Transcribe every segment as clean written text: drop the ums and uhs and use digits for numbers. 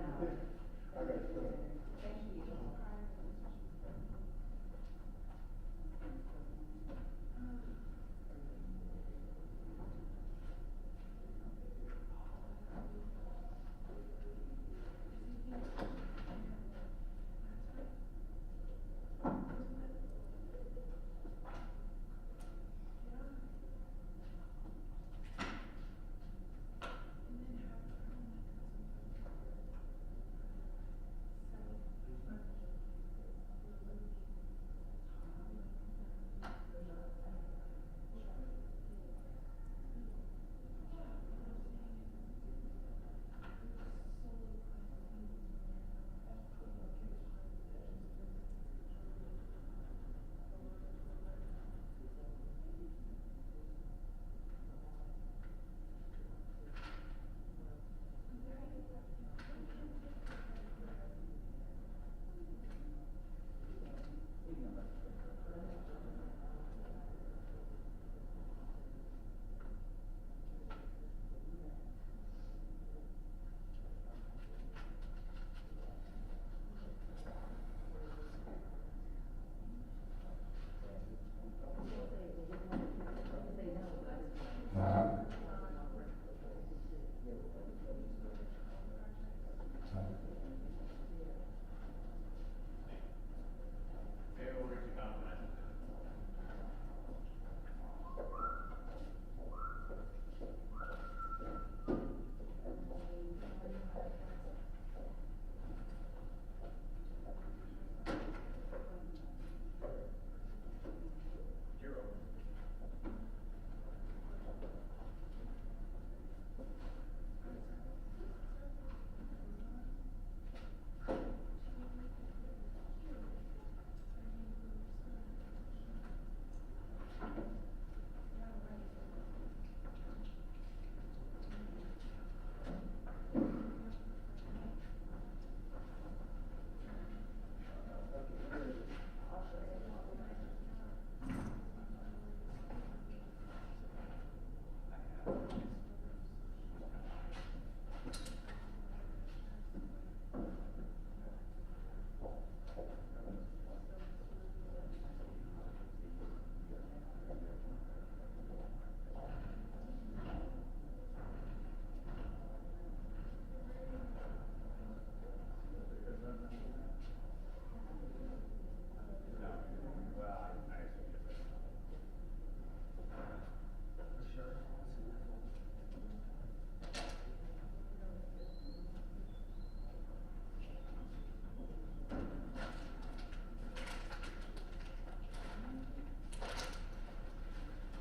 I got it.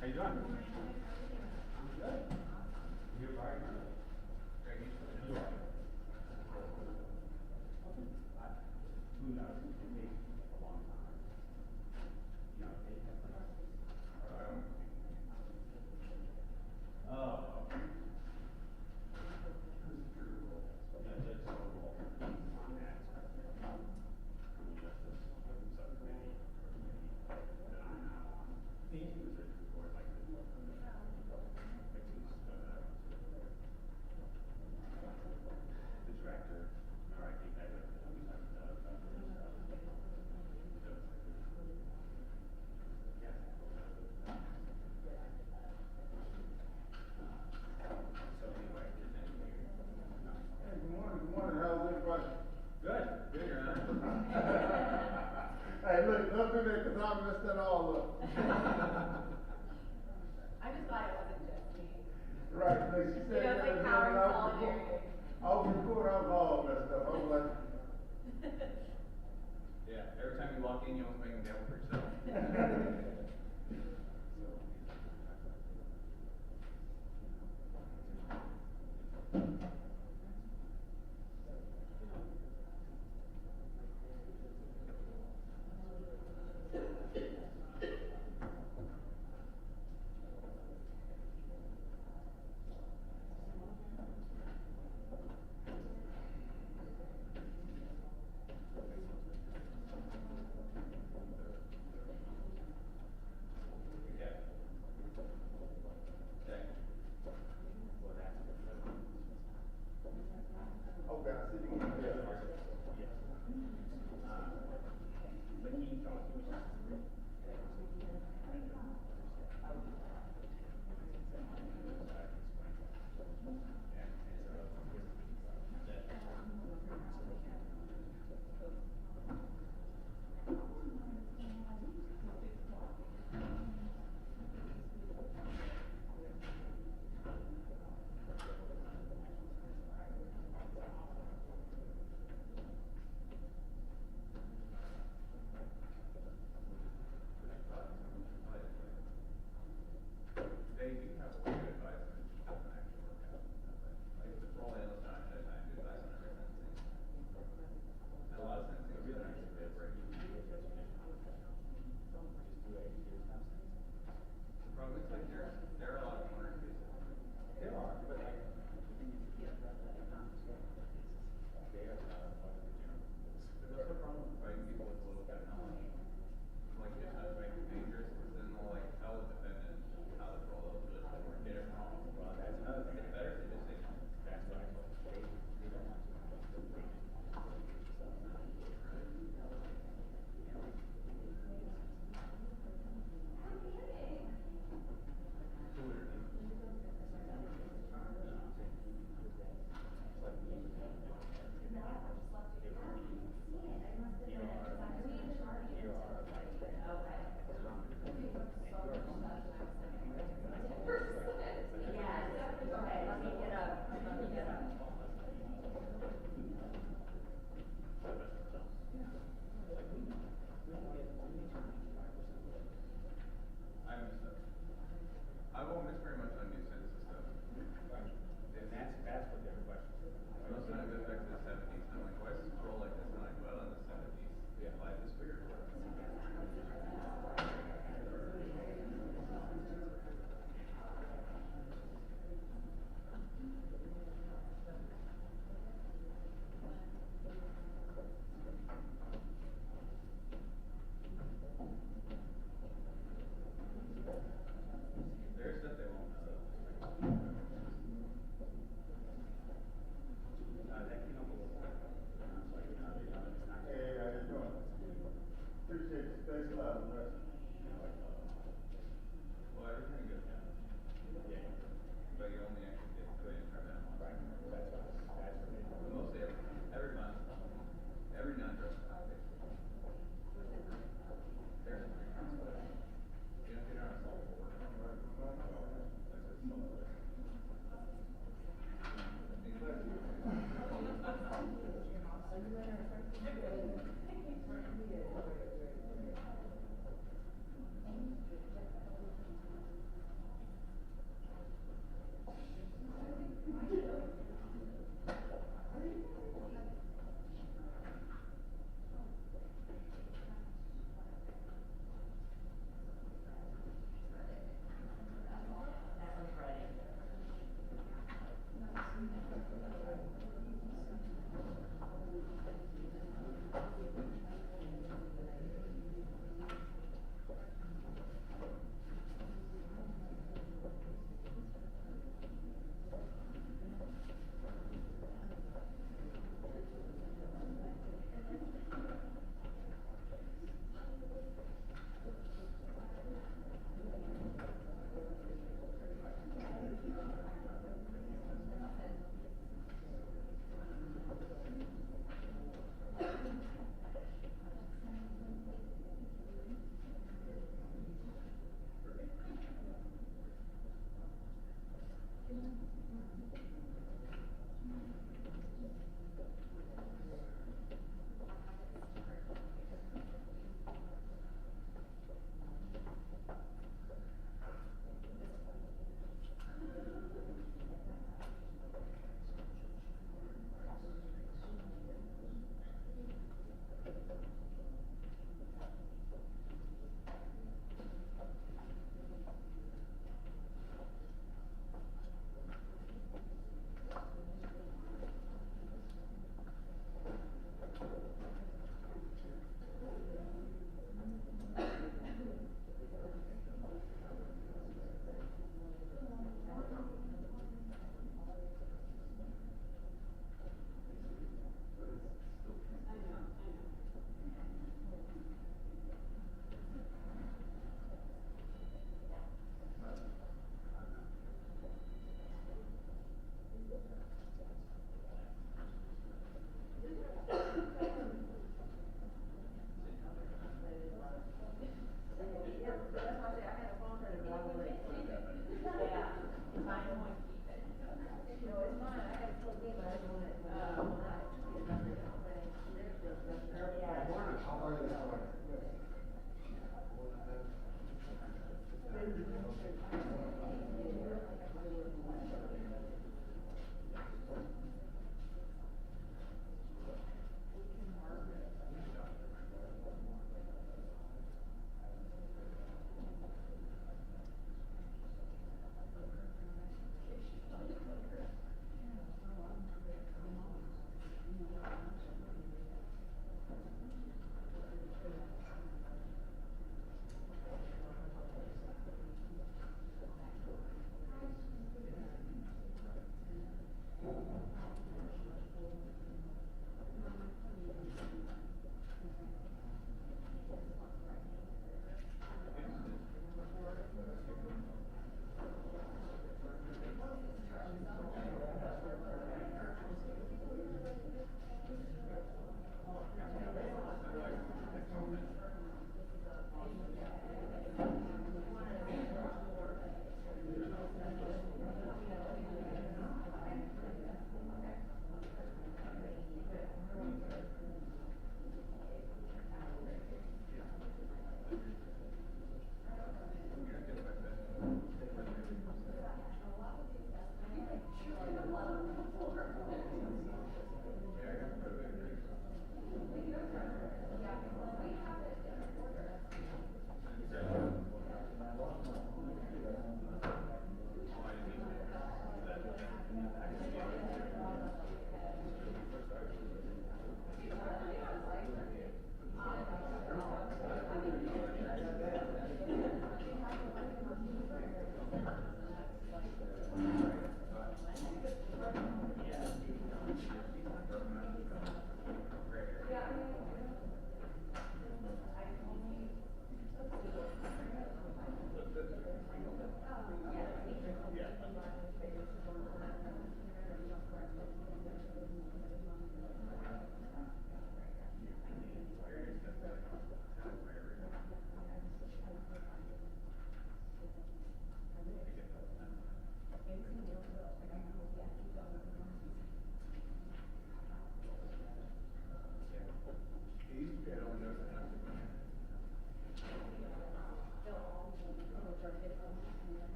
How you doing? I'm good. You're fine. Very useful. You are. Who knows? It takes a long time. You know, it has oh. Yeah, that's so cool. On that. Justice subcommittee. That I'm now on. The research report like this. The director, or I think that so anyway, Hey, good morning, how's everybody? good, Your Honor. Hey, look, don't do that because I messed that all up. I'm just glad it wasn't just me. Right, like she said, It's like power and solidarity. I was recording, I was all messed up. I was like, Yeah, every time you walk in, you almost make a devil for yourself. What's the problem with fighting people with a little bit of knowledge? Like, it's not very dangerous, because then they'll like tell the defendant how to roll up to it, or get it wrong. Well, that's another thing. It's better to just say no. That's what I told them. They don't want to. I messed up. I won't miss very much on new census stuff. And that's what their question is. Most of it back to the 70s. I'm like, why is this roll like this? And I'm like, well, in the 70s, life is weird. There's stuff they won't know. That came up a little bit. So, it's not. Hey, how you doing? Appreciate you, thanks a lot, man. Well, every time you go down, Yeah. but you only actually get good in that one. Right. That's what they do. But mostly every month, every non-drug stop. There's a free transport. You don't get on a salt board. That's what it's called.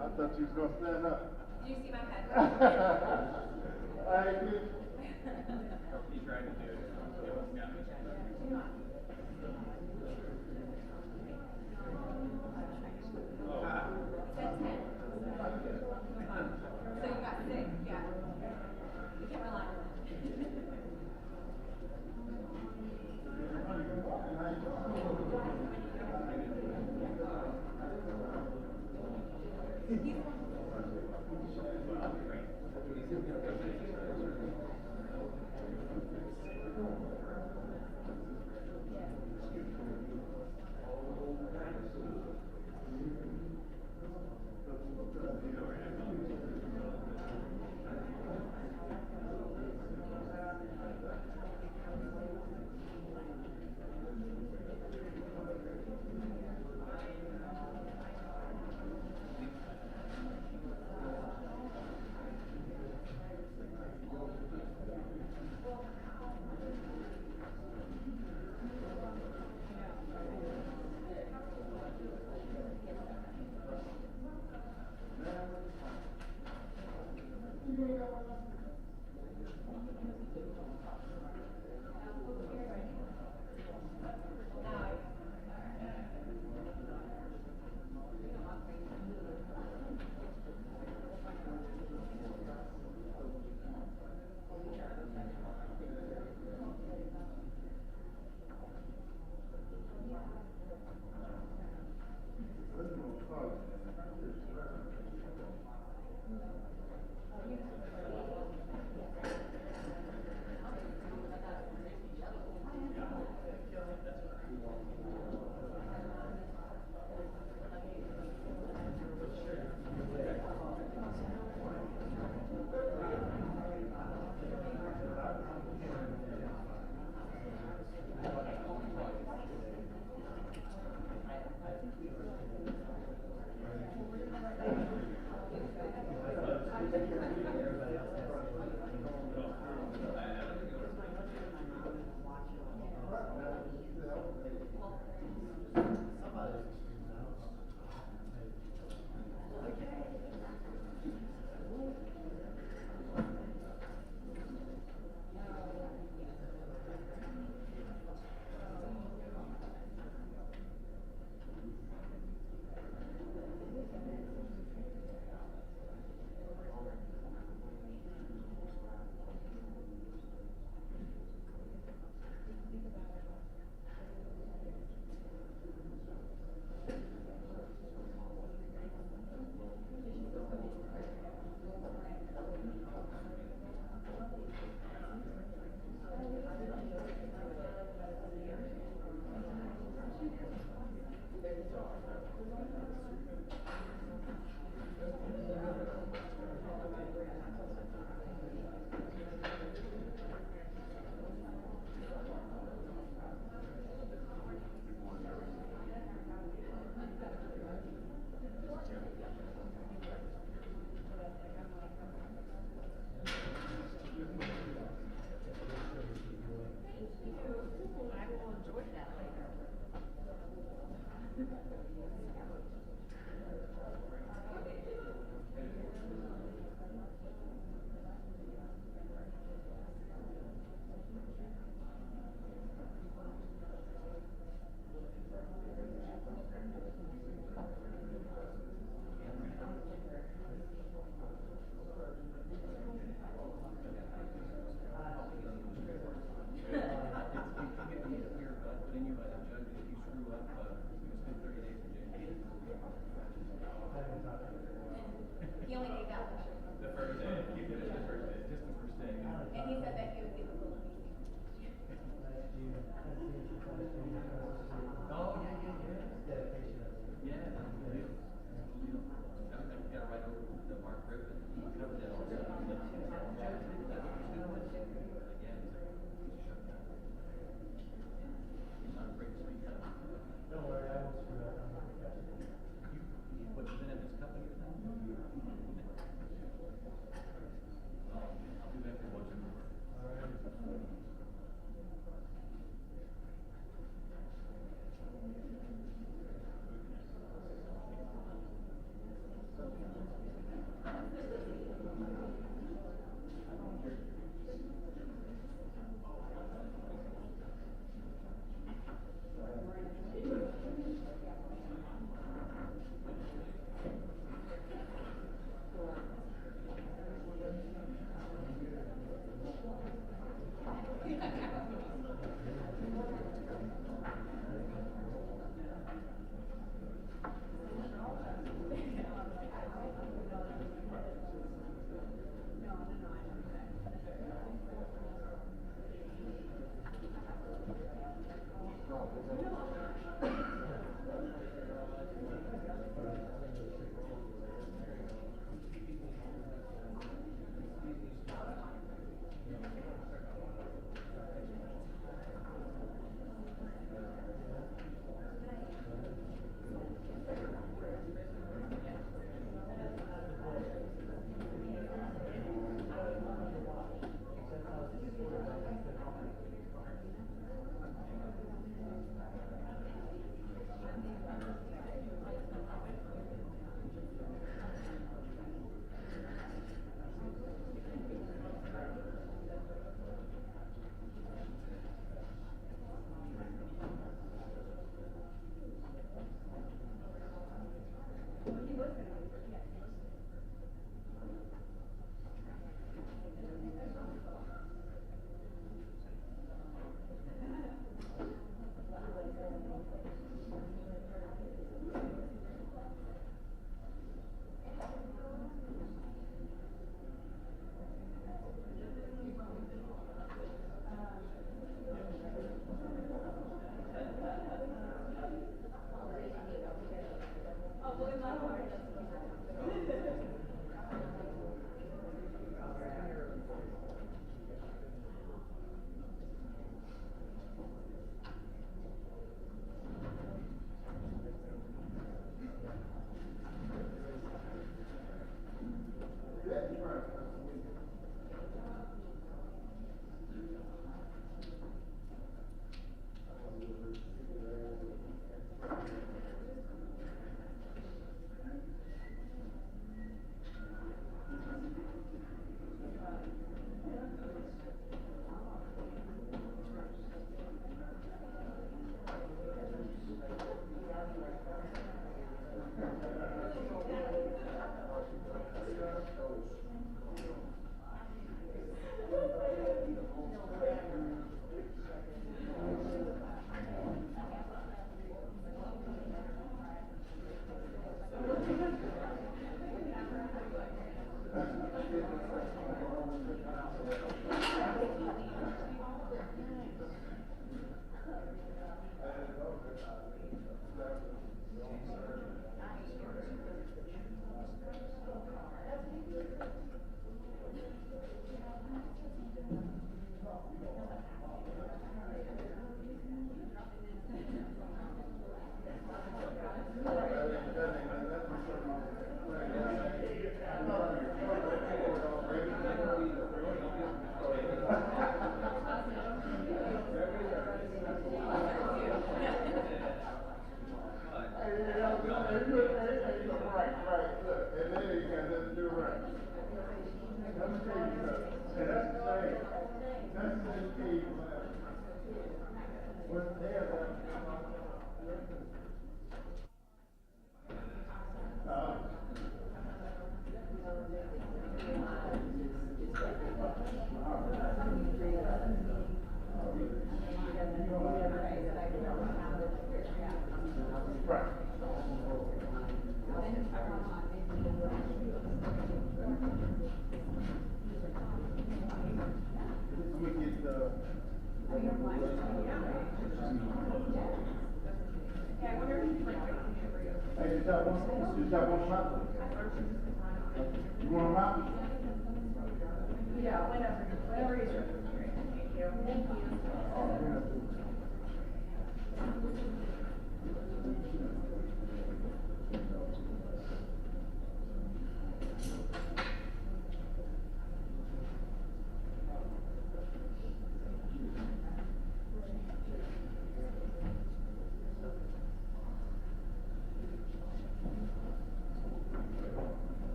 I thought you was gonna stand up. Do you see my head? I agree. He tried to do it. It was down. So you got 6, yeah. You can't rely on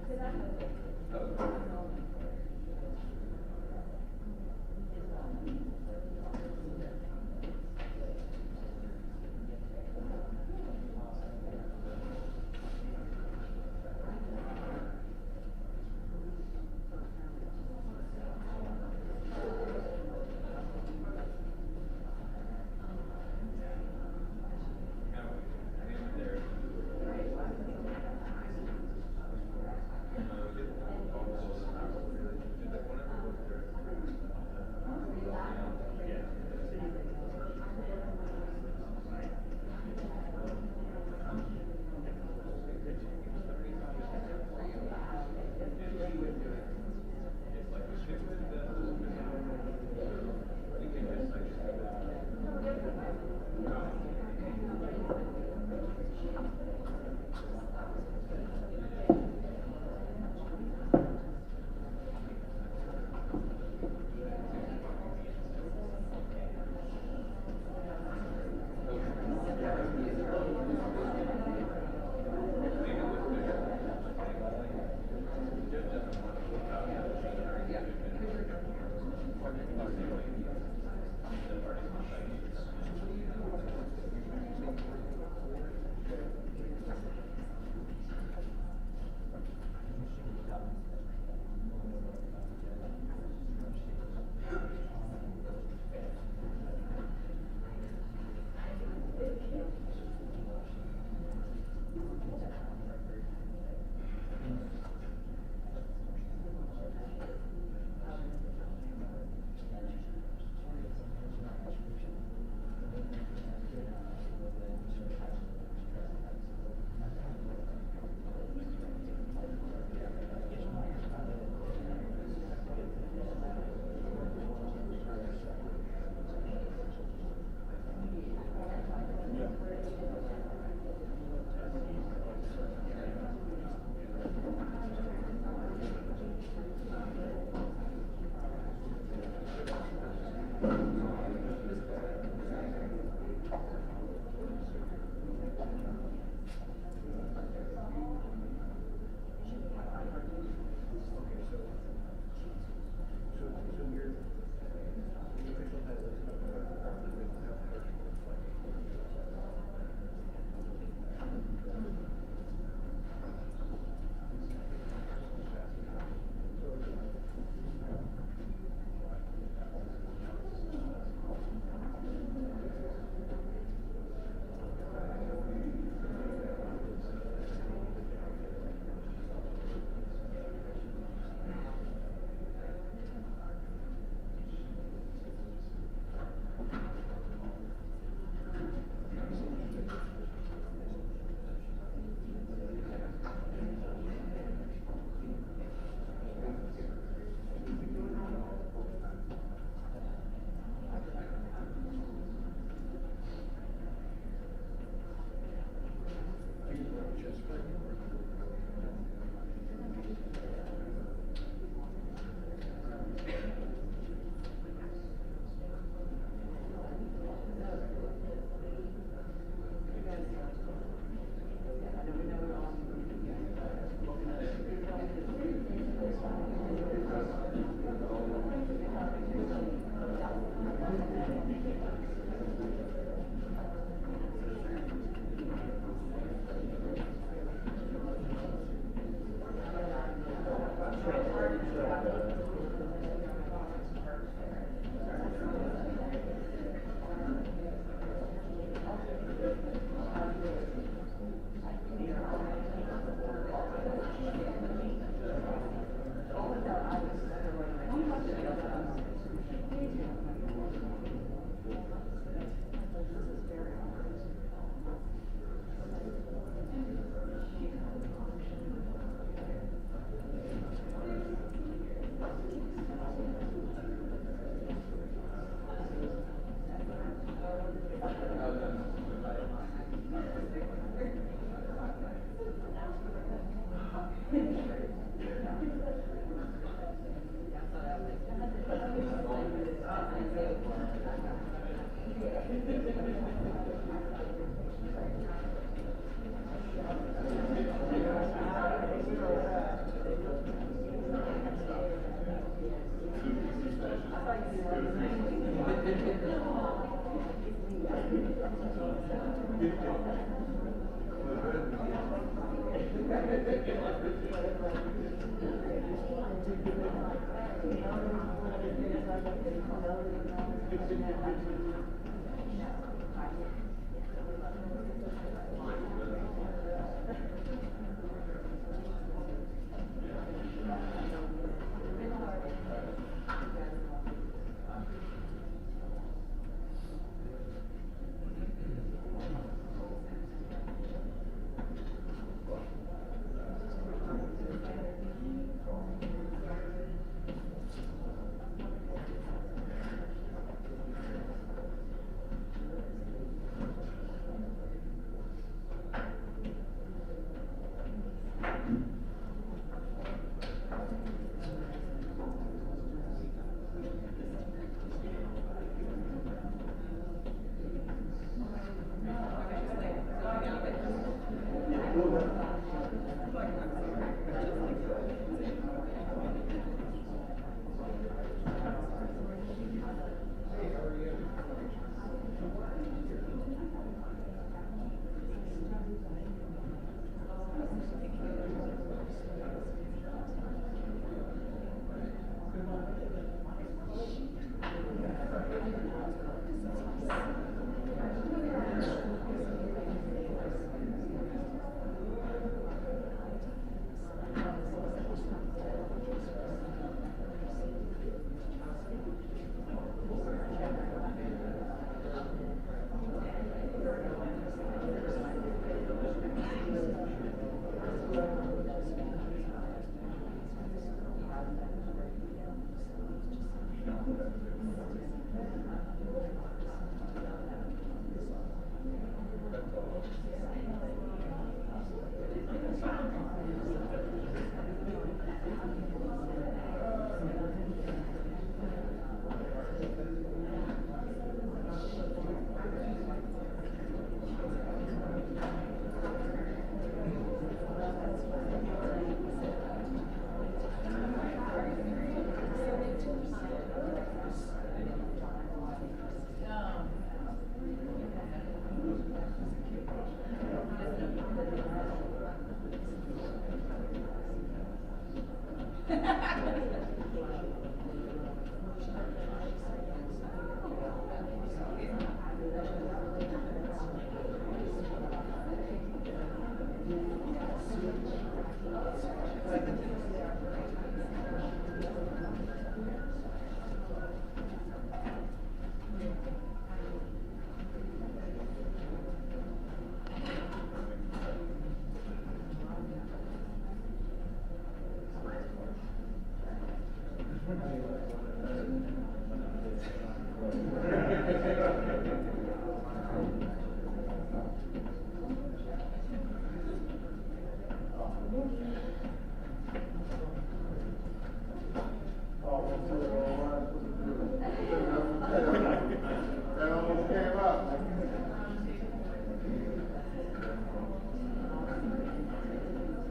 There.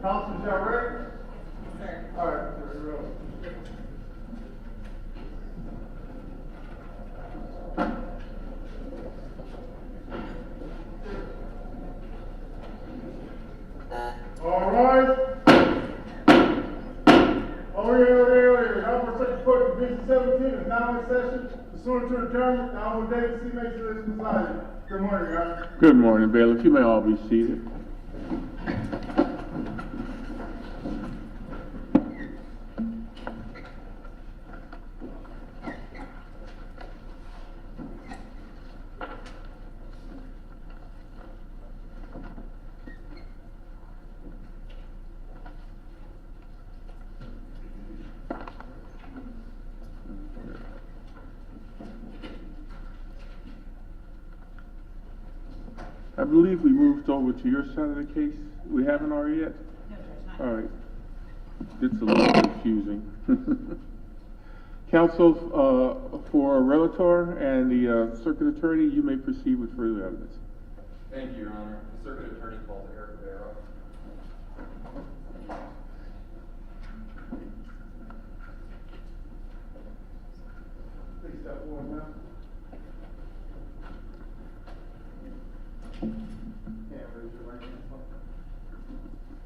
Councilors, y'all ready? Sir. All right, so we're rolling. All right. Now for second court division 17 is now in session. Pursuant to the adjournment, the Honorable David C. Mason is presiding. Good morning, guys. Good morning, bailiff. You may all be seated. I believe we moved over to your side of the case. We haven't already yet? No, Judge, not All right. It's a little confusing. Counsel, for Relator and the Circuit Attorney, you may proceed with further evidence. Thank you, Your Honor. The Circuit Attorney calls Eric Barrow. Please step forward now.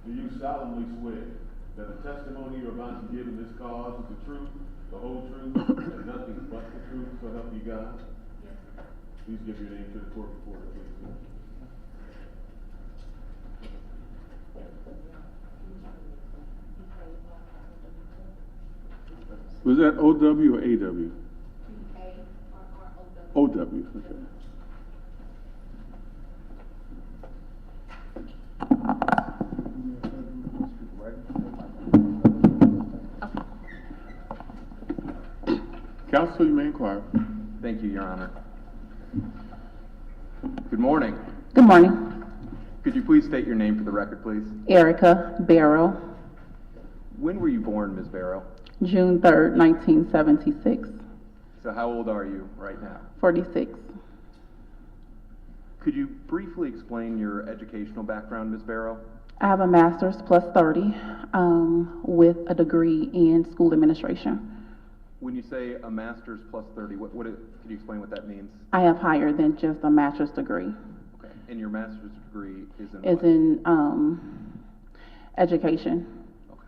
Do you solemnly swear that the testimony you're about to give in this cause is the truth, the whole truth, and nothing but the truth, so help you God? Yes. Please give your name to the court reporter, please. Was that OW or AW? A-R-R-O-W. OW, okay. Counsel, you may inquire. Thank you, Your Honor. Good morning. Good morning. Could you please state your name for the record, please? Erica Barrow, When were you born, Ms. Barrow? June 3rd, 1976, So how old are you right now? 46. Could you briefly explain your educational background, Ms. Barrow? I have a master's plus 30 with a degree in school administration. When you say a master's plus 30, could you explain what that means? I have higher than just a master's degree. Okay. And your master's degree is in It's what? in education. Okay.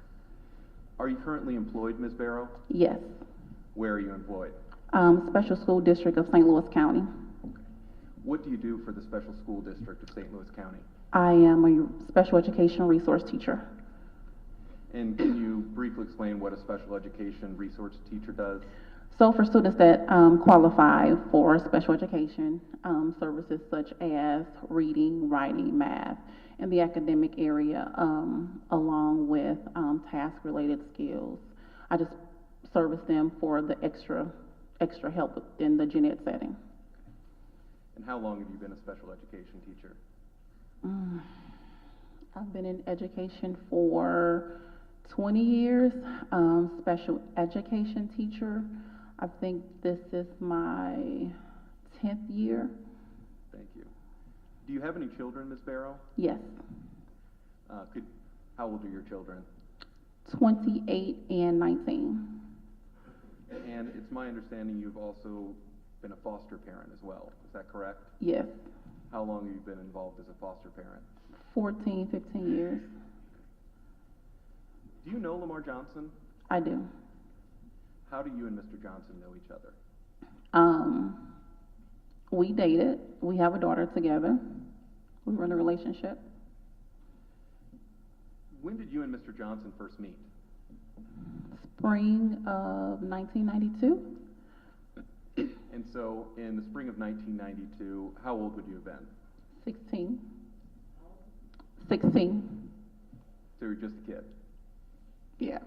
Are you currently employed, Ms. Barrow? Yes. Where are you employed? Special School District of St. Louis County. Okay. What do you do for the Special School District of St. Louis County? I am a special education resource teacher. And can you briefly explain what a special education resource teacher does? So for students that qualify for special education services such as reading, writing, math, in the academic area, along with task-related skills, I just service them for the extra help within the gen ed setting. And how long have you been a special education teacher? I've been in education for 20 years, special education teacher. I think this is my 10th year. Thank you. Do you have any children, Ms. Barrow? Yes, How old are your children? 28 and 19. And it's my understanding you've also been a foster parent as well. Is that correct? Yes, How long have you been involved as a foster parent? 14, 15 years. Do you know Lamar Johnson? I do. How do you and Mr. Johnson know each other? We dated. We have a daughter together. We were in a relationship. When did you and Mr. Johnson first meet? Spring of 1992. And so, in the spring of 1992, how old would you have been? 16. 16. So you were just a kid. Yeah.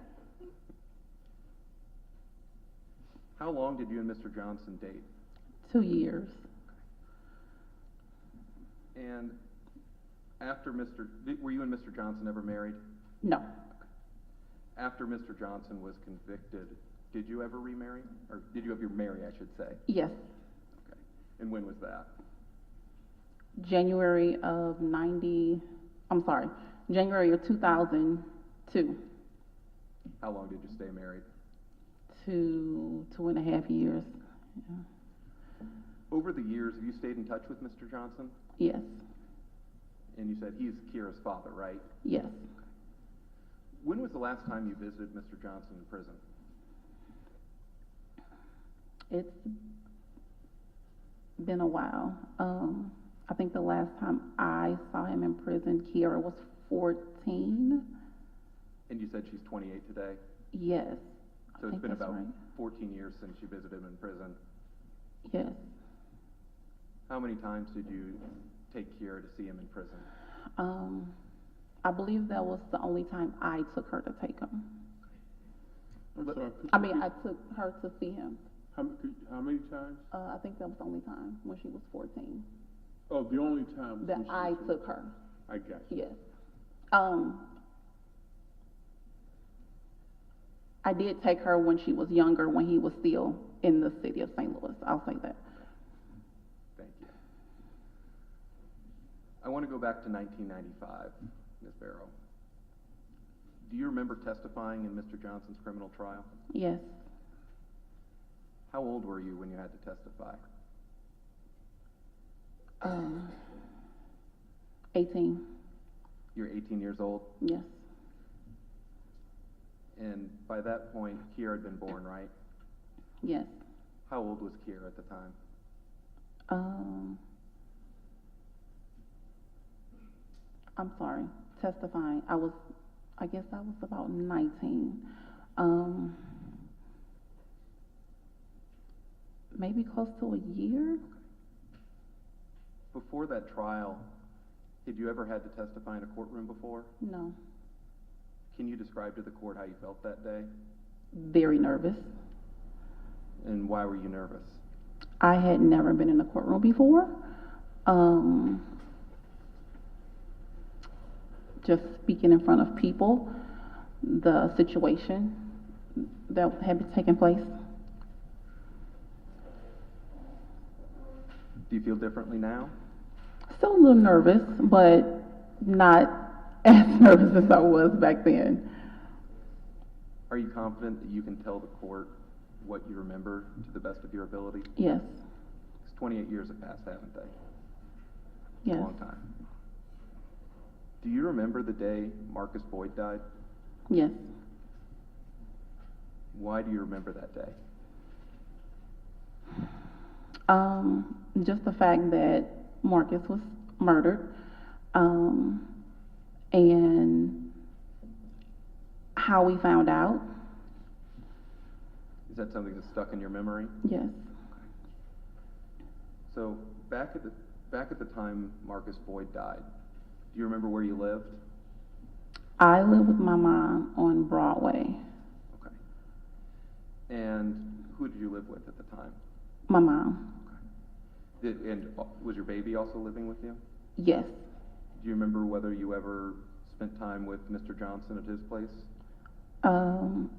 How long did you and Mr. Johnson date? 2 years. And were you and Mr. Johnson ever married? No. After Mr. Johnson was convicted, did you ever remarry? Or did you ever marry, I should say? Yes. Okay. And when was that? January of 2002. How long did you stay married? 2.5 years. Yeah. Over the years, have you stayed in touch with Mr. Johnson? Yes. And you said he's Kira's father, right? Yes. When was the last time you visited Mr. Johnson in prison? It's been a while. I think the last time I saw him in prison, Kira was 14. And you said she's 28 today? Yes. So I it's think been that's about right. 14 years since you visited him in prison. Yes. How many times did you take Kira to see him in prison? I believe that was the only time I took her to take him. I'm sorry. I took her to see him. How many times? I think that was the only time when she was 14 Oh, the only time. that when she I was- took her. I got you. Yes. I did take her when she was younger, when he was still in the city of St. Louis. I'll say that. Thank you. I want to go back to 1995, Ms. Barrow. Do you remember testifying in Mr. Johnson's criminal trial? Yes. How old were you when you had to testify? 18. You're 18 years old? Yes. by that point, Kiera had been born, right? Yes. How old was Kiera at the time? I'm sorry, testifying, I guess I was about 19. Maybe close to a year? Before that trial, had you ever had to testify in a courtroom before? No. Can you describe to the court how you felt that day? Very nervous. And why were you nervous? I had never been in a courtroom before. Just speaking in front of people, the situation that had taken place. Do you feel differently now? Still a little nervous, but not as nervous as I was back then. Are you confident that you can tell the court what you remember to the best of your ability? Yes. Because 28 years have passed, haven't they? Yes. A long time. Do you remember the day Marcus Boyd died? Yes. Why do you remember that day? Just the fact that Marcus was murdered, and how we found out. Is that something that's stuck in your memory? Yes. So back at the time Marcus Boyd died, do you remember where you lived? I lived with my mom on Broadway. Okay. And who did you live with at the time? My mom. And was your baby also living with you? Yes. Do you remember whether you ever spent time with Mr. Johnson at his place?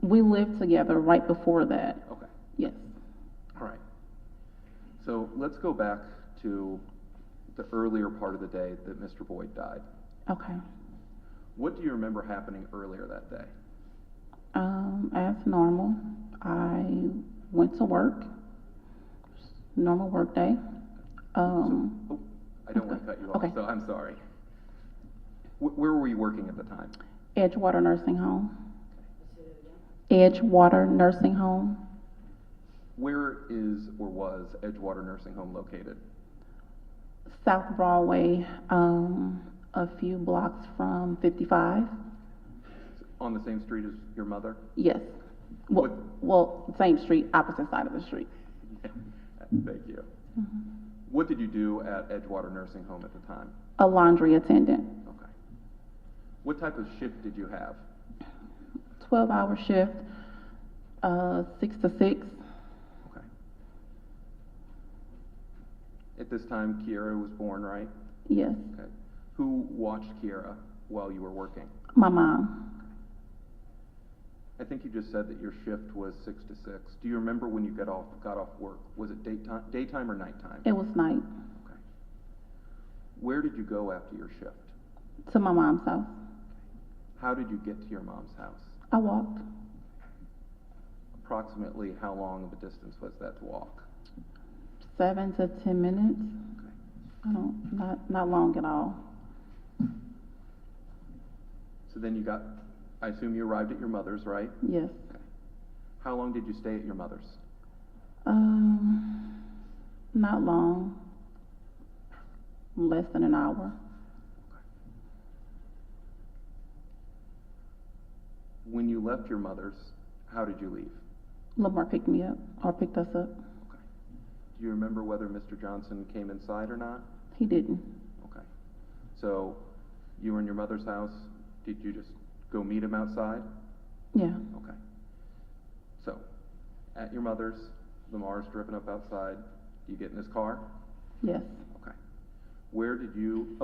We lived together right before that. Okay. Yes. All right. So let's go back to the earlier part of the day that Mr. Boyd died. Okay. What do you remember happening earlier that day? As normal, I went to work. Normal work day. I don't want to cut you off, okay. so I'm sorry. Where were you working at the time? Edgewater Nursing Home. Edgewater Nursing Home. Where is or was Edgewater Nursing Home located? South Broadway, a few blocks from 55. On the same street as your mother? Yes. Well, same street, opposite side of the street. Thank you. Mm-hmm. What did you do at Edgewater Nursing Home at the time? A laundry attendant. Okay. What type of shift did you have? 12-hour shift, 6 to 6. Okay. At this time, Kiera was born, right? Yes. Okay. Who watched Kiera while you were working? My mom. I think you just said that your shift was 6 to 6. Do you remember when you got off work? Was it daytime or nighttime? It was night. Okay. Where did you go after your shift? To my mom's house. How did you get to your mom's house? I walked. Approximately how long of a distance was that to walk? 7 to 10 minutes. Okay. Not long at all. So then I assume you arrived at your mother's, right? Yes. Okay. How long did you stay at your mother's? Not long. Less than an hour. When you left your mother's, how did you leave? Lamar picked me up, or picked us up. Okay. Do you remember whether Mr. Johnson came inside or not? He didn't. Okay. So you were in your mother's house. Did you just go meet him outside? Yeah. Okay. So at your mother's, Lamar's driven up outside. Do you get in his car? Yes. Okay. Where did you,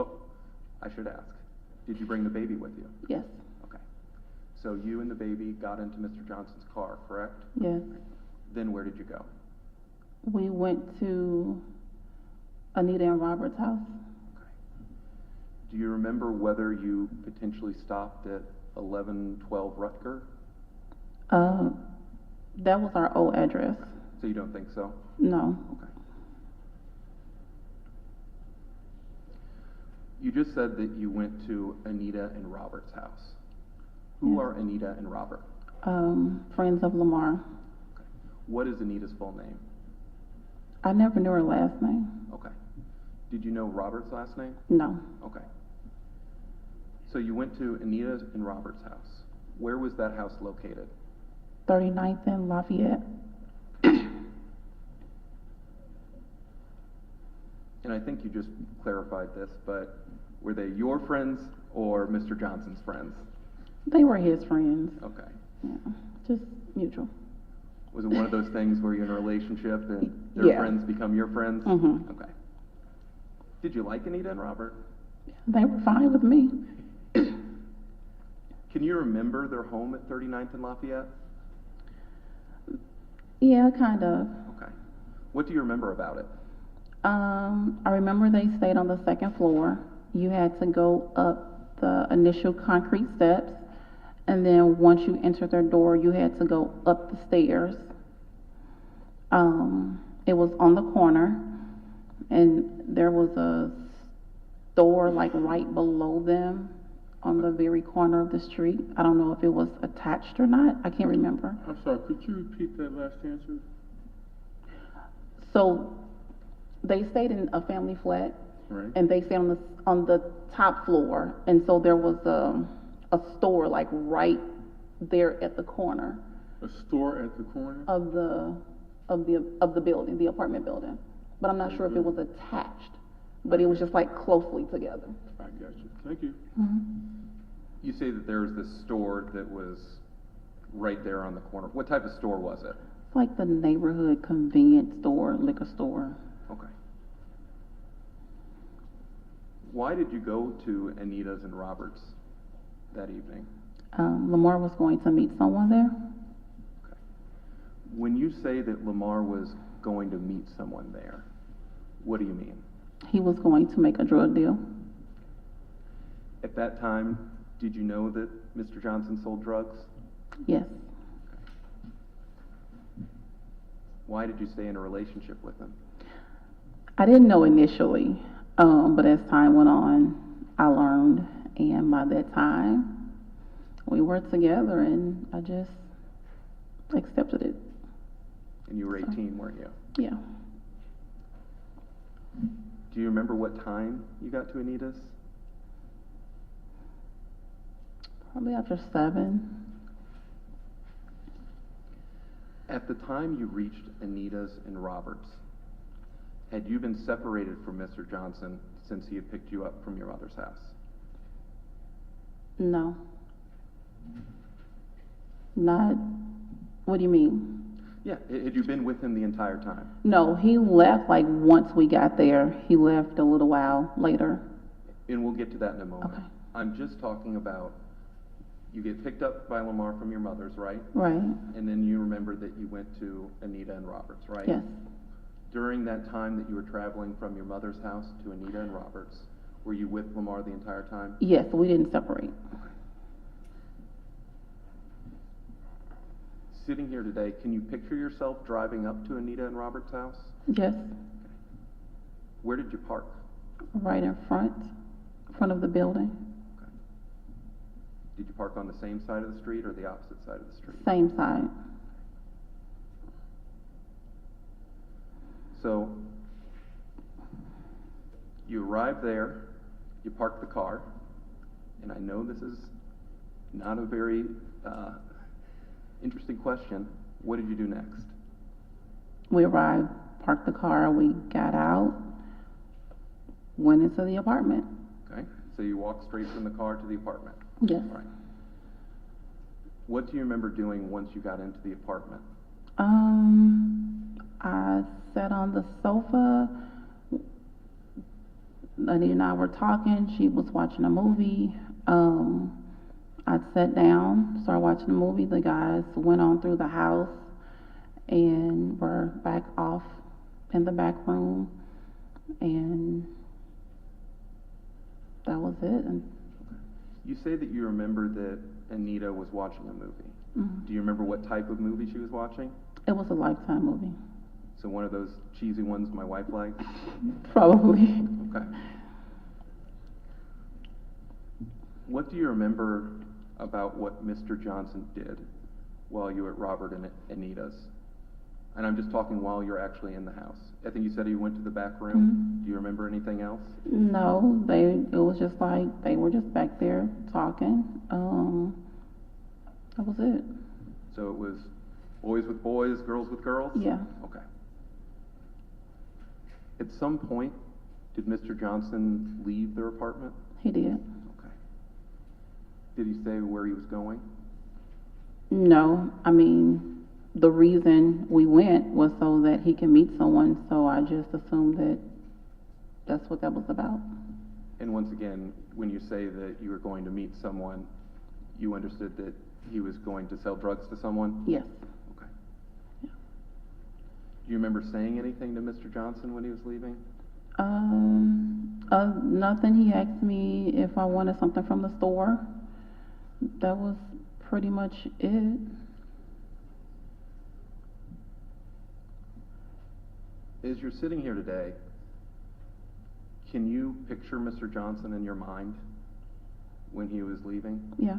I should ask, did you bring the baby with you? Yes. Okay. So you and the baby got into Mr. Johnson's car, correct? Yes. Then where did you go? We went to Anita and Robert's house. Okay. Do you remember whether you potentially stopped at 1112 Rutger? That was our old address. So you don't think so? No. Okay. You just said that you went to Anita and Robert's house. Who Yes. are Anita and Robert? Friends of Lamar. What is Anita's full name? I never knew her last name. Okay. Did you know Robert's last name? No. Okay. So you went to Anita and Robert's house. Where was that house located? 39th and Lafayette. And I think you just clarified this, but were they your friends or Mr. Johnson's friends? They were his friends. Okay. Yeah, just mutual. Was it one of those things where you're in a relationship and their Yeah. friends become your friends? Mhm. Okay. Did you like Anita and Robert? They were fine with me. Can you remember their home at 39th and Lafayette? Yeah, kind of. Okay. What do you remember about it? I remember they stayed on the second floor. You had to go up the initial concrete steps, and then once you entered their door, you had to go up the stairs. It was on the corner, and there was a store like right below them on the very corner of the street. I don't know if it was attached or not. I can't remember. I'm sorry, could you repeat that last answer? So they stayed in a family flat, Right. and they stayed on the top floor, and so there was a store like right there at the corner A store at the corner? of the building, the apartment building. But I'm not sure if it was attached, but it was just like closely together. I got you. Thank you. You say that there was this store that was right there on the corner. What type of store was it? It's like the neighborhood convenience store, liquor store. Okay. Why did you go to Anita's and Robert's that evening? Lamar was going to meet someone there. Okay. When you say that Lamar was going to meet someone there, what do you mean? He was going to make a drug deal. At that time, did you know that Mr. Johnson sold drugs? Yes. Why did you stay in a relationship with him? I didn't know initially, but as time went on, I learned, and by that time, we were together, and I just accepted it. And you were 18, weren't you? Yeah. Do you remember what time you got to Anita's? Probably after 7. At the time you reached Anita's and Robert's, had you been separated from Mr. Johnson since he had picked you up from your mother's house? No. Not, what do you mean? Yeah, had you been with him the entire time? No, he left like once we got there. He left a little while later. And we'll get to that in a moment. Okay. I'm just talking about, you get picked up by Lamar from your mother's, right? Right. And then you remember that you went to Anita and Robert's, right? Yes. During that time that you were traveling from your mother's house to Anita and Robert's, were you with Lamar the entire time? Yes, we didn't separate. Sitting here today, can you picture yourself driving up to Anita and Robert's house? Yes. Where did you park? Right in front of the building. Okay. Did you park on the same side of the street or the opposite side of the street? Same side. So, you arrive there, you park the car, and I know this is not a very interesting question. What did you do next? We arrived, parked the car, we got out, went into the apartment. Okay, so you walked straight from the car to the apartment? Yes. All right. What do you remember doing once you got into the apartment? I sat on the sofa. Anita and I were talking. She was watching a movie. I sat down, started watching the movie. The guys went on through the house and were back off in the back room. And that was it. And You say that you remember that Anita was watching a movie. Mhm. Do you remember what type of movie she was watching? It was a Lifetime movie. So one of those cheesy ones my wife likes? Probably. Okay. What do you remember about what Mr. Johnson did while you were at Robert and Anita's? And I'm just talking while you're actually in the house. I think you said you went to the back room. Do you remember anything else? No, it was just like, they were just back there talking. That was it. So it was boys with boys, girls with girls? Yeah. Okay. At some point, did Mr. Johnson leave their apartment? He did. Okay. Did he say where he was going? No, I mean, the reason we went was so that he can meet someone, so I just assumed that that's what that was about. And once again, when you say that you were going to meet someone, you understood that he was going to sell drugs to someone? Yes. Okay. Yeah. Do you remember saying anything to Mr. Johnson when he was leaving? Nothing. He asked me if I wanted something from the store. That was pretty much it. As you're sitting here today, can you picture Mr. Johnson in your mind when he was leaving? Yeah.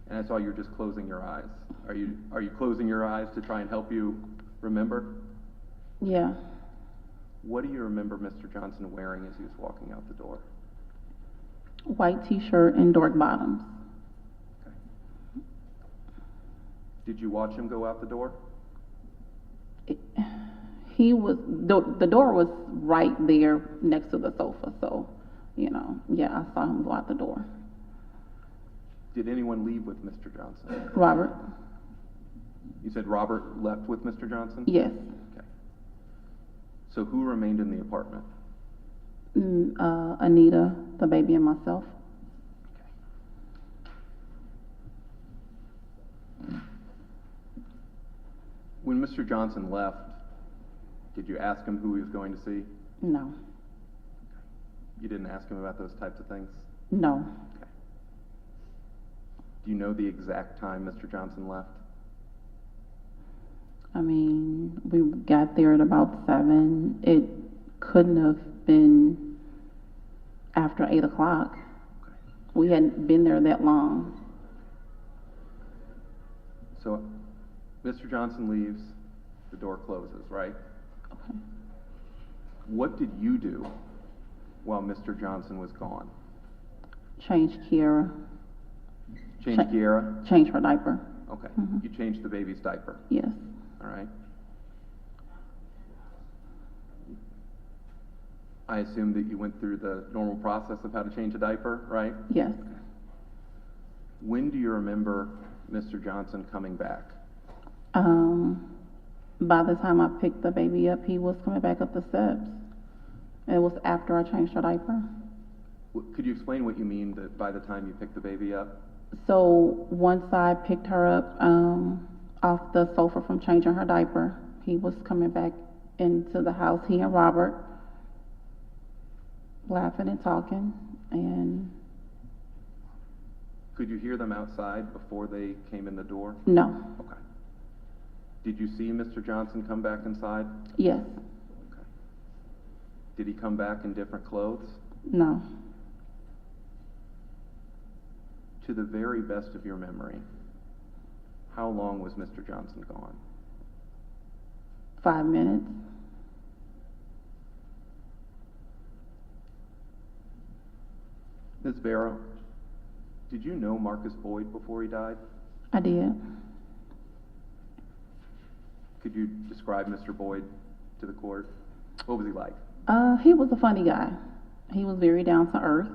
And I saw you're just closing your eyes. Are you closing your eyes to try and help you remember? Yeah. What do you remember Mr. Johnson wearing as he was walking out the door? White t-shirt and dork bottoms. Okay. Did you watch him go out the door? The door was right there next to the sofa, so, yeah, I saw him go out the door. Did anyone leave with Mr. Johnson? Robert? You said Robert left with Mr. Johnson? Yes. Okay. So who remained in the apartment? Anita, the baby, and myself. Okay. When Mr. Johnson left, did you ask him who he was going to see? No. You didn't ask him about those types of things? No. Okay. Do you know the exact time Mr. Johnson left? I mean, we got there at about 7. It couldn't have been after 8 o'clock. Okay. We hadn't been there that long. So, Mr. Johnson leaves, the door closes, right? Okay. What did you do while Mr. Johnson was gone? Changed Kiara. Change Kiara? Changed her diaper. Okay. Mhm. You changed the baby's diaper. Yes. All right. I assume that you went through the normal process of how to change a diaper, right? Yes. When do you remember Mr. Johnson coming back? By the time I picked the baby up, he was coming back up the steps. It was after I changed her diaper. Could you explain what you mean that by the time you picked the baby up? So once I picked her up off the sofa from changing her diaper, he was coming back into the house, he and Robert, laughing and talking, and Could you hear them outside before they came in the door? no. Okay. Did you see Mr. Johnson come back inside? Yes. Okay. Did he come back in different clothes? No. To the very best of your memory, how long was Mr. Johnson gone? 5 minutes. Ms. Barrow, did you know Marcus Boyd before he died? I did. Could you describe Mr. Boyd to the court? What was he like? He was a funny guy. He was very down to earth.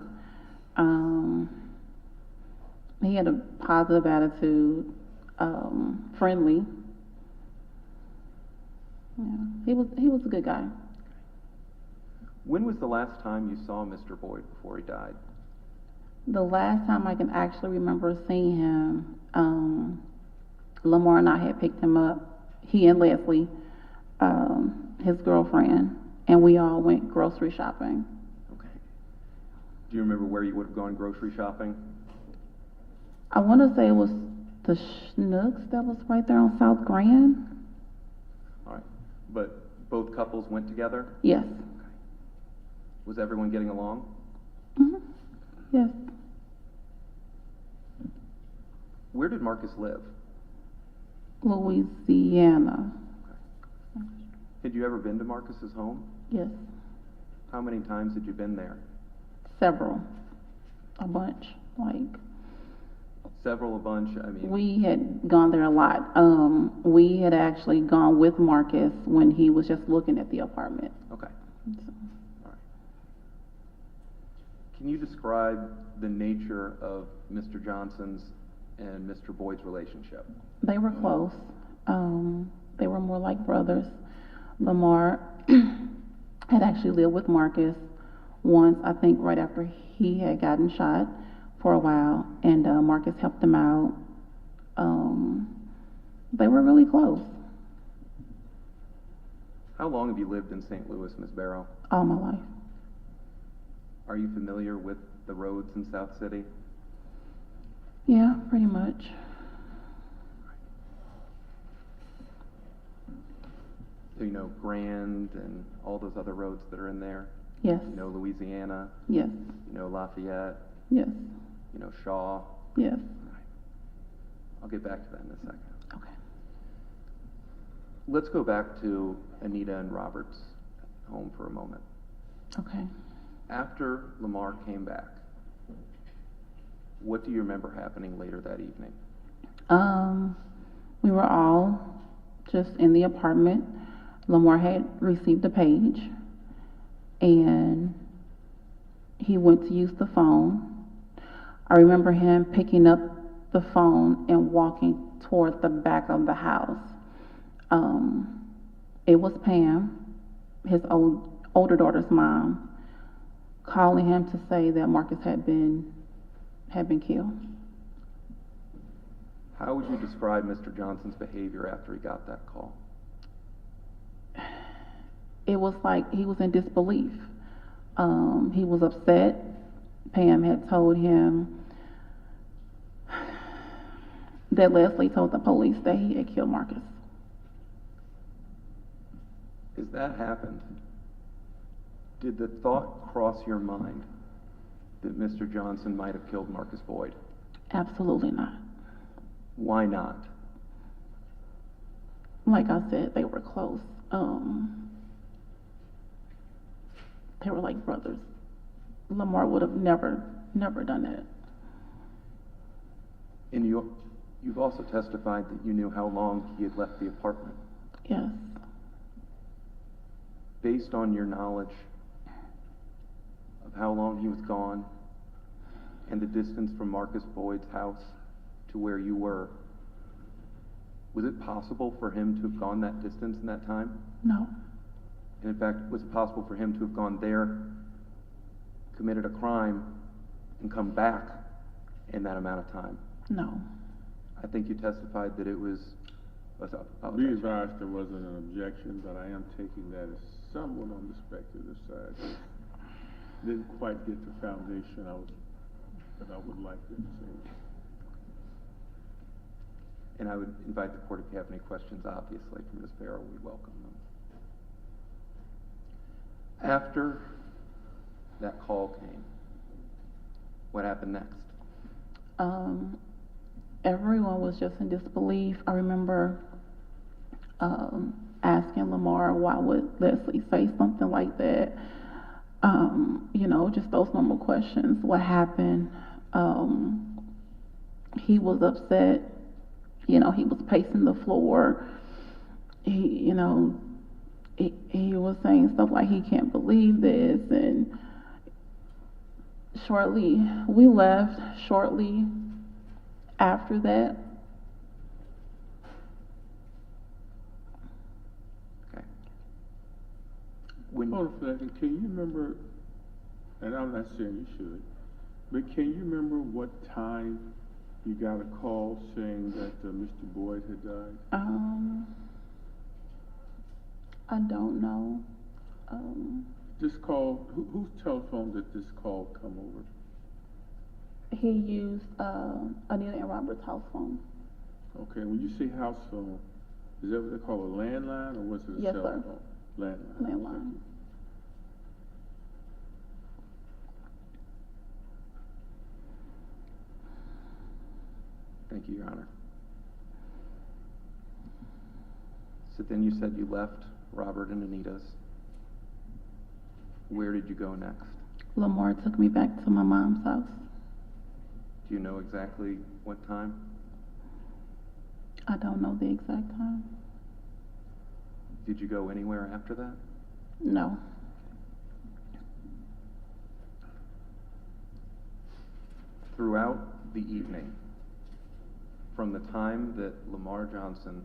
He had a positive attitude, friendly. Yeah, he was a good guy. When was the last time you saw Mr. Boyd before he died? The last time I can actually remember seeing him, Lamar and I had picked him up, he and Leslie, his girlfriend, and we all went grocery shopping. Okay. Do you remember where you would have gone grocery shopping? I want to say it was the Schnucks that was right there on South Grand. All right. But both couples went together? Yes. Okay. Was everyone getting along? Mm-hmm. Yes. Where did Marcus live? Louisiana. Had you ever been to Marcus's home? Yes, How many times had you been there? several, a bunch, like. Several, a bunch, I mean. We had gone there a lot. We had actually gone with Marcus when he was just looking at the apartment. Okay, So, all right. Can you describe the nature of Mr. Johnson's and Mr. Boyd's relationship? they were close. They were more like brothers. Lamar had actually lived with Marcus once, I think right after he had gotten shot for a while, and Marcus helped him out. They were really close How long have you lived in St. Louis, Ms. Barrow? all my life. Are you familiar with the roads in South City? Yeah, pretty much. So you know Grand and all those other roads that are in there? Yes, You know Louisiana, yes, you know Lafayette, yes, you know Shaw. yes. I'll get back to that in a second. Okay. Let's go back to Anita and Robert's home for a moment. Okay. After Lamar came back, what do you remember happening later that evening? We were all just in the apartment. Lamar had received a page, and he went to use the phone. I remember him picking up the phone and walking toward the back of the house. It was Pam, his older daughter's mom, calling him to say that Marcus had been killed. How would you describe Mr. Johnson's behavior after he got that call? It was like he was in disbelief. He was upset. Pam had told him that Leslie told the police that he had killed Marcus. As that happened, did the thought cross your mind that Mr. Johnson might have killed Marcus Boyd? Absolutely not. Why not? Like I said, they were close. They were like brothers. Lamar would have never done that. And you've also testified that you knew how long he had left the apartment. Yes. Based on your knowledge of how long he was gone and the distance from Marcus Boyd's house to where you were, was it possible for him to have gone that distance in that time? No. And in fact, was it possible for him to have gone there, committed a crime, and come back in that amount of time? No. I think you testified that it was. Be advised, there wasn't an objection, but I am taking that as somewhat on the speculative side. Didn't quite get the foundation that I would like them to see. And I would invite the court, if you have any questions, obviously, from Ms. Barrow, we welcome them. After that call came, what happened next? Everyone was just in disbelief. I remember asking Lamar, why would Leslie say something like that? Just those normal questions. What happened? He was upset. He was pacing the floor. He was saying stuff like he can't believe this. And we left shortly after that. Okay. Hold on for a second. Can you remember, and I'm not saying you should, but can you remember what time you got a call saying that Mr. Boyd had died? I don't know. This call, whose telephone did this call come over? He used Anita and Robert's house phone. Okay, when you say house phone, is that what they call a landline, or was it a Yes, cell sir. phone? Landline. Landline. Thank you, Your Honor. So then you said you left Robert and Anita's. Where did you go next? Lamar took me back to my mom's house. Do you know exactly what time? I don't know the exact time. Did you go anywhere after that? No. Throughout the evening, from the time that Lamar Johnson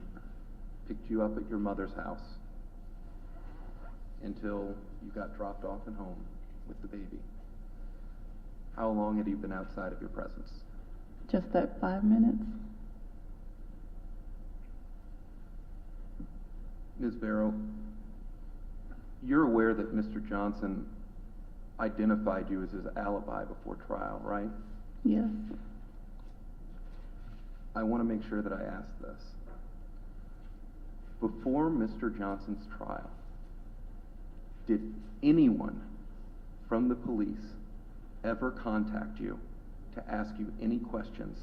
picked you up at your mother's house until you got dropped off at home with the baby, how long had he been outside of your presence? Just that 5 minutes. Ms. Barrow, you're aware that Mr. Johnson identified you as his alibi before trial, right? Yes. I want to make sure that I ask this. Before Mr. Johnson's trial, did anyone from the police ever contact you to ask you any questions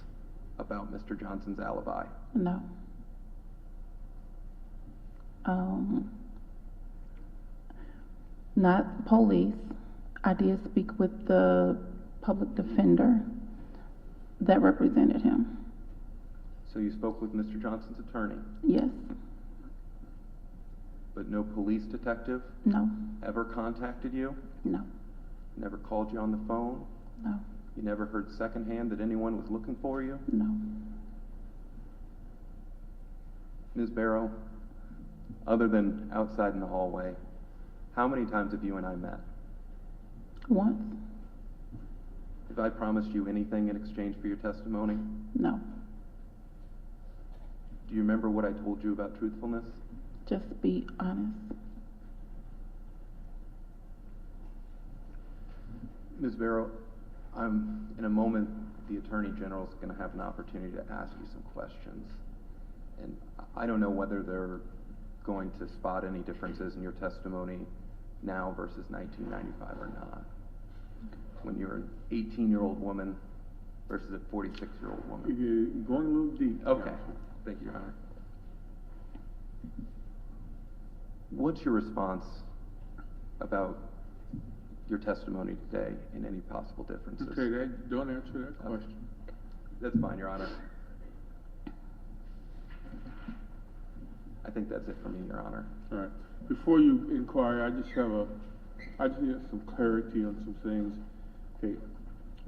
about Mr. Johnson's alibi? No. Not police. I did speak with the public defender that represented him. So you spoke with Mr. Johnson's attorney, Yes. but no police detective No. ever contacted you? No. Never called you on the phone? No. You never heard secondhand that anyone was looking for you? No. Ms. Barrow, other than outside in the hallway, how many times have you and I met? Once? Have I promised you anything in exchange for your testimony? No. Do you remember what I told you about truthfulness? Just be honest. Ms. Barrow, in a moment, the Attorney General is going to have an opportunity to ask you some questions. And I don't know whether they're going to spot any differences in your testimony now versus 1995 or not. When you're an 18-year-old woman versus a 46-year-old woman. You're going a little deep. Okay, thank you, Your Honor. What's your response about your testimony today and any possible differences? Okay, don't answer that question. That's fine, Your Honor. I think that's it for me, Your Honor. All right. Before you inquire, I just need some clarity on some things. Okay.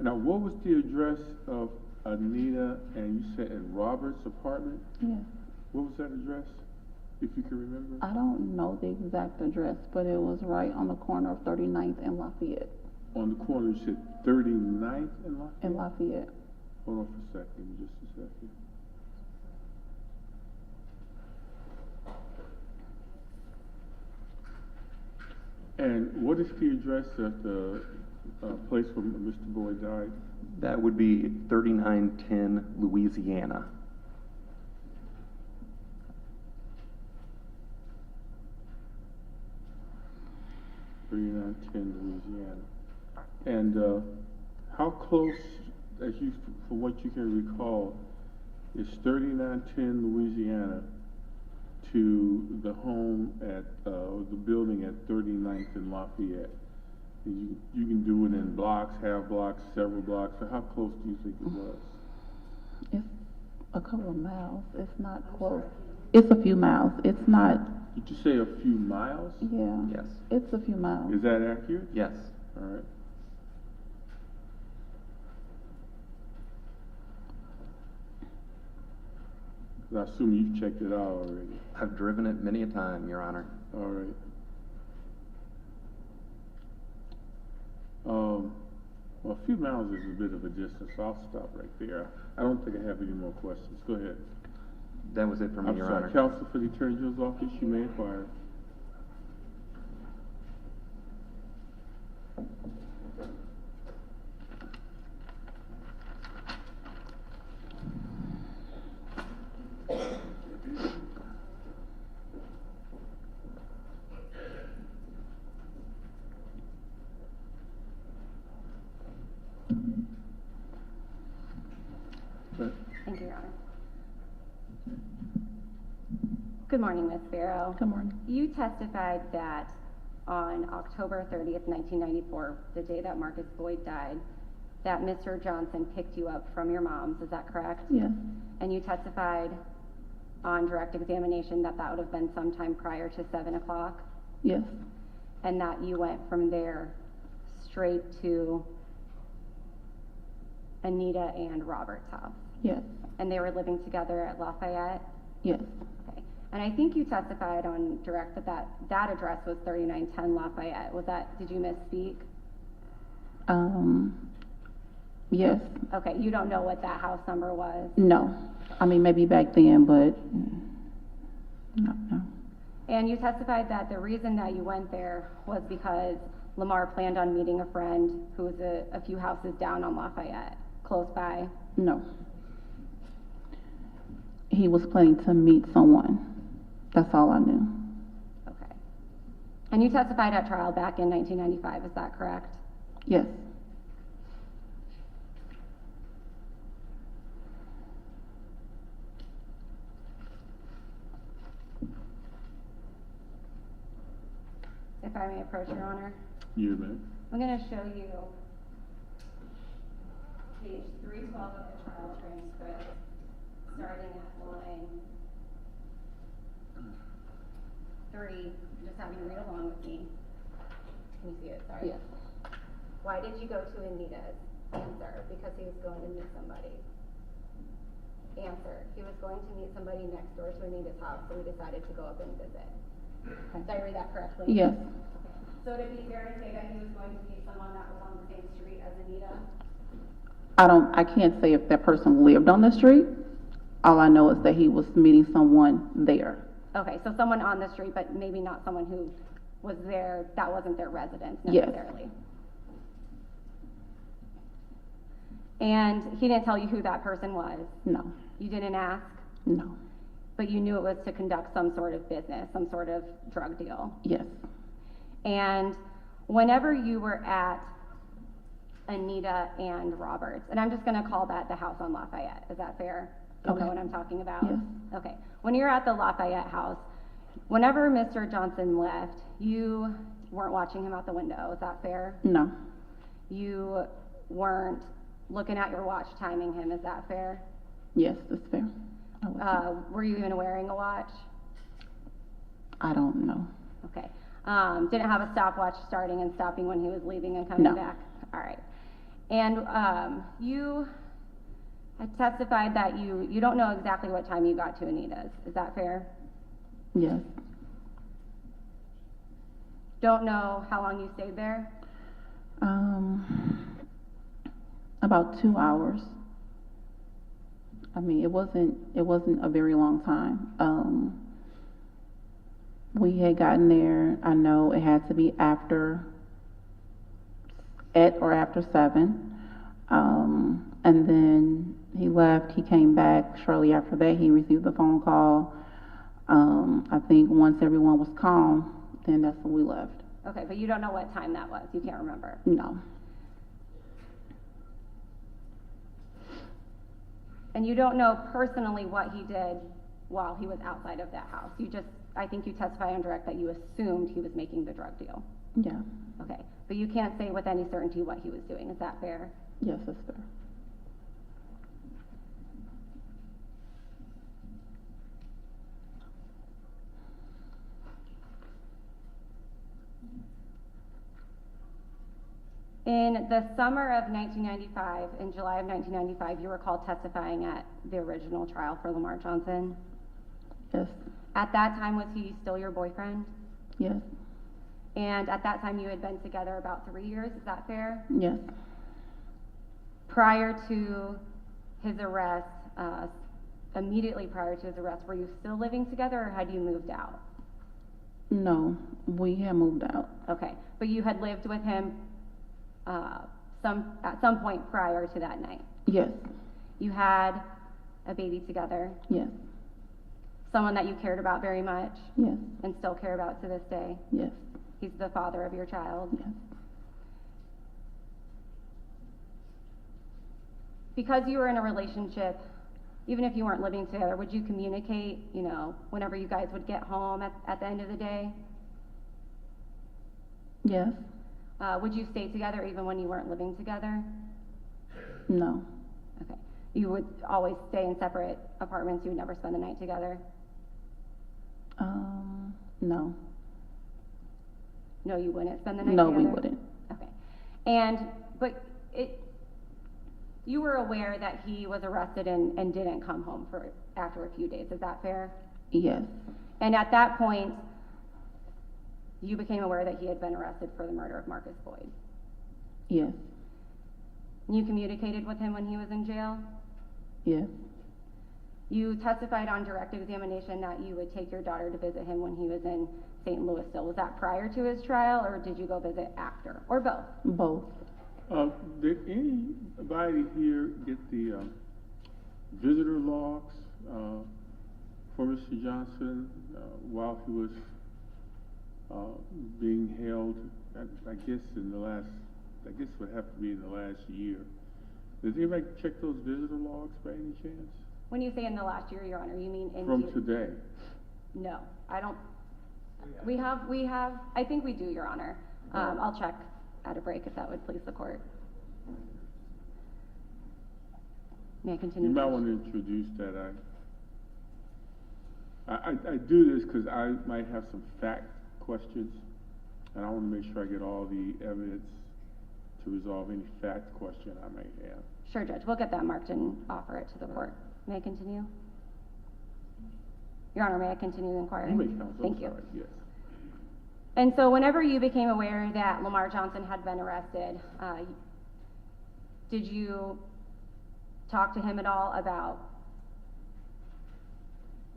Now, what was the address of Anita and you said in Robert's apartment? Yes. What was that address, if you can remember? I don't know the exact address, but it was right on the corner of 39th and Lafayette. On the corner, you said 39th and Lafayette? In Lafayette. Hold on for a second, just a second. And what is the address at the place where Mr. Boyd died? That would be 3910 Louisiana. Louisiana. And how close, from what you can recall, is 3910 Louisiana to the home at, the building at 39th and Lafayette? You can do it in blocks, half blocks, several blocks. So how close do you think it was? It's a couple of miles. It's not close. It's a few miles. It's not. Did you say a few miles? Yeah. Yes. It's a few miles. Is that accurate? Yes. All right. I assume you've checked it out already. I've driven it many a time, Your Honor. All right. Well, a few miles is a bit of a distance, so I'll stop right there. I don't think I have any more questions. Go ahead. That was it for me, I'm Your sorry, Honor. Counsel for the Attorney General's office, you may inquire. Thank you, Your Honor. Good morning, Ms. Barrow. Good morning. You testified that on October 30th, 1994, the day that Marcus Boyd died, that Mr. Johnson picked you up from your mom's, is that correct? Yes, And you testified on direct examination that that would have been sometime prior to 7 o'clock, yes, and that you went from there straight to Anita and Robert's house, yes, and they were living together at Lafayette? yes, Okay. And I think you testified on direct that that address was 3910 Lafayette. Was that, did you misspeak? yes, Okay, you don't know what that house number was? no. I mean, maybe back then, but no. And you testified that the reason that you went there was because Lamar planned on meeting a friend who was a few houses down on Lafayette, close by? No. He was planning to meet someone. That's all I knew. Okay. And you testified at trial back in 1995, is that correct? Yes, If I may approach, Your Honor. You may. I'm going to show you page 312 of the trial transcript, starting at line 3. Just have you read along with me. Can you see it? Sorry. yes, Why did you go to Anita's? Answer, because he was going to meet somebody. Answer, he was going to meet somebody next door to Anita's house, so we decided to go up and visit. Did I read that correctly? yes. So to be fair to say that he was going to meet someone that was on the same street as Anita? I can't say if that person lived on the street. All I know is that he was meeting someone there. Okay, so someone on the street, but maybe not someone who was there, that wasn't their residence Yes. necessarily. And he didn't tell you who that person was? No, You didn't ask? no, But you knew it was to conduct some sort of business, some sort of drug deal? yes, And whenever you were at Anita and Roberts, and I'm just gonna call that the house on Lafayette, is that fair? You know Okay. what I'm talking about? Yes. Okay, when you're at the Lafayette house, whenever Mr. Johnson left, you weren't watching him out the window, is that fair? no, You weren't looking at your watch timing him, is that fair? yes, that's fair. I wasn't. Were you even wearing a watch? I don't know. Okay. Didn't have a stopwatch starting and stopping when he was leaving and coming No. back? All right. And you had testified that you don't know exactly what time you got to Anita's. Is that fair? Yes, Don't know how long you stayed there? about 2 hours. I mean, it wasn't a very long time. We had gotten there, I know it had to be after 7. And then he left, he came back shortly after that, he received the phone call. I think once everyone was calm, then that's when we left. Okay, but you don't know what time that was. You can't remember. No, And you don't know personally what he did while he was outside of that house. I think you testified on direct that you assumed he was making the drug deal. yeah, Okay, but you can't say with any certainty what he was doing. Is that fair? yes, that's fair. In the summer of 1995, in July of 1995, you recall testifying at the original trial for Lamar Johnson. Yes, At that time, was he still your boyfriend? yes, And at that time, you had been together about 3 years. Is that fair? yes. Prior to his arrest, immediately prior to his arrest, were you still living together or had you moved out? No, we had moved out. Okay, but you had lived with him at some point prior to that night. Yes, You had a baby together, yes, someone that you cared about very much yes, and still care about to this day. yes, He's the father of your child. yes, Because you were in a relationship even if you weren't living together, would you communicate, you know, whenever you guys would get home at the end of the day? Yes. Would you stay together even when you weren't living together? No. Okay. You would always stay in separate apartments, you would never spend the night together? No. No, you wouldn't spend the night No, together? we wouldn't. Okay. But you were aware that he was arrested and didn't come home after a few days, is that fair? Yes. And at that point, you became aware that he had been arrested for the murder of Marcus Boyd? Yes. You communicated with him when he was in jail? Yes. You testified on direct examination that you would take your daughter to visit him when he was in St. Louis still. Was that prior to his trial, or did you go visit after, or both? Both. Did anybody here get the visitor logs for Mr. Johnson while he was being held? I guess it would have to be in the last year. Did anybody check those visitor logs by any chance? When you say in the last year, Your Honor, you mean in From today? No, I don't. We have, I think we do, Your Honor. I'll check at a break if that would please the court. May I continue? You might want to introduce that. I do this because I might have some fact questions, and I want to make sure I get all the evidence to resolve any fact question I may have. Sure, Judge. We'll get that marked and offer it to the court. May I continue? Your Honor, may I continue the inquiry? You may, counsel. Thank you. Sorry, yes. And so whenever you became aware that Lamar Johnson had been arrested, did you talk to him at all about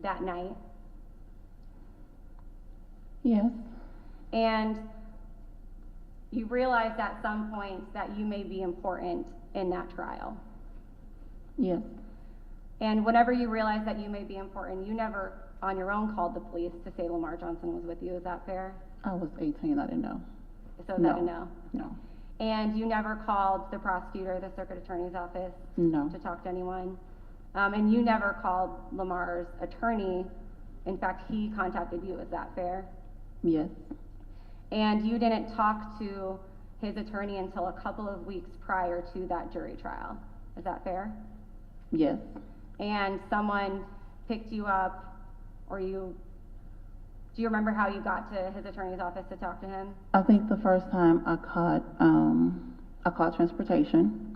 that night? Yes. And you realized at some point that you may be important in that trial? Yes. And whenever you realized that you may be important, you never on your own called the police to say Lamar Johnson was with you, is that fair? I was 18, I didn't know. So is that a no? No. And you never called the prosecutor, the circuit attorney's office? No. To talk to anyone? And you never called Lamar's attorney, in fact, he contacted you, is that fair? Yes. And you didn't talk to his attorney until a couple of weeks prior to that jury trial, is that fair? Yes. And someone picked you up, or do you remember how you got to his attorney's office to talk to him? I think the first time I caught transportation,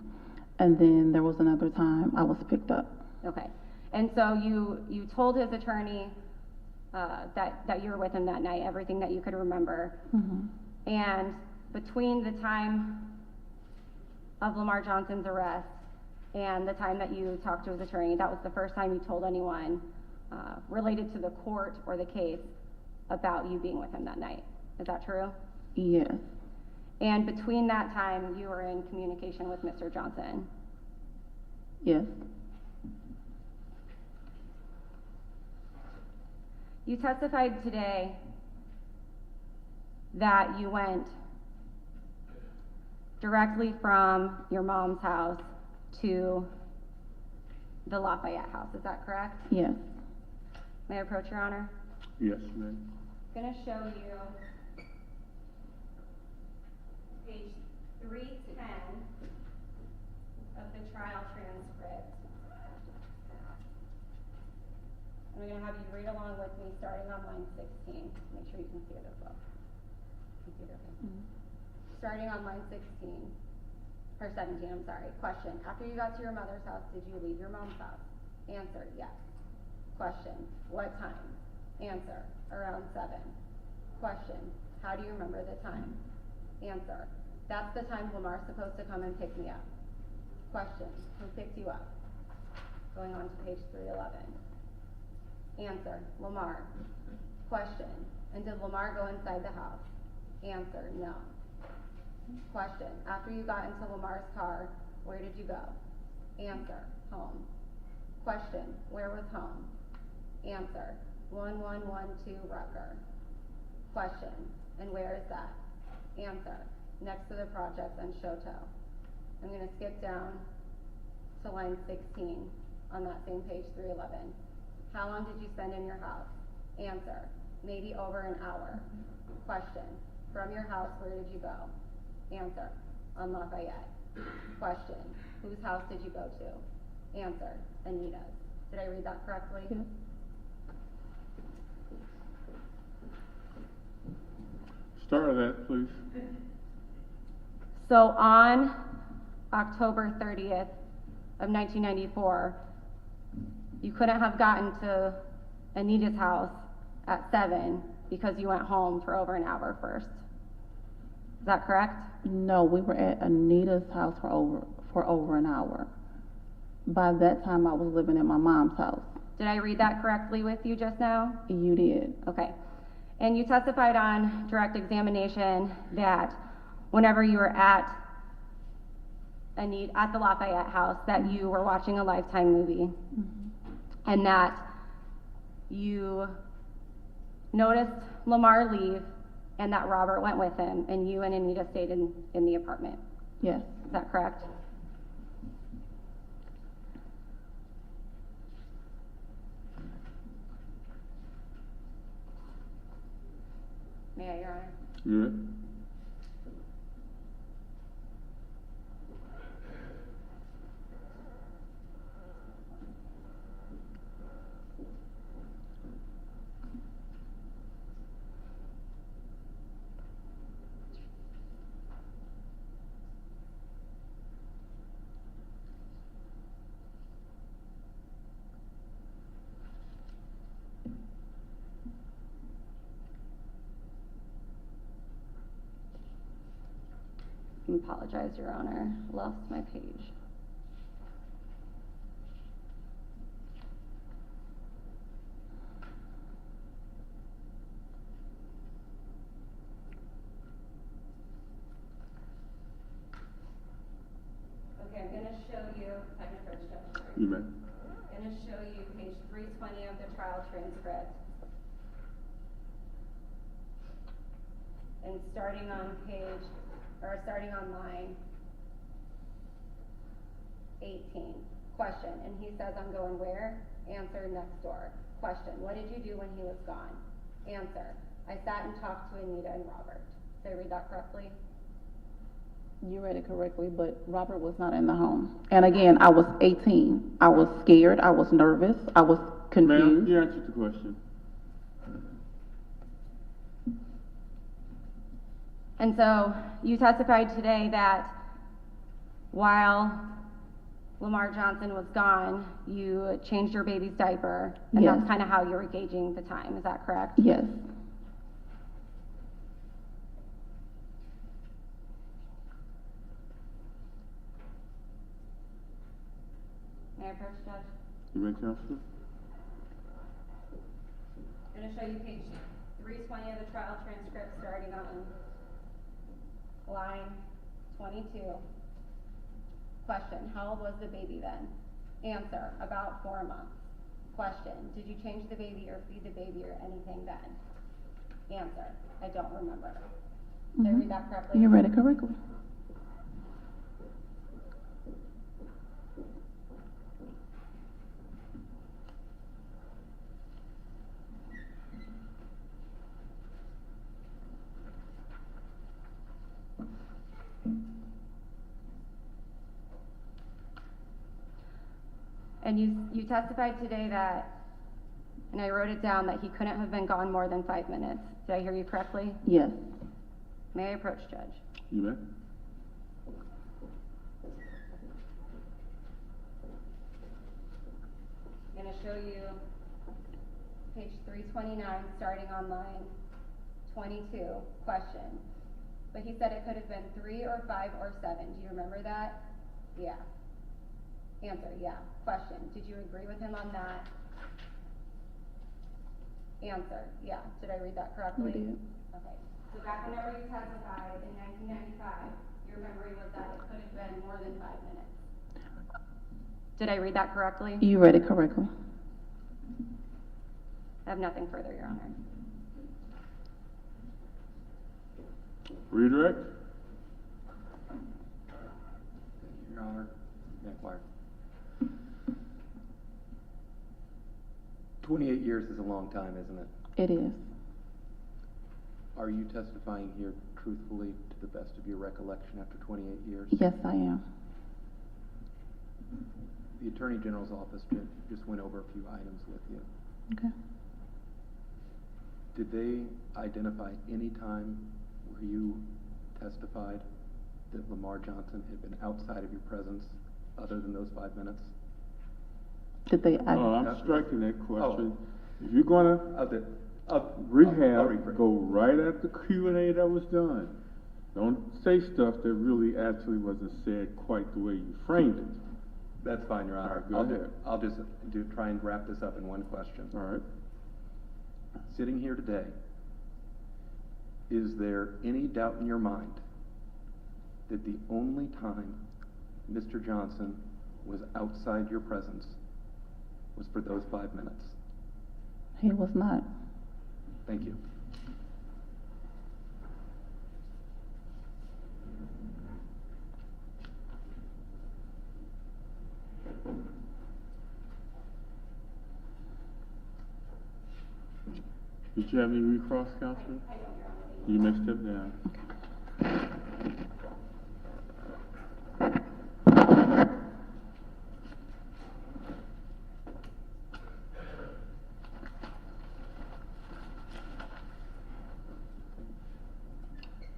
and then there was another time I was picked up. Okay. And so you told his attorney that you were with him that night, everything that you could remember. Mm-hmm. And between the time of Lamar Johnson's arrest and the time that you talked to his attorney, that was the first time you told anyone related to the court or the case about you being with him that night. Is that true? Yes. And between that time, you were in communication with Mr. Johnson? Yes. You testified today that you went directly from your mom's house to the Lafayette house, is that correct? Yes. May I approach, Your Honor? Yes, ma'am. I'm going to show you page 310 of the trial transcript. I'm going to have you read along with me starting on line 16. Make sure you can see it as well. Computer, okay. Mm-hmm. Starting on line 16, or 17, I'm sorry. Question, after you got to your mother's house, did you leave your mom's house? Answer, yes. Question, what time? Answer, around 7. Question, how do you remember the time? Answer, that's the time Lamar's supposed to come and pick me up. Question, who picked you up? Going on to page 311. Answer, Lamar. Question, and did Lamar go inside the house? Answer, no. Question, after you got into Lamar's car, where did you go? Answer, home. Question, where was home? Answer, 1112 Rucker. Question, and where is that? Answer, next to the project on Shoto. I'm going to skip down to line 16. on that same page 311. How long did you spend in your house? Answer, maybe over an hour. Question, from your house, where did you go? Answer, on Lafayette. Question, whose house did you go to? Answer, Anita's. Did I read that correctly? Yes. Start that, please. So on October 30th of 1994, you couldn't have gotten to Anita's house at 7 because you went home for over an hour first. Is that correct? No, we were at Anita's house for over an hour. By that time, I was living in my mom's house. Did I read that correctly with you just now? You did. Okay. And you testified on direct examination that whenever you were at the Lafayette house, that you were watching a Lifetime movie, and that you noticed Lamar leave, and that Robert went with him, and you and Anita stayed in the apartment. Yes. Is that correct? May I, Your Honor? Yeah. I apologize, Your Honor. Lost my page. Okay, I'm going to show you, if I can approach that, sorry. You may. I'm going to show you page 320 of the trial transcript. And starting on line 18. Question, and he says, I'm going where? Answer, next door. Question, what did you do when he was gone? Answer, I sat and talked to Anita and Robert. Did I read that correctly? You read it correctly, but Robert was not in the home. And again, I was 18. I was scared. I was nervous. I was confused. Ma'am, you answered the question. And so you testified today that while Lamar Johnson was gone, you changed your baby's diaper, and Yes. that's kind of how you were gauging the time. Is that correct? Yes. May I approach, Judge? You may, Counselor. I'm going to show you page 320 of the trial transcript starting on line 22. Question, how old was the baby then? Answer, about 4 months. Question, did you change the baby or feed the baby or anything then? Answer, I don't remember. Did I read that correctly? You read it correctly. And you testified today that, and I wrote it down, that he couldn't have been gone more than 5 minutes. Did I hear you correctly? Yes. May I approach, Judge? You may. I'm going to show you page 329, starting on line 22. Question. But he said it could have been 3 or 5 or 7. Do you remember that? Yeah. Answer, yeah. Question, did you agree with him on that? Answer, yeah. Did I read that correctly? You did. Okay. So back whenever you testified in 1995, your memory was that it could have been more than 5 minutes. Did I read that correctly? You read it correctly. I have nothing further, Your Honor. Redirect. Your Honor, inquire. 28 years is a long time, isn't it? It is. Are you testifying here truthfully to the best of your recollection after 28 years? Yes, I am. The Attorney General's office just went over a few items with you. Okay. Did they identify any time where you testified that Lamar Johnson had been outside of your presence other than those 5 minutes? Did they? No, I'm striking that question. If you're gonna I'll rehab, rephrase. go right at the Q&A that was done. Don't say stuff that really actually wasn't said quite the way you framed it. That's fine, Your Honor. All right, go ahead. I'll just try and wrap this up in one question. All right. Sitting here today, is there any doubt in your mind that the only time Mr. Johnson was outside your presence was for those 5 minutes? He was not. Thank you. Did you have any recross, Counselor? You may step down.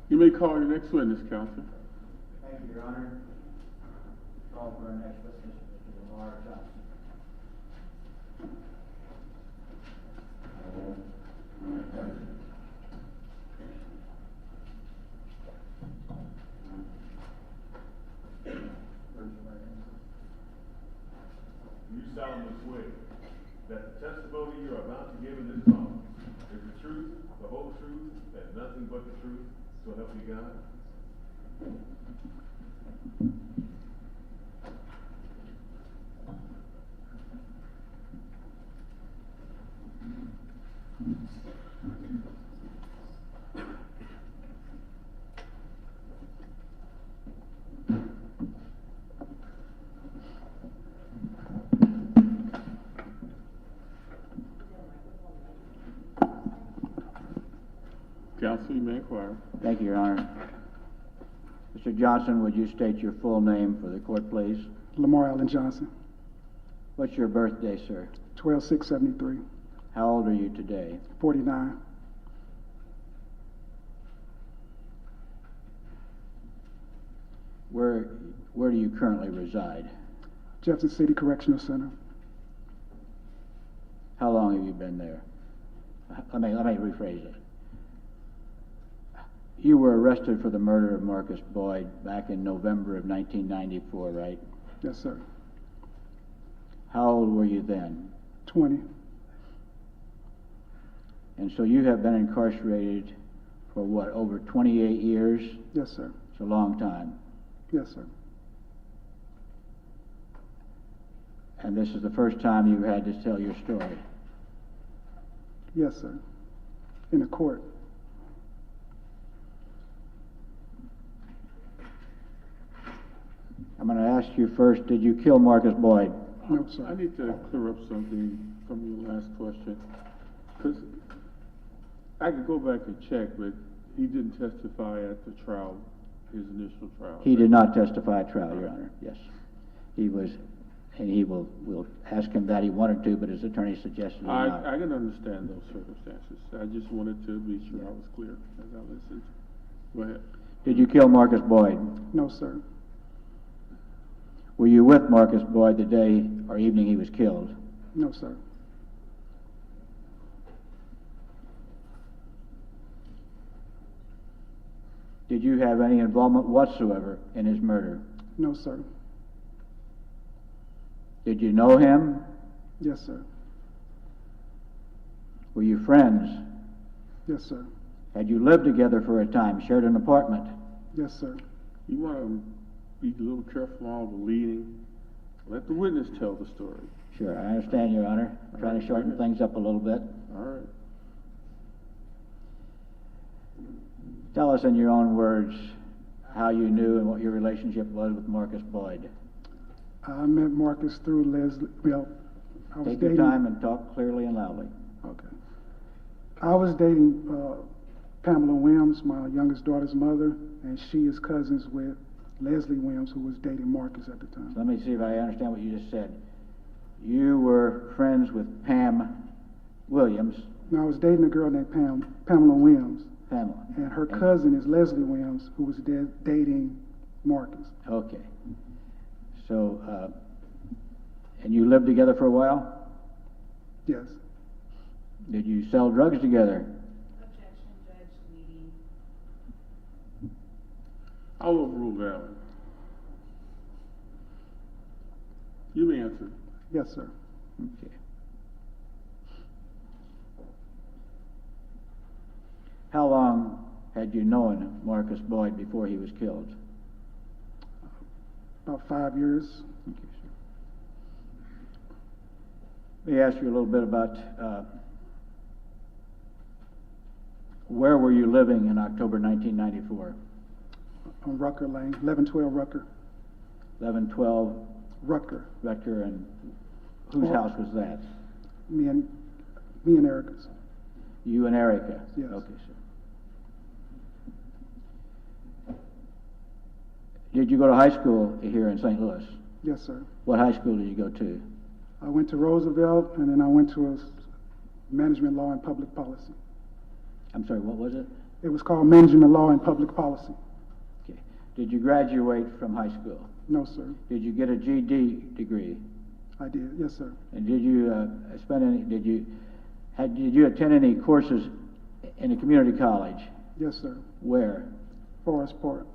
You may call your next witness, Counselor. Thank you, Your Honor. Call for our next witness, Mr. Lamar Johnson. You solemnly swear that the testimony you are about to give in this call is the truth, the whole truth, and nothing but the truth, so help you God? Counsel, you may inquire. Thank you, Your Honor. Mr. Johnson, would you state your full name for the court, please? Lamar Allen Johnson, What's your birthday, sir? 12/6/73, How old are you today? 49, Where do you currently reside? Jefferson City Correctional Center. How long have you been there? Let me rephrase it. You were arrested for the murder of Marcus Boyd back in November of 1994, right? Yes, sir. How old were you then? 20. And so you have been incarcerated for what, over 28 years? Yes, sir. It's a long time. Yes, sir. And this is the first time you had to tell your story. Yes, sir. In the court. I'm going to ask you first, did you kill Marcus Boyd? No, sir. I need to clear up something from your last question. Because I could go back and check, but he didn't testify at the trial, his initial trial. He did not testify at trial, Your Honor. Yes. He was, and he will, we'll ask him that he wanted to, but his attorney suggested he not. I can understand those circumstances. I just wanted to be sure I was clear as I listened. Go ahead. Did you kill Marcus Boyd? No, sir. Were you with Marcus Boyd the day or evening he was killed? No, sir. Did you have any involvement whatsoever in his murder? No, sir. Did you know him? Yes, sir. Were you friends? Yes, sir. Had you lived together for a time, shared an apartment? Yes, sir. You want to be a little careful on the leading. Let the witness tell the story. Sure, I understand, Your Honor. Trying to shorten things up a little bit. All right. Tell us in your own words how you knew and what your relationship was with Marcus Boyd. I met Marcus through Leslie. Well, I was Take your dating. time and talk clearly and loudly. Okay. I was dating Pamela Williams, my youngest daughter's mother, and she is cousins with Leslie Williams, who was dating Marcus at the time. Let me see if I understand what you just said. You were friends with Pam Williams, Now, I was dating a girl named Pamela Williams, Pamela. and her cousin is Leslie Williams, who was dating Marcus. Okay. So, and you lived together for a while? Yes. Did you sell drugs together? Objection, Judge Leading. I'll overrule that one. You may answer. Yes, sir. Okay. How long had you known Marcus Boyd before he was killed? About 5 years. Okay, sir. Let me ask you a little bit about where were you living in October 1994? On Rucker Lane, 1112 Rucker. 1112 Rucker. Rucker, and whose Oh. house was that? Me and Erica's. You and Erica? Yes. Okay, sir. Did you go to high school here in St. Louis? Yes, sir. What high school did you go to? I went to Roosevelt, and then I went to a management law and public policy. I'm sorry, what was it? It was called management law and public policy. Okay. Did you graduate from high school? No, sir. Did you get a GED degree? I did. Yes, sir. And did you did you attend any courses in a community college? Yes, sir. Where? Forest Park.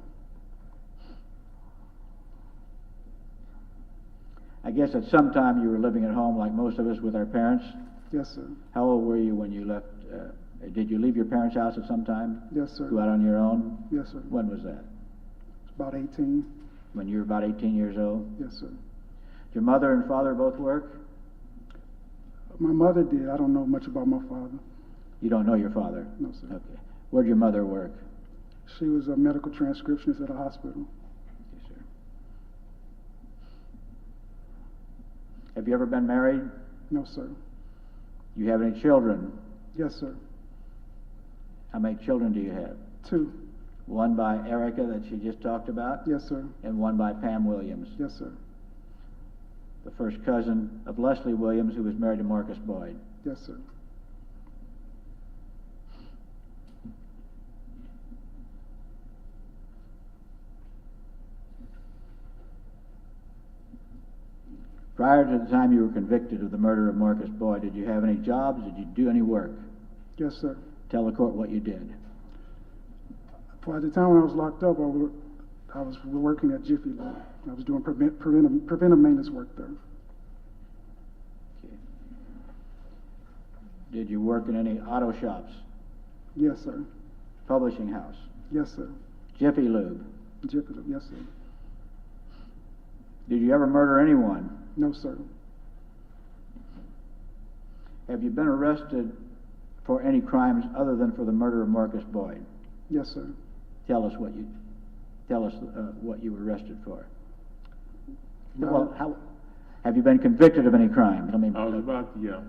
I guess at some time you were living at home like most of us with our parents. Yes, sir. How old were you when you left? Did you leave your parents' house at some time? Yes, sir. Go out on your own? Yes, sir. When was that? About 18. When you were about 18 years old? Yes, sir. Did your mother and father both work? My mother did. I don't know much about my father. You don't know your father? No, sir. Okay. Where'd your mother work? She was a medical transcriptionist at a hospital. Yes, sir. Have you ever been married? No, sir. You have any children? Yes, sir. How many children do you have? 2. One by Erica that she just talked about? Yes, sir. And one by Pam Williams? Yes, sir. The first cousin of Leslie Williams, who was married to Marcus Boyd? Yes, sir. Prior to the time you were convicted of the murder of Marcus Boyd, did you have any jobs? Did you do any work? Yes, sir. Tell the court what you did. Well, at the time when I was locked up, I was working at Jiffy Lube. I was doing preventive maintenance work there. Okay. Did you work in any auto shops? Yes, sir. Publishing house? Yes, sir. Jiffy Lube? Jiffy Lube. Yes, sir. Did you ever murder anyone? No, sir. Have you been arrested for any crimes other than for the murder of Marcus Boyd? Yes, sir. Tell us what you were arrested for. No. Well, have you been convicted of any crime? I was about to, yeah.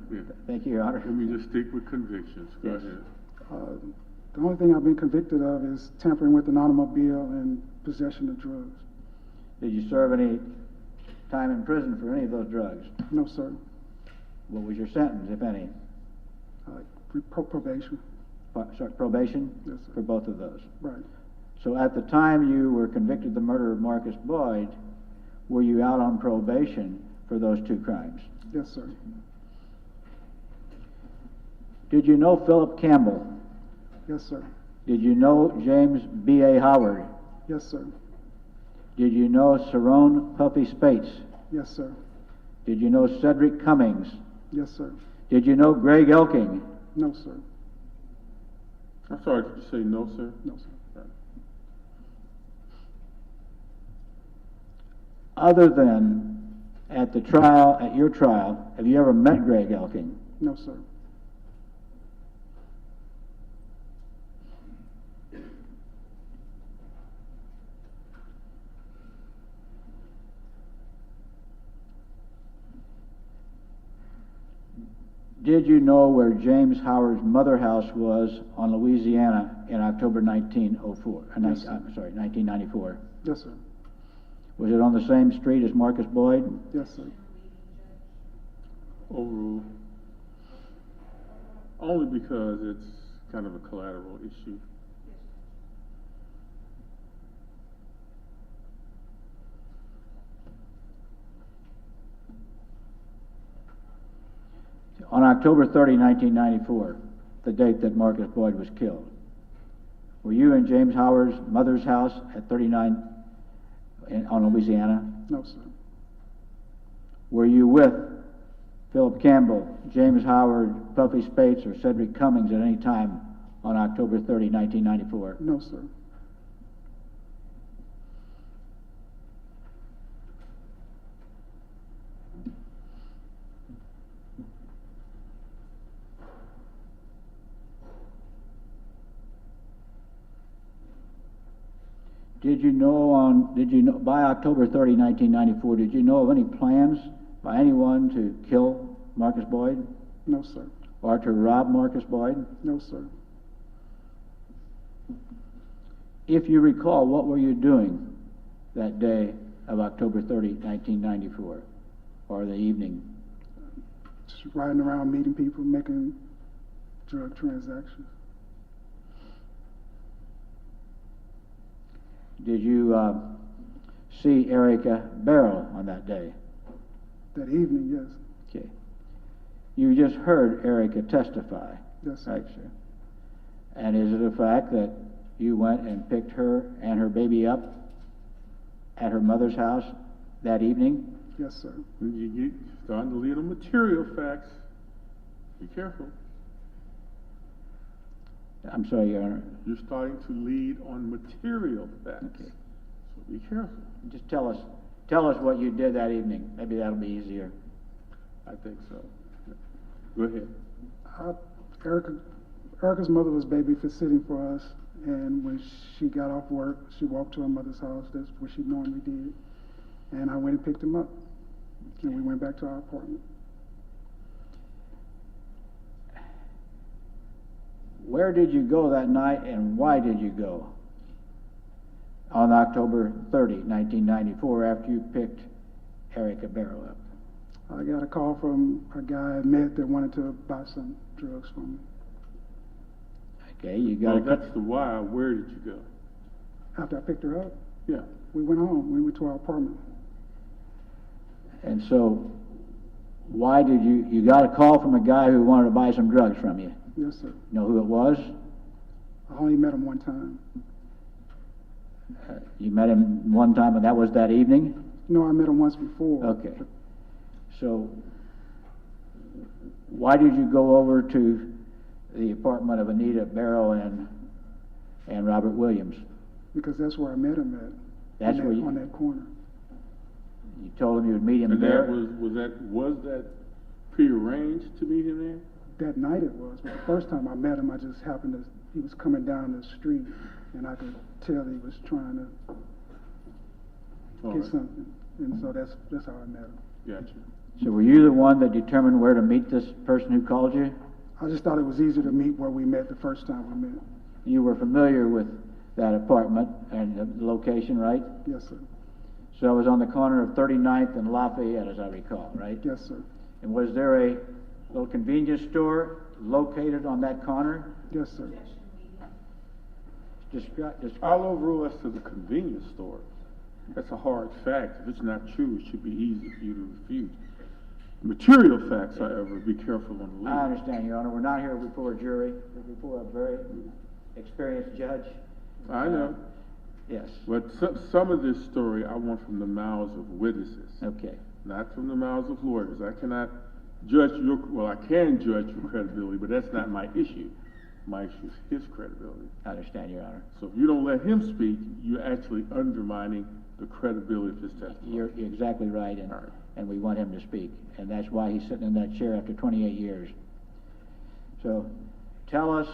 Thank you, Your Honor. Let me just stick with convictions. Go Yes. ahead. The only thing I've been convicted of is tampering with an automobile and possession of drugs. Did you serve any time in prison for any of those drugs? No, sir. What was your sentence, if any? Probation. Sorry, probation? Yes, sir. For both of those. Right. So at the time you were convicted of the murder of Marcus Boyd, were you out on probation for those 2 crimes? Yes, sir. Did you know Philip Campbell? Yes, sir. Did you know James B.A. Howard? Yes, sir. Did you know Cerrone Puffy Spates? Yes, sir. Did you know Cedric Cummings? Yes, sir. Did you know Greg Elking? No, sir. I'm sorry, did you say no, sir? No, sir. Other than at your trial, have you ever met Greg Elking? No, sir. Did you know where James Howard's mother house was on Louisiana in October 1904? Yes, sir. I'm sorry, 1994. Yes, sir. Was it on the same street as Marcus Boyd? Yes, sir. Overruled. Only because it's kind of a collateral issue. On October 30, 1994, the date that Marcus Boyd was killed, were you in James Howard's mother's house at 39 on Louisiana? No, sir. Were you with Philip Campbell, James Howard, Puffy Spates, or Cedric Cummings at any time on October 30, 1994? No, sir. Did you know by October 30, 1994, did you know of any plans by anyone to kill Marcus Boyd No, sir. or to rob Marcus Boyd? No, sir. If you recall, what were you doing that day of October 30, 1994, or the evening? Just riding around, meeting people, making drug transactions. Did you see Erica Barrow on that day? That evening, yes. Okay. You just heard Erica testify. Yes, sir. Right, sir. And is it a fact that you went and picked her and her baby up at her mother's house that evening? Yes, sir. When you get starting to lead on material facts, be careful. I'm sorry, Your Honor. You're starting to lead on material facts. Okay. So be careful. Just tell us what you did that evening. Maybe that'll be easier. I think so. Go ahead. Erica's mother was babysitting for us, and when she got off work, she walked to her mother's house. That's what she normally did. And I went and picked him up, and we went back to our apartment. Where did you go that night, and why did you go on October 30, 1994, after you picked Erica Barrow up? I got a call from a guy I met that wanted to buy some drugs from me. Okay, you got Well, that's the why. Where did you go? After I picked her up, Yeah. we went home. We went to our apartment. And so, why did you got a call from a guy who wanted to buy some drugs from you? Yes, sir. Know who it was? I only met him one time. You met him one time, and that was that evening? No, I met him once before. Okay. So, why did you go over to the apartment of Anita Barrow and Robert Williams? Because that's where I met him at. That's on where that, you- on that corner. You told him you would meet him And there? that was that prearranged to meet him there? That night it was, but the first time I met him, I just happened to, he was coming down the street, and I could tell he was trying to All get right. something. And so that's how I met him. Gotcha. So were you the one that determined where to meet this person who called you? I just thought it was easier to meet where we met the first time we met. You were familiar with that apartment and the location, right? Yes, sir. So it was on the corner of 39th and Lafayette, as I recall, right? Yes, sir. And was there a little convenience store located on that corner? Yes, sir. I'll overrule as to the convenience store. That's a hard fact. If it's not true, it should be easy for you to refute. Material facts, however, be careful on the lead. I understand, Your Honor. We're not here before a jury. We're before a very experienced judge. I know. Yes. But some of this story I want from the mouths of witnesses, Okay. not from the mouths of lawyers. I cannot judge I can judge your credibility, but that's not my issue. My issue is his credibility. I understand, Your Honor. So if you don't let him speak, you're actually undermining the credibility of his testimony. You're exactly right, All right. and we want him to speak. And that's why he's sitting in that chair after 28 years. So tell us,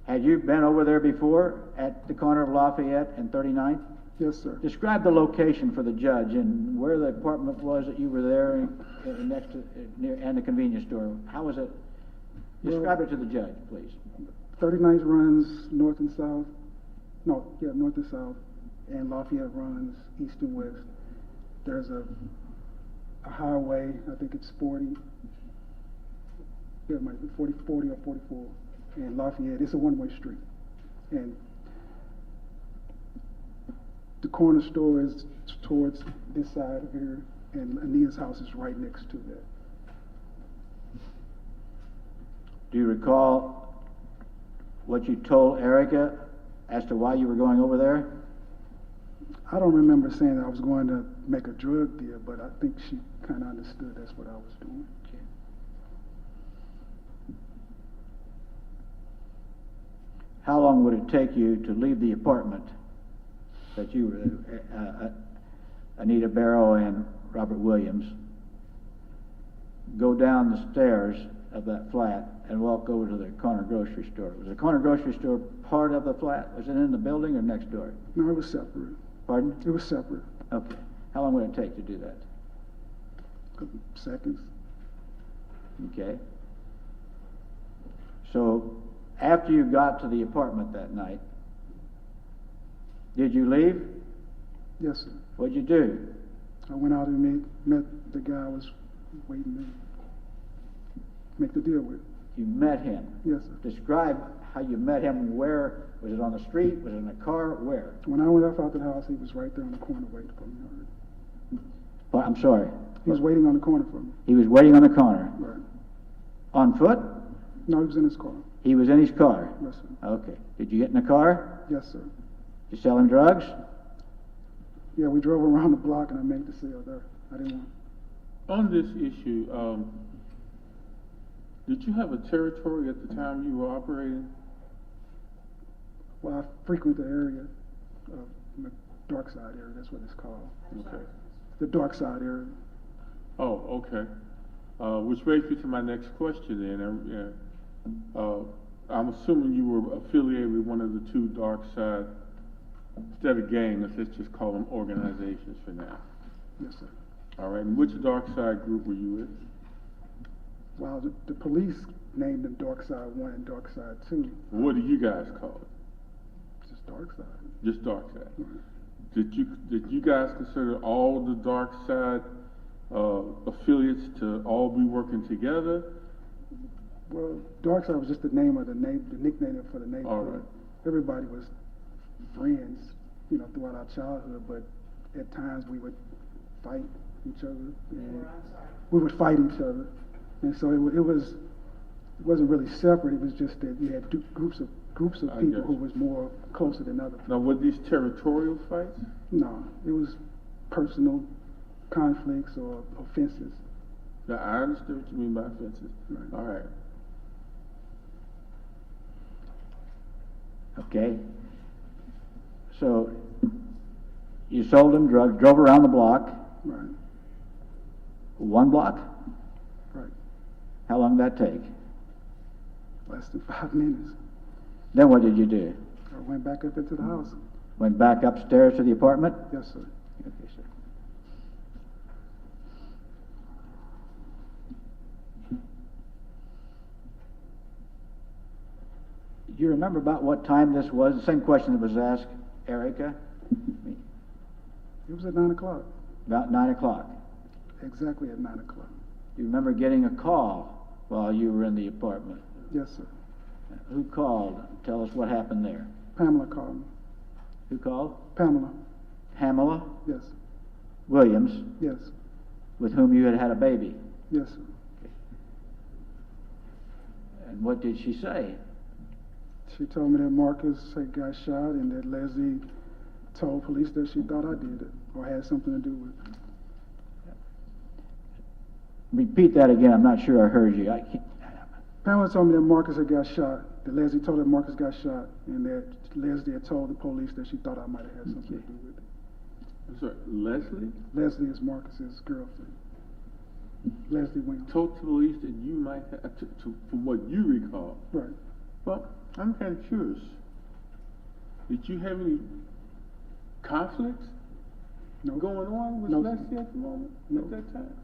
had you been over there before at the corner of Lafayette and 39th? Yes, sir. Describe the location for the judge and where the apartment was that you were there next to, near, and the convenience store. How was it? Describe it to the judge, please. 39th runs north and south. No, yeah, north and south. And Lafayette runs east and west. There's a highway, I think it's 40. Yeah, it might be 40 or 44. And Lafayette, it's a one-way street. And the corner store is towards this side of here, and Anita's house is right next to that. Do you recall what you told Erica as to why you were going over there? I don't remember saying that I was going to make a drug deal, but I think she kind of understood that's what I was doing. Okay. How long would it take you to leave the apartment that you were, Anita Barrow and Robert Williams, go down the stairs of that flat and walk over to the corner grocery store? Was the corner grocery store part of the flat? Was it in the building or next door? No, it was separate. Pardon? It was separate. Okay. How long would it take to do that? Couple seconds. Okay. So, after you got to the apartment that night, did you leave? Yes, sir. What'd you do? I went out and met the guy I was waiting to make the deal with. You met him? Yes, sir. Describe how you met him. Where? Was it on the street? Was it in a car? Where? When I went up out the house, he was right there on the corner waiting for me. Well, I'm sorry. He was waiting on the corner for me. He was waiting on the corner. Right. On foot? No, he was in his car. He was in his car? Yes, sir. Okay. Did you get in the car? Yes, sir. Did you sell him drugs? Yeah, we drove around the block and I made the sale there. I didn't want. On this issue, did you have a territory at the time you were operating? Well, I frequent the area of the dark side area. That's what it's called. Okay. The dark side area. Oh, okay. Which brings me to my next question then. I'm assuming you were affiliated with one of the two dark side, instead of gangs, let's just call them organizations for now. Yes, sir. All right, and which dark side group were you with? Well, the police named them Dark Side 1 and Dark Side 2. What do you guys call it? Just Dark Side. Just dark side. Right. Did you guys consider all the dark side affiliates to all be working together? Well, Dark Side was just the name of the nickname for the neighborhood. All right. Everybody was friends, throughout our childhood, but at times we would fight each other. And we would fight each other. And so it wasn't really separate. It was just that you had groups of people who was more closer than others. Now, were these territorial fights? No, it was personal conflicts or offenses. Now, I understand what you mean by offenses. Right. All right. Okay. So, you sold him drugs, drove around the block. Right. One block? Right. How long did that take? Less than 5 minutes. Then what did you do? I went back up into the house. Went back upstairs to the apartment? Yes, sir. Okay, sir. Do you remember about what time this was? The same question that was asked Erica? It was at 9 o'clock. About 9 o'clock. Exactly at 9 o'clock. Do you remember getting a call while you were in the apartment? Yes, sir. Who called? Tell us what happened there. Pamela called me. Who called? Pamela. Pamela Yes. Williams, Yes. with whom you had a baby. Yes, sir. And what did she say? She told me that Marcus had got shot and that Leslie told police that she thought I did it or had something to do with it. Repeat that again. I'm not sure I heard you. I can't. Pamela told me that Marcus had got shot, that Leslie told her Marcus got shot, and that Leslie had told the police that she thought I might have had something to do with it. I'm sorry, Leslie? Leslie is Marcus's girlfriend. Leslie Williams. Told the police that you might have, from what you recall. Right. Well, I'm kind of curious. Did you have any conflicts No. going on with No. Leslie at the moment, No. at that time?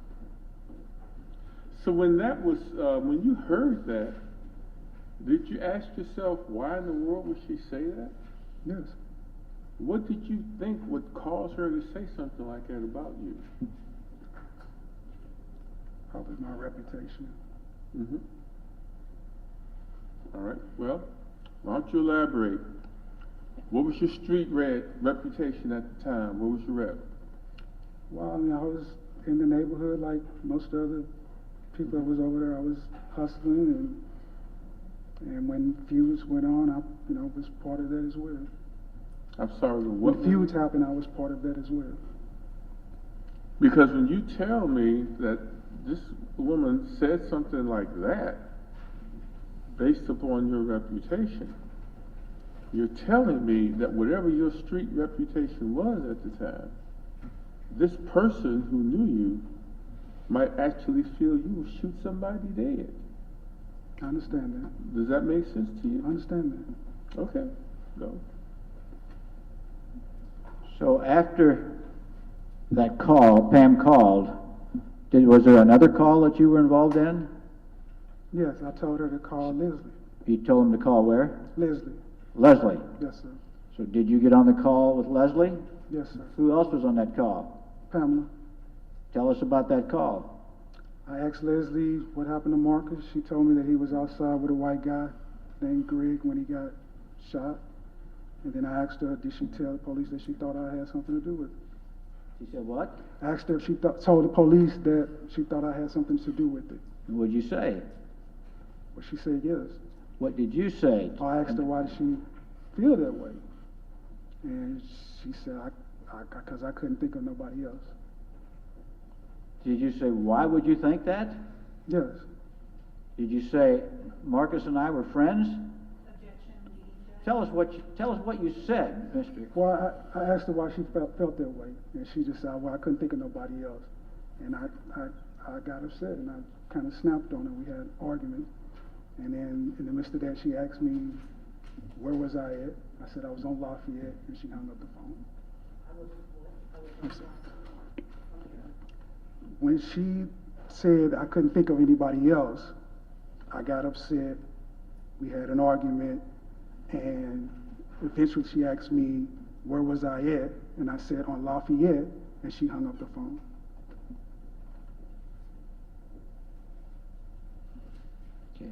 So when that was, when you heard that, did you ask yourself, why in the world would she say that? Yes. What did you think would cause her to say something like that about you? Probably my reputation. Mm-hmm. All right, well, why don't you elaborate? What was your street reputation at the time? What was your rep? Well, I mean, I was in the neighborhood like most other people that was over there. I was hustling, and when feuds went on, I, was part of that as well. I'm sorry, what? When feuds happened, I was part of that as well. Because when you tell me that this woman said something like that, based upon your reputation, you're telling me that whatever your street reputation was at the time, this person who knew you might actually feel you will shoot somebody dead. I understand that. Does that make sense to you? I understand that. Okay, go. So after that call, Pam called, was there another call that you were involved in? Yes, I told her to call Leslie. You told him to call where? Leslie. Leslie. Yes, sir. So did you get on the call with Leslie? Yes, sir. Who else was on that call? Pamela. Tell us about that call. I asked Leslie what happened to Marcus. She told me that he was outside with a white guy named Greg when he got shot. And then I asked her, did she tell the police that she thought I had something to do with it? She said what? I asked her if she told the police that she thought I had something to do with it. And what'd you say? Well, she said yes. What did you say? I asked her why did she feel that way. And she said, because I couldn't think of nobody else. Did you say, why would you think that? Yes. Did you say, Marcus and I were friends? Tell us what you said, Mr. Well, I asked her why she felt that way, and she just said, well, I couldn't think of nobody else. And I got upset, and I kind of snapped on her. We had an argument, and then in the midst of that, she asked me, where was I at? I said I was on Lafayette, and she hung up the phone. I'm sorry. When she said I couldn't think of anybody else, I got upset. We had an argument, and eventually she asked me, where was I at? And I said, on Lafayette, and she hung up the phone. Okay.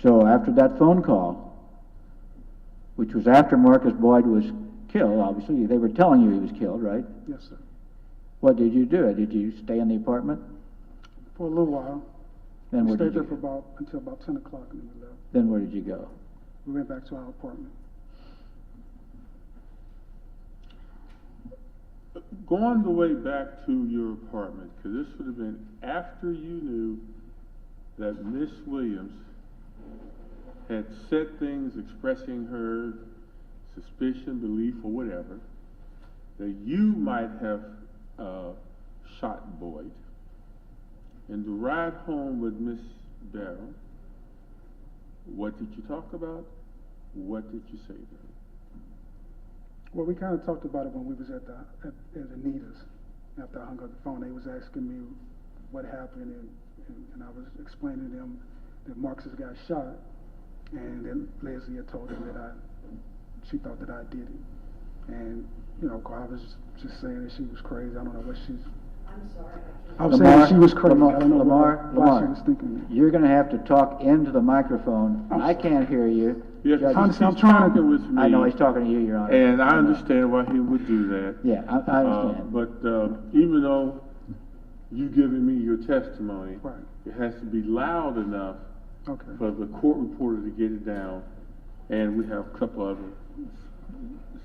So after that phone call, which was after Marcus Boyd was killed, obviously, they were telling you he was killed, right? Yes, sir. What did you do? Did you stay in the apartment? For a little while. Then We where stayed did you there for go? until about 10 o'clock, and then we left. Then where did you go? We went back to our apartment. Going the way back to your apartment, because this would have been after you knew that Miss Williams had said things expressing her suspicion, belief, or whatever, that you might have shot Boyd. And the ride home with Miss Barrow, what did you talk about? What did you say to her? Well, we kind of talked about it when we was at Anita's. After I hung up the phone, they was asking me what happened, and I was explaining to them that Marcus got shot, and then Leslie had told them that she thought that I did it. And, I was just saying that she was crazy. I don't know what she's... I'm sorry. I was saying she was crazy. I don't know Lamar, why she was thinking that. you're going to have to talk into the microphone. I can't hear you. Yes, Judge- he's I'm trying to- talking with me. I know he's talking to you, Your Honor. And I understand why he would do that. Yeah, I understand. But even though you giving me your testimony, Right. it has to be loud enough Okay. for the court reporter to get it down. And we have a couple other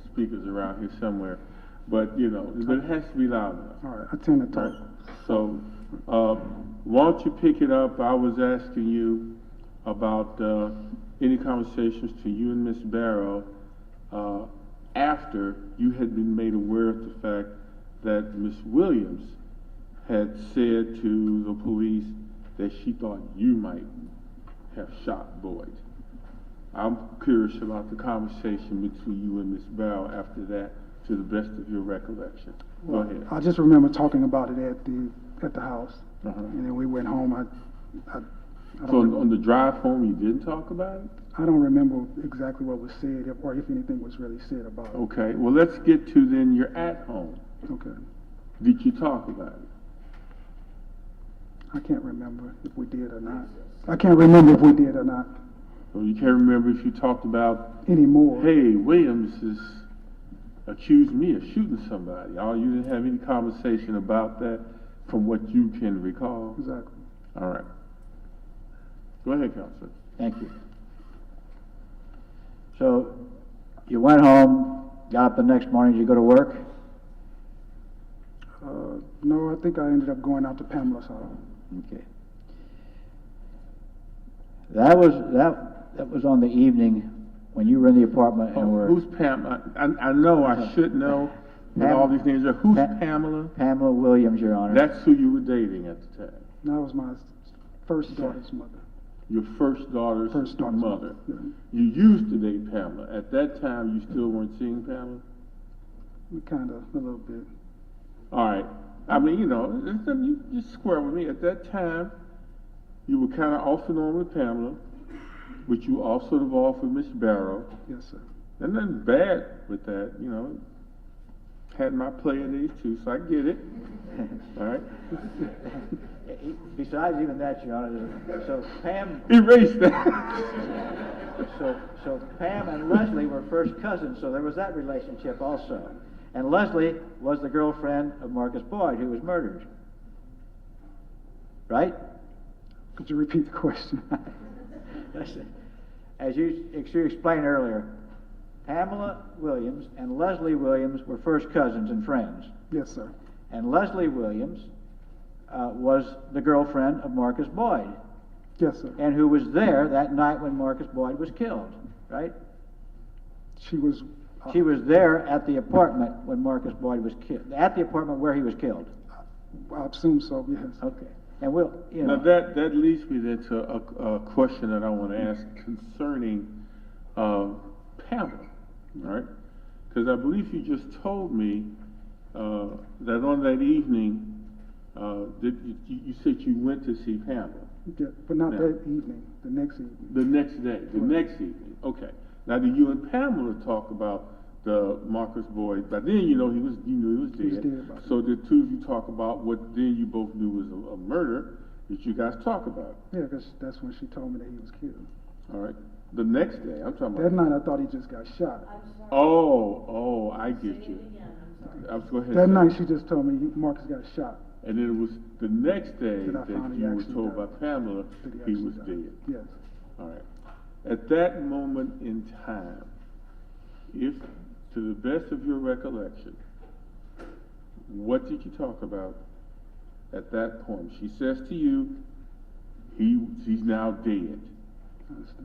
speakers around here somewhere. But, but it has to be loud enough. All right. I tend to talk. So, why don't you pick it up? I was asking you about any conversations to you and Miss Barrow after you had been made aware of the fact that Miss Williams had said to the police that she thought you might have shot Boyd. I'm curious about the conversation between you and Miss Barrow after that, to the best of your recollection. Go ahead. I just remember talking about it at the house, And then we went home. I So don't, on the drive home, you didn't talk about it? I don't remember exactly what was said, or if anything was really said about it. Okay, well, let's get to then you're at home. Okay. Did you talk about it? I can't remember if we did or not. I can't remember if we did or not Or you can't remember if you talked about, anymore. hey, Williams has accused me of shooting somebody. Oh, you didn't have any conversation about that from what you can recall? Exactly. All right. Go ahead, Counselor. Thank you. So, you went home, got up the next morning, did you go to work? No, I think I ended up going out to Pamela's house. Okay. That was on the evening when you were in the apartment and were... Who's Pam? I know I should know what all these names are. Who's Pamela? Pamela Williams, Your Honor. That's who you were dating at the time. That was my first daughter's mother. Your first daughter's mother. Yeah. You used to date Pamela. At that time, you still weren't seeing Pamela? Kind of, a little bit. All right. I mean, you know, you just square with me. At that time, you were kind of off and on with Pamela, but you were also involved with Miss Barrow. Yes, sir. And nothing bad with that, you know. Had my player days too, so I get it. All right. Besides even that, Your Honor, so Pam... Erase that. So Pam and Leslie were first cousins, so there was that relationship also. And Leslie was the girlfriend of Marcus Boyd, who was murdered. Right? Could you repeat the question? As you explained earlier, Pamela Williams and Leslie Williams were first cousins and friends. Yes, sir. And Leslie Williams was the girlfriend of Marcus Boyd. Yes, sir. And who was there that night when Marcus Boyd was killed, right? She was... She was there at the apartment when Marcus Boyd was killed, at the apartment where he was killed. I assume so, yes. Okay. And we'll, you know... Now, that leads me then to a question that I want to ask concerning Pamela, all right? Because I believe you just told me that on that evening, you said you went to see Pamela. Yeah, but not Now, that evening, the next evening. The next day, the next evening, okay. Now, did you and Pamela talk about the Marcus Boyd? By then, you knew he was dead. He was dead by So the two of you talk about what then you both knew was a murder that you guys talk about. Yeah, because that's when she told me that he was killed. All right. The next day, I'm talking about. That night, I thought he just got shot. Oh, I get you. I was going ahead. That night, she just told me Marcus got shot. And then it was the next day That I that found he you were actually told by died. Pamela That he actually was died. dead. Yes. All right. At that moment in time, if, to the best of your recollection, what did you talk about at that point? She says to you, he's now dead.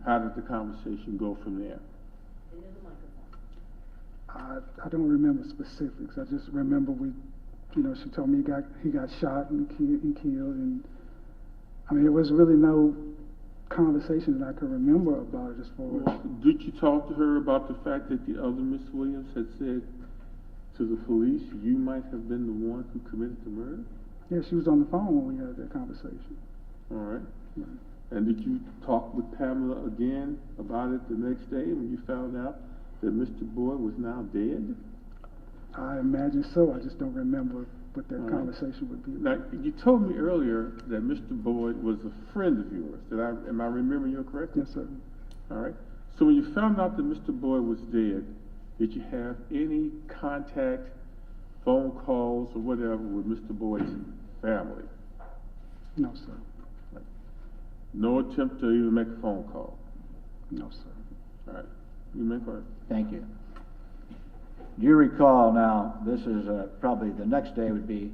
How did the conversation go from there? I don't remember specifics. I just remember she told me he got shot and killed, and I mean, there was really no conversation that I could remember about it as far as... Did you talk to her about the fact that the other Miss Williams had said to the police you might have been the one who committed the murder? Yeah, she was on the phone when we had that conversation. All right. And did you talk with Pamela again about it the next day when you found out that Mr. Boyd was now dead? I imagine so. I just don't remember what that All right. conversation would be. Now, you told me earlier that Mr. Boyd was a friend of yours. Am I remembering you correctly? Yes, sir. All right. So when you found out that Mr. Boyd was dead, did you have any contact, phone calls, or whatever with Mr. Boyd's family? No, sir. No attempt to even make a phone call? No, sir. All right. You may go ahead. Thank you. Do you recall now, this is probably the next day would be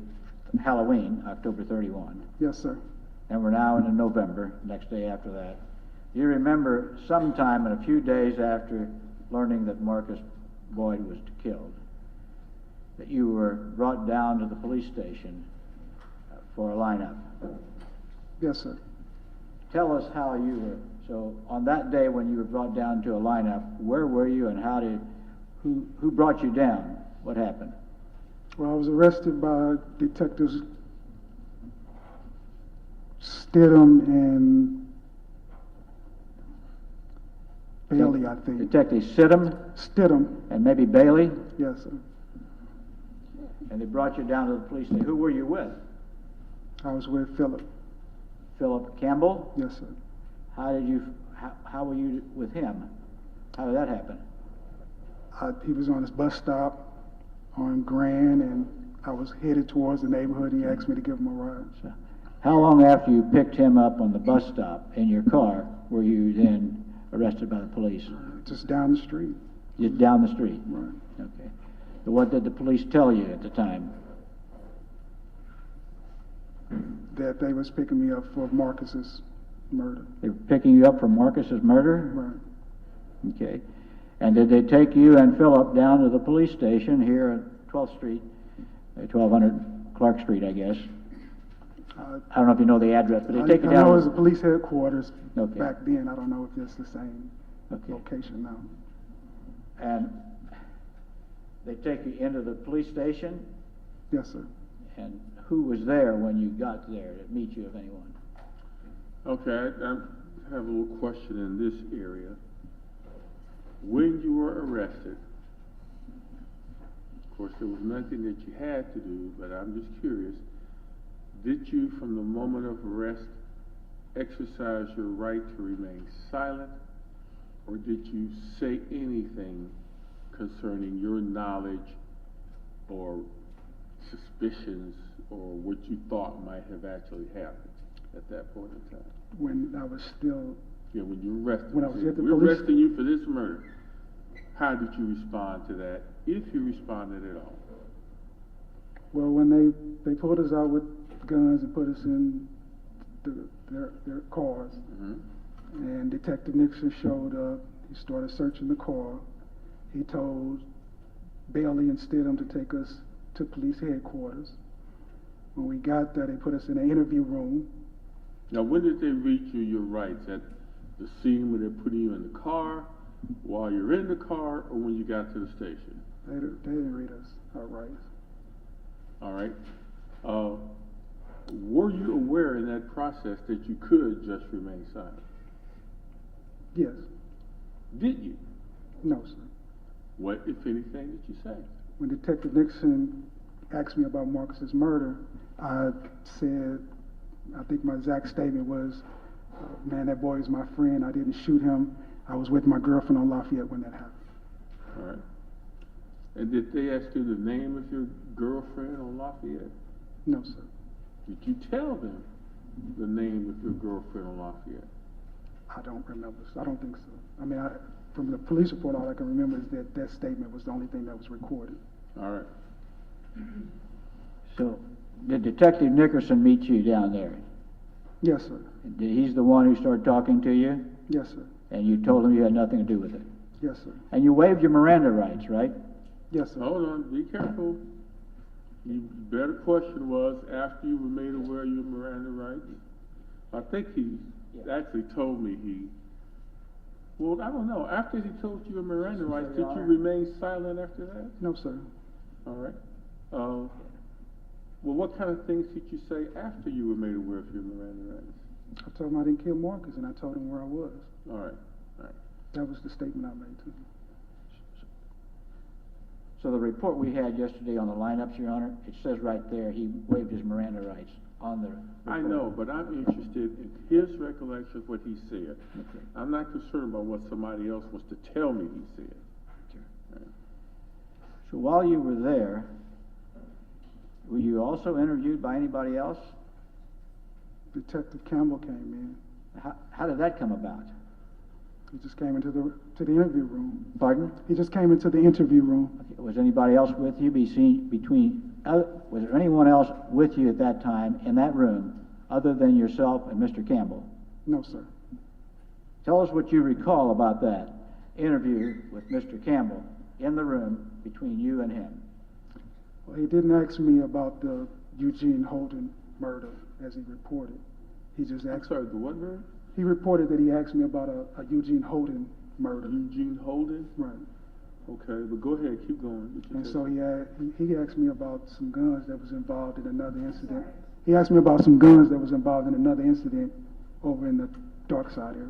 Halloween, October 31. Yes, sir. And we're now in November, next day after that. Do you remember sometime in a few days after learning that Marcus Boyd was killed, that you were brought down to the police station for a lineup? Yes, sir. Tell us how you were, so on that day when you were brought down to a lineup, where were you and who brought you down? What happened? Well, I was arrested by detectives Stidham and Bailey, I think. Detective Stidham, and maybe Bailey, yes, sir. and they brought you down to the police station. Who were you with? I was with Philip, Philip Campbell? yes, sir. How were you with him? How did that happen? He was on his bus stop on Grand, and I was headed towards the neighborhood, and he asked me to give him a ride. So, how long after you picked him up on the bus stop in your car were you then arrested by the police? Just down the street. Just down the street? Right. Okay. So what did the police tell you at the time? That they was picking me up for Marcus's murder. They were picking you up for Marcus's murder? Right. Okay. And did they take you and Philip down to the police station here at 12th Street, 1200 Clark Street, I guess? I don't know if you know the address, but they take you down. I know it was the police headquarters Okay. back then. I don't know if it's the same Okay. location now. And they take you into the police station? Yes, sir. And who was there when you got there to meet you, if anyone? Okay, I have a little question in this area. When you were arrested, of course, there was nothing that you had to do, but I'm just curious, did you, from the moment of arrest, exercise your right to remain silent, or did you say anything concerning your knowledge or suspicions or what you thought might have actually happened at that point in time? When I was still, Yeah, when you were arrested. When I was at the We're police- arresting you for this murder. How did you respond to that, if you responded at all? well, when they pulled us out with guns and put us in their cars, and Detective Nickerson showed up, he started searching the car. He told Bailey and Stidham to take us to police headquarters. When we got there, they put us in an interview room. Now, when did they read you your rights? At the scene where they're putting you in the car, while you're in the car, or when you got to the station? They didn't read us our rights. All right. Were you aware in that process that you could just remain silent? Yes. Did you? No, sir. What, if anything, did you say? When Detective Nickerson asked me about Marcus's murder, I said, I think my exact statement was, man, that boy is my friend. I didn't shoot him. I was with my girlfriend on Lafayette when that happened. All right. And did they ask you the name of your girlfriend on Lafayette? No, sir. Did you tell them the name of your girlfriend on Lafayette? I don't remember. I don't think so. I mean, from the police report, all I can remember is that that statement was the only thing that was recorded. All right. So, did Detective Nickerson meet you down there? Yes, sir. He's the one who started talking to you? Yes, sir. And you told him you had nothing to do with it? Yes, sir. And you waived your Miranda rights, right? Yes, sir. Hold on, be careful. The better question was, after you were made aware of your Miranda rights, I think he actually told me well, I don't know, after he told you your Miranda rights, did you remain silent after that? No, sir. All right. Well, what kind of things did you say after you were made aware of your Miranda rights? I told him I didn't kill Marcus, and I told him where I was. All right, all right. That was the statement I made to him. So the report we had yesterday on the lineups, Your Honor, it says right there he waived his Miranda rights on the report. I know, but I'm interested in his recollection of what he said. Okay. I'm not concerned about what somebody else wants to tell me he said. Sure. All right. So while you were there, were you also interviewed by anybody else? Detective Campbell came in. How did that come about? He just came into the interview room. Pardon? He just came into the interview room. Okay. Was anybody else with you? Was there anyone else with you at that time in that room other than yourself and Mr. Campbell? No, sir. Tell us what you recall about that interview with Mr. Campbell in the room between you and him. Well, he didn't ask me about the Eugene Holden murder as he reported. He just I'm asked. sorry, the what murder? He reported that he asked me about a Eugene Holden murder. Eugene Holden? Right. Okay, but go ahead, keep going. And so he asked me about some guns that was involved in another incident He asked me about some guns that was involved in another incident over in the dark side area.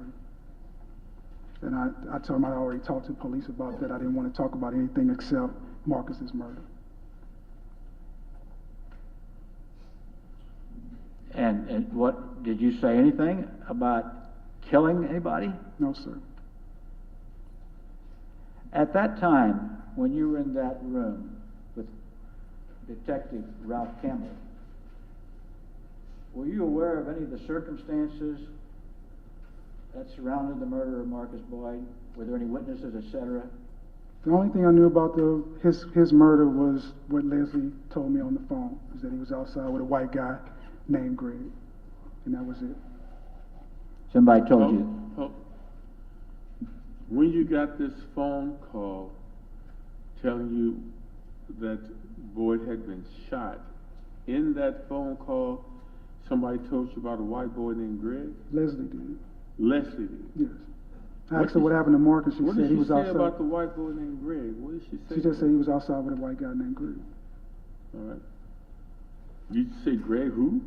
And I told him I already talked to police about that. I didn't want to talk about anything except Marcus's murder. And what, did you say anything about killing anybody? No, sir. At that time, when you were in that room with Detective Ralph Campbell, were you aware of any of the circumstances that surrounded the murder of Marcus Boyd? Were there any witnesses, etc.? The only thing I knew about his murder was what Leslie told me on the phone, is that he was outside with a white guy named Greg, and that was it. Somebody told you? When you got this phone call telling you that Boyd had been shot, in that phone call, somebody told you about a white boy named Greg? Leslie did. Leslie did? Yes. I asked her what happened to Marcus. She said he was outside. What did she say about the white boy named Greg? What did she say? She just said he was outside with a white guy named Greg. All right. Did you say Greg who?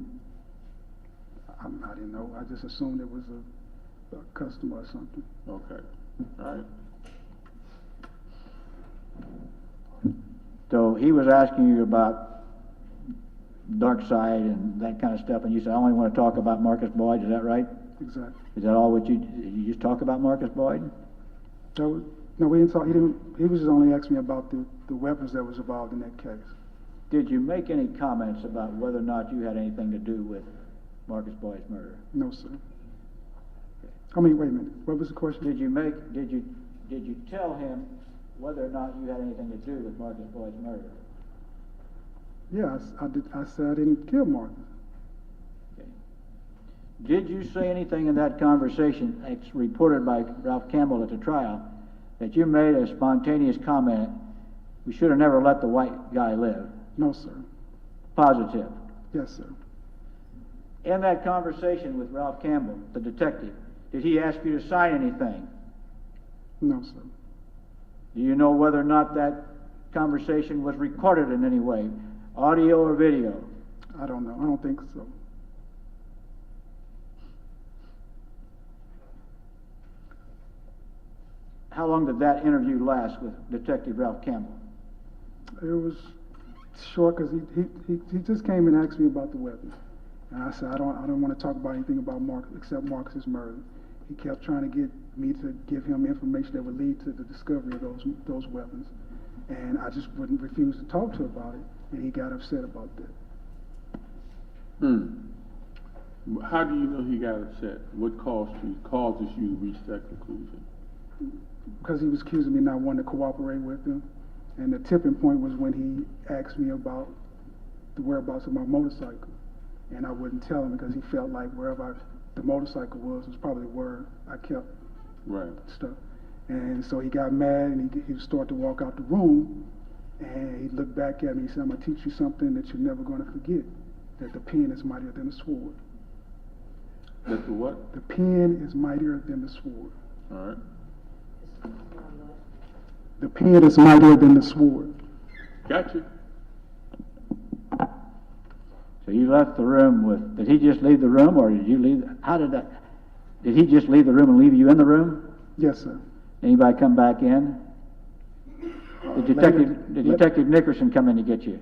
I didn't know. I just assumed it was a customer or something. Okay. All right. So he was asking you about dark side and that kind of stuff, and you said, I only want to talk about Marcus Boyd. Is that right? Exactly. Is that all did you just talk about Marcus Boyd? No, we didn't talk. He was just only asking me about the weapons that was involved in that case. Did you make any comments about whether or not you had anything to do with Marcus Boyd's murder? No, sir. I mean, wait a minute. What was the question? Did you tell him whether or not you had anything to do with Marcus Boyd's murder? Yeah, I did. I said I didn't kill Marcus. Okay. Did you say anything in that conversation, reported by Ralph Campbell at the trial, that you made a spontaneous comment, we should have never let the white guy live? No, sir. Positive? Yes, sir. In that conversation with Ralph Campbell, the detective, did he ask you to sign anything? No, sir. Do you know whether or not that conversation was recorded in any way, audio or video? I don't know. I don't think so. How long did that interview last with Detective Ralph Campbell? It was short because he just came and asked me about the weapons. And I said, I don't want to talk about anything about Marcus except Marcus's murder. He kept trying to get me to give him information that would lead to the discovery of those weapons. And I just wouldn't refuse to talk to him about it, and he got upset about that. How do you know he got upset? What causes you to reach that conclusion? Because he was accusing me not wanting to cooperate with him. And the tipping point was when he asked me about the whereabouts of my motorcycle. And I wouldn't tell him because he felt like wherever the motorcycle was probably where I kept stuff. And so he got mad and he started to walk out the room, and he looked back at me and said, I'm going to teach you something that you're never going to forget, that the pen is mightier than the sword. That the what? The pen is mightier than the sword. All right. The pen is mightier than the sword. Gotcha. So you left the room with, did he just leave the room, or did you leave, did he just leave the room and leave you in the room? Yes, sir. Anybody come back in? Did Detective Nickerson come in to get you?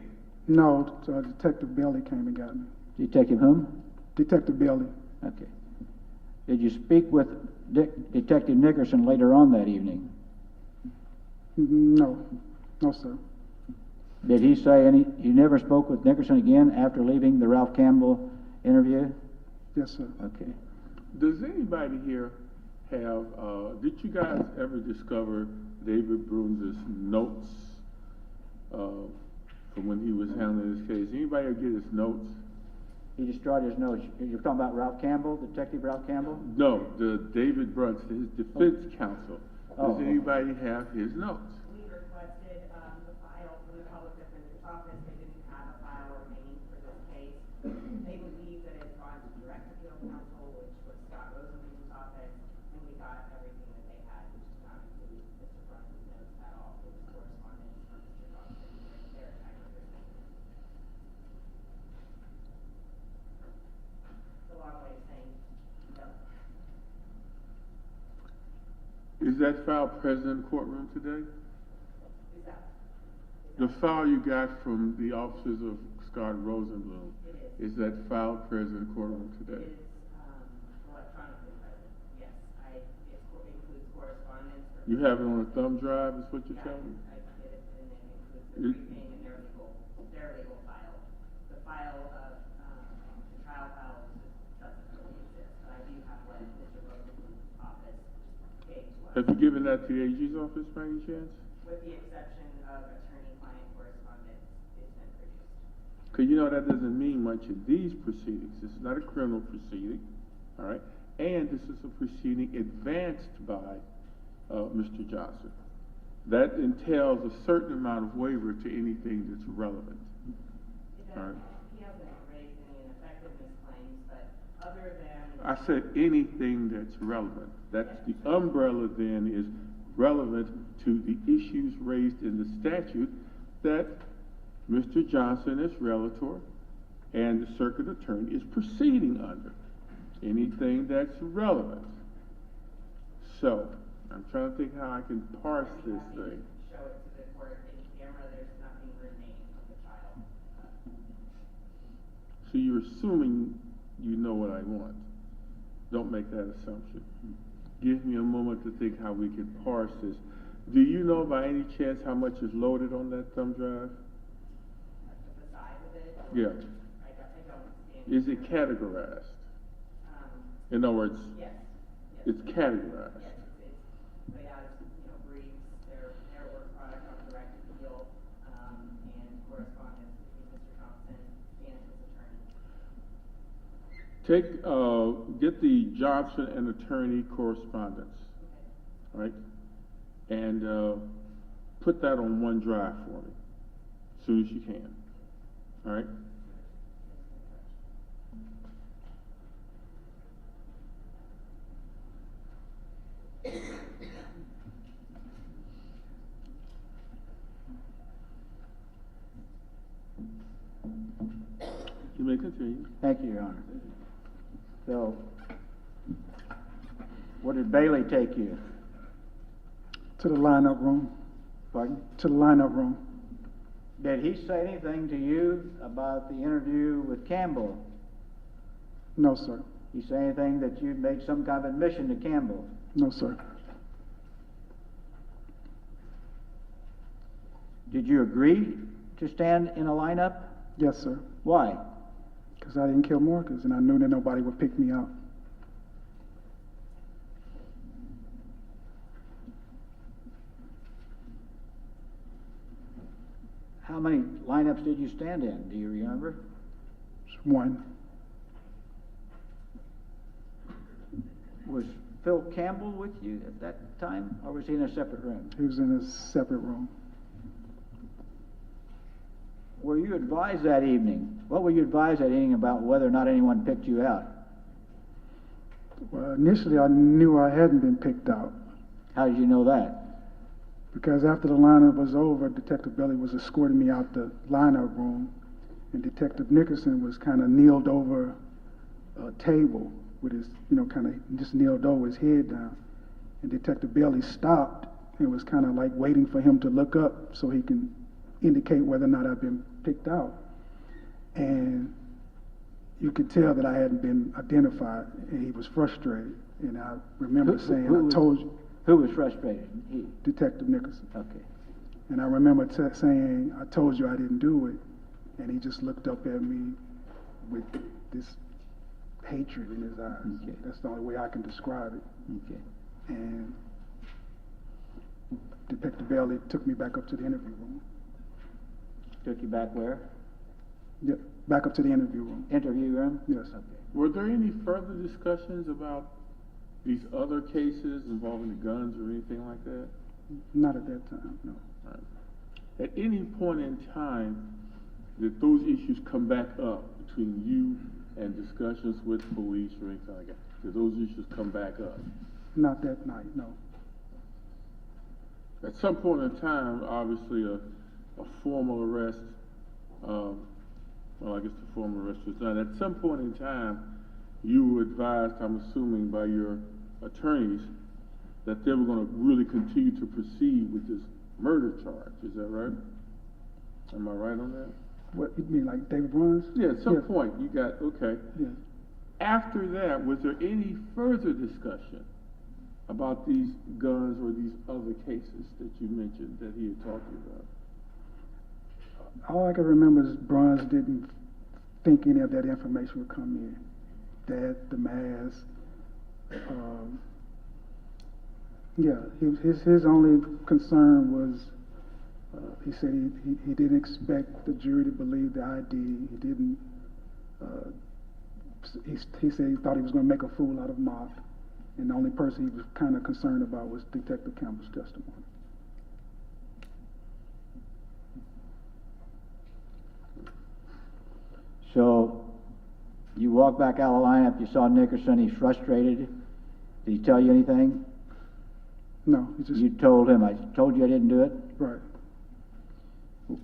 No, Detective Bailey came and got me. Detective whom? Detective Bailey. Okay. Did you speak with Detective Nickerson later on that evening? No. No, sir. Did he say you never spoke with Nickerson again after leaving the Ralph Campbell interview? Yes, sir. Okay. Does anybody here have, did you guys ever discover David Bruns's notes from when he was handling this case? Anybody ever get his notes? He destroyed his notes. You're talking about Ralph Campbell, Detective Ralph Campbell? No, the David Bruns, his defense counsel. Does anybody have his notes? We requested the file from the public defender's office. They didn't have a file remaining for this case. They believe that it's gone to direct appeal counsel, which was Scott Rosenblum's office, and we got everything that they had, which did not include Mr. Bruns's notes at all. It was correspondence from Mr. Johnson right there at Nickerson. Is that file present in the courtroom today? Is that? The file you got from the officers of Scott Rosenblum, It is that file present in the courtroom today? It is, electronically present, yes. It includes correspondence. You have it on a thumb drive, is what you're telling me? I get it, and then includes the It- briefing and their legal file. The file of, the trial file doesn't really exist, but I do have what Mr. Rosenblum's office gave to us. Have you given that to the AG's office by any chance? With the exception of attorney-client correspondence, it's been produced. Because you know that doesn't mean much in these proceedings. This is not a criminal proceeding, all right? And this is a proceeding advanced by Mr. Johnson. That entails a certain amount of waiver to anything that's relevant. All right? He hasn't raised any ineffectiveness claims, but other than. I said anything that's relevant. That's the umbrella then is relevant to the issues raised in the statute that Mr. Johnson as relator and the circuit attorney is proceeding under. Anything that's relevant. So, I'm trying to think how I can parse this thing. Show it to the court in camera, there's nothing remaining from the trial. So you're assuming you know what I want. Don't make that assumption. Give me a moment to think how we can parse this. Do you know by any chance how much is loaded on that thumb drive? The size of it? Yeah. I don't stand. Is it categorized? In other words, Yes. it's categorized. Yes, it's laid out as, briefs, their work product on direct appeal, and correspondence between Mr. Johnson and his attorney. Get the Johnson and attorney correspondence, Okay. right? And put that on one drive for me, as soon as you can, all right? You may continue. Thank you, Your Honor. So, where did Bailey take you? To the lineup room, Pardon? to the lineup room. Did he say anything to you about the interview with Campbell? No, sir. He say anything that you made some kind of admission to Campbell? No, sir. Did you agree to stand in a lineup? Yes, sir. Why? Because I didn't kill Marcus, and I knew that nobody would pick me out. How many lineups did you stand in? Do you remember? One. Was Phil Campbell with you at that time, or was he in a separate room? He was in a separate room. Were you advised that evening? What were you advised that evening about whether or not anyone picked you out? Well, initially I knew I hadn't been picked out, How did you know that? because after the lineup was over, Detective Belly was escorting me out the lineup room, and Detective Nickerson was kind of kneeled over a table with his, kind of just kneeled over, his head down. And Detective Belly stopped and was kind of like waiting for him to look up so he can indicate whether or not I'd been picked out. And you could tell that I hadn't been identified, and he was frustrated. And I remember saying, I told you. Who was frustrated? He. Detective Nickerson. Okay. And I remember saying, I told you I didn't do it. And he just looked up at me with this hatred in his eyes. Okay. That's the only way I can describe it. Okay. And Detective Bailey took me back up to the interview room. Took you back where? Yep, back up to the interview room. Interview room? Yes. Okay. Were there any further discussions about these other cases involving the guns or anything like that? Not at that time, no. All right. At any point in time, did those issues come back up between you and discussions with police or anything like that? Did those issues come back up? Not that night, no. At some point in time, obviously a formal arrest, well, I guess the formal arrest was done. At some point in time, you were advised, I'm assuming, by your attorneys that they were gonna really continue to proceed with this murder charge, is that right? Am I right on that? What, you mean like David Bruns? Yeah, at some Yes. point, you got, okay. Yes. After that, was there any further discussion about these guns or these other cases that you mentioned that he had talked to you about? All I can remember is Bruns didn't think any of that information would come in. That, the mask, yeah, his only concern was, he said he didn't expect the jury to believe the ID. He didn't, he said he thought he was gonna make a fool out of Mock. And the only person he was kind of concerned about was Detective Campbell's testimony. So, you walked back out of the lineup, you saw Nickerson, he's frustrated. Did he tell you anything? No, he just. You told him, I told you I didn't do it? Right,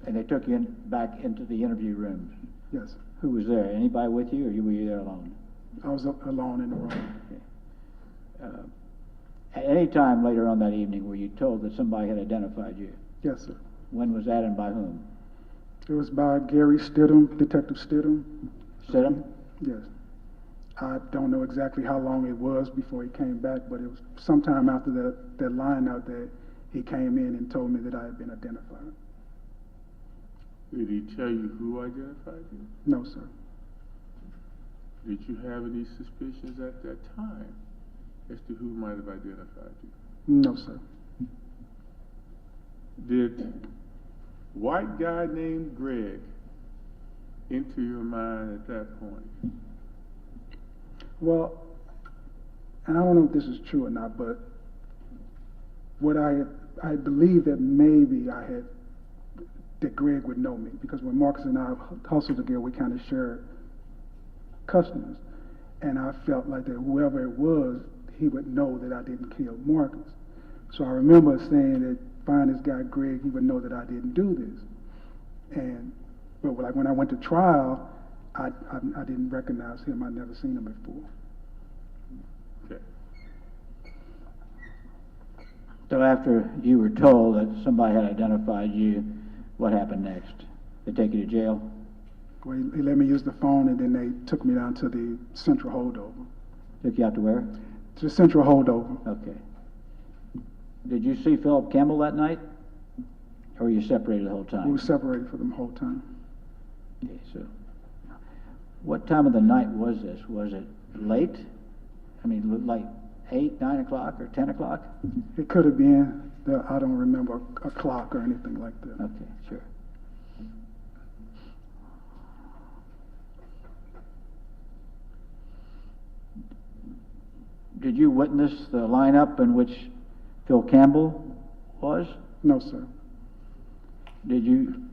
And they took you back into the interview room. yes. Who was there? Anybody with you, or were you there alone? I was alone in the room. Okay. At any time later on that evening, were you told that somebody had identified you? Yes, sir. When was that and by whom? It was by Gary Stidham, Detective Stidham. Stidham? Yes. I don't know exactly how long it was before he came back, but it was sometime after that line out that he came in and told me that I had been identified. Did he tell you who identified you? No, sir. Did you have any suspicions at that time as to who might have identified you? No, sir. Did white guy named Greg enter your mind at that point? Well, and I don't know if this is true or not, but what I believe that maybe that Greg would know me, because when Marcus and I hustled together, we kind of shared customers. And I felt like that whoever it was, he would know that I didn't kill Marcus. So I remember saying that, find this guy Greg, he would know that I didn't do this. But like when I went to trial, I didn't recognize him. I'd never seen him before. Okay. So after you were told that somebody had identified you, what happened next? They take you to jail? Well, he let me use the phone, and then they took me down to the central holdover. Took you out to where? To the central holdover. Okay. Did you see Philip Campbell that night? Or were you separated the whole time? We were separated for the whole time. Okay, so what time of the night was this? Was it late? I mean, like 8, 9 o'clock, or 10 o'clock? It could have been. I don't remember a clock or anything like that. Okay, sure. Did you witness the lineup in which Phil Campbell was? No, sir. Did you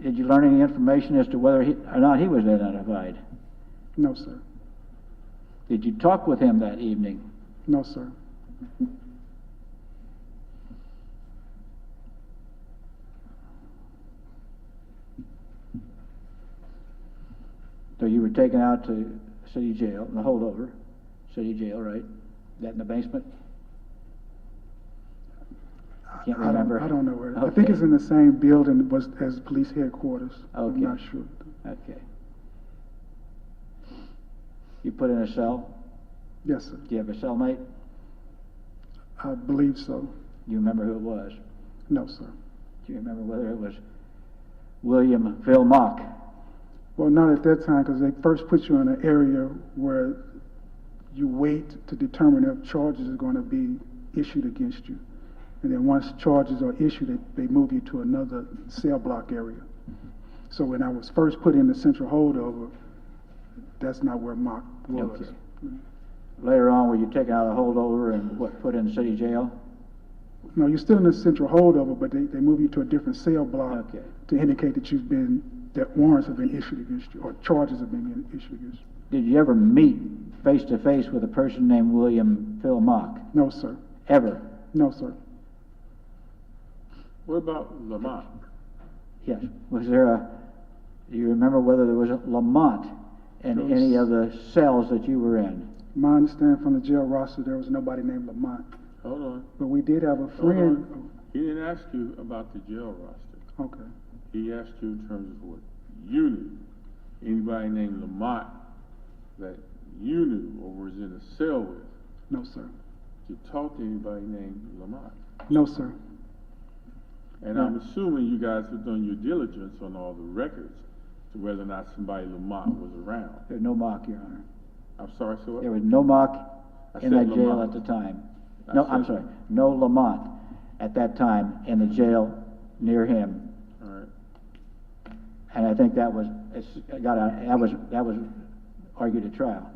learn any information as to whether or not he was identified? No, sir. Did you talk with him that evening? No, sir. So you were taken out to city jail, the holdover, city jail, right? That in the basement? Can't remember. I don't know where. Okay. I think it's in the same building as police headquarters. Okay. I'm not sure. Okay. You put in a cell? Yes, sir. Do you have a cellmate? I believe so. Do you remember who it was? No, sir. Do you remember whether it was William Phil Mock? Well, not at that time, because they first put you in an area where you wait to determine if charges are going to be issued against you. And then once charges are issued, they move you to another cell block area. So when I was first put in the central holdover, that's not where Mock was. Okay. Later on, were you taken out of the holdover and put in city jail? No, you're still in the central holdover, but they move you to a different cell block Okay. to indicate that warrants have been issued against you, or charges have been issued against you. Did you ever meet face to face with a person named William Phil Mock? No, sir. Ever? No, sir. What about Lamont? Yes. Was there do you remember whether there was a Lamont in any of the cells that you were in? My understanding from the jail roster, there was nobody named Lamont. Hold on. But we did have a Hold friend. on. He didn't ask you about the jail roster. Okay. He asked you in terms of what you knew. Anybody named Lamont that you knew or was in a cell with? No, sir. Did you talk to anybody named Lamont? No, sir. And No. I'm assuming you guys have done your diligence on all the records to whether or not somebody Lamont was around. There's no mock, Your Honor. I'm sorry, sir. What? There was no mock I in said that jail Lamont. at the time. I No, said- I'm sorry, no Lamont at that time in the jail near him. All right. And I think that was, that was argued at trial.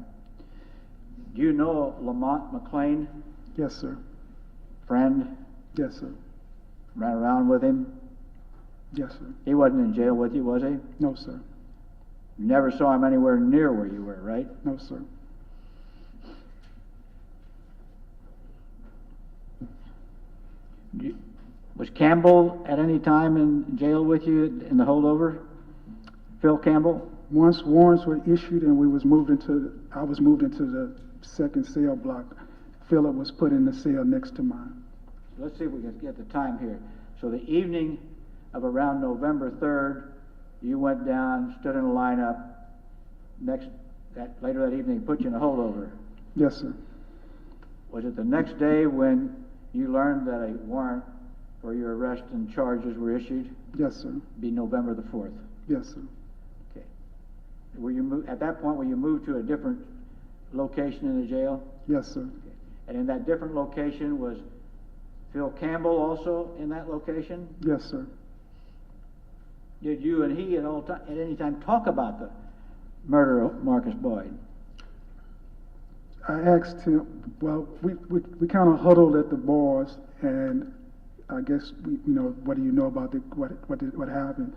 Do you know Lamont McLean, Yes, sir. friend, Yes, sir. ran around with him? Yes, sir. He wasn't in jail with you, was he? No, sir. You never saw him anywhere near where you were, right? No, sir. Was Campbell at any time in jail with you in the holdover? Phil Campbell? Once warrants were issued and I was moved into the second cell block, Philip was put in the cell next to mine. Let's see if we can get the time here. So the evening of around November 3rd, you went down, stood in a lineup. Later that evening, put you in a holdover. Yes, sir. Was it the next day when you learned that a warrant for your arrest and charges were issued? Yes, sir. Be November the 4th. Yes, sir. Okay. At that point, were you moved to a different location in the jail? Yes, sir. Okay. And in that different location, was Phil Campbell also in that location? Yes, sir. Did you and he at any time talk about the murder of Marcus Boyd? I asked him, well, we kind of huddled at the bars, and I guess, what do you know about what happened?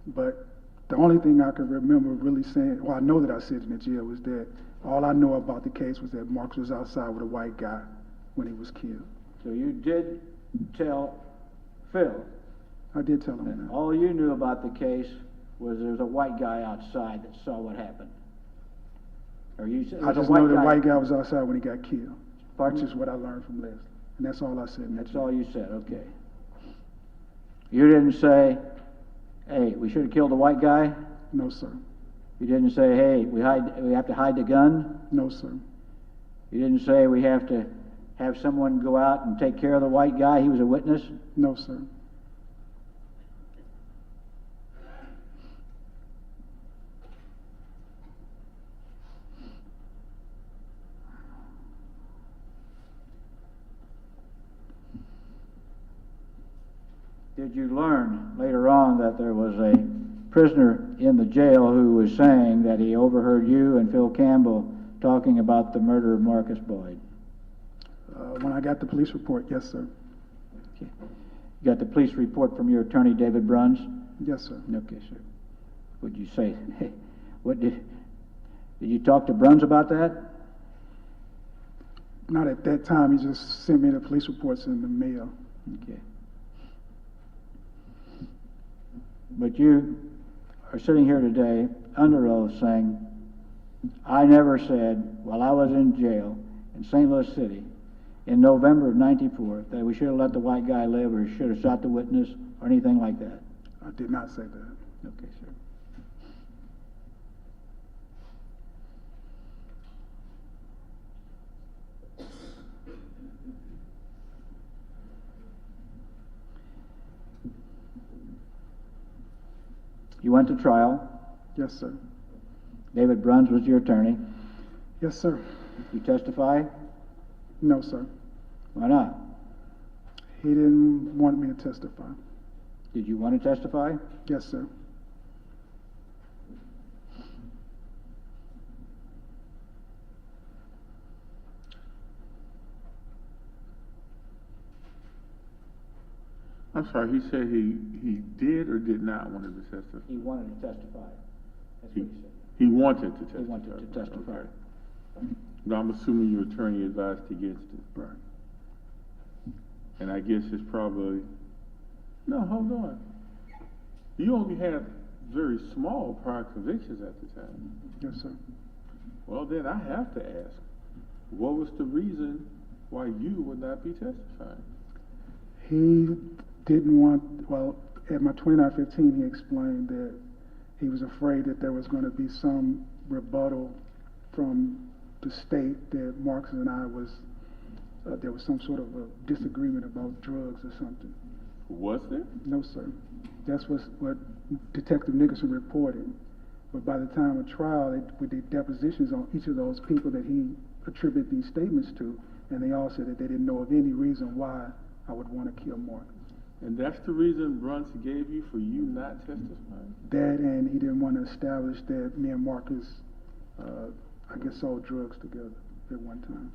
But the only thing I could remember really saying, well, I know that I said in the jail, was that all I know about the case was that Marcus was outside with a white guy when he was killed. So you did tell Phil? I did tell him that. All you knew about the case was there was a white guy outside that saw what happened? Or you said I just know the white guy was outside when he got killed. Pardon? Which is what I learned from Leslie. And that's all I said. in the That's jail. all you said, okay. You didn't say, hey, we should have killed the white guy? No, sir. You didn't say, hey, we have to hide the gun? No, sir. You didn't say we have to have someone go out and take care of the white guy? He was a witness? No, sir. Did you learn later on that there was a prisoner in the jail who was saying that he overheard you and Phil Campbell talking about the murder of Marcus Boyd? When I got the police report, yes, sir. Okay. You got the police report from your attorney, David Bruns? Yes, sir. Okay, sir. What'd you say? Did you talk to Bruns about that? Not at that time. He just sent me the police reports in the mail. Okay. But you are sitting here today under oath saying, I never said while I was in jail in St. Louis City in November of '94 that we should have let the white guy live or should have shot the witness or anything like that. I did not say that. Okay, sir. You went to trial. Yes, sir. David Bruns was your attorney. Yes, sir. You testify? No, sir. Why not? He didn't want me to testify. Did you want to testify? Yes, sir. I'm sorry, he said he did or did not want to testify? He wanted to testify. That's what he said. He wanted to testify. He wanted to testify. Okay. But I'm assuming your attorney advised against it. Right. And I guess it's probably, no, hold on. You only had very small prior convictions at the time. Yes, sir. Well, then I have to ask, what was the reason why you would not be testifying. He didn't want, well, at my 2915, he explained that he was afraid that there was going to be some rebuttal from the state that Marcus and I was, there was some sort of a disagreement about drugs or something. Was there? No, sir. That's what Detective Nickerson reported. But by the time of trial, with the depositions on each of those people that he attributed these statements to, and they all said that they didn't know of any reason why I would want to kill Marcus. And that's the reason Brunson gave you for you not testifying? That, and he didn't want to establish that me and Marcus, I guess, sold drugs together at one time.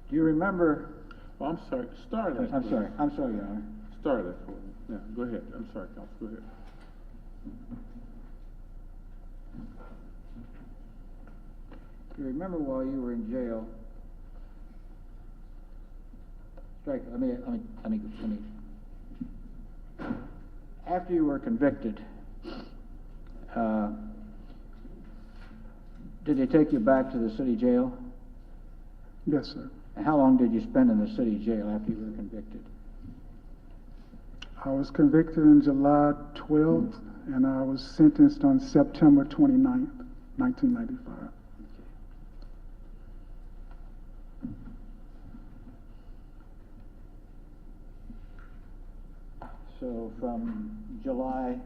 Do you remember? Oh, I'm sorry. Start that. I'm sorry, Your Honor. Start that for me. Yeah, go ahead. I'm sorry, counsel. Go ahead. Do you remember while you were in jail? Strike. Let me. After you were convicted, did they take you back to the city jail? Yes, sir. And how long did you spend in the city jail after you were convicted? I was convicted on July 12th, and I was sentenced on September 29th, 1995. So from July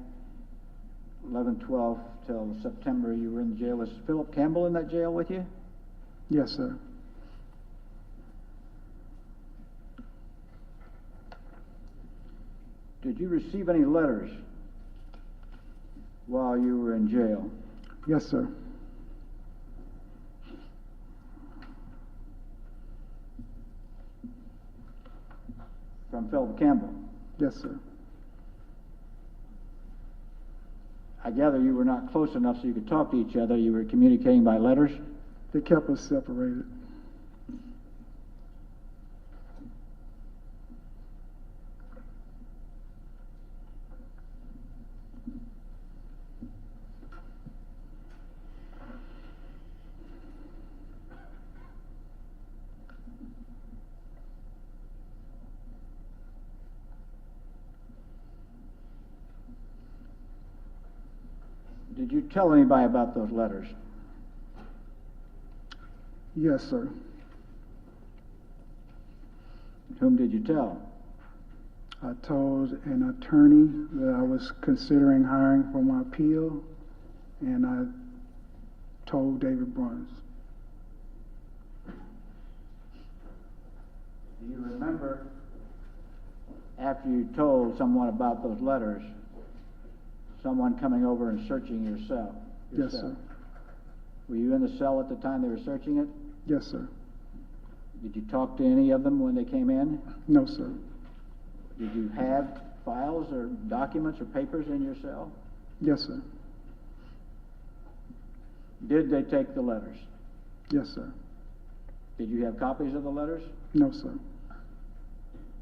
11th, 12th till September, you were in the jail. Was Philip Campbell in that jail with you? Yes, sir. Did you receive any letters while you were in jail? Yes, sir. From Philip Campbell? Yes, sir. I gather you were not close enough so you could talk to each other. You were communicating by letters? They kept us separated. Did you tell anybody about those letters? Yes, sir. Whom did you tell? I told an attorney that I was considering hiring for my appeal, and I told David Bruns. Do you remember, after you told someone about those letters, someone coming over and searching your cell? Yes, sir. Were you in the cell at the time they were searching it? Yes, sir. Did you talk to any of them when they came in? No, sir. Did you have files or documents or papers in your cell? Yes, sir. Did they take the letters? Yes, sir. Did you have copies of the letters? No, sir.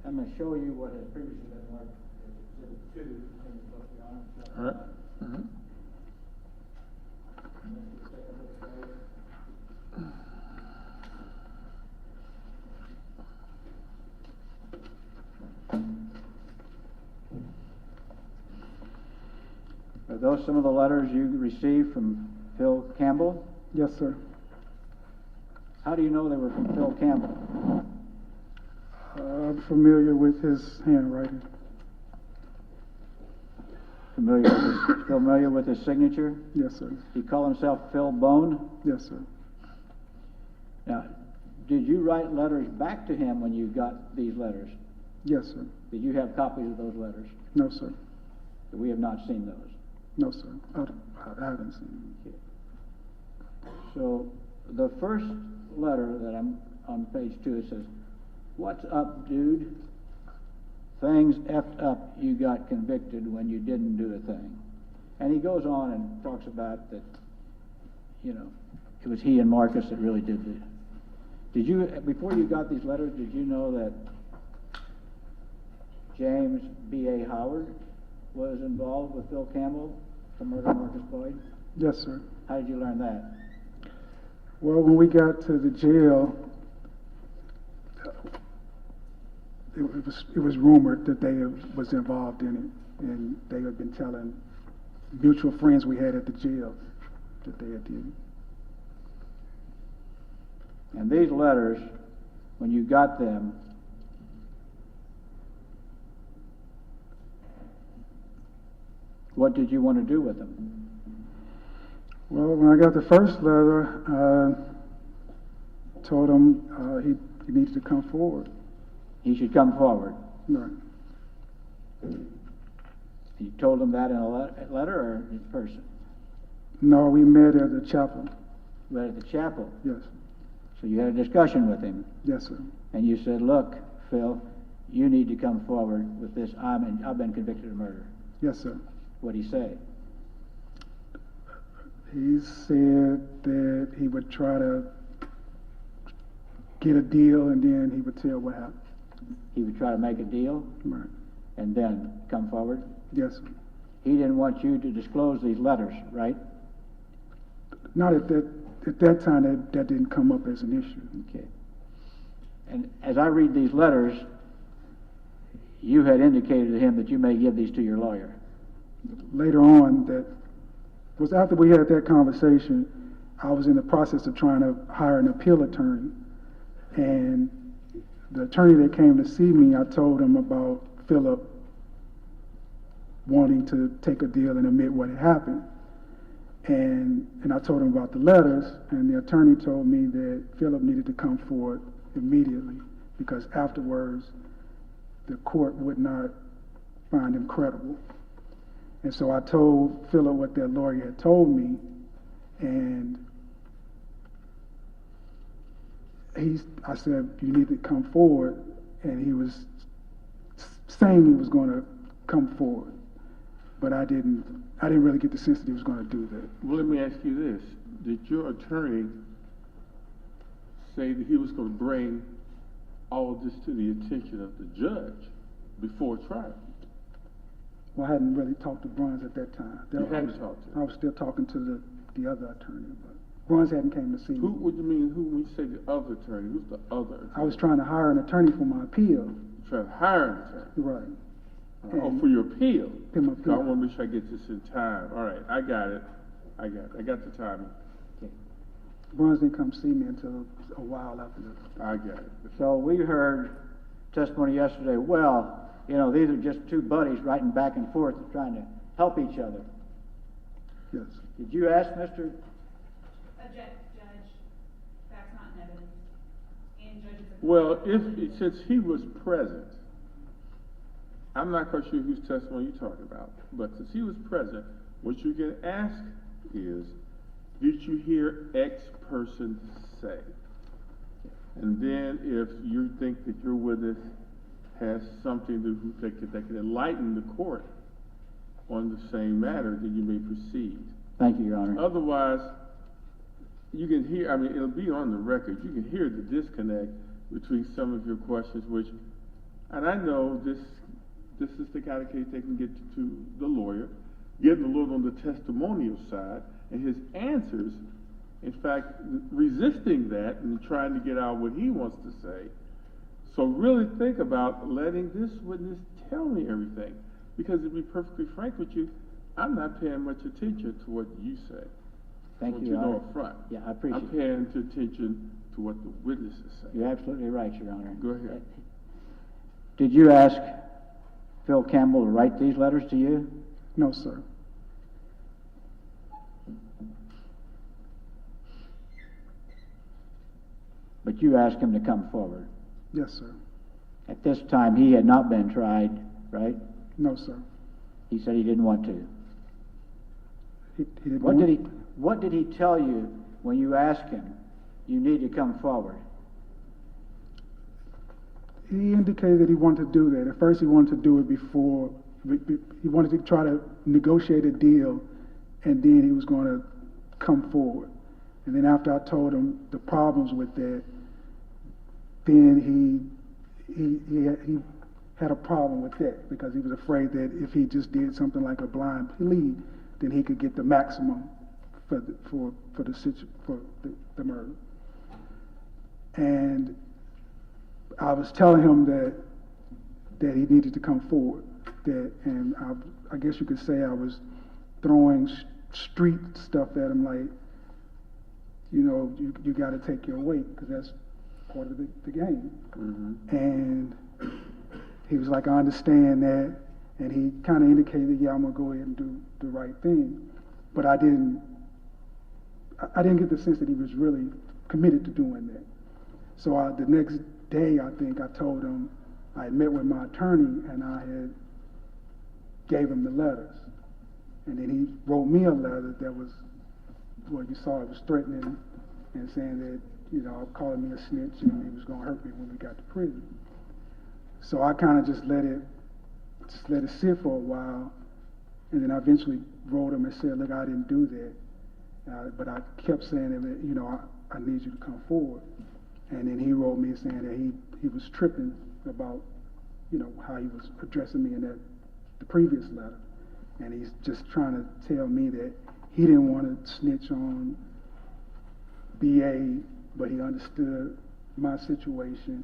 I'm going to show you what has previously been marked as Exhibit 2 in the book, Your Honor. All right. Mm-hmm. Are those some of the letters you received from Phil Campbell? Yes, sir. How do you know they were from Phil Campbell? I'm familiar with his handwriting. Familiar with his signature? Yes, sir. He called himself Phil Bone? Yes, sir. Now, did you write letters back to him when you got these letters? Yes, sir. Did you have copies of those letters? No, sir. We have not seen those. No, sir. I haven't seen them. Okay. So the first letter that I'm on page 2, it says, "What's up, dude? Things effed up. You got convicted when you didn't do a thing." And he goes on and talks about that, you know, it was he and Marcus that really did it. Did you, before you got these letters, did you know that James B.A. Howard was involved with Phil Campbell to murder Marcus Boyd? Yes, sir. How did you learn that? Well, when we got to the jail, it was rumored that they was involved in it, and they had been telling mutual friends we had at the jail that they had did it. And these letters, when you got them, what did you want to do with them? Well, when I got the first letter, I told him he needed to come forward. He should come forward. Right. You told him that in a letter or in person? No, we met at the chapel. Met at the chapel? Yes. So you had a discussion with him? Yes, sir. And you said, look, Phil, you need to come forward with this. I've been convicted of murder. Yes, sir. What'd he say? He said that he would try to get a deal and then he would tell what happened. He would try to make a deal? Right. And then come forward? Yes, sir. He didn't want you to disclose these letters, right? Not at that time, that didn't come up as an issue. Okay. And as I read these letters, you had indicated to him that you may give these to your lawyer. Later on, that was after we had that conversation, I was in the process of trying to hire an appeal attorney. And the attorney that came to see me, I told him about Philip wanting to take a deal and admit what had happened. And I told him about the letters, and the attorney told me that Philip needed to come forward immediately because afterwards the court would not find him credible. And so I told Philip what that lawyer had told me, and I said, you need to come forward, and he was saying he was going to come forward, but I didn't really get the sense that he was going to do that. Well, let me ask you this. Did your attorney say that he was going to bring all of this to the attention of the judge before trial? Well, I hadn't really talked to Bruns at that time. You hadn't talked to him? I was still talking to the other attorney, but Bruns hadn't came to see me. What do you mean, when you say the other attorney, who's the other attorney? I was trying to hire an attorney for my appeal. You trying to hire an attorney? Right. For your appeal? For my So appeal. I want to make sure I get this in time. All right, I got it. I got the timing. Okay. Bruns didn't come see me until a while after that. I got it. So we heard testimony yesterday, well, you know, these are just two buddies writing back and forth and trying to help each other. Yes. Did you ask Mr. Judge, that's not in evidence. And judges. Well, since he was present, I'm not quite sure whose testimony you're talking about, but since he was present, what you can ask is, did you hear X person say? And then if you think that your witness has something that can enlighten the court on the same matter, then you may proceed. Thank you, Your Honor. Otherwise, you can hear, it'll be on the record, you can hear the disconnect between some of your questions, and I know this is the kind of case they can get to the lawyer, getting a little on the testimonial side, and his answers, in fact, resisting that and trying to get out what he wants to say. So really think about letting this witness tell me everything. Because to be perfectly frank with you, I'm not paying much attention to what you say. Thank you, Your Honor. know up front. Yeah, I appreciate it. I'm paying attention to what the witnesses say. You're absolutely right, Your Honor. Go ahead. Did you ask Phil Campbell to write these letters to you? No, sir. But you asked him to come forward. Yes, sir. At this time, he had not been tried, right? No, sir. He said he didn't want to. He didn't What did he tell you when you asked him, you need to come forward? He indicated that he wanted to do that. At first, he wanted to do it before. He wanted to try to negotiate a deal, and then he was going to come forward. And then after I told him the problems with that, then he had a problem with that because he was afraid that if he just did something like a blind plea, then he could get the maximum for the murder. And I was telling him that he needed to come forward. And I guess you could say I was throwing street stuff at him, like, you know, you got to take your weight, because that's part of the game. Mm-hmm. And he was like, I understand that. And he kind of indicated, yeah, I'm going to go ahead and do the right thing. But I didn't get the sense that he was really committed to doing that. So the next day, I think I told him, I had met with my attorney and I had gave him the letters. And then he wrote me a letter that was, well, you saw it was threatening and saying that, you know, calling me a snitch and he was going to hurt me when we got to prison. So I kind of just let it sit for a while. And then I eventually wrote him and said, look, I didn't do that. But I kept saying that, you know, I need you to come forward. And then he wrote me saying that he was tripping about, you know, how he was addressing me in the previous letter. And he's just trying to tell me that he didn't want to snitch on BA, but he understood my situation.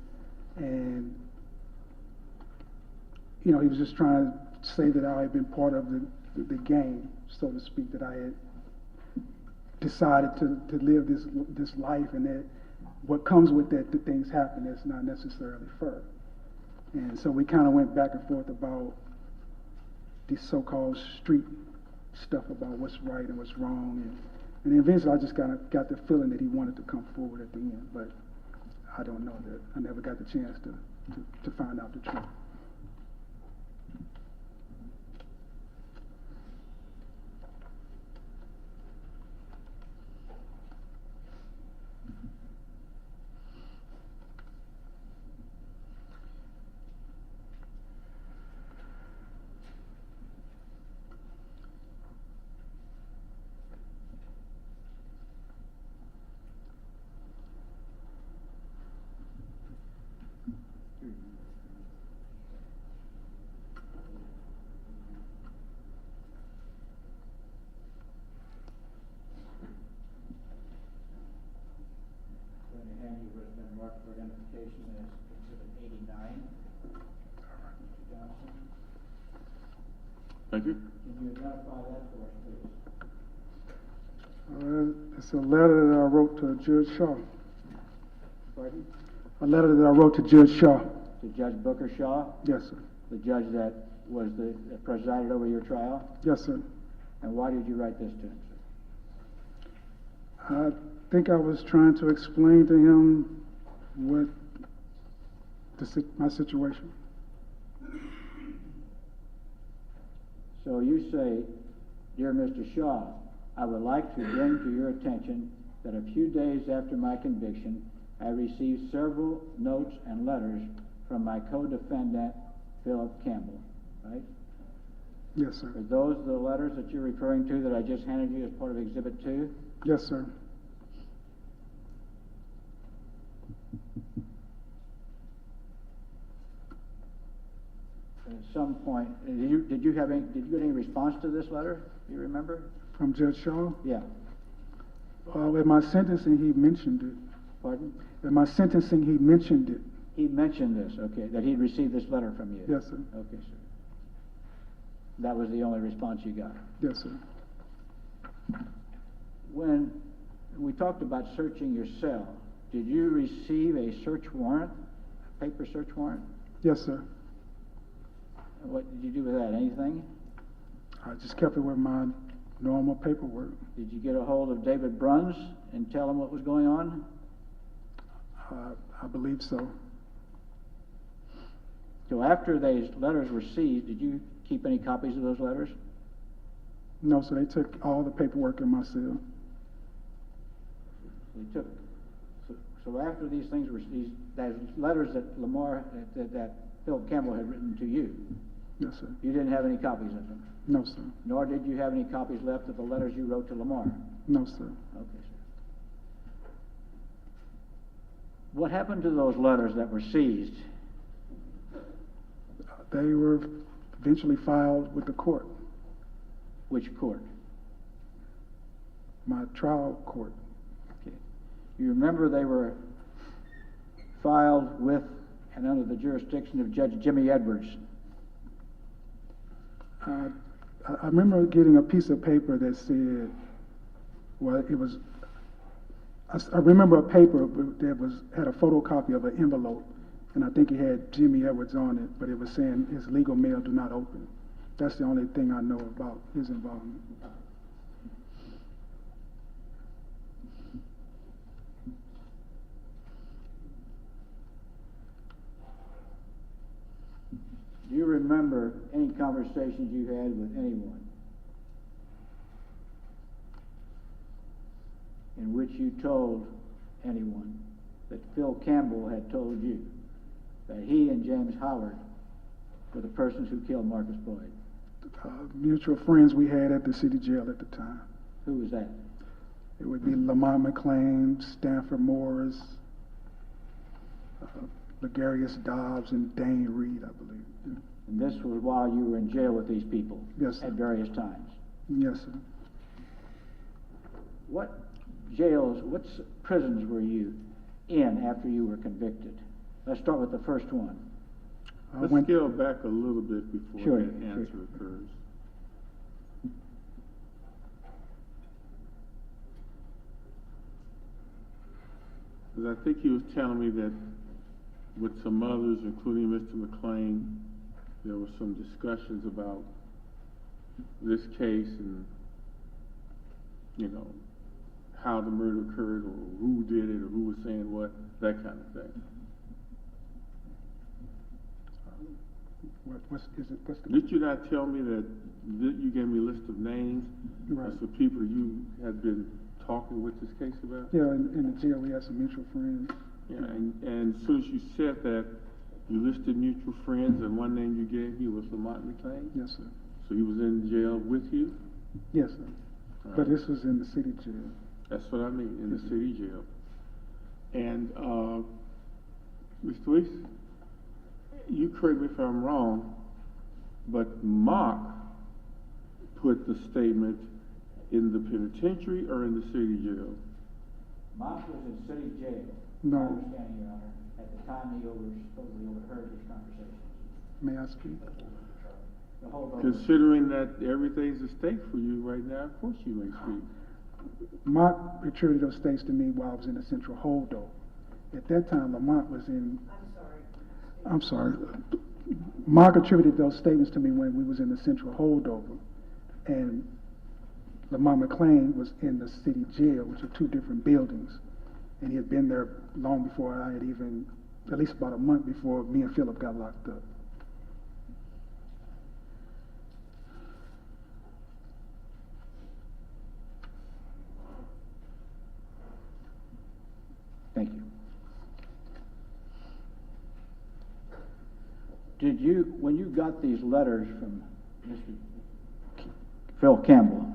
And, you know, he was just trying to say that I had been part of the game, so to speak, that I had decided to live this life, and that what comes with that, the things happen, that's not necessarily fair. And so we kind of went back and forth about this so-called street stuff about what's right and what's wrong. And eventually I just kind of got the feeling that he wanted to come forward at the end, but I don't know that. I never got the chance to find out the truth. Marked for identification as Exhibit 89. Mr. Johnson. Thank you. Can you identify that for us, please? It's a letter that I wrote to Judge Shaw. Pardon? A letter that I wrote to Judge Shaw. To Judge Booker Shaw? Yes, sir. The judge that was that presided over your trial? Yes, sir. And why did you write this to him, I sir? think I was trying to explain to him what my situation. So you say, dear Mr. Shaw, I would like to bring to your attention that a few days after my conviction, I received several notes and letters from my co-defendant, Philip Campbell, right? Yes, sir. Are those the letters that you're referring to that I just handed you as part of Exhibit 2? Yes, sir. At some point, did you get any response to this letter? Do you remember? From Judge Shaw? Yeah. At my sentencing, he mentioned it. Pardon? At my sentencing, he mentioned it. He mentioned this, okay, that he'd received this letter from you? Yes, sir. Okay, sir. That was the only response you got? Yes, sir. When we talked about searching your cell, did you receive a search warrant, a paper search warrant? Yes, sir. What did you do with that? Anything? I just kept it with my normal paperwork. Did you get a hold of David Bruns and tell him what was going on? I believe so. So after these letters were seized, did you keep any copies of those letters? No, so they took all the paperwork in my cell. They took. So after these things were seized, those letters that that Philip Campbell had written to you. Yes, sir. You didn't have any copies of them? No, sir. Nor did you have any copies left of the letters you wrote to Lamar? No, sir. Okay, sir. What happened to those letters that were seized? They were eventually filed with the court. Which court? my trial court. Okay. You remember they were filed with and under the jurisdiction of Judge Jimmy Edwards? I remember getting a piece of paper that said, well, it was, I remember a paper that had a photocopy of an envelope, and I think it had Jimmy Edwards on it, but it was saying his legal mail do not open. That's the only thing I know about his involvement. Do you remember any conversations you had with anyone in which you told anyone that Phil Campbell had told you that he and James Howard were the persons who killed Marcus Boyd? Mutual friends we had at the city jail at the time. Who was that? It would be Lamar McClain, Stanford Morris, Legarius Dobbs, and Dane Reed, I believe. Yeah. And this was while you were in jail with these people? Yes, sir. At various times? Yes, sir. What jails, what prisons were you in after you were convicted? Let's start with the first one. Let's scale back a little bit before that answer occurs. Because I think he was telling me that with some others, including Mr. McClain, there were some discussions about this case and, you know, how the murder occurred or who did it or who was saying what, that kind of thing. Did you not tell me that you gave me a list of names of the people you had been talking with this case about? Yeah, in the jail we had some mutual friends. Yeah, and as soon as you said that, you listed mutual friends, and one name you gave me was Lamont McClain? Yes, sir. So he was in jail with you? Yes, sir. All But right. this was in the city jail. That's what I mean, in the city jail. And, Mr. Weiss, you correct me if I'm wrong, but Mark put the statement in the penitentiary or in the city jail? Mark was in city jail. No. I understand, Your Honor, at the time he supposedly overheard these conversations. May I speak? The whole Considering that everything's at stake for you right now, of course you may speak. Mark attributed those states to me while I was in the central holdover. At that time, Lamont was in... I'm sorry. Mark attributed those statements to me when we was in the central holdover. And Lamar McClain was in the city jail, which are two different buildings. And he had been there long before I had even, at least about a month before me and Philip got locked up. Thank you. Did you, when you got these letters from Mr. Phil Campbell,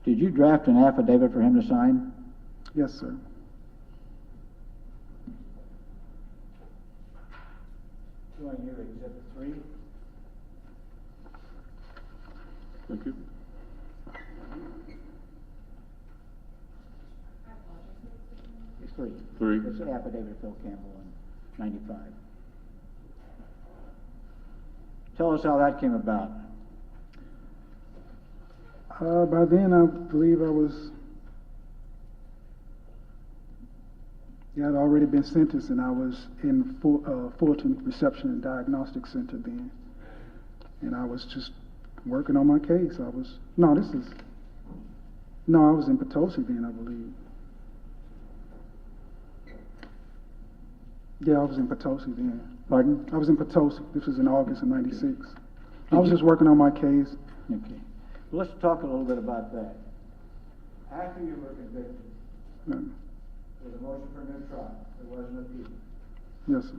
did you draft an affidavit for him to sign? Yes, sir. Showing here Exhibit 3. Thank you. It's 3. 3. It's an affidavit of Phil Campbell in 95. Tell us how that came about. By then, I believe I had already been sentenced, and I was in Fulton Reception and Diagnostic Center then. And I was just working on my case. I was in Potosi then, I believe. Yeah, I was in Potosi then. Pardon? I was in Potosi. This was in August of '96. I was just working on my case. Okay. Well, let's talk a little bit about that. After you were convicted, there was a motion for a new trial. There was an appeal. Yes, sir.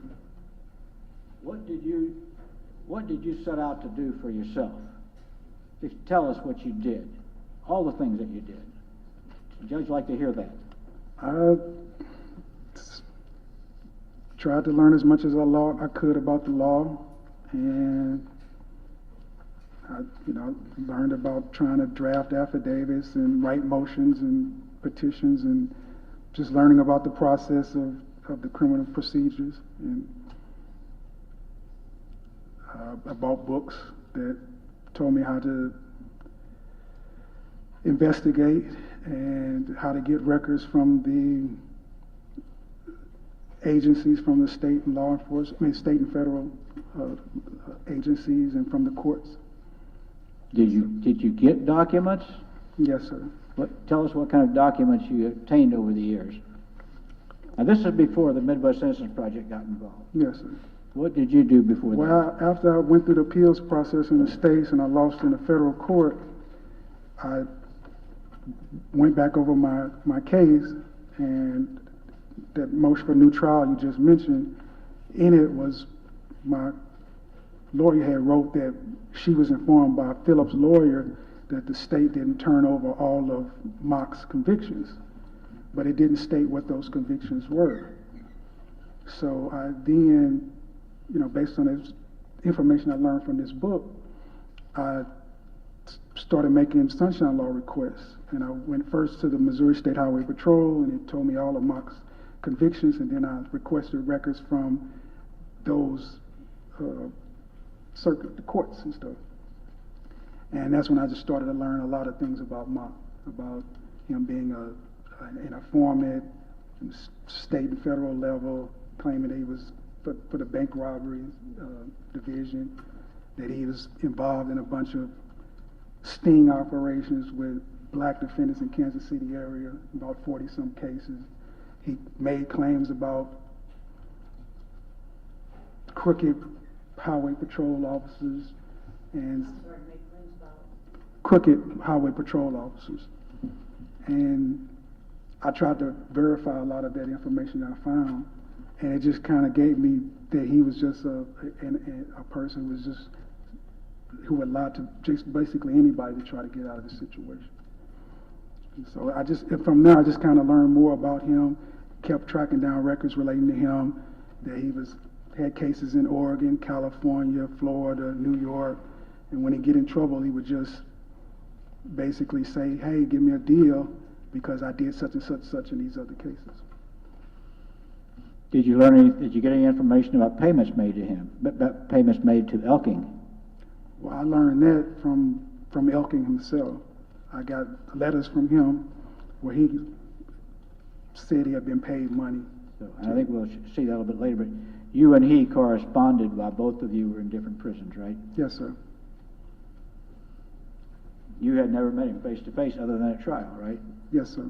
What did you set out to do for yourself? Just tell us what you did. All the things that you did. The judge like to hear that. I tried to learn as much as I could about the law, and I, learned about trying to draft affidavits and write motions and petitions, and just learning about the process of the criminal procedures. And I bought books that told me how to investigate and how to get records from the agencies, from the state and law enforcement, state and federal agencies, and from the courts. Did you get documents? Yes, sir. Tell us what kind of documents you obtained over the years. Now, this is before the Midwest Innocence Project got involved. Yes, sir. What did you do before that? Well, after I went through the appeals process in the states and I lost in the federal court, I went back over my case, and that motion for new trial you just mentioned, in it was my lawyer had wrote that she was informed by Philip's lawyer that the state didn't turn over all of Mock's convictions, but it didn't state what those convictions were. So I then, based on this information I learned from this book, I started making sunshine law requests. And I went first to the Missouri State Highway Patrol, and it told me all of Mock's convictions, and then I requested records from those circuit courts and stuff. And that's when I just started to learn a lot of things about Mock, about him being an informant, state and federal level, claiming that he was for the bank robbery division, that he was involved in a bunch of sting operations with black defendants in Kansas City area, about 40-some cases. He made claims about crooked highway patrol officers and crooked highway patrol officers. And I tried to verify a lot of that information that I found, and it just kind of gave me that he was just a person who would lie to just basically anybody to try to get out of the situation. And so from there, I just kind of learned more about him, kept tracking down records relating to him, that he had cases in Oregon, California, Florida, New York, and when he get in trouble, he would just basically say, hey, give me a deal because I did such and such in these other cases. Did you get any information about payments made to him, about payments made to Elking? Well, I learned that from Elking himself. I got letters from him where he said he had been paid money. So, and I think we'll see that a little bit later, but you and he corresponded while both of you were in different prisons, right? Yes, sir. You had never met him face to face other than at trial, right? Yes, sir.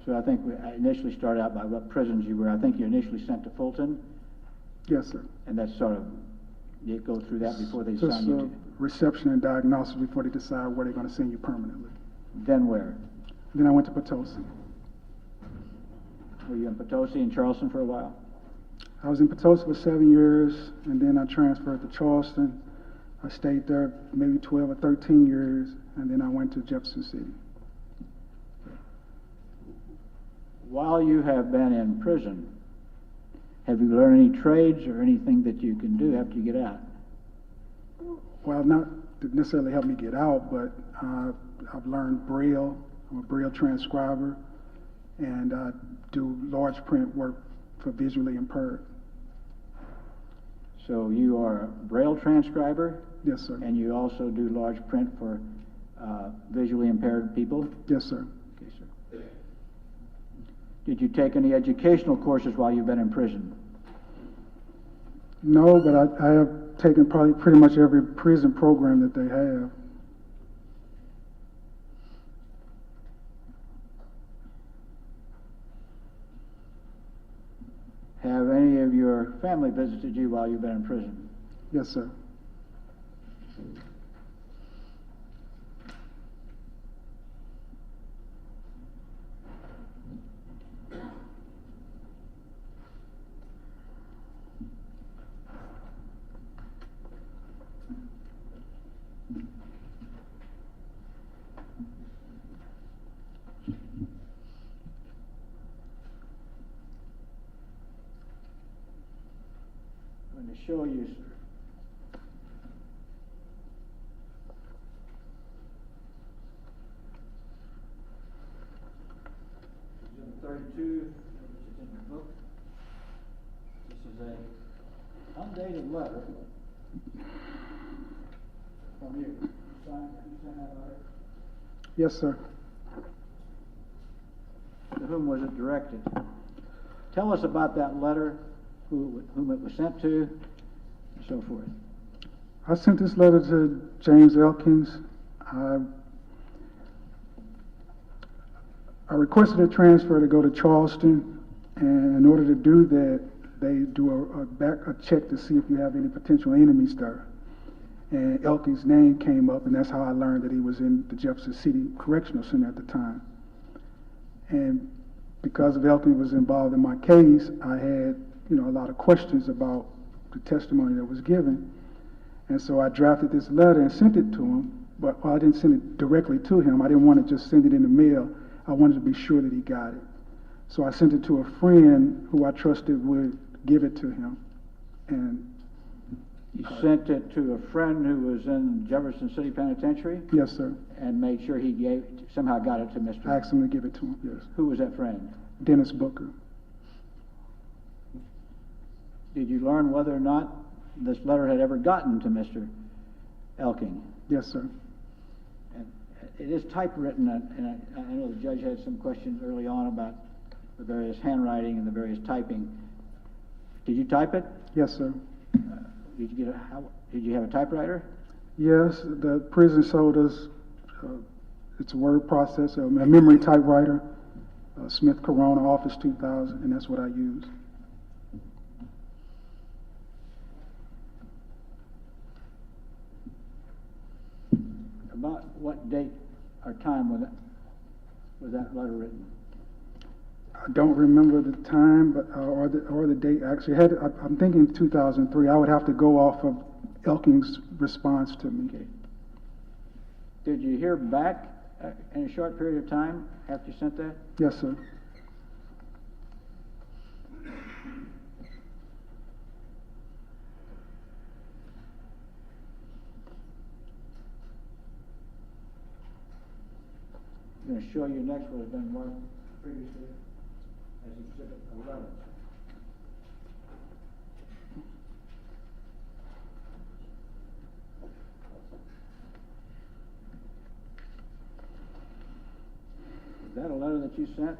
So I think I initially started out by what prisons you were. I think you initially sent to Fulton. Yes, sir. And that's sort of, you go through that before they Just sign you to. Reception and diagnosis before they decide where they're going to send you permanently. Then where? Then I went to Potosi. Were you in Potosi and Charleston for a while? I was in Potosi for 7 years, and then I transferred to Charleston. I stayed there maybe 12 or 13 years, and then I went to Jefferson City. While you have been in prison, have you learned any trades or anything that you can do after you get out? Well, not to necessarily help me get out, but I've learned Braille. I'm a Braille transcriber, and I do large print work for visually impaired. So you are a Braille transcriber? Yes, sir. And you also do large print for visually impaired people? Yes, sir. Okay, sir. Did you take any educational courses while you've been in prison? No, but I have taken probably pretty much every prison program that they have. Have any of your family visited you while you've been in prison? Yes, sir. which is in your book. This is a undated letter from you. You signed that letter? Yes, sir. To whom was it directed? Tell us about that letter, whom it was sent to, and so forth. I sent this letter to James Elkins. I requested a transfer to go to Charleston, and in order to do that, they do a check to see if you have any potential enemies there. And Elkins' name came up, and that's how I learned that he was in the Jefferson City Correctional Center at the time. And because of Elkins was involved in my case, I had, a lot of questions about the testimony that was given. And so I drafted this letter and sent it to him, but I didn't send it directly to him. I didn't want to just send it in the mail. I wanted to be sure that he got it. So I sent it to a friend who I trusted would give it to him. And you sent it to a friend who was in Jefferson City Penitentiary? Yes, sir. And made sure he somehow got it to Mr. I asked him to give it to him, yes. Who was that friend? Dennis Booker. Did you learn whether or not this letter had ever gotten to Mr. Elking? Yes, sir. And it is typewritten, and I know the judge had some questions early on about the various handwriting and the various typing. Did you type it? Yes, sir. Did you have a typewriter? Yes, the prison sold us, it's a word processor, a memory typewriter, Smith Corona Office 2000, and that's what I use. About what date or time was that letter written? I don't remember the time, but or the date. Actually, I'm thinking 2003. I would have to go off of Elking's response to me. Okay. Did you hear back in a short period of time after you sent that? Yes, sir. I'm going to show you next what has been marked previously as Exhibit 11. Is that a letter that you sent?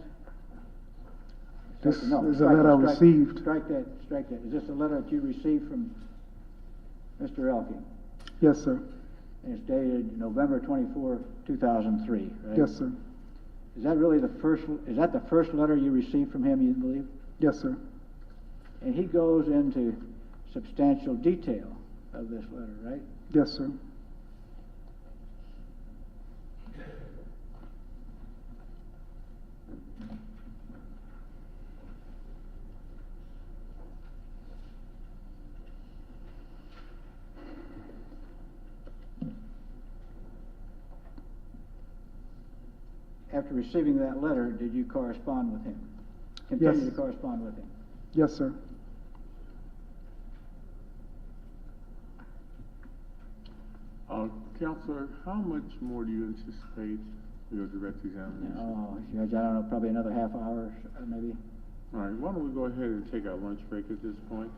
This is a letter I received. Strike that. Is this a letter that you received from Mr. Elking? Yes, sir. And it's dated November 24, 2003, right? Yes, sir. Is that really the first letter you received from him, you believe? Yes, sir. And he goes into substantial detail of this letter, right? Yes, sir. After receiving that letter, did you correspond with him? Continue Yes. to correspond with him? Yes, sir. Counselor, how much more do you anticipate your direct examination? Oh, Judge, I don't know, probably another half hour, maybe. All right, why don't we go ahead and take our lunch break at this point?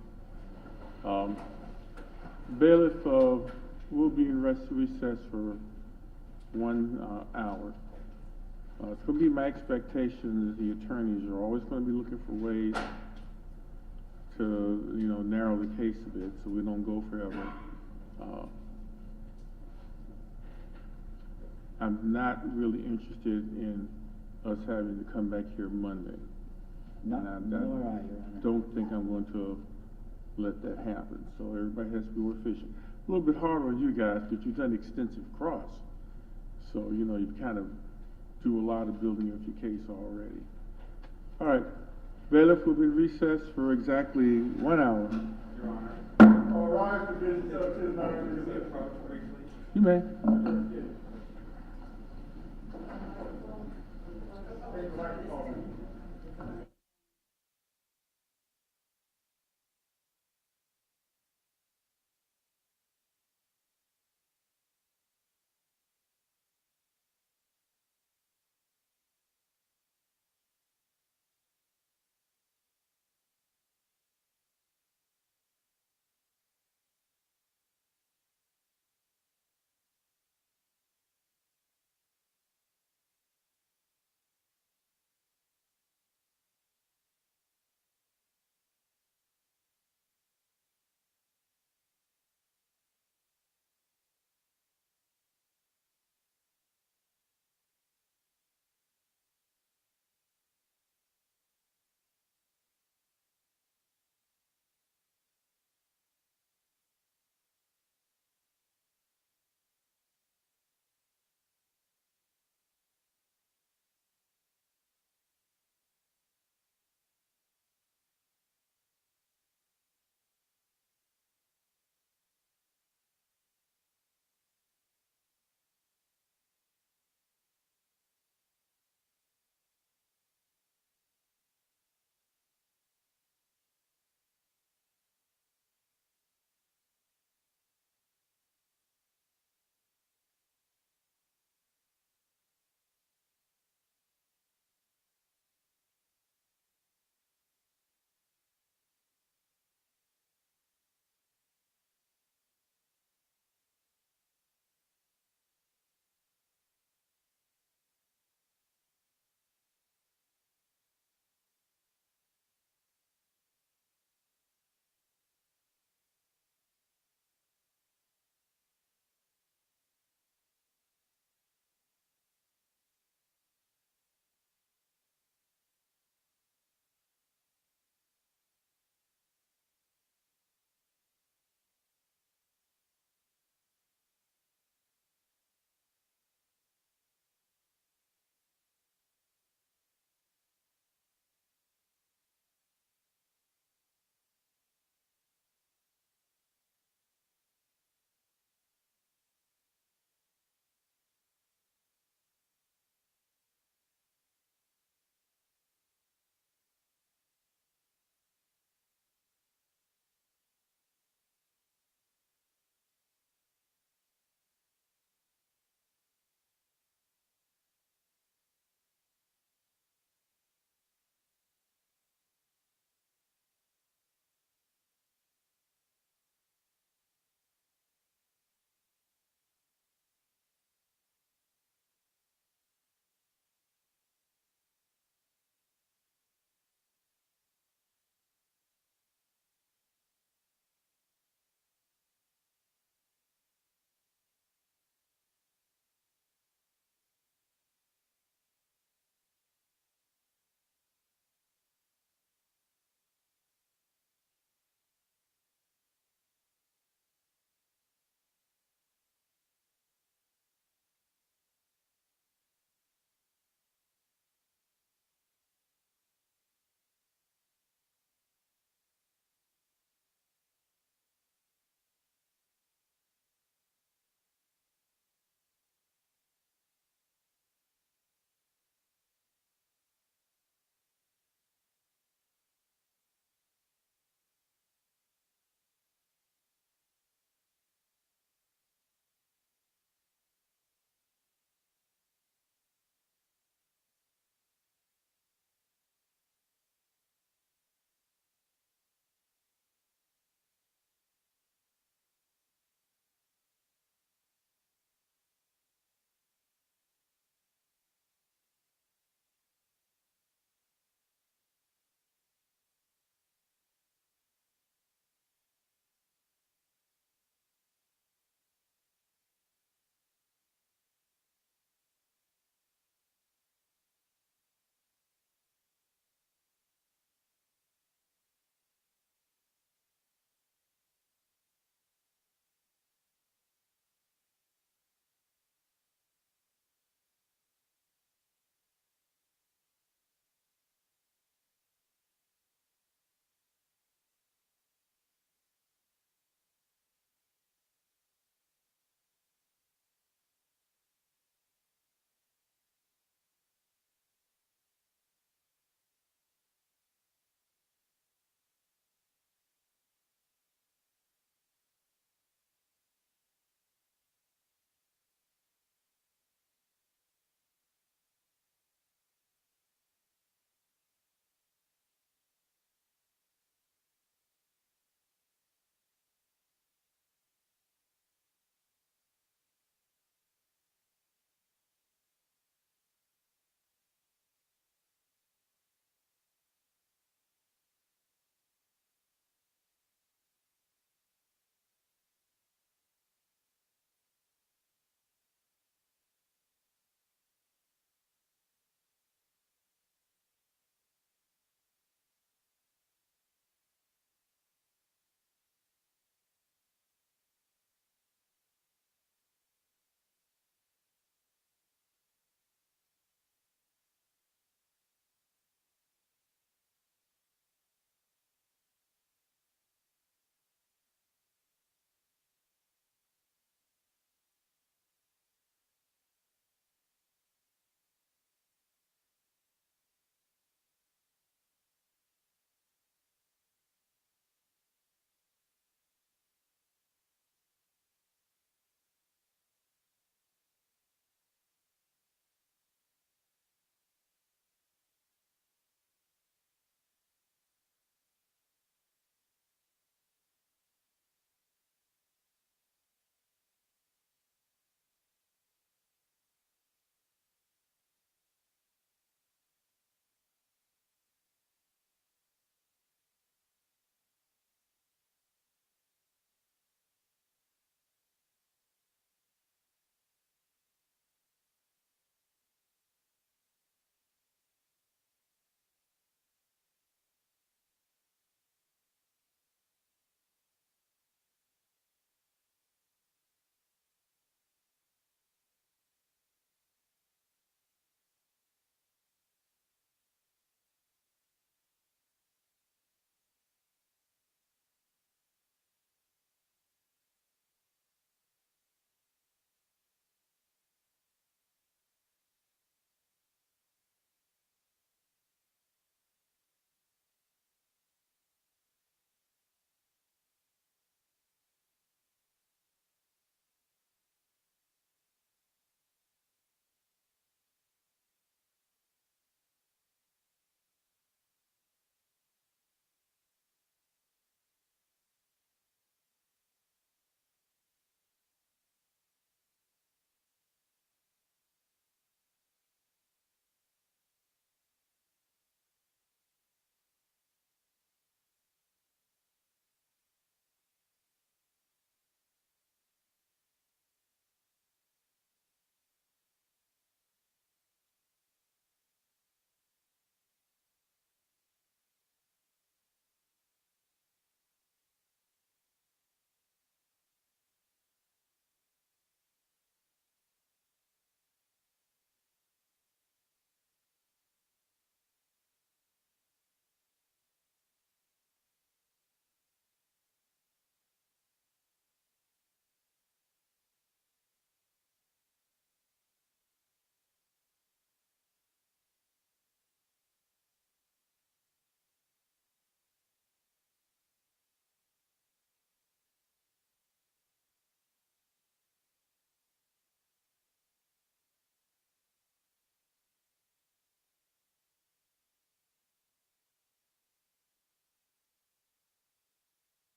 Bailiff will be in recess for 1 hour. It's going to be my expectation that the attorneys are always going to be looking for ways to, narrow the case a bit so we don't go forever. I'm not really interested in us having to come back here Monday. Nor And I, Your Honor. don't think I'm going to let that happen. So everybody has to be more efficient. A little bit harder on you guys, but you've done extensive cross. So, you've kind of do a lot of building of your case already. All right. Bailiff will be in recess for exactly 1 hour. Your Honor. All rise for business 17. You may. Take the microphone.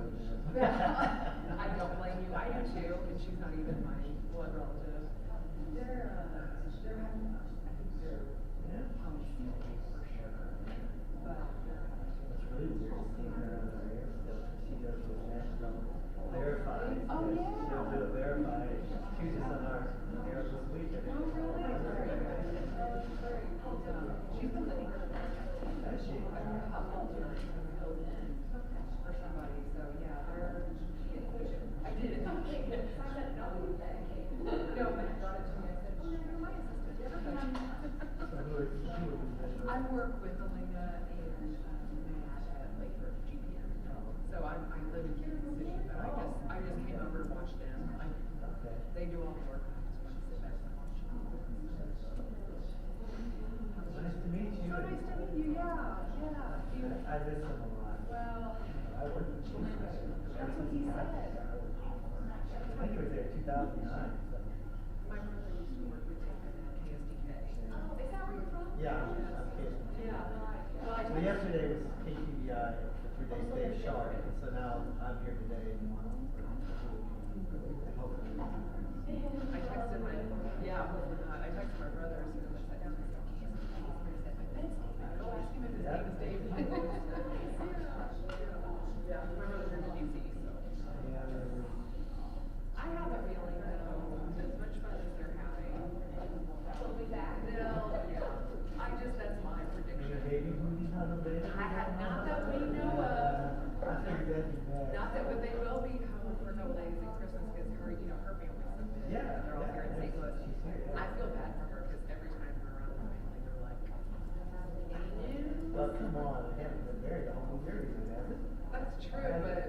I don't blame you, I do too, and she's not even my blood relative. They're having, I think they're, for sure, but. It's really weird to see her on the air still, she goes to national verify. Oh, yeah. She'll do a verify, she was just on our air this week. Oh, really? She's been living her life. Has she? I don't know how long they're filled in for somebody, so yeah, they're, I did. No, but you brought it to me, I said, oh, you're my assistant. So who is this? I work with Elena and Matt at Lakeford GPM. So I live in Kansas City, but I just came over to watch them. Okay. They do all the work, I just want to sit back and watch. Nice to meet you. So nice to meet you, yeah. I miss him a lot. Well, I worked with him. that's what he said. I think he was there 2009, so. My brother used to work with him at KSDK. Oh, is that where you're from? Yeah, I'm kidding. Yeah. Well, I So yesterday was KTVI, the 3 day stay sharp, so now I'm here today. I texted my, yeah, hopefully not. I texted my brother as soon as I sat down. I said, I said, my bed's open. Go ask him if his name is David. Yeah, my brother's in DC, so. I have a feeling though, as much fun as they're having, they'll be back. That's my prediction. Baby booties on the bed? Not that we know of. I figured that'd be bad. Not that, but they will be home for a couple days at Christmas because her, her family's so big. Yeah, They're all here in St. Louis. she's here. I feel bad for her because every time we're around the family, they're like, any news? Well, come on, I haven't been married a whole year yet, has it? That's true, but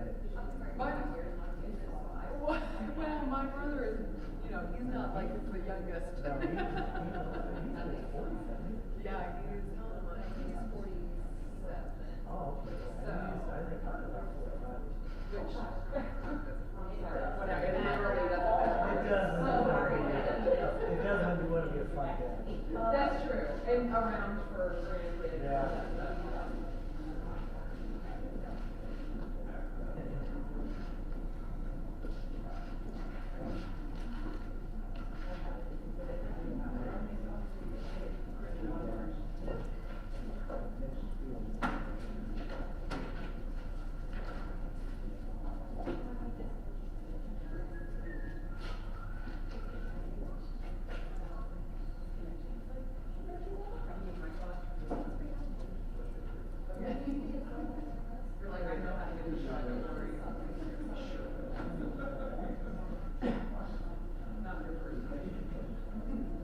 well, my brother is, he's not like the youngest. No, he's 40, isn't he? Yeah, he's 47. Oh, okay. So. I think I'm about 45. Which, whatever, It does when you want to be a fun guy. that's true, and around for grandkids. Yeah. You're like, I know how to get the shot, don't worry. Not your first time.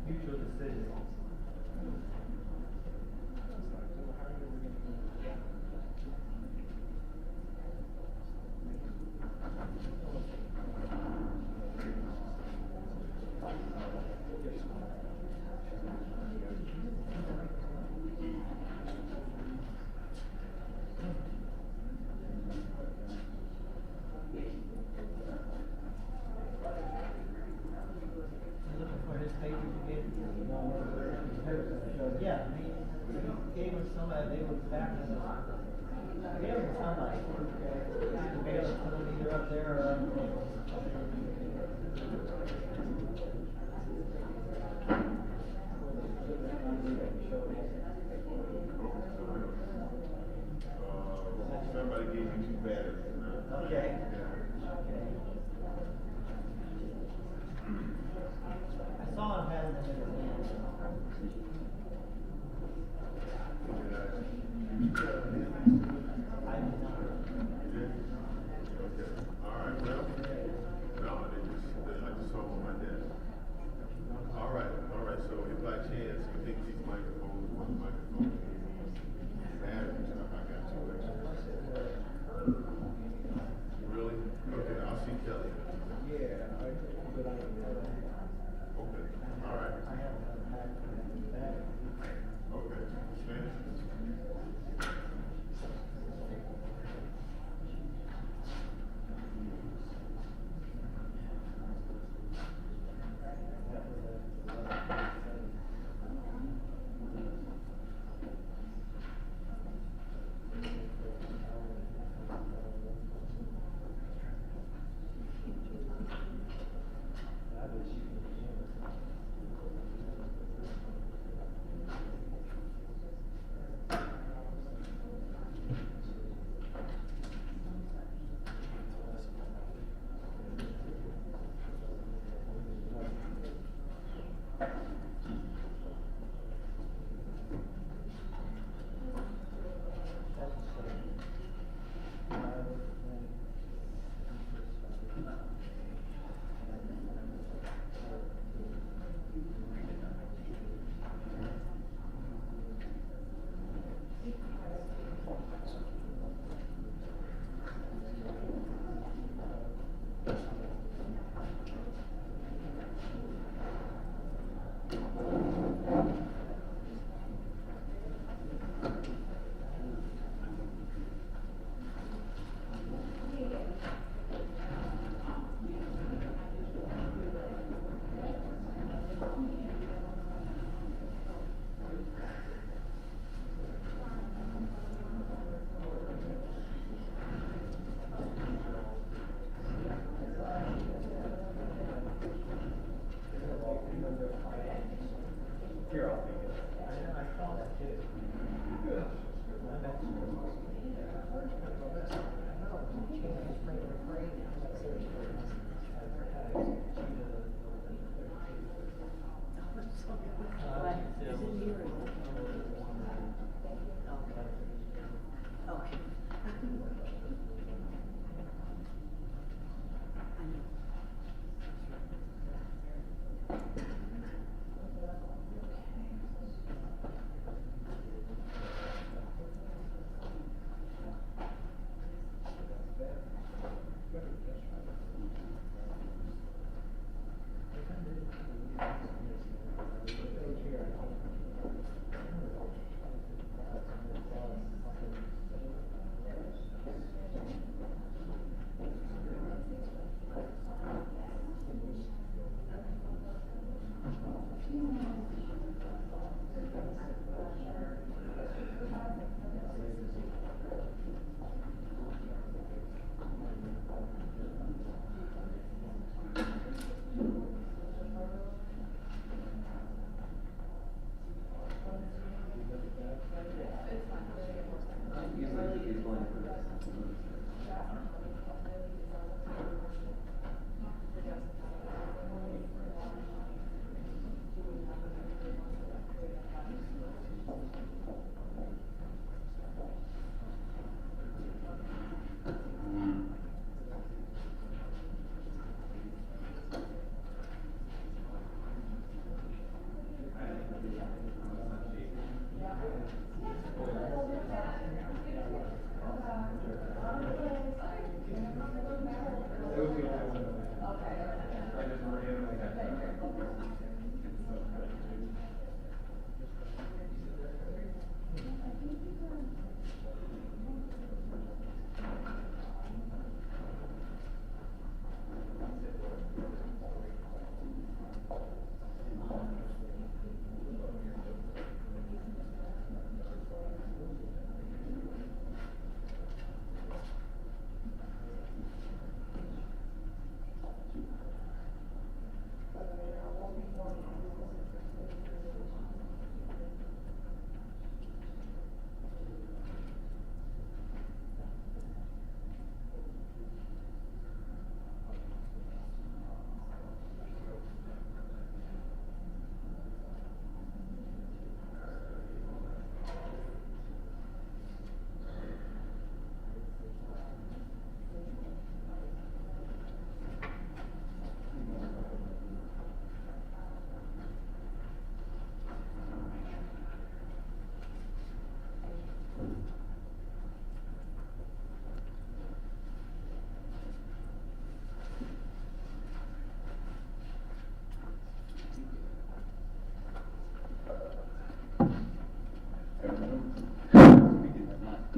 Mutual decision. Looking for his papers again? Yeah, he gave us some of that, they were back in the, gave us some like, the bailiff put them either up there or on the table. Somebody gave you 2 batteries. Okay. I saw him having them in his hand. I did not. Okay, all right, well, no, I just saw them on my desk. All right, so if by chance you think these microphones, one microphone, batteries, I got 2 extras. Really? Okay, I'll see Kelly. Yeah, but I don't know. Okay, all right. I haven't had that. Okay, Spanish?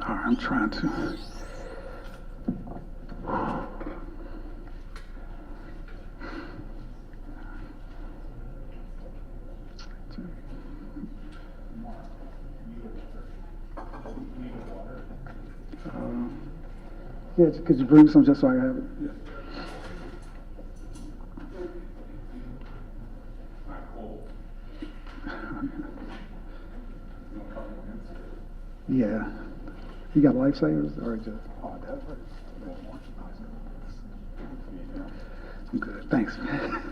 All right, I'm trying to. Yeah, could you bring some just so I have it? Yeah. Yeah. You got lifesavers or just? Oh, that's right. I'm good. Thanks. All right.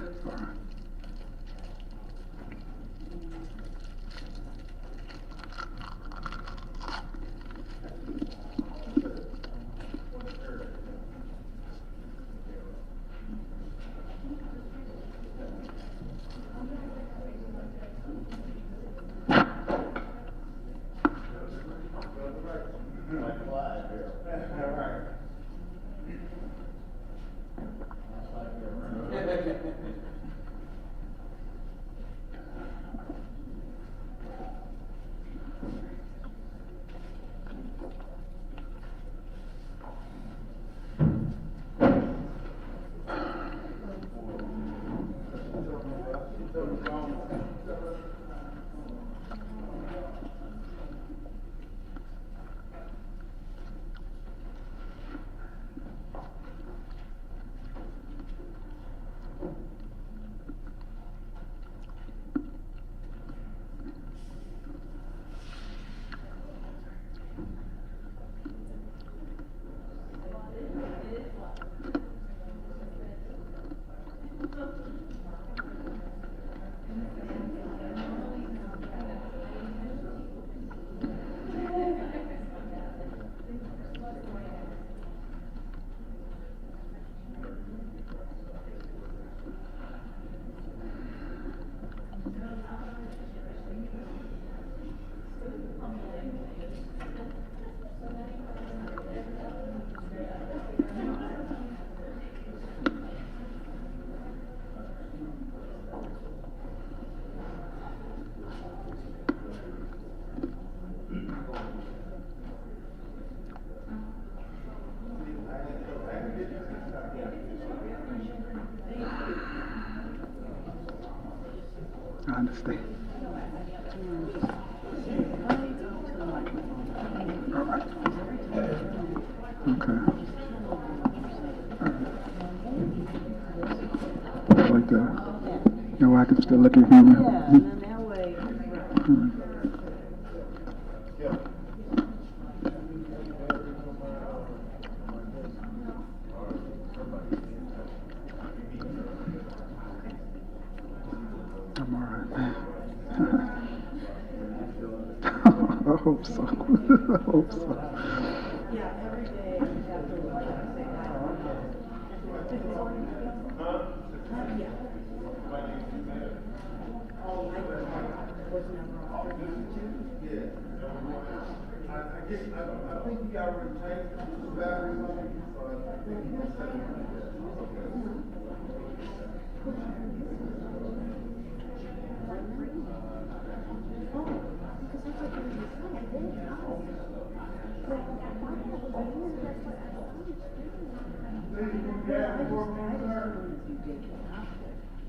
I understand. All right. Okay. All right. Like that. No, I can still look at him. Yeah, and then that way. I'm all right, man. I hope so. I hope so. Yeah, every day after work, I say hi. Yeah. Oh, I was never offered to. I think you got retained the battery money, so I think you can set it like that.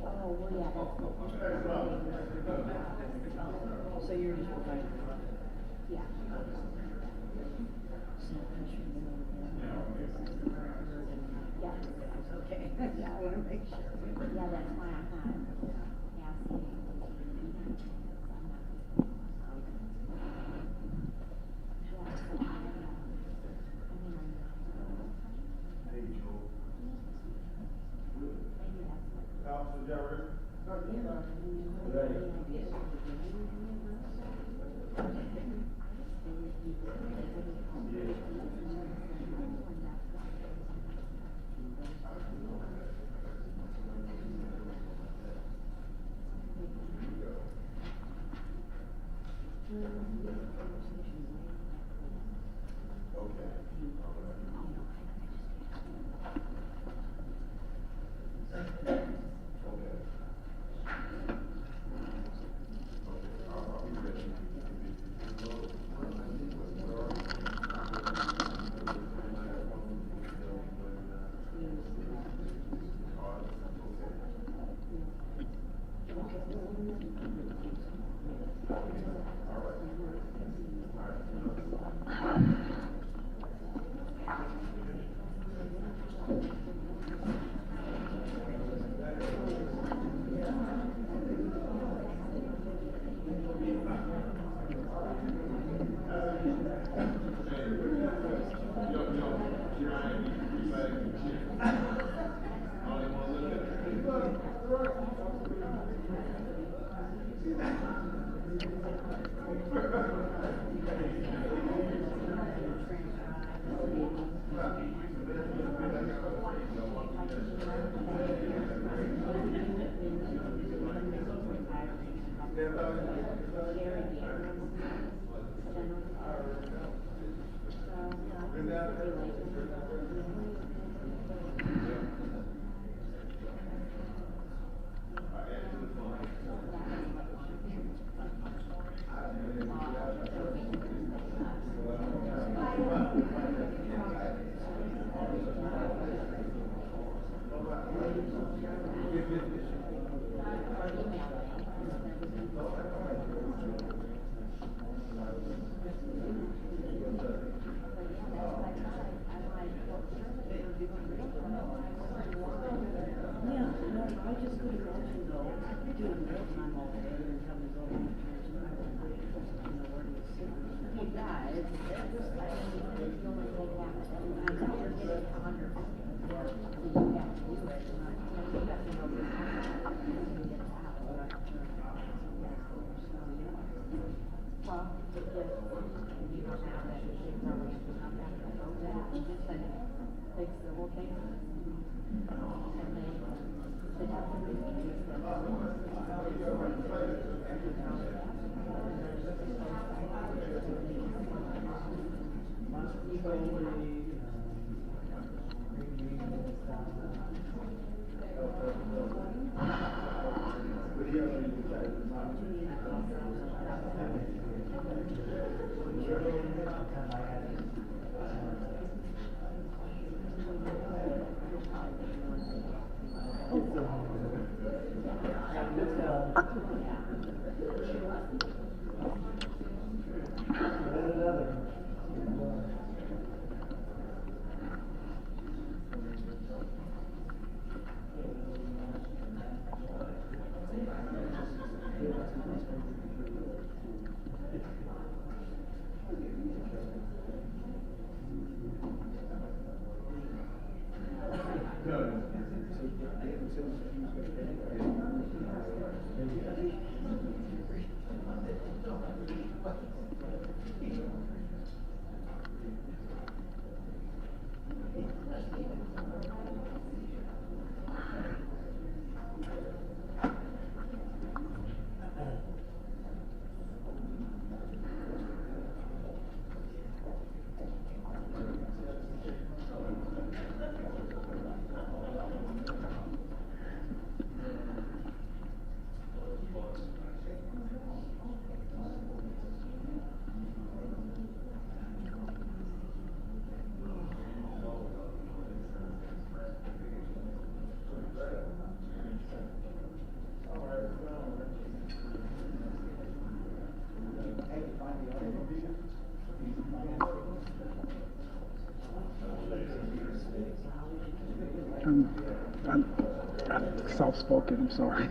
Oh, well, yeah, that's. So you're just providing. Yeah. Yeah. Okay. Yeah, I wanna make sure. Yeah, that's why I thought. I'm soft-spoken, I'm sorry.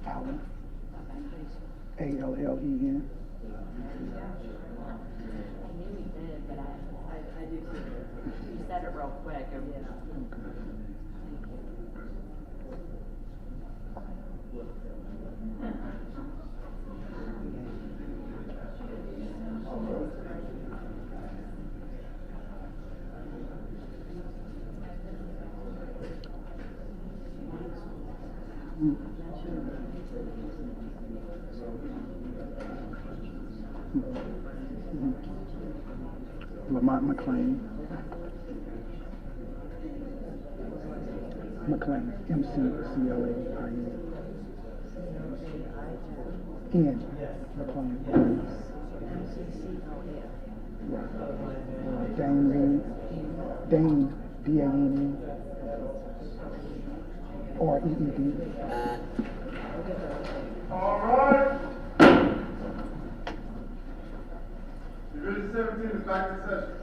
Allen. A-L-L-E-N. I knew he did, but I do too. You said it real quick. Lamont McLean. McLean, M-C-C-L-A-I-N. N, McLean. Right. Dane, D-A-N-E, R-E-E-D. All right. Division 17 is back in session.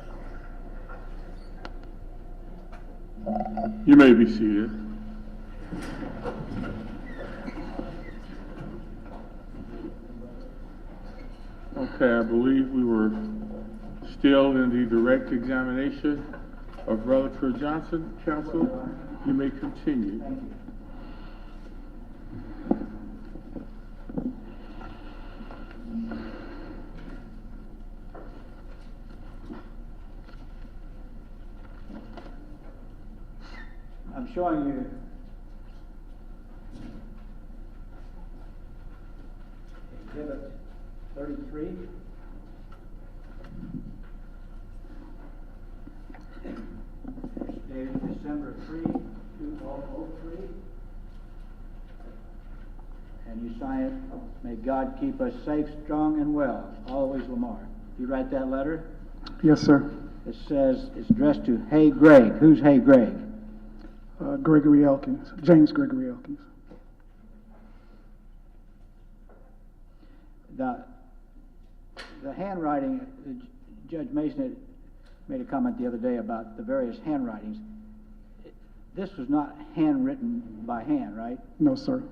You may be seated. Okay, I believe we were still in the direct examination of Relator Johnson. Counsel, you may continue. I'm showing you Exhibit 33. Dated December 3, 2003. And you sign it, "May God keep us safe, strong, and well. Always Lamar." You write that letter? Yes, sir. It says it's addressed to Hey Greg. Who's Hey Greg? Gregory Elkins, James Gregory Elkins. The handwriting, Judge Mason had made a comment the other day about the various handwritings. This was not handwritten by hand, right? No, sir.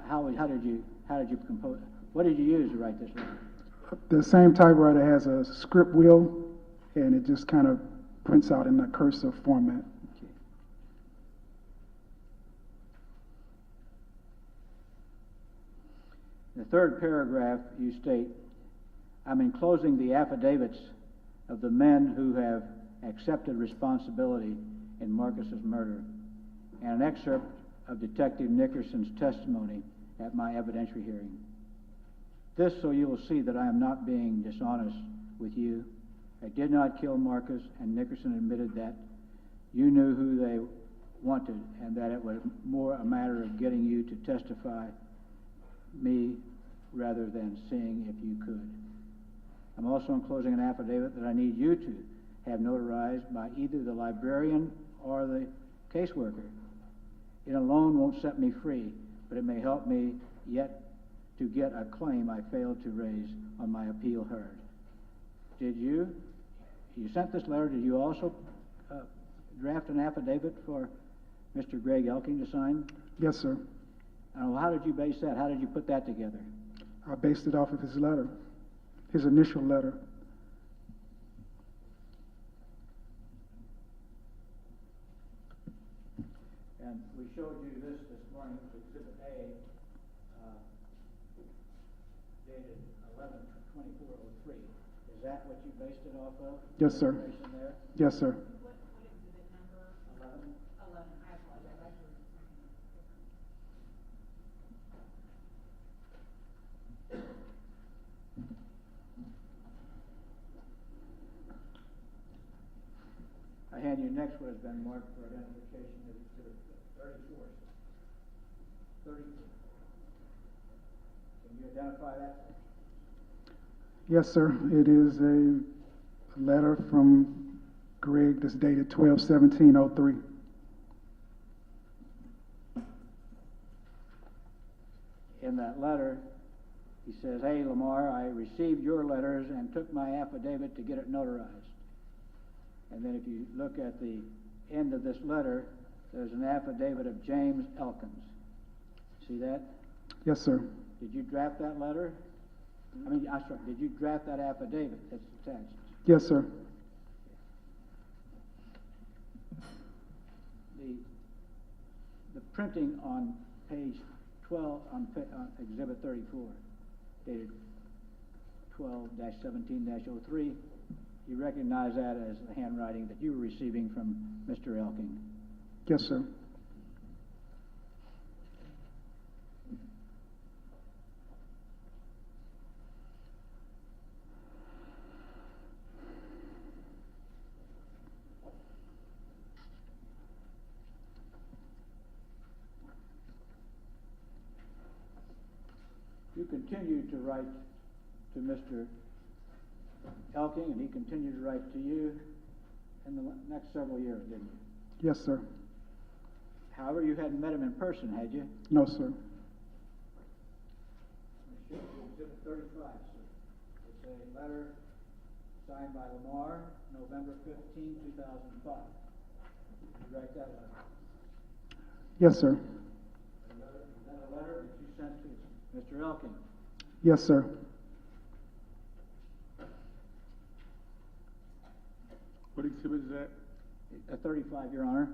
How did you compose? What did you use to write this letter? The same typewriter has a script wheel, and it just kind of prints out in a cursive format. Okay. In the third paragraph, you state, "I'm enclosing the affidavits of the men who have accepted responsibility in Marcus's murder, and an excerpt of Detective Nickerson's testimony at my evidentiary hearing. This so you will see that I am not being dishonest with you. I did not kill Marcus, and Nickerson admitted that. You knew who they wanted, and that it was more a matter of getting you to testify me rather than seeing if you could. I'm also enclosing an affidavit that I need you to have notarized by either the librarian or the caseworker. It alone won't set me free, but it may help me yet to get a claim I failed to raise on my appeal heard. Did you sent this letter, did you also draft an affidavit for Mr. Greg Elking to sign? Yes, sir. How did you base that? How did you put that together? I based it off of his letter, his initial letter. And we showed you this morning, Exhibit A, dated 11/24/03. Is that what you based it off of? Yes, sir. Information there? Yes, sir. What exhibit number? 11. 11, I apologize, I heard I hand you next what has been marked for identification as Exhibit 34. 34. Can you identify that? Yes, sir. It is a letter from Greg that's dated 12/17/03. In that letter, he says, "Hey, Lamar, I received your letters and took my affidavit to get it notarized." And then if you look at the end of this letter, there's an affidavit of James Elkins. See that? Yes, sir. Did you draft that letter? Did you draft that affidavit that's attached? Yes, sir. The printing on page 12, on Exhibit 34, dated 12-17-03, you recognize that as the handwriting that you were receiving from Mr. Elking? Yes, sir. You continued to write to Mr. Elking, and he continued to write to you in the next several years, didn't you? Yes, sir. However, you hadn't met him in person, had you? No, sir. Exhibit 35, sir. It's a letter signed by Lamar, November 15, 2005. Did you write that letter? Yes, sir. Is that a letter that you sent to Mr. Elking? Yes, sir. What exhibit is that? 35, Your Honor.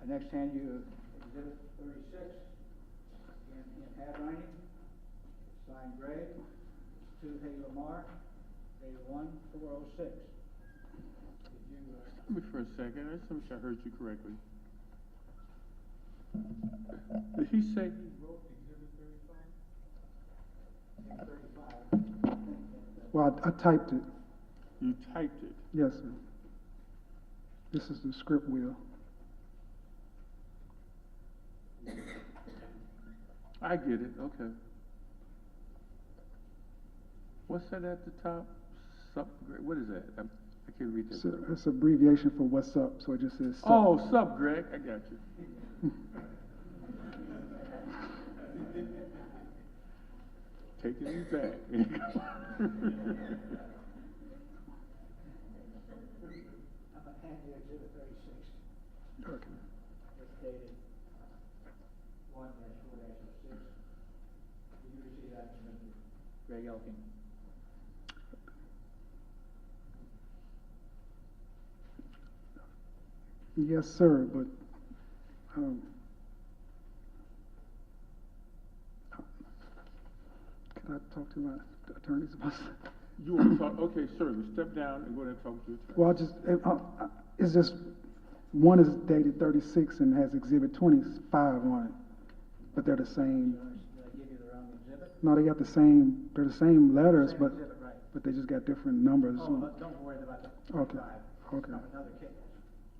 I next hand you Exhibit 36 in handwriting. Signed Greg. To Hey Lamar, dated 1/4/06. Stop me for a second. I just make sure I heard you correctly. Did he say he wrote Exhibit 35? 35. Well, I typed it. You typed it. Yes, sir. This is the script wheel. I get it. Okay. What's that at the top? What is that? I can't read that. It's an abbreviation for what's up, so it just says sup. Oh, sup, Greg. I got you. Taking you back. I'm going to hand you Exhibit 36. Okay. It's dated 1/4/06. Did you receive that from Mr. Greg Elking? Yes, sir, but can I talk to my attorneys about that? You want to talk? Okay, sure. Step down and go ahead and talk to your attorney. Well, it's just, one is dated 36 and has Exhibit 25 on it, but they're the same. Did I give you the wrong exhibit? No, they got the same, they're the same letters, Same but, exhibit, right. but they just got different numbers. Oh, but don't worry about the Okay, 25. okay. From another case,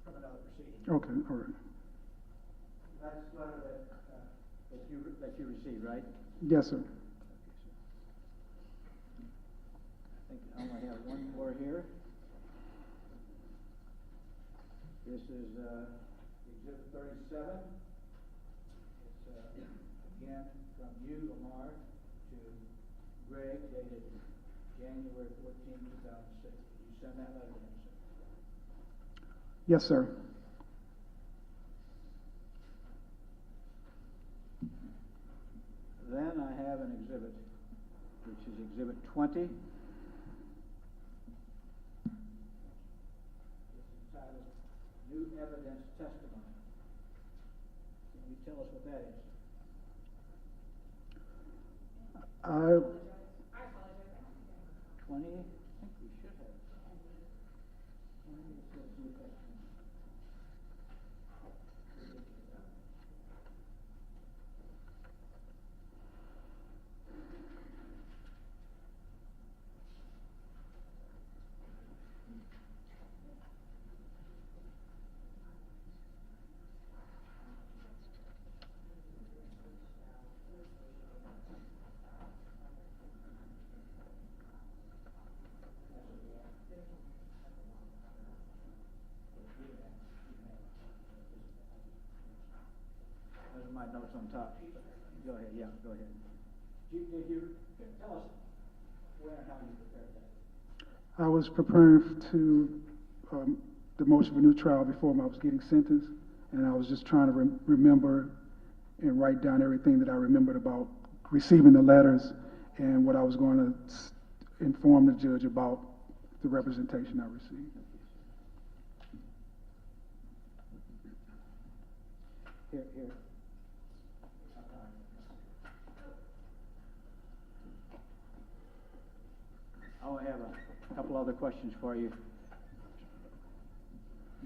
from another proceeding. Okay, all right. That's the letter that you received, right? Yes, sir. I think I only have one more here. This is, Exhibit 37. It's, again, from you, Lamar, to Greg, dated January 14, 2006. Did you send that letter in, sir? Yes, sir. Then I have an exhibit, which is Exhibit 20. This is titled New Evidence Testimony. Can you tell us what that is? I 20, I think we should have. 20 is the new testimony. Those are my notes on top. Go ahead, yeah, go ahead. Did you tell us where and how you prepared that? I was preparing to the motion for new trial before I was getting sentenced, and I was just trying to remember and write down everything that I remembered about receiving the letters and what I was going to inform the judge about the representation I received. Here. I have a couple other questions for you.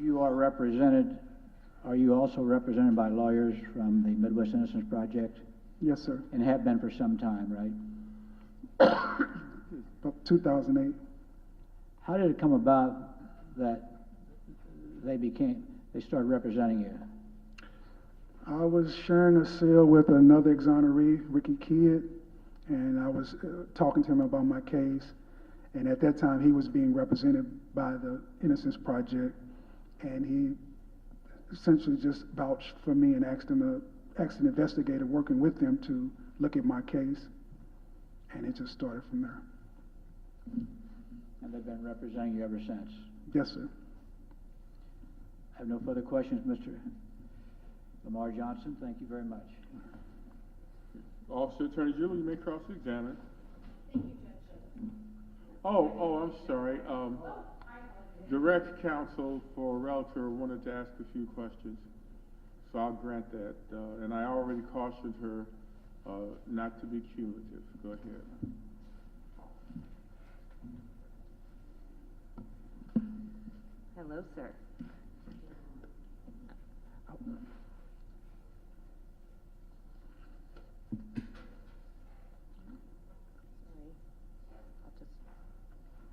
You are you also represented by lawyers from the Midwest Innocence Project? Yes, sir. And have been for some time, right? About 2008. How did it come about that they started representing you? I was sharing a cell with another exoneree, Ricky Kidd, and I was talking to him about my case. And at that time, he was being represented by the Innocence Project, and he essentially just vouched for me and asked an investigator working with them to look at my case, and it just started from there. And they've been representing you ever since? Yes, sir. I have no further questions, Mr. Lamar Johnson. Thank you very much. Officer Attorney General, you may cross-examine. Thank you, Judge. Oh, I'm sorry. Direct counsel for relator wanted to ask a few questions, so I'll grant that. And I already cautioned her not to be cumulative. Go ahead. Hello, sir.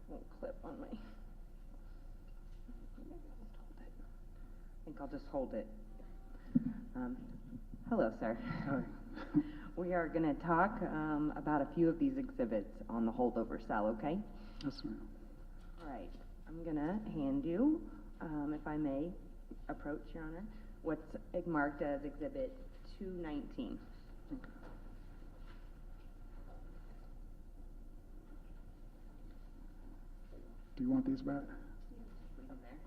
Won't clip on me. I think I'll just hold it. Hello, sir. Hi. We are going to talk about a few of these exhibits on the holdover cell, okay? Yes, ma'am. All right. I'm going to hand you, if I may approach, Your Honor, what's marked as Exhibit 219. Okay. Do you want these back? Put them there.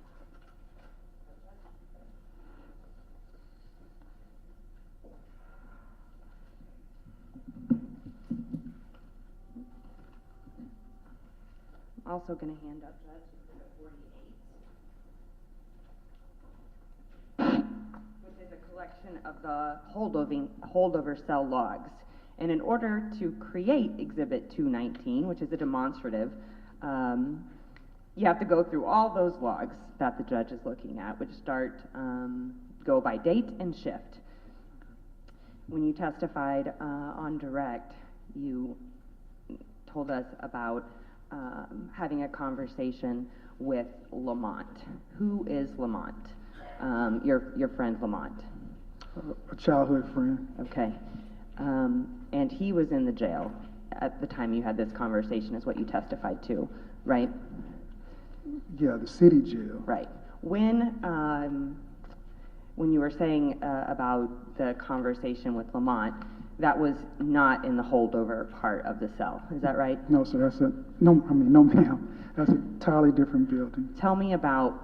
I'm also going to hand up Judge Exhibit 48, which is a collection of the holdover cell logs. And in order to create Exhibit 219, which is a demonstrative, you have to go through all those logs that the judge is looking at, which go by date and shift. When you testified on direct, you told us about having a conversation with Lamont. Who is Lamont? Your friend Lamont. A childhood friend. Okay. And he was in the jail at the time you had this conversation, is what you testified to, right? Yeah, the city jail. Right. When you were saying about the conversation with Lamont, that was not in the holdover part of the cell, is that right? No, sir, no, ma'am. That's an entirely different building. Tell me about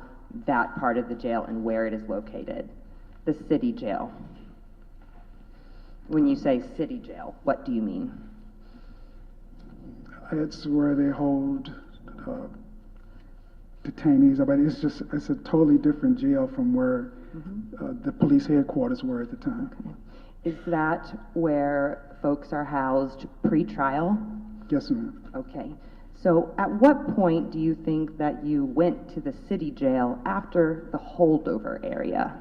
that part of the jail and where it is located, the city jail. When you say city jail, what do you mean? It's where they hold detainees, but it's a totally different jail from where the police headquarters were at the time. Okay. Is that where folks are housed pre-trial? Yes, ma'am. Okay. So at what point do you think that you went to the city jail after the holdover area?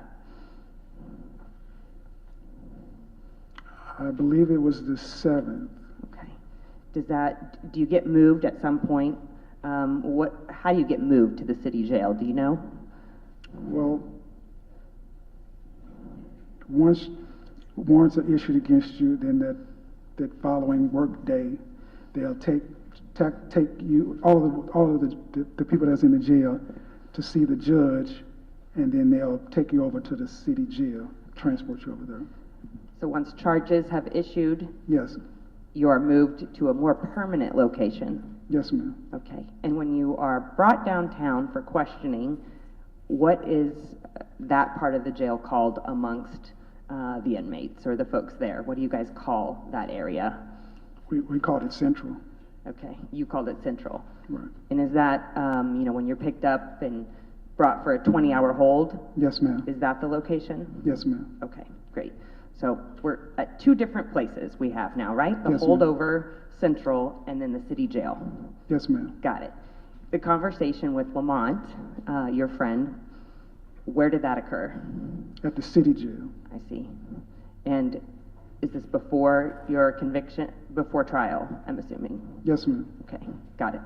I believe it was the 7th. Okay. Do you get moved at some point? How do you get moved to the city jail? Do you know? Well, once warrants are issued against you, then that following work day, they'll take you, all of the people that's in the jail, to see the judge, and then they'll take you over to the city jail, transport you over there. So once charges have issued, Yes. you are moved to a more permanent location? Yes, ma'am. Okay. And when you are brought downtown for questioning, what is that part of the jail called amongst the inmates or the folks there? What do you guys call that area? We called it Central. Okay, you called it Central. Right. And is that, when you're picked up and brought for a 20-hour hold? Yes, ma'am. Is that the location? Yes, ma'am. Okay, great. So we're at two different places we have now, right? The Yes, ma'am. holdover, Central, and then the city jail. Yes, ma'am. Got it. The conversation with Lamont, your friend, where did that occur? At the city jail. I see. And is this before your conviction, before trial, I'm assuming? Yes, ma'am. Okay, got it.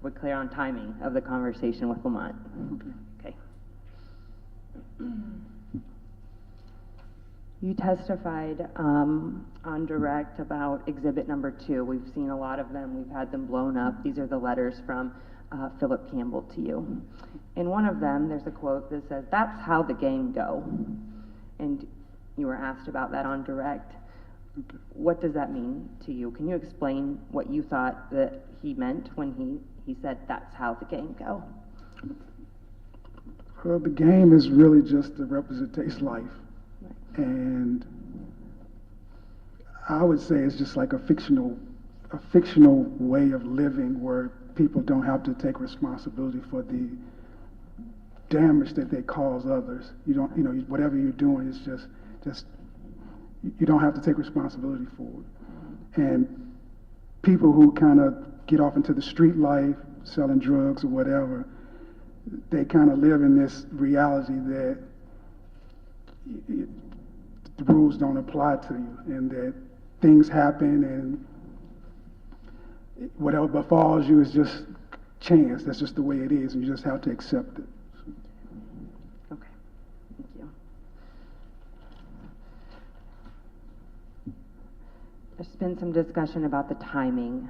We're clear on timing of the conversation with Lamont. Okay. You testified on direct about exhibit number 2. We've seen a lot of them. We've had them blown up. These are the letters from Philip Campbell to you. In one of them, there's a quote that says, "That's how the game go." And you were asked about that on direct. What does that mean to you? Can you explain what you thought that he meant when he said, "That's how the game go"? Well, the game is really just a representation life. And I would say it's just like a fictional way of living where people don't have to take responsibility for the damage that they cause others. You don't, whatever you're doing is just you don't have to take responsibility for it. And people who kind of get off into the street life, selling drugs or whatever, they kind of live in this reality that the rules don't apply to you, and that things happen, and whatever befalls you is just chance. That's just the way it is, and you just have to accept it. Okay, thank you. There's been some discussion about the timing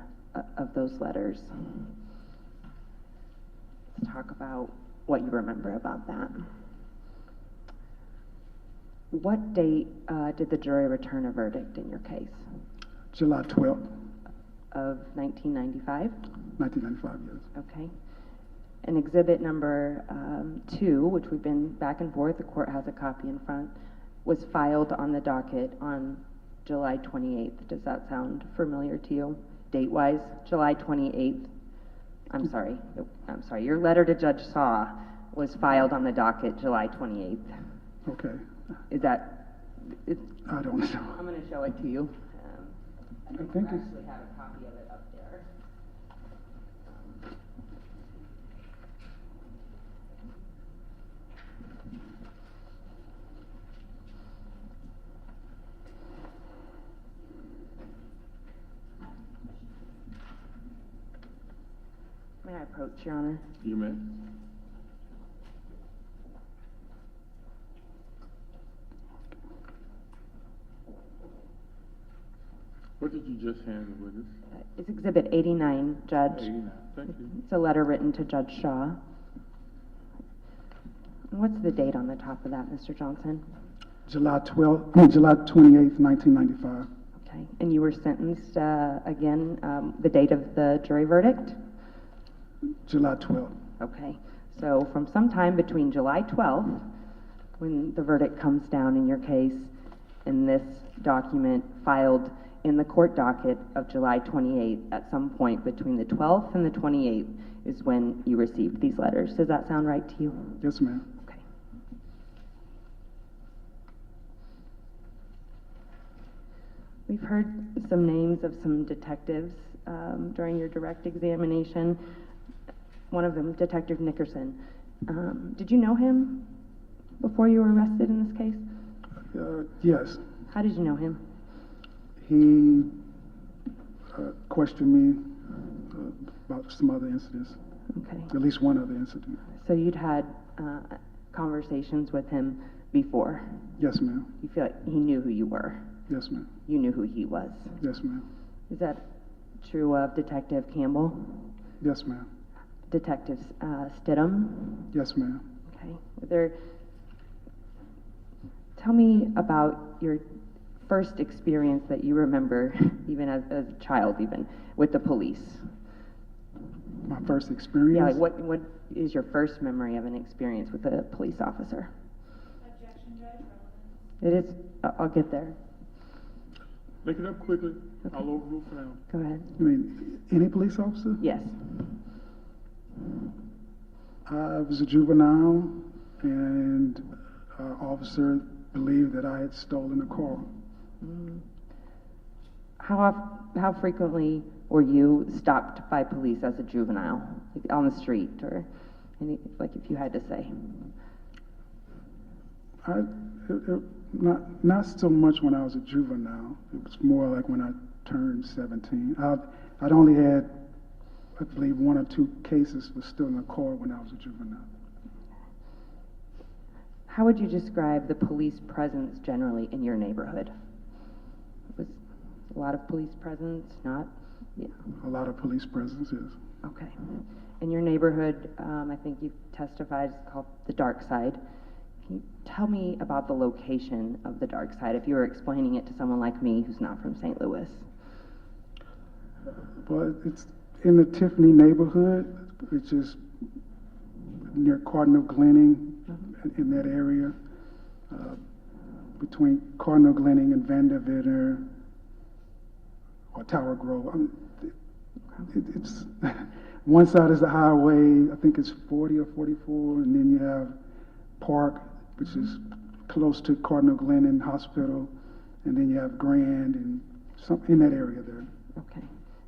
of those letters. Let's talk about what you remember about that. What date did the jury return a verdict in your case? July 12th. Of 1995? 1995, yes. Okay. And exhibit number 2, which we've been back and forth, the court has a copy in front, was filed on the docket on July 28th. Does that sound familiar to you, date-wise? July 28th. I'm sorry, your letter to Judge Saw was filed on the docket July 28th. Okay. Is that? I don't know. I'm going to show it to you. I think actually it's have a copy of it up there. approach, Your Honor? You may. What did you just hand with us? It's Exhibit 89, Judge. 89, thank you. It's a letter written to Judge Shaw. What's the date on the top of that, Mr. Johnson? July 28th, 1995. Okay, and you were sentenced, again, the date of the jury verdict? July 12th. Okay, so from sometime between July 12th, when the verdict comes down in your case, and this document filed in the court docket of July 28th, at some point between the 12th and the 28th is when you received these letters. Does that sound right to you? Yes, ma'am. Okay. We've heard some names of some detectives during your direct examination. One of them, Detective Nickerson. Did you know him before you were arrested in this case? Yes. How did you know him? He questioned me about some other incidents. Okay. At least one other incident. So you'd had conversations with him before? Yes, ma'am. You feel like he knew who you were? Yes, ma'am. You knew who he was? Yes, ma'am. Is that true of Detective Campbell? Yes, ma'am. Detective Stidham? Yes, ma'am. Okay. Tell me about your first experience that you remember, even as a child, even with the police. My first experience? Yeah, like what is your first memory of an experience with a police officer? Objection, Judge. It is, I'll get there. Make it up quickly. Okay. I'll overrule for now. Go ahead. You mean any police officer? Yes. I was a juvenile, and an officer believed that I had stolen a car. How frequently were you stopped by police as a juvenile, like on the street, or like if you had to say? Not so much when I was a juvenile. It was more like when I turned 17. I'd only had, I believe, 1 or 2 cases for stealing a car when I was a juvenile. How would you describe the police presence generally in your neighborhood? Was a lot of police presence, not? Yeah. A lot of police presence, yes. Okay. In your neighborhood, I think you've testified, it's called the dark side. Can you tell me about the location of the dark side if you were explaining it to someone like me who's not from St. Louis? Well, it's in the Tiffany neighborhood, which is near Cardinal Glenning, in that area, between Cardinal Glenning and Vanderbilt or Tower Grove. It's one side is the highway, I think it's 40 or 44, and then you have Park, which is close to Cardinal Glenning Hospital, and then you have Grand and some in that area there. Okay,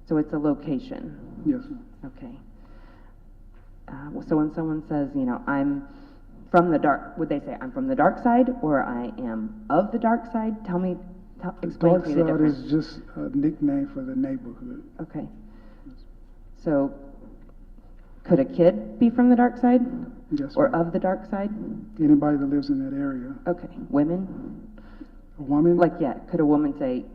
so it's a location. Yes. Okay. So when someone says, you know, I'm from the dark, would they say I'm from the dark side or I am of the dark side? Explain to me the difference. Dark side is just a nickname for the neighborhood. Okay. So could a kid be from the dark side? Yes. Or of the dark side? Anybody that lives in that area. Okay. Women? A woman? Like, yeah, could a woman say,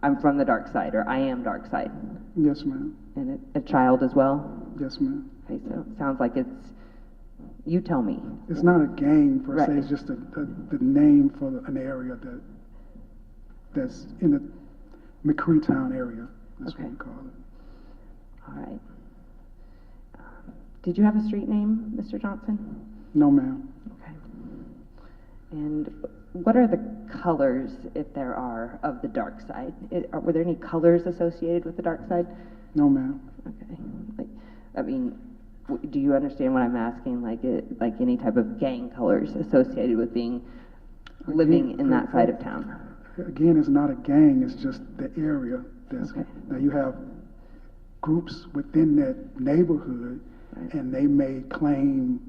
I'm from the dark side or I am dark side? Yes, ma'am. And a child as well? Yes, ma'am. Okay, so it sounds like it's, you tell me. It's not a gang per Right. se, it's just the name for an area that's in the McCreetown area. That's Okay. what we call it. All right. Did you have a street name, Mr. Johnson? No, ma'am. Okay. And what are the colors, if there are, of the dark side? Were there any colors associated with the dark side? No, ma'am. Okay. I mean, do you understand what I'm asking? Like any type of gang colors associated with living in that side of town? Again, it's not a gang, it's just the area. Okay. Now you have groups within that neighborhood, Right. and they may claim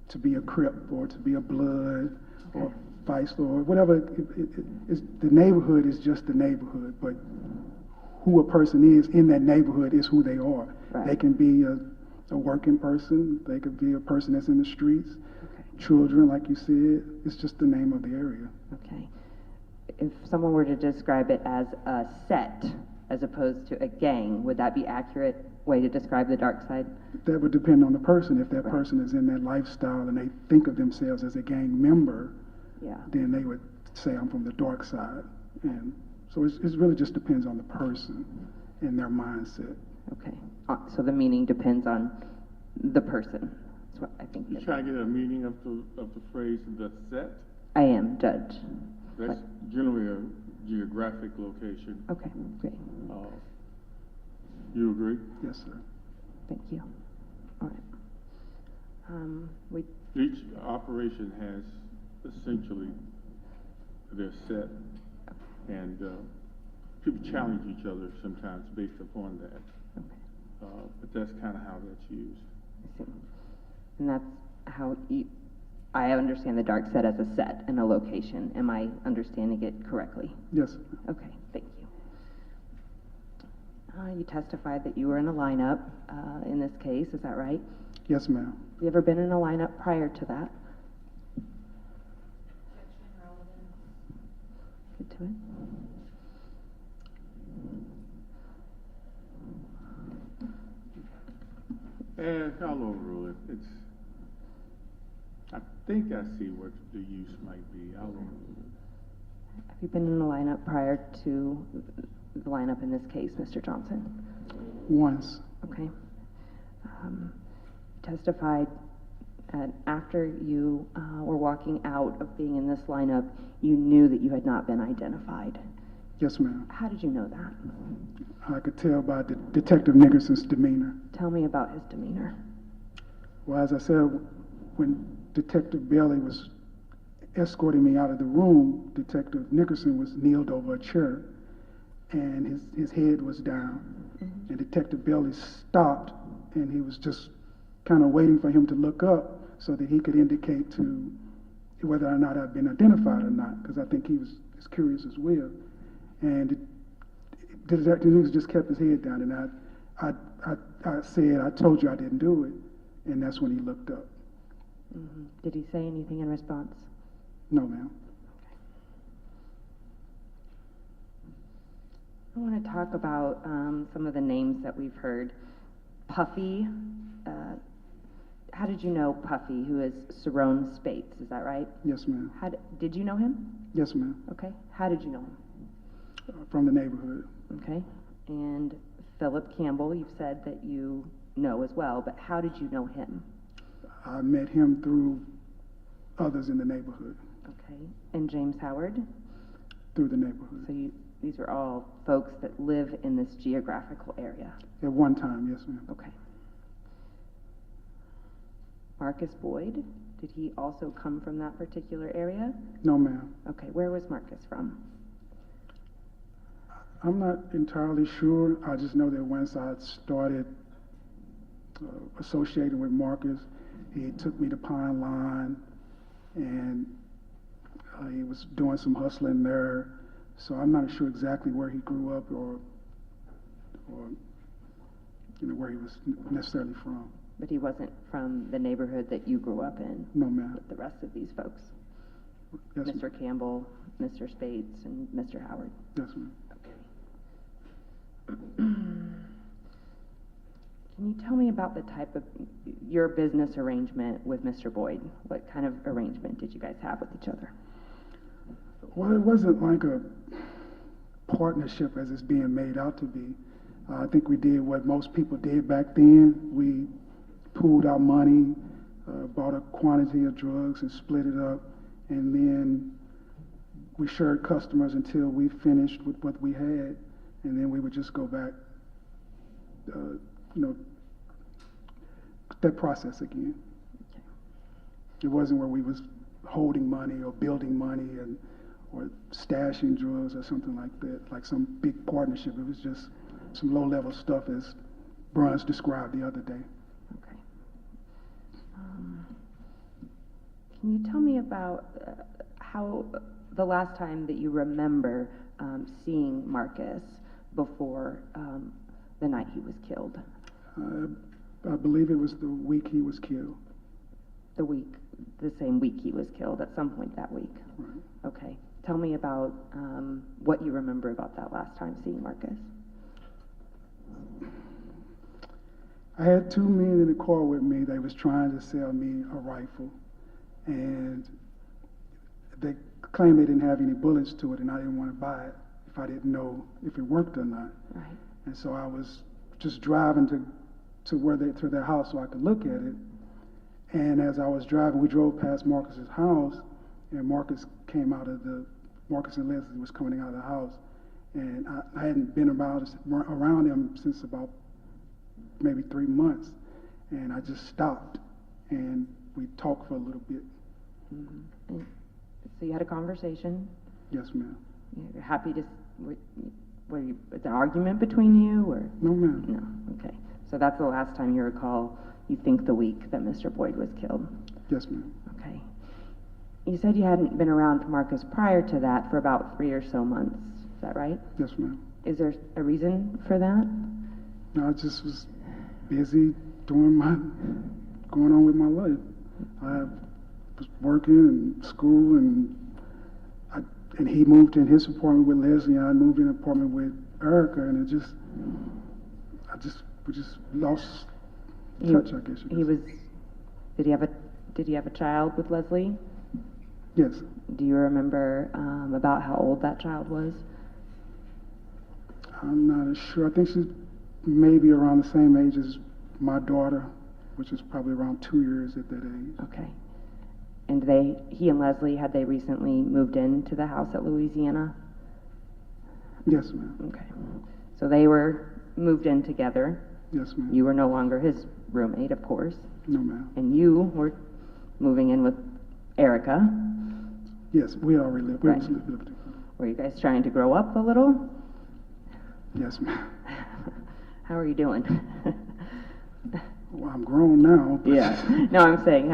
to be a Crip or to be a Blood or Vice or whatever. The neighborhood is just the neighborhood, but who a person is in that neighborhood is who they are. Right. They can be a a working person, they could be a person that's in the streets, children, like you said. It's just the name of the area. Okay. If someone were to describe it as a set as opposed to a gang, would that be accurate way to describe the dark side? That would depend on the person. If that person is in that lifestyle and they think of themselves as a gang member, then they would say, I'm from the dark side. And so it really just depends on the person and their mindset. Okay. So the meaning depends on the person. That's what I think. You trying to get a meaning of the phrase "the set"? I am, Judge. That's generally a geographic location. Okay, great. You agree? Yes, sir. Thank you. All right. Each operation has essentially their set, and people challenge each other sometimes based upon that. But that's kind of how that's used. I see. And that's how I understand the dark set as a set and a location. Am I understanding it correctly? Yes. Okay, thank you. You testified that you were in a lineup in this case, is that right? Yes, ma'am. Have you ever been in a lineup prior to that? Get to it. And I'll overrule it. I think I see what the use might be. I'll overrule it. Have you been in a lineup prior to the lineup in this case, Mr. Johnson? Once. Okay. Testified after you were walking out of being in this lineup, you knew that you had not been identified. Yes, ma'am. How did you know that? I could tell by Detective Nickerson's demeanor. Tell me about his demeanor. Well, as I said, when Detective Bailey was escorting me out of the room, Detective Nickerson was kneeled over a chair, and his head was down. And Detective Bailey stopped, and he was just kind of waiting for him to look up so that he could indicate to whether or not I'd been identified or not, because I think he was as curious as well. And Detective Nickerson just kept his head down, and I said, I told you I didn't do it, and that's when he looked up. Did he say anything in response? No, ma'am. I want to talk about some of the names that we've heard. Puffy. How did you know Puffy, who is Cerrone Spates? Is that right? Yes, ma'am. Did you know him? Yes, ma'am. Okay. How did you know him? From the neighborhood. Okay. And Philip Campbell, you've said that you know as well, but how did you know him? I met him through others in the neighborhood. Okay. And James Howard? Through the neighborhood. So these are all folks that live in this geographical area? At one time, yes, ma'am. Okay. Marcus Boyd, did he also come from that particular area? No, ma'am. Okay, where was Marcus from? I'm not entirely sure. I just know that once I started associating with Marcus, he took me to Pine Line, and he was doing some hustling there. So I'm not sure exactly where he grew up or where he was necessarily from. But he wasn't from the neighborhood that you grew up in? No, ma'am. With the rest of these folks? Yes, Mr. Campbell, Mr. Spates, and Mr. Howard? Yes, ma'am. Can you tell me about the type of your business arrangement with Mr. Boyd? What kind of arrangement did you guys have with each other? Well, it wasn't like a partnership as it's being made out to be. I think we did what most people did back then. We pooled our money, bought a quantity of drugs and split it up, and then we shared customers until we finished with what we had, and then we would just go back, that process again. Okay. It wasn't where we was holding money or building money or stashing drugs or something like that, like some big partnership. It was just some low-level stuff, as Bruns described the other day. Okay. Can you tell me about how the last time that you remember seeing Marcus before the night he was killed? I believe it was the week he was killed. The same week he was killed, at some point that week? Right. Okay. Tell me about what you remember about that last time seeing Marcus. I had two men in the car with me. They was trying to sell me a rifle, and they claimed they didn't have any bullets to it, and I didn't want to buy it if I didn't know if it worked or not. Right. And so I was just driving to their house so I could look at it. And as I was driving, we drove past Marcus's house, and Marcus and Leslie was coming out of the house, and I hadn't been around them since about maybe 3 months, and I just stopped, and we talked for a little bit. Mm-hmm. So you had a conversation? Yes, ma'am. You're happy to, was there an argument between you, or? No, ma'am. No, okay. So that's the last time you recall, you think, the week that Mr. Boyd was killed? Yes, ma'am. Okay. You said you hadn't been around Marcus prior to that for about 3 or so months. Is that right? Yes, ma'am. Is there a reason for that? No, I just was busy going on with my life. I was working and school, and he moved in his apartment with Leslie, and I moved in an apartment with Erica, and we just lost touch, I guess. Did he have a child with Leslie? Yes. Do you remember about how old that child was? I'm not sure. I think she's maybe around the same age as my daughter, which is probably around 2 years at that age. Okay. And he and Leslie, had they recently moved into the house at Louisiana? Yes, ma'am. Okay. So they were moved in together. Yes, ma'am. You were no longer his roommate, of course. No, ma'am. And you were moving in with Erica. Yes, we already lived. Right. lived together. Were you guys trying to grow up a little? Yes, ma'am. How are you doing? Well, I'm grown now. But Yeah. No, I'm saying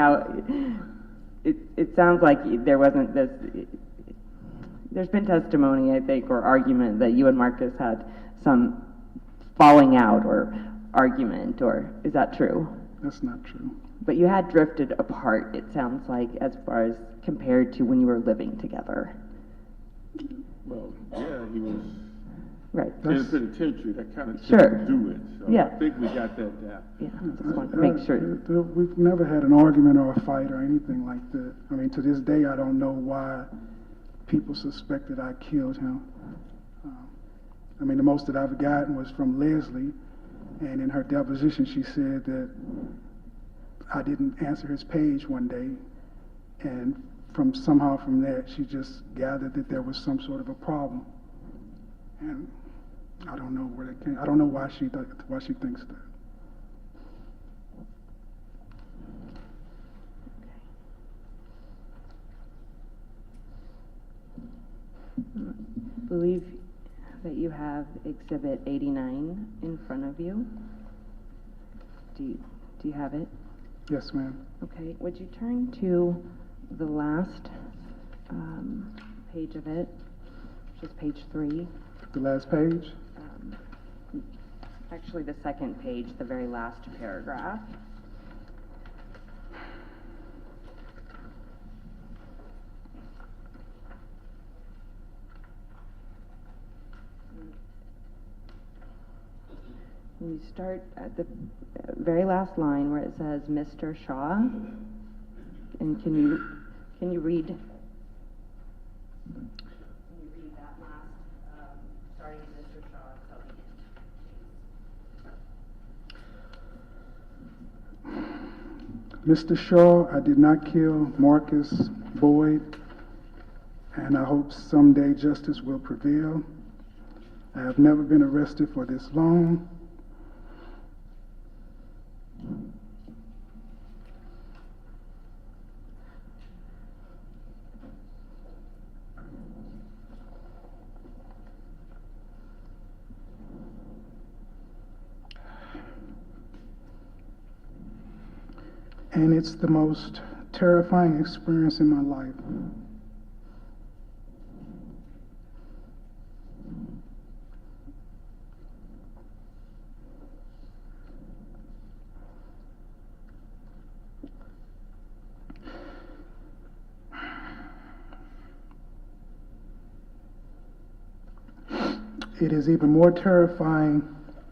it sounds like there wasn't this. There's been testimony, I think, or argument that you and Marcus had some falling out or argument, or is that true? That's not true. But you had drifted apart, it sounds like, as far as compared to when you were living together. Well, yeah, he was Right. in the penitentiary. That kind of Sure. do it. So Yeah. I think we got that down. Yeah, just want to make sure. We've never had an argument or a fight or anything like that. I mean, to this day, I don't know why people suspected I killed him. I mean, the most that I've gotten was from Leslie, and in her deposition, she said that I didn't answer his page one day, and from that, she just gathered that there was some sort of a problem, and I don't know where that came. I don't know why she thinks that. I believe that you have Exhibit 89 in front of you. Do you have it? Yes, ma'am. Okay. Would you turn to the last page of it, which is page 3? The last page? Actually, the second page, the very last paragraph. You start at the very last line where it says Mr. Shaw, and can you read? Can you read that last, starting with Mr. Shaw till the end? Mr. Shaw, I did not kill Marcus Boyd, and I hope someday justice will prevail. I have never been arrested for this long. And it's the most terrifying experience in my life. it is even more terrifying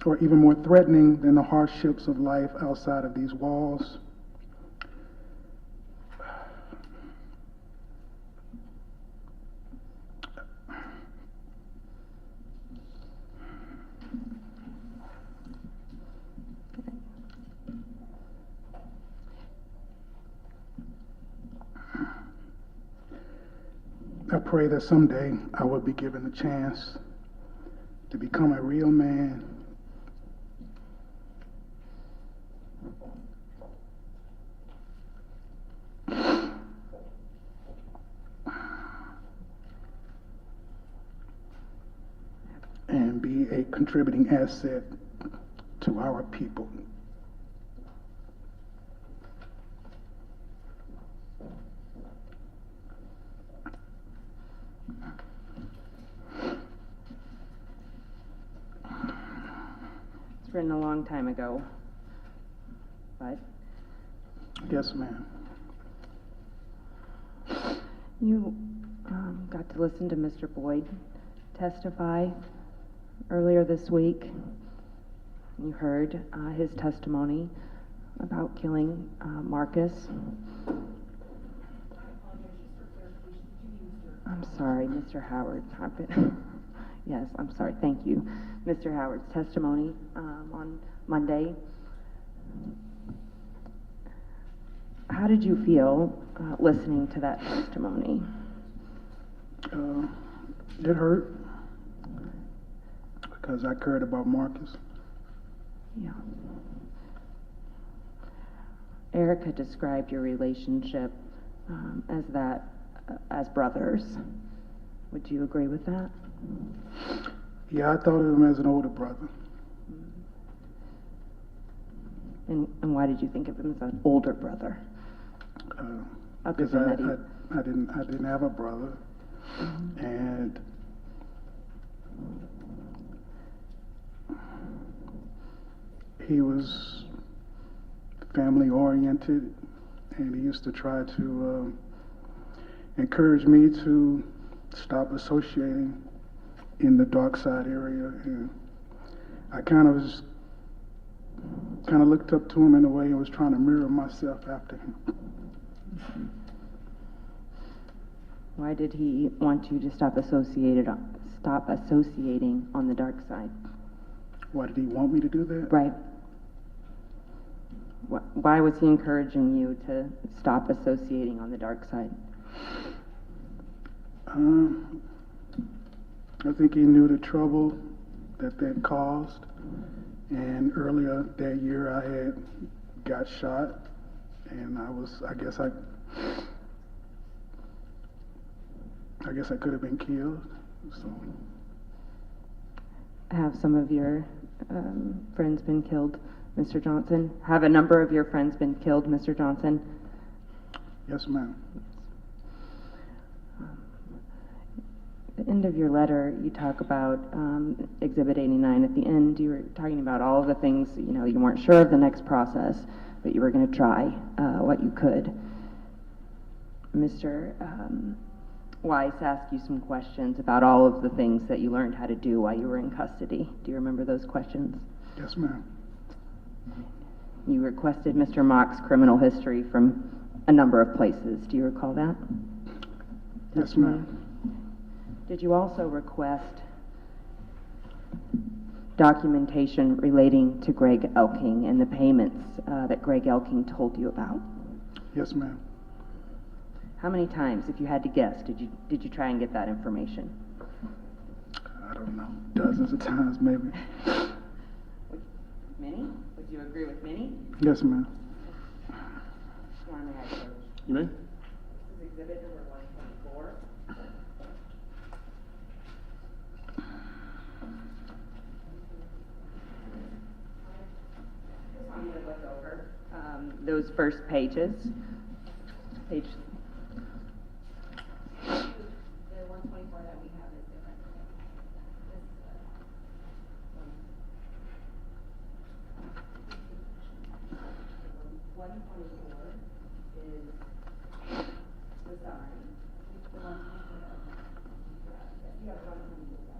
or even more threatening than the hardships of life outside of these walls. I pray that someday I will be given the chance to become a real man. And be a contributing asset to our people. It's written a long time ago, but Yes, ma'am. you got to listen to Mr. Boyd testify earlier this week. You heard his testimony about killing Marcus. I'm sorry, Mr. Howard. Yes, I'm sorry. Thank you. Mr. Howard's testimony on Monday. How did you feel listening to that testimony? It hurt because I cared about Marcus. Yeah. Erica described your relationship as brothers. Would you agree with that? Yeah, I thought of him as an older brother. And why did you think of him as an older brother? Other Because than that I didn't have a brother, and he was family oriented, and he used to try to encourage me to stop associating in the dark side area, and I kind of looked up to him in a way and was trying to mirror myself after him. Why did he want you to stop associating on the dark side? Why did he want me to do that? Right. Why was he encouraging you to stop associating on the dark side? I think he knew the trouble that caused, and earlier that year I had got shot, and I guess I could have been killed. So. Have some of your friends been killed, Mr. Johnson? Have a number of your friends been killed, Mr. Johnson? Yes, ma'am. At the end of your letter, you talk about Exhibit 89. At the end, you were talking about all of the things, you weren't sure of the next process, but you were going to try what you could. Mr. Weiss asked you some questions about all of the things that you learned how to do while you were in custody. Do you remember those questions? Yes, ma'am. You requested Mr. Mock's criminal history from a number of places. Do you recall that? Yes, ma'am. Did you also request documentation relating to Greg Elking and the payments that Greg Elking told you about? Yes, ma'am. How many times, if you had to guess, did you try and get that information? I don't know. Dozens of times, maybe. Many? Would you agree with many? Yes, ma'am. You may? This is exhibit number 124. Just want you to look over those first pages. Page. The 124 that we have is different. This, 124 is the summary. The 124. You have 124.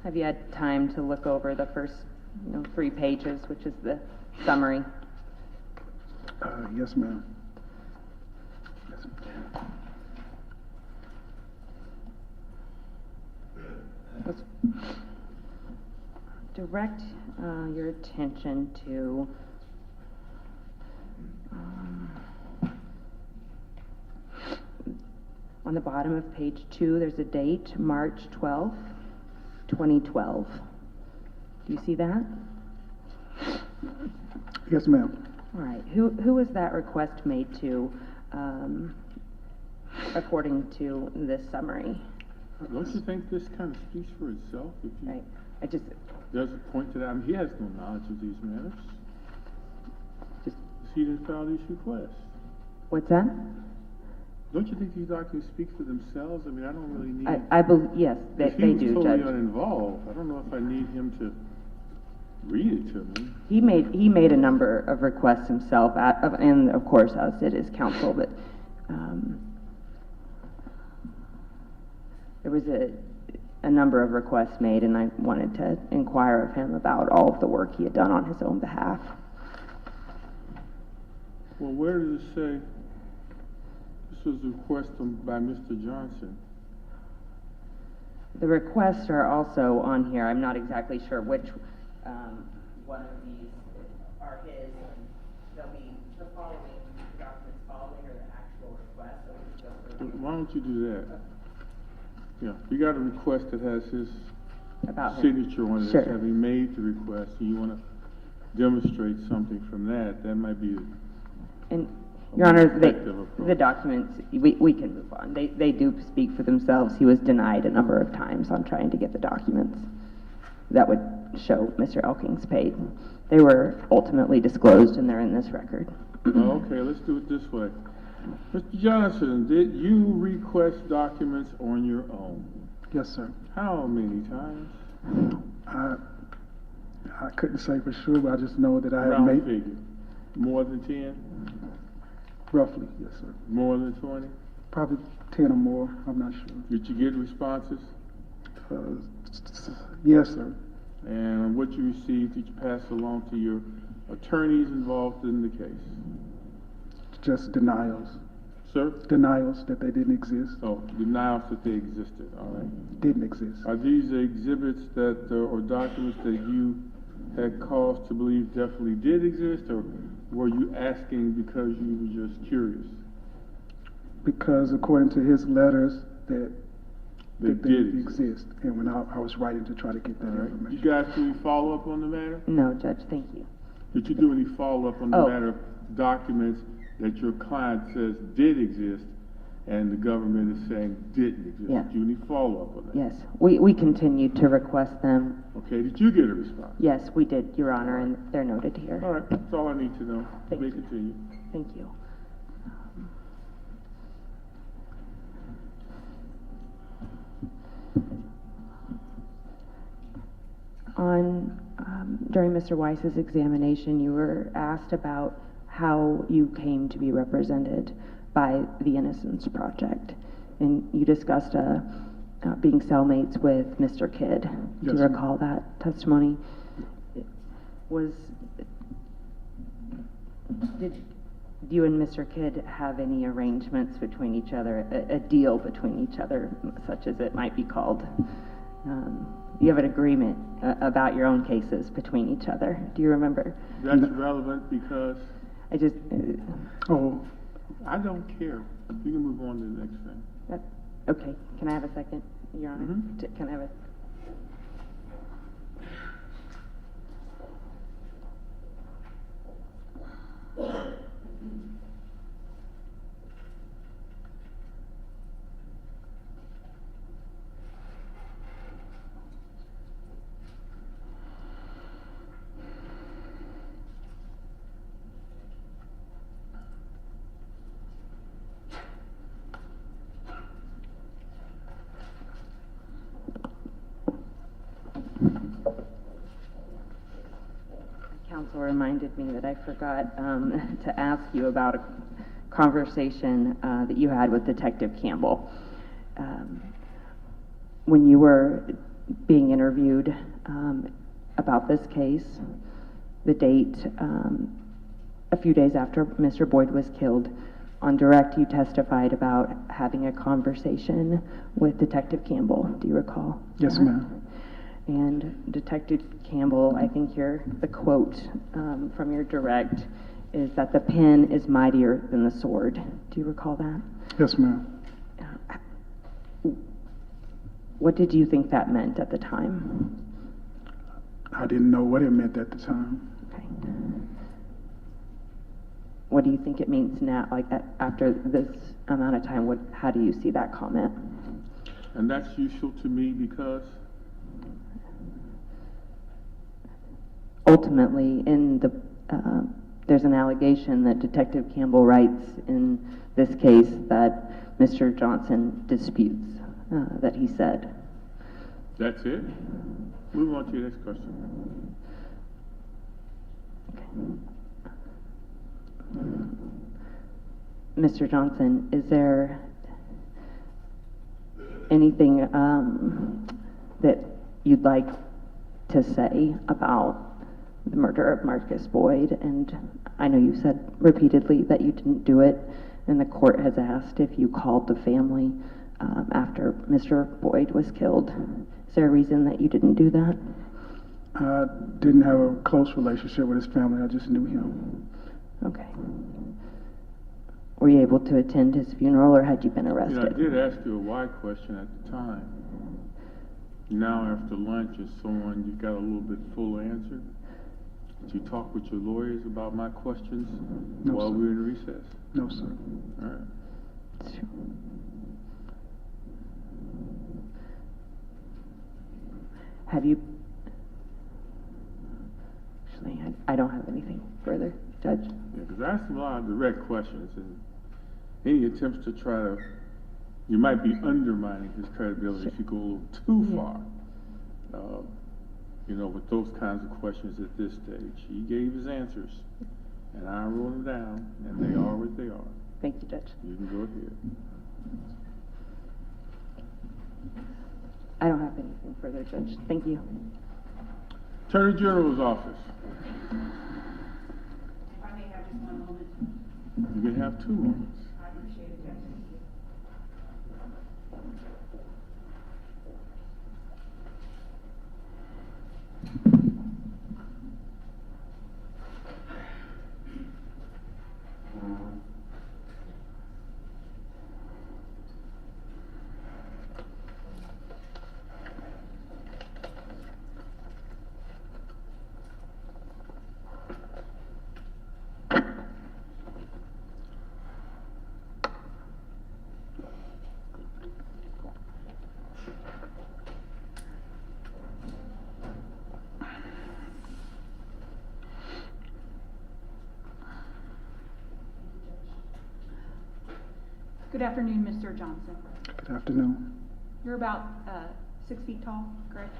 Have you had time to look over the first, 3 pages, which is the summary? Yes, ma'am. Yes, ma'am. Let's direct your attention to on the bottom of page 2, there's a date, March 12th, 2012. Do you see that? Yes, ma'am. All right. Who was that request made to, according to this summary? Don't you think this kind of speaks for itself? If you Right. I just, doesn't point to that, I mean, he has no knowledge of these matters. He didn't file these requests. what's that? Don't you think these documents speak for themselves? I mean, I don't really need. I believe, yes, they If do, he was totally Judge. uninvolved, I don't know if I need him to read it to me. He made a number of requests himself, and of course, as did his counsel, but, there was a number of requests made, and I wanted to inquire of him about all of the work he had done on his own behalf. Well, where does it say this was a request by Mr. Johnson? The requests are also on here. I'm not exactly sure which one of these are his. They'll be the following documents following or the actual request. So we just go through. Why don't you do that? Yeah, you got a request that has his About him. signature on it, Sure. as having made the request, and you want to demonstrate something from that, that might be And, Your Honor, effective approach. the documents, we can move on. They do speak for themselves. He was denied a number of times on trying to get the documents that would show Mr. Elkins paid. They were ultimately disclosed, and they're in this record. Okay, let's do it this way. Mr. Johnson, did you request documents on your own? Yes, sir. How many times? I couldn't say for sure, but I just know that I have Round made, figure. More than 10? roughly, yes, sir. More than 20? Probably 10 or more, I'm not sure. Did you get responses? Yes, sir. And what you received, did you pass along to your attorneys involved in the case? Just denials. Sir? Denials that they didn't exist, Oh, denials that they existed, all right. didn't exist. Are these exhibits that, or documents that you had cause to believe definitely did exist, or were you asking because you were just curious? Because according to his letters, that They they did exist. And when I was writing to try to get that All right. You information. guys do any follow-up on the matter? No, Judge, thank you. Did you do any follow-up on the Oh. matter of documents that your client says did exist and the government is saying didn't exist? Yeah. Did you do any follow-up on that? Yes, we continued to request them. Okay, did you get a response? Yes, we did, Your Honor, and they're noted here. All right, that's all I need to know. Thank May you. continue. Thank you. During Mr. Weiss's examination, you were asked about how you came to be represented by the Innocence Project, and you discussed being cellmates with Mr. Kidd. Do Yes, you recall that testimony? Did you and Mr. Kidd have any arrangements between each other, a deal between each other, such as it might be called? You have an agreement about your own cases between each other. Do you remember? That's relevant because I just, I don't care. You can move on to the next thing. okay, can I have a second, Your Honor? Mhm. Can I have a? Counsel reminded me that I forgot to ask you about a conversation that you had with Detective Campbell. When you were being interviewed about this case, the date, a few days after Mr. Boyd was killed. On direct, you testified about having a conversation with Detective Campbell. Do you recall? Yes, that? ma'am. And Detective Campbell, I think the quote from your direct is that the pen is mightier than the sword. Do you recall that? Yes, ma'am. What did you think that meant at the time? I didn't know what it meant at the time. Okay. What do you think it means now, like after this amount of time? How do you see that comment? And that's useful to me because ultimately, there's an allegation that Detective Campbell writes in this case that Mr. Johnson disputes that he said. that's it. Move on to your next question. Mr. Johnson, is there anything that you'd like to say about the murder of Marcus Boyd? And I know you said repeatedly that you didn't do it, and the court has asked if you called the family after Mr. Boyd was killed. Is there a reason that you didn't do that? I didn't have a close relationship with his family. I just knew him. Okay. Were you able to attend his funeral, or had you been arrested? I did ask you a why question at the time. Now after lunch and so on, you got a little bit full answer. Did you talk with your lawyers about my questions while we were in recess? No, sir. All right. Sure. Have you... Actually, I don't have anything further, Judge. Yeah, because I asked him a lot of direct questions, and any attempts to try to, you might be undermining his credibility if you go a little too far. With those kinds of questions at this stage. He gave his answers, and I wrote them down, and they are what they are. Thank you, Judge. You can go ahead. I don't have anything further, Judge. Thank you. Attorney General's office. If I may have just one moment. You can have 2 moments. I appreciate it, Judge. Thank you. Good afternoon, Mr. Johnson. Good afternoon. You're about 6 feet tall, correct?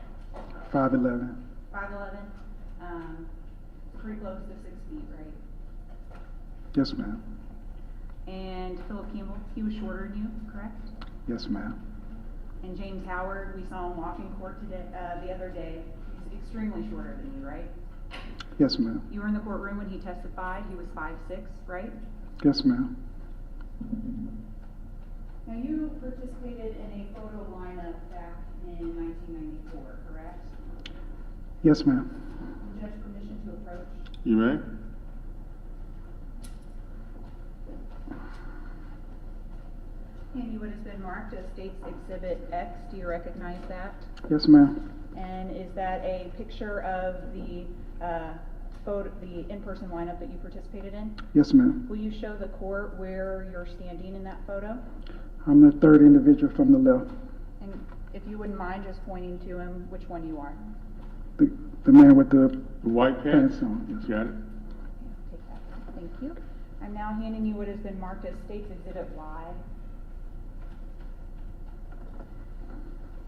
5'11". 5'11", pretty close to 6 feet, right? Yes, ma'am. And Philip Campbell, he was shorter than you, correct? Yes, ma'am. And James Howard, we saw him walk in court today, the other day. He's extremely shorter than you, right? Yes, ma'am. You were in the courtroom when he testified. He was 5'6", right? Yes, ma'am. Now, you participated in a photo lineup back in 1994, correct? Yes, ma'am. Judge, permission to approach? You may. Handy what has been marked as State's Exhibit X. Do you recognize that? Yes, ma'am. And is that a picture of the the in-person lineup that you participated in? Yes, ma'am. Will you show the court where you're standing in that photo? I'm the third individual from the left. And if you wouldn't mind just pointing to him, which one you are? The man with the white pants on. Yes. Got it. Take that. Thank you. I'm now handing you what has been marked as State's Exhibit Y.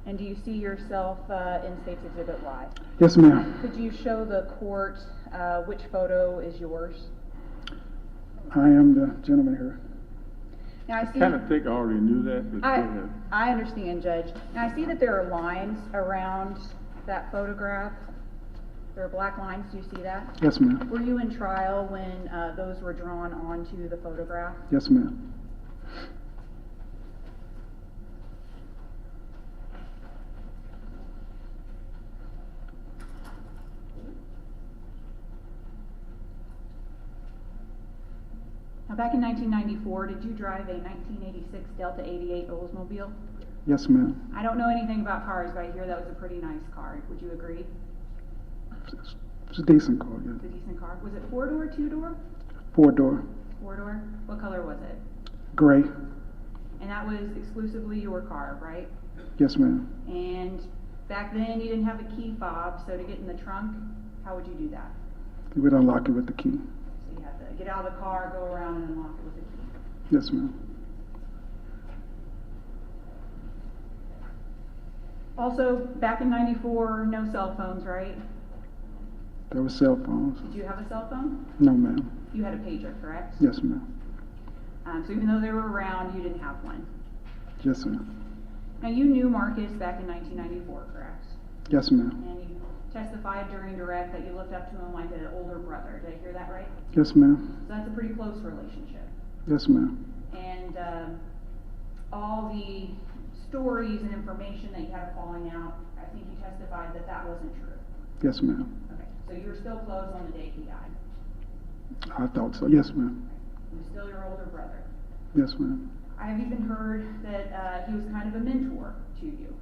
And do you see yourself in State's Exhibit Y? Yes, ma'am. Could you show the court which photo is yours? I am the gentleman here. Now I see. Kinda think I already knew that, but go ahead. I understand, Judge. Now I see that there are lines around that photograph. There are black lines, do you see that? Yes, ma'am. Were you in trial when those were drawn onto the photograph? Yes, ma'am. Now back in 1994, did you drive a 1986 Delta 88 Oldsmobile? Yes, ma'am. I don't know anything about cars, but I hear that was a pretty nice car. Would you agree? It's a decent car, yeah. It's a decent car. Was it four-door, two-door? Four-door, Four-door? What color was it? gray. And that was exclusively your car, right? Yes, ma'am. And back then, you didn't have a key fob, so to get in the trunk, how would you do that? You would unlock it with the key. So you have to get out of the car, go around and unlock it with the key. Yes, ma'am. Also, back in 94, no cell phones, right? There were cell phones. Did you have a cell phone? No, ma'am. You had a pager, correct? Yes, ma'am. So even though they were around, you didn't have one. Yes, ma'am. Now, you knew Marcus back in 1994, correct? Yes, ma'am. And you testified during direct that you looked up to him like an older brother. Did I hear that right? Yes, ma'am. So that's a pretty close relationship. Yes, ma'am. And all the stories and information that you had a falling out, I think you testified that that wasn't true. Yes, ma'am. Okay, so you were still close on the day he died. I thought so. Yes, ma'am. He was still your older brother. Yes, ma'am. I have even heard that he was kind of a mentor to you.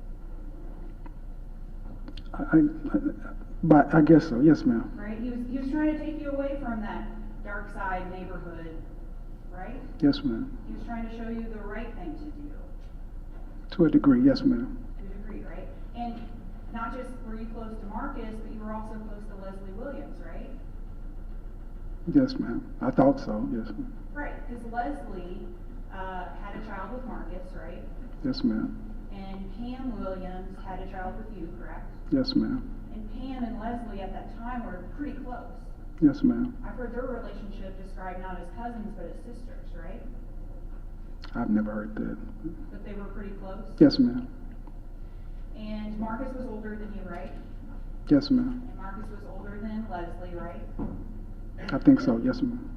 But I guess so. Yes, ma'am. Right? He was trying to take you away from that dark side neighborhood, right? Yes, ma'am. He was trying to show you the right thing to do. To a degree, yes, ma'am. To a degree, right? And not just were you close to Marcus, but you were also close to Leslie Williams, right? Yes, ma'am. I thought so. Yes, ma'am. Right, because Leslie had a child with Marcus, right? Yes, ma'am. And Pam Williams had a child with you, correct? Yes, ma'am. And Pam and Leslie at that time were pretty close. Yes, ma'am. I've heard their relationship described not as cousins, but as sisters, right? I've never heard that. But they were pretty close? Yes, ma'am. And Marcus was older than you, right? Yes, ma'am. And Marcus was older than Leslie, right? I think so. Yes, ma'am.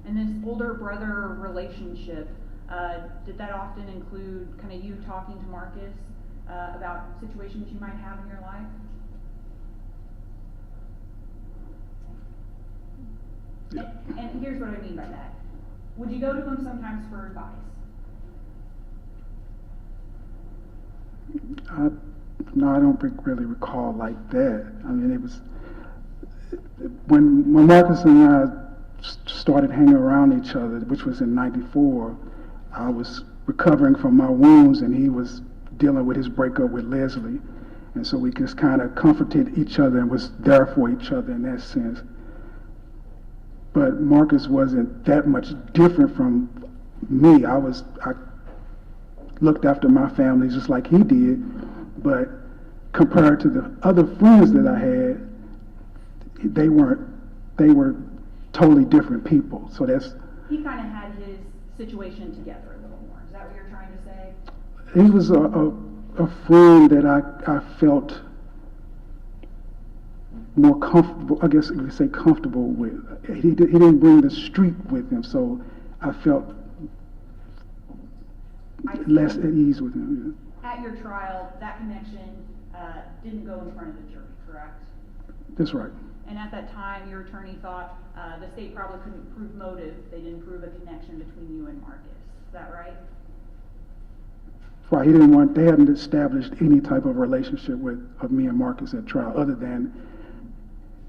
And this older brother relationship, did that often include kind of you talking to Marcus about situations you might have in your life? Yeah. And here's what I mean by that. Would you go to him sometimes for advice? No, I don't really recall like that. I mean, it was when Marcus and I started hanging around each other, which was in '94. I was recovering from my wounds, and he was dealing with his breakup with Leslie, and so we just kind of comforted each other and was there for each other in that sense. But Marcus wasn't that much different from me. I looked after my family just like he did, but compared to the other friends that I had, they were totally different people. So that's. He kind of had his situation together a little more. Is that what you're trying to say? He was a friend that I felt more comfortable, I guess you could say comfortable with. He didn't bring the street with him, so I felt less at ease with him. Yeah. At your trial, that connection didn't go in front of the jury, correct? That's right. And at that time, your attorney thought the state probably couldn't prove motive. They didn't prove a connection between you and Marcus. Is that right? Right. They hadn't established any type of relationship of me and Marcus at trial, other than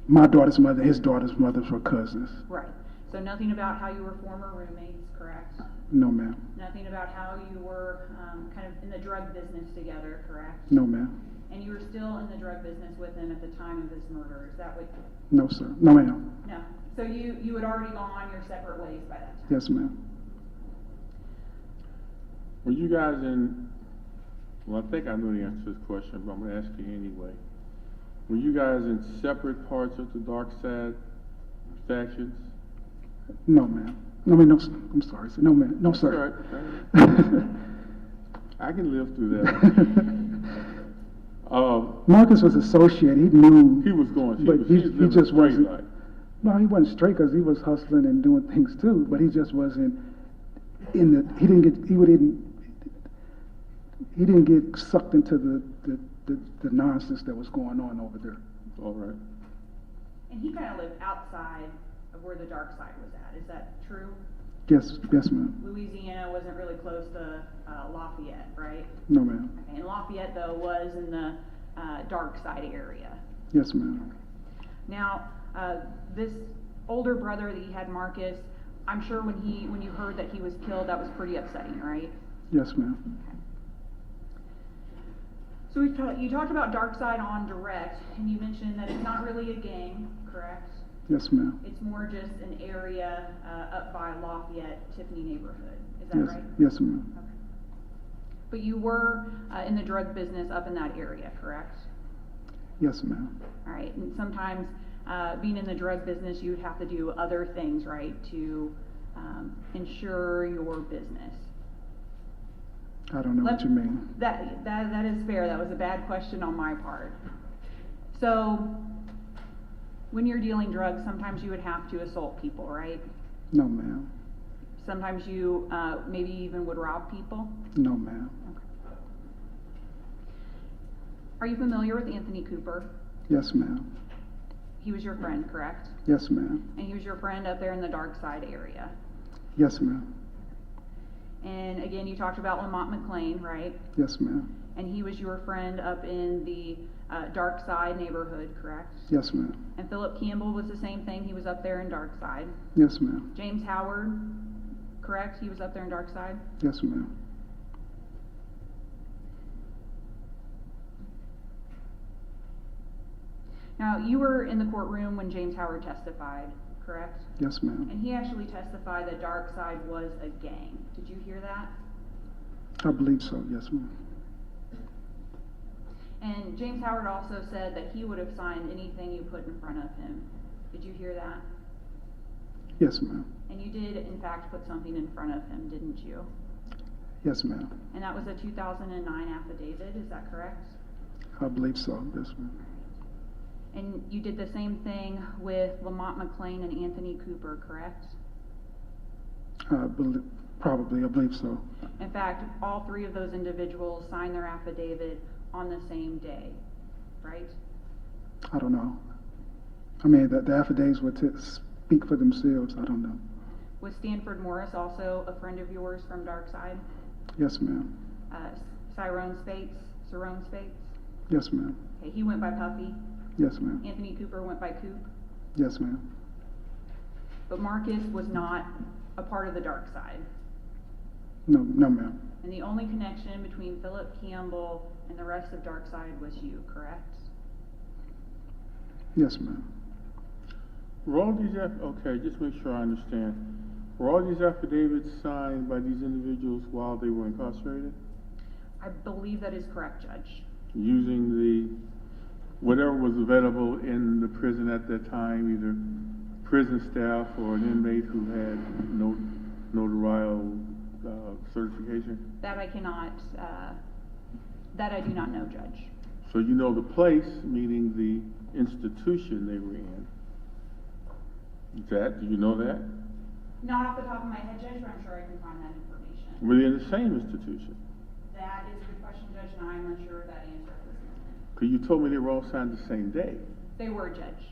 my daughter's mother, his daughter's mothers were cousins. Right. So nothing about how you were former roommates, correct? No, ma'am. Nothing about how you were kind of in the drug business together, correct? No, ma'am. And you were still in the drug business with him at the time of his murder. Is that what? No, sir. No, ma'am. No. So you had already gone your separate ways by that time? Yes, ma'am. Were you guys well, I think I know the answer to this question, but I'm going to ask you anyway. Were you guys in separate parts of the dark side factions? No, ma'am. No, man, no, I'm sorry, sir. No, man, no, sir. I can live through that. Marcus was associated, he knew. He was going, but he living just straight wasn't. life. No, he wasn't straight because he was hustling and doing things too, but he just wasn't in the, he didn't get sucked into the nonsense that was going on over there. All right. And he kind of lived outside of where the dark side was at, is that true? Yes, ma'am. Louisiana wasn't really close to Lafayette, right? No, ma'am. Okay, and Lafayette, though, was in the dark side area. Yes, ma'am. Now, this older brother that he had, Marcus, I'm sure when you heard that he was killed, that was pretty upsetting, right? Yes, ma'am. Okay. So you talked about dark side on direct, and you mentioned that it's not really a gang, correct? Yes, ma'am. It's more just an area up by Lafayette, Tiffany neighborhood. Is that Yes, right? yes, ma'am. Okay. But you were in the drug business up in that area, correct? Yes, ma'am. All right, and sometimes being in the drug business, you would have to do other things, right, to ensure your business. I don't know what you mean. That is fair. That was a bad question on my part. So, when you're dealing drugs, sometimes you would have to assault people, right? No, ma'am. Sometimes you maybe even would rob people? No, ma'am. Okay. Are you familiar with Anthony Cooper? Yes, ma'am. He was your friend, correct? Yes, ma'am. And he was your friend up there in the dark side area? Yes, ma'am. And again, you talked about Lamont McLean, right? Yes, ma'am. And he was your friend up in the dark side neighborhood, correct? Yes, ma'am. And Philip Campbell was the same thing. He was up there in dark side. Yes, ma'am. James Howard, correct? He was up there in dark side. Yes, ma'am. Now, you were in the courtroom when James Howard testified, correct? Yes, ma'am. And he actually testified that dark side was a gang. Did you hear that? I believe so. Yes, ma'am. And James Howard also said that he would have signed anything you put in front of him. Did you hear that? Yes, ma'am. And you did, in fact, put something in front of him, didn't you? Yes, ma'am. And that was a 2009 affidavit, is that correct? I believe so. Yes, ma'am. And you did the same thing with Lamont McLean and Anthony Cooper, correct? Probably, I believe so. In fact, all three of those individuals signed their affidavit on the same day, right? I don't know. I mean, the affidavits would speak for themselves. I don't know. Was Stanford Morris also a friend of yours from Darkside? Yes, ma'am. Cyrone Spates? Yes, ma'am. Okay, he went by Puffy. Yes, ma'am. Anthony Cooper went by Coop. Yes, ma'am. But Marcus was not a part of the dark side. No, ma'am. And the only connection between Philip Campbell and the rest of dark side was you, correct? Yes, ma'am. Were all these, okay, just make sure I understand. Were all these affidavits signed by these individuals while they were incarcerated? I believe that is correct, Judge. Using the, whatever was available in the prison at that time, either prison staff or an inmate who had notarial certification? That I cannot, that I do not know, Judge. So you know the place, meaning the institution they were in. Do you know that? Not off the top of my head, Judge, but I'm sure I can find that information. Were they in the same institution? That is a good question, Judge, and I'm not sure of that answer at this moment. Because you told me they were all signed the same day. They were, Judge.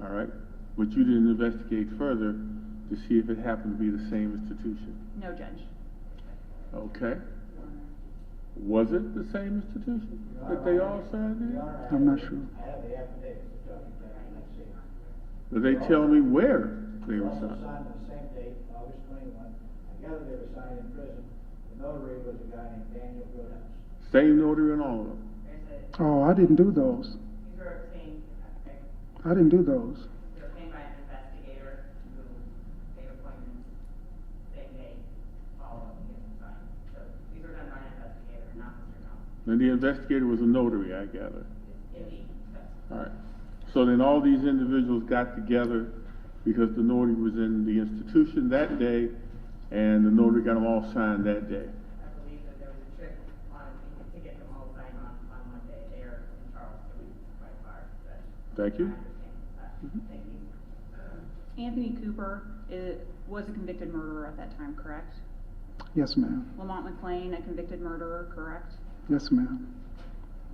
All right. But you didn't investigate further to see if it happened to be the same institution. No, Judge. Okay. Was it the same institution that they all signed in? I'm not sure. I have the affidavit. Let's see. Did they tell me where they were Also signed? signed on the same date, August 21. I gather they were signed in prison. The notary was a guy named Daniel Goodhouse. Same notary on all of them? Oh, I didn't do those. These are obtained, I didn't do those. they're obtained by an investigator who made appointments same day, follow up and get them signed. So these are done by an investigator, not Mr. Johnson. And the investigator was a notary, I gather. Indeed, yes. All right. So then all these individuals got together because the notary was in the institution that day, and the notary got them all signed that day. I believe that there was a trick on, to get them all signed on one day there in Charleston by far, but. Thank you. I understand that. Thank you. Anthony Cooper was a convicted murderer at that time, correct? Yes, ma'am. Lamont McLean, a convicted murderer, correct? Yes, ma'am.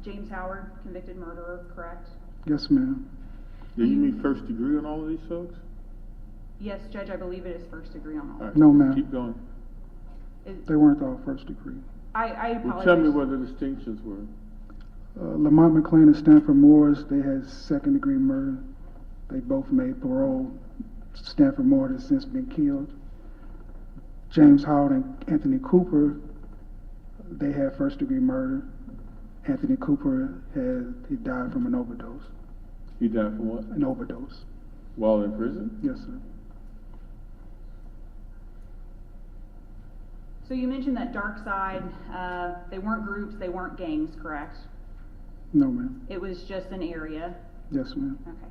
James Howard, convicted murderer, correct? Yes, ma'am. Did you mean first degree on all of these folks? Yes, Judge, I believe it is first degree on all. All right, No, ma'am. Keep going. They weren't all first degree. I Well, apologize. tell me what the distinctions were. Lamont McLean and Stanford Morris, they had second degree murder. They both made parole. Stanford Morris has since been killed. James Howard and Anthony Cooper, they had first degree murder. Anthony Cooper he died from an overdose. He died from what? An overdose. While in prison? Yes, sir. So you mentioned that dark side, they weren't groups, they weren't gangs, correct? No, ma'am. It was just an area. Yes, ma'am. Okay.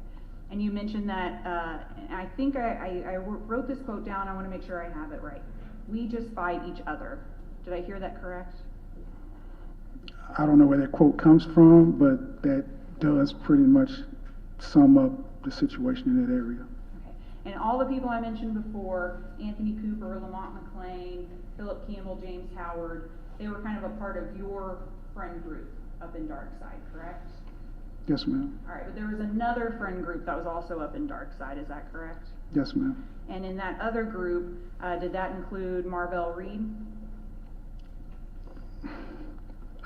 And you mentioned that, and I think I wrote this quote down, I want to make sure I have it right. We just fight each other. Did I hear that correct? I don't know where that quote comes from, but that does pretty much sum up the situation in that area. Okay. And all the people I mentioned before, Anthony Cooper, Lamont McLean, Philip Campbell, James Howard, they were kind of a part of your friend group up in Darkside, correct? Yes, ma'am. All right, but there was another friend group that was also up in Darkside, is that correct? Yes, ma'am. And in that other group, did that include Marvell Reed?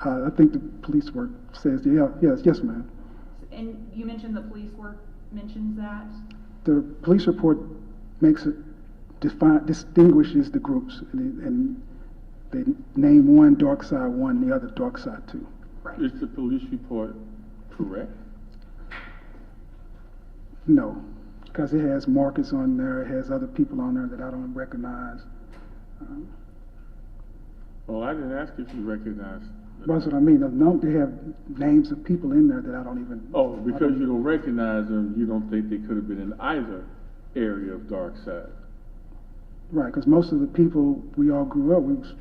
I think the police work says, yes, ma'am. And you mentioned the police work mentions that? The police report makes it distinguishes the groups, and they name one dark side one, the other dark side two. Right. Is the police report correct? No, because it has Marcus on there, it has other people on there that I don't recognize. Well, I didn't ask if you recognized. That's what I mean. No, they have names of people in there that I don't even. Oh, because you don't recognize them, you don't think they could have been in either area of dark side. Right, because most of the people we all grew up, we was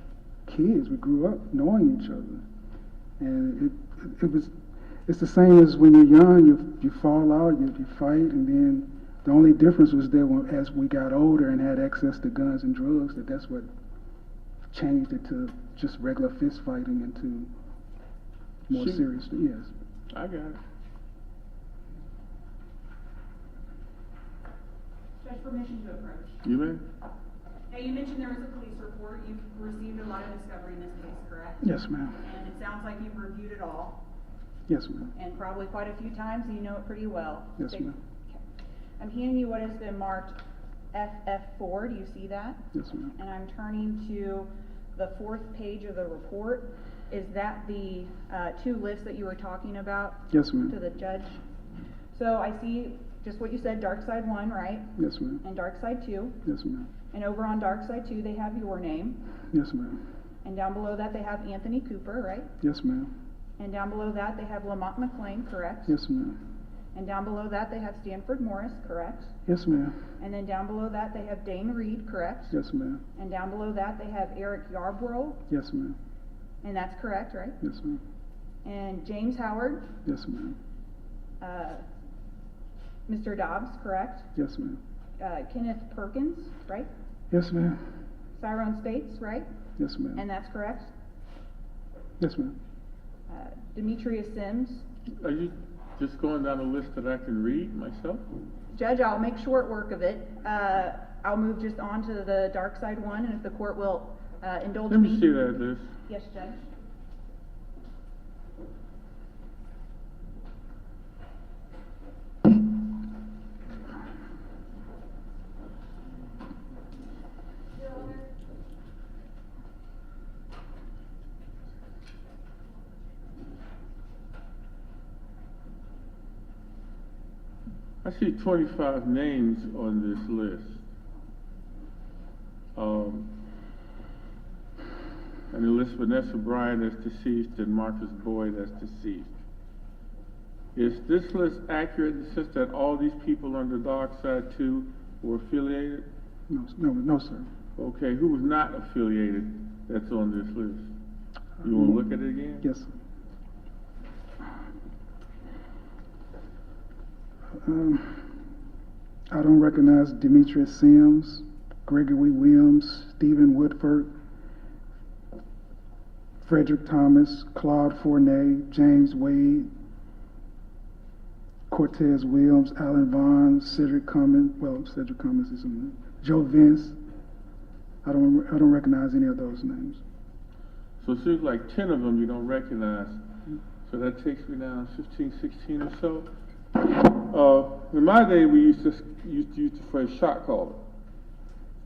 kids, we grew up knowing each other, and it's the same as when you're young, you fall out, you fight, and then the only difference was that as we got older and had access to guns and drugs, that's what changed it to just regular fist fighting into more serious. Yes. I got it. Judge, permission to approach. You may? Now, you mentioned there was a police report. You've received a lot of discovery in this case, correct? Yes, ma'am. And it sounds like you've reviewed it all. Yes, ma'am. And probably quite a few times, and you know it pretty well. Yes, ma'am. Okay. I'm handing you what has been marked FF4. Do you see that? Yes, ma'am. And I'm turning to the 4th page of the report. Is that the two lists that you were talking about? Yes, ma'am. To the judge? So I see just what you said, dark side 1, right? Yes, ma'am. And dark side 2. Yes, ma'am. And over on dark side 2, they have your name. Yes, ma'am. And down below that, they have Anthony Cooper, right? Yes, ma'am. And down below that, they have Lamont McLean, correct? Yes, ma'am. And down below that, they have Stanford Morris, correct? Yes, ma'am. And then down below that, they have Dane Reed, correct? Yes, ma'am. And down below that, they have Eric Yarborough, Yes, ma'am. and that's correct, right? Yes, ma'am. And James Howard, Yes, ma'am. Mr. Dobbs, correct? Yes, ma'am. Kenneth Perkins, right? Yes, ma'am. Cyrone States, right? Yes, ma'am. And that's correct? Yes, ma'am. Demetrius Sims. Are you just going down a list that I can read myself? Judge, I'll make short work of it. I'll move just on to the dark side 1, and if the court will indulge me. Let me see that list. Yes, Judge. I see 25 names on this list. And it lists Vanessa Bryan as deceased and Marcus Boyd as deceased. Is this list accurate in the sense that all these people on the dark side too were affiliated? No, sir. Okay, who was not affiliated that's on this list? You wanna look at it again? Yes, sir. I don't recognize Demetrius Sims, Gregory Williams, Stephen Woodford, Frederick Thomas, Claude Fournay, James Wade, Cortez Williams, Alan Vaughn, Cedric Cummins is in there. Joe Vince. I don't recognize any of those names. So it seems like 10 of them you don't recognize. So that takes me down 15, 16 or so. In my day, we used to use the phrase shot caller.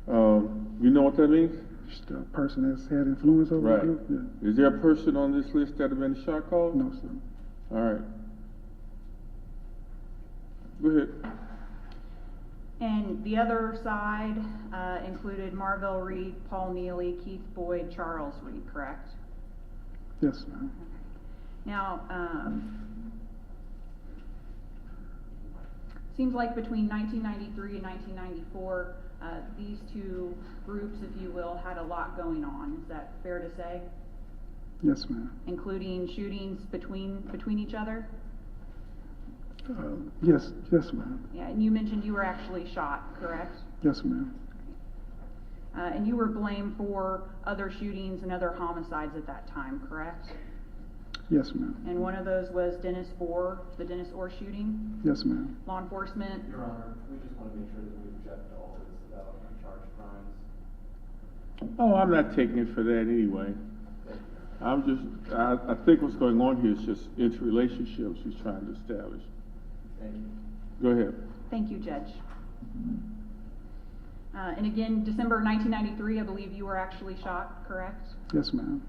You know what that means? Just a person that's had influence over Right. the group? Yeah. Is there a person on this list that have been a shot caller? No, sir. All right. Go ahead. And the other side included Marvell Reed, Paul Neely, Keith Boyd, Charles Reed, correct? Yes, ma'am. Now, seems like between 1993 and 1994, these two groups, if you will, had a lot going on. Is that fair to say? Yes, ma'am. Including shootings between each other? Yes, ma'am. Yeah, and you mentioned you were actually shot, correct? Yes, ma'am. And you were blamed for other shootings and other homicides at that time, correct? Yes, ma'am. And one of those was the Dennis Orr shooting? Yes, ma'am. Law enforcement? Your Honor, we just want to make sure that we object to all this about uncharged crimes. Oh, I'm not taking it for that anyway. I think what's going on here is just interrelationships he's trying to establish. Thank you. Go ahead. Thank you, Judge. And again, December 1993, I believe you were actually shot, correct? Yes, ma'am.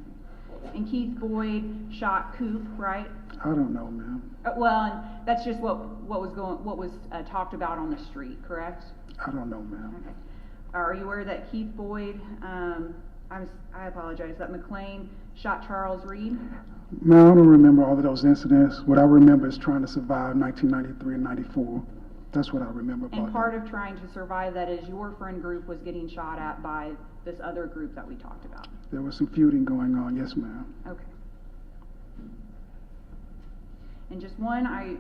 And Keith Boyd shot Coop, right? I don't know, ma'am. Well, and that's just what was talked about on the street, correct? I don't know, ma'am. Okay. Are you aware that Keith Boyd, I apologize, that McLean shot Charles Reed? No, I don't remember all of those incidents. What I remember is trying to survive 1993 and 94. That's what I remember about And part of trying to survive that is your friend group was getting shot at by this other group that we talked about. There was some feuding going on, yes, ma'am. Okay. And just two more I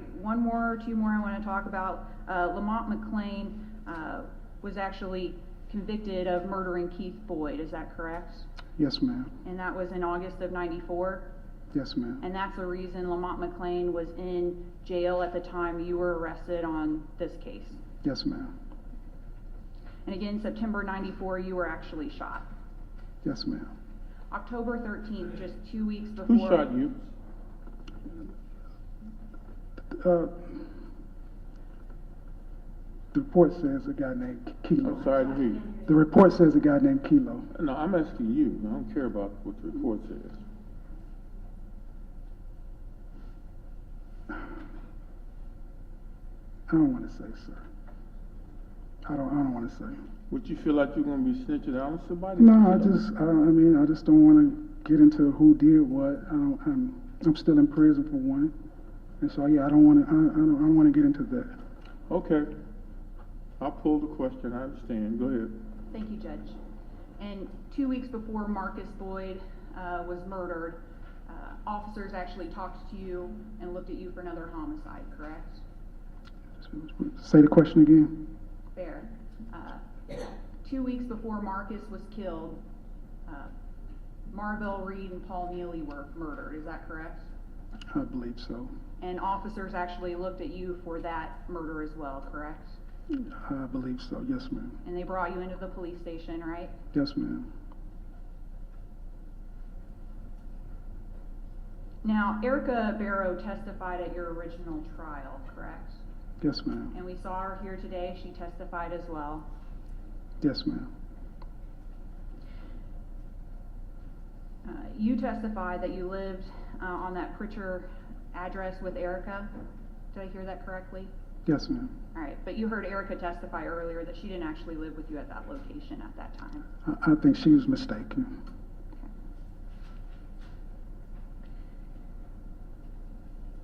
want to talk about. Lamont McLean was actually convicted of murdering Keith Boyd, is that correct? Yes, ma'am. And that was in August of '94? Yes, ma'am. And that's the reason Lamont McLean was in jail at the time you were arrested on this case? Yes, ma'am. And again, September '94, you were actually shot? Yes, ma'am. October 13th, just 2 weeks before. Who shot you? The report says a guy named Kilo. I'm sorry to hear you. The report says a guy named Kilo. No, I'm asking you. I don't care about what the report says. I don't want to say, sir. I don't want to say. Would you feel like you're going to be snitching out on somebody? No, I just don't want to get into who did what. I'm still in prison for one, and so yeah, I don't want to get into that. Okay. I'll pull the question. I understand. Go ahead. Thank you, Judge. And 2 weeks before Marcus Boyd was murdered, officers actually talked to you and looked at you for another homicide, correct? Say the question again. Fair. 2 weeks before Marcus was killed, Marvell Reed and Paul Neely were murdered, is that correct? I believe so. And officers actually looked at you for that murder as well, correct? I believe so, yes, ma'am. And they brought you into the police station, right? Yes, ma'am. Now, Erica Barrow testified at your original trial, correct? Yes, ma'am. And we saw her here today. She testified as well. Yes, ma'am. You testified that you lived on that Pritchard address with Erica. Did I hear that correctly? Yes, ma'am. All right, but you heard Erica testify earlier that she didn't actually live with you at that location at that time. I think she was mistaken.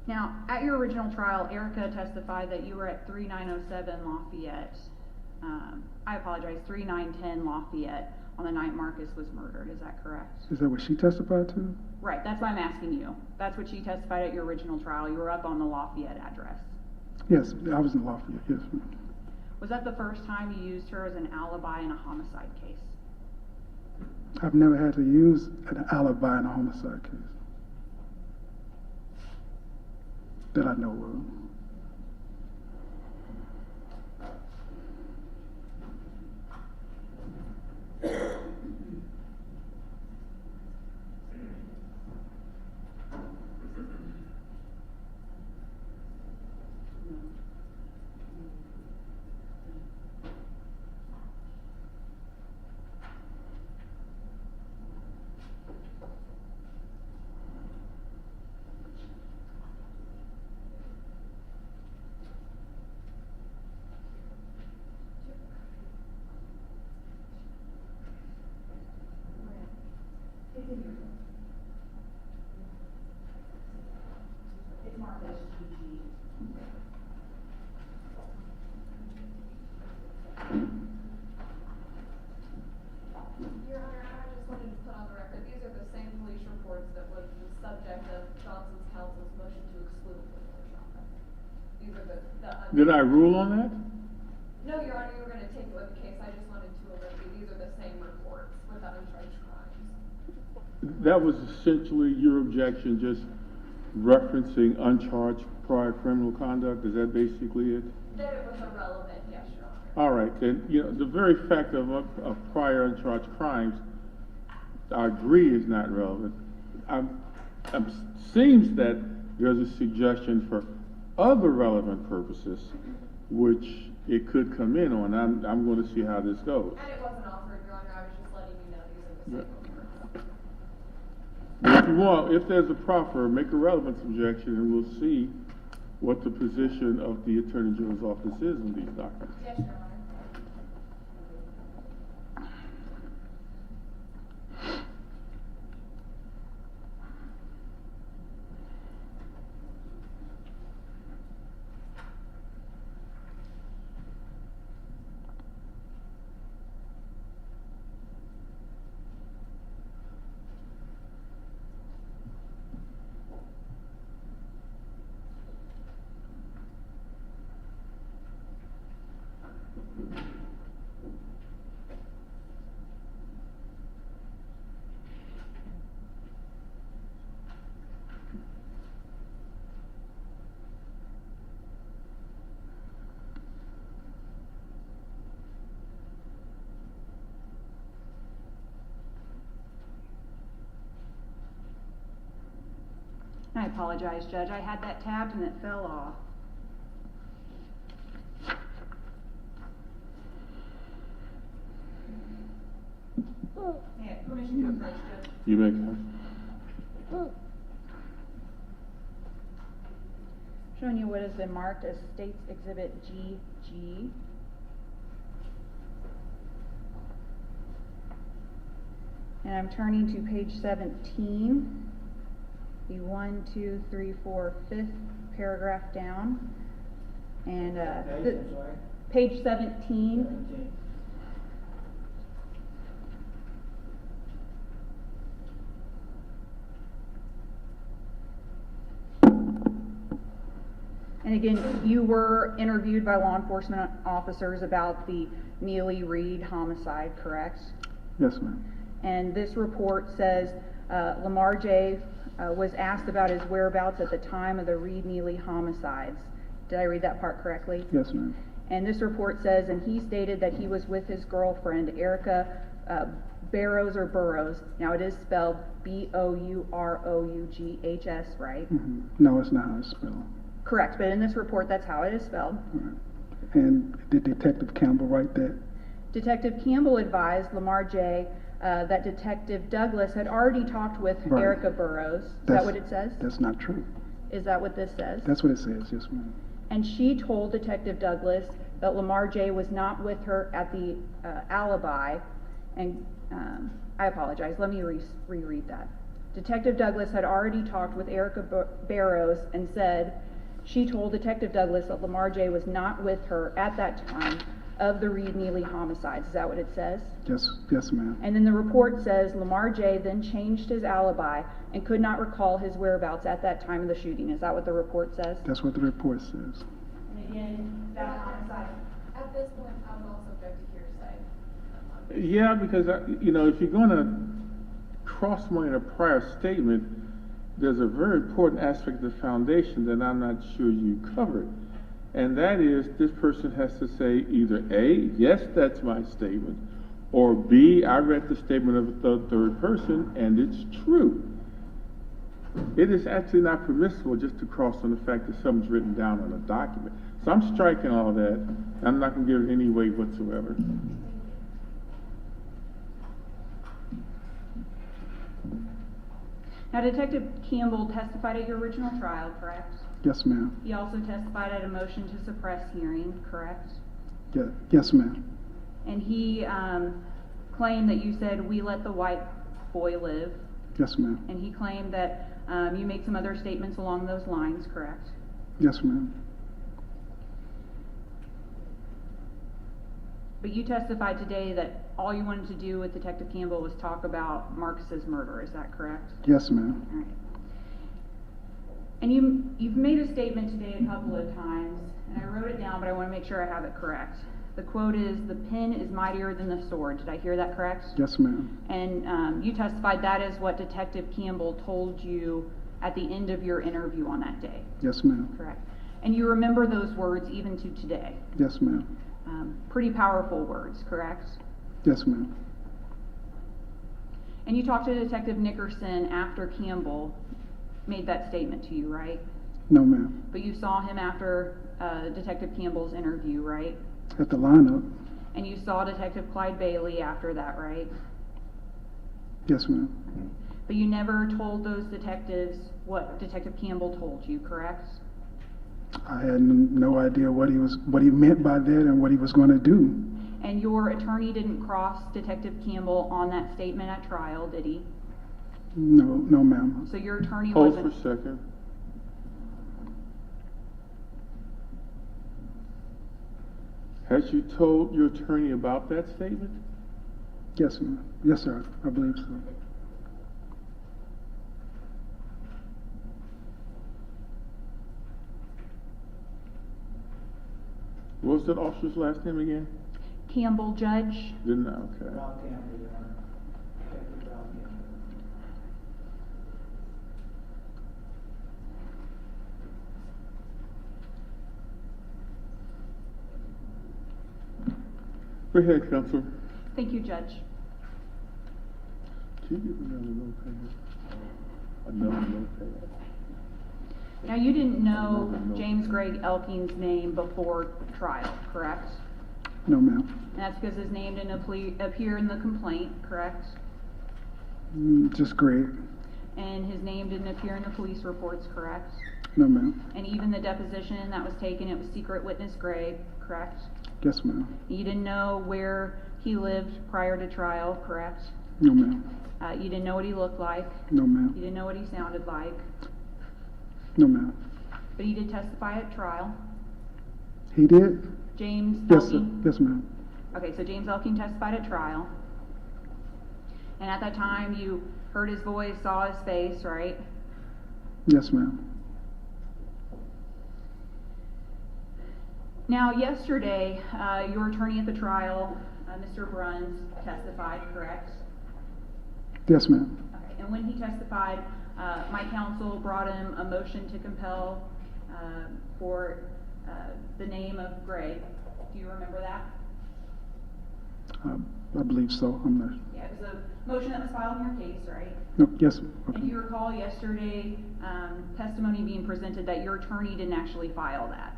Now, at your original trial, Erica testified that you were at 3907 Lafayette I apologize, 3910 Lafayette on the night Marcus was murdered, is that correct? Is that what she testified to? Right, that's why I'm asking you. That's what she testified at your original trial. You were up on the Lafayette address. Yes, I was in Lafayette, yes. Was that the first time you used her as an alibi in a homicide case? I've never had to use an alibi in a homicide case that I know of. It's marked as GG. Your Honor, I just wanted to put on the record, these are the same police reports that was the subject of Johnson's counsel's motion to exclude from the trial. These are the. Did I rule on that? No, Your Honor, you were gonna take it with the case, I just wanted to alert you, these are the same reports with the uncharged crimes. That was essentially your objection, just referencing uncharged prior criminal conduct? Is that basically it? That it was irrelevant, yes, Your Honor. All right, then, the very fact of prior uncharged crimes, I agree is not relevant. Seems that there's a suggestion for other relevant purposes, which it could come in on. I'm going to see how this goes. And it wasn't offered, Your Honor, I was just letting you know these are the same reports. But if you want, if there's a proffer, make a relevance objection, and we'll see what the position of the Attorney General's office is on these documents. Yes, Your Honor. I apologize, Judge. I had that tabbed and it fell off. May I permission to approach, Judge? You make Showing you what has been marked as State's Exhibit GG. And I'm turning to page 17. The 1, 2, 3, 4, 5th paragraph down. And page 17. And again, you were interviewed by law enforcement officers about the Neely Reed homicide, correct? Yes, ma'am. And this report says Lamar J. Was asked about his whereabouts at the time of the Reed Neely homicides. Did I read that part correctly? Yes, ma'am. And this report says, and he stated that he was with his girlfriend, Erica Barrows or Burrows. Now it is spelled Bouroughs, right? Mm-hmm. No, it's not how it's spelled. Correct, but in this report, that's how it is spelled. Right. And did Detective Campbell write that? Detective Campbell advised Lamar J. That Detective Douglas had already talked with Right. Erica Burrows. Is that what it says? That's not true. Is that what this says? That's what it says, yes, ma'am. And she told Detective Douglas that Lamar J. was not with her at the alibi. And I apologize, let me reread that. Detective Douglas had already talked with Erica Barrows and said she told Detective Douglas that Lamar J. was not with her at that time of the Reed Neely homicides. Is that what it says? Yes, ma'am. And then the report says Lamar J. then changed his alibi and could not recall his whereabouts at that time of the shooting. Is that what the report says? That's what the report says. And again, that homicide. At this point, I would also object to hearsay. Yeah, because, you know, if you're gonna cross someone in a prior statement, there's a very important aspect of the foundation that I'm not sure you covered. And that is, this person has to say either A, yes, that's my statement, or B, I read the statement of a third person and it's true. It is actually not permissible just to cross on the fact that something's written down on a document. So I'm striking all that. I'm not going to give it any weight whatsoever. Now, Detective Campbell testified at your original trial, correct? Yes, ma'am. He also testified at a motion to suppress hearing, correct? Yes, ma'am. And he claimed that you said, "We let the white boy live." Yes, ma'am. And he claimed that you made some other statements along those lines, correct? Yes, ma'am. But you testified today that all you wanted to do with Detective Campbell was talk about Marcus's murder, is that correct? Yes, ma'am. All right. And you've made a statement today a couple of times, and I wrote it down, but I want to make sure I have it correct. The quote is, "The pen is mightier than the sword." Did I hear that correct? Yes, ma'am. And you testified that is what Detective Campbell told you at the end of your interview on that day. Yes, ma'am. Correct. And you remember those words even to today. Yes, ma'am. Pretty powerful words, correct? Yes, ma'am. And you talked to Detective Nickerson after Campbell made that statement to you, right? No, ma'am. But you saw him after Detective Campbell's interview, right? At the lineup. And you saw Detective Clyde Bailey after that, right? Yes, ma'am. But you never told those detectives what Detective Campbell told you, correct? I had no idea what he meant by that and what he was going to do. And your attorney didn't cross Detective Campbell on that statement at trial, did he? No, ma'am. So your attorney Hold wasn't... for a second. Has you told your attorney about that statement? Yes, ma'am. Yes, sir. I believe so. What was that officer's last name again? Campbell, Judge. Didn't I? Okay. Ralph Campbell, Your Honor. Detective Ralph Campbell. Go ahead, Counselor. Thank you, Judge. Can you give me another notepad? Another notepad. Now, you didn't know James Greg Elking's name before trial, correct? No, ma'am. And that's because his name didn't appear in the complaint, correct? Just Greg. And his name didn't appear in the police reports, correct? No, ma'am. And even the deposition that was taken, it was secret witness Greg, correct? Yes, ma'am. You didn't know where he lived prior to trial, correct? No, ma'am. You didn't know what he looked like. No, ma'am. You didn't know what he sounded like. No, ma'am. But he did testify at trial. He did? James Yes, sir. Elking? Yes, ma'am. Okay, so James Elking testified at trial. And at that time, you heard his voice, saw his face, right? Yes, ma'am. Now, yesterday, your attorney at the trial, Mr. Bruns, testified, correct? Yes, ma'am. Okay, and when he testified, my counsel brought him a motion to compel for the name of Greg. Do you remember that? I believe so. I'm not. Yeah, it was a motion that was filed in your case, right? No, yes. Okay. And do you recall yesterday testimony being presented that your attorney didn't actually file that?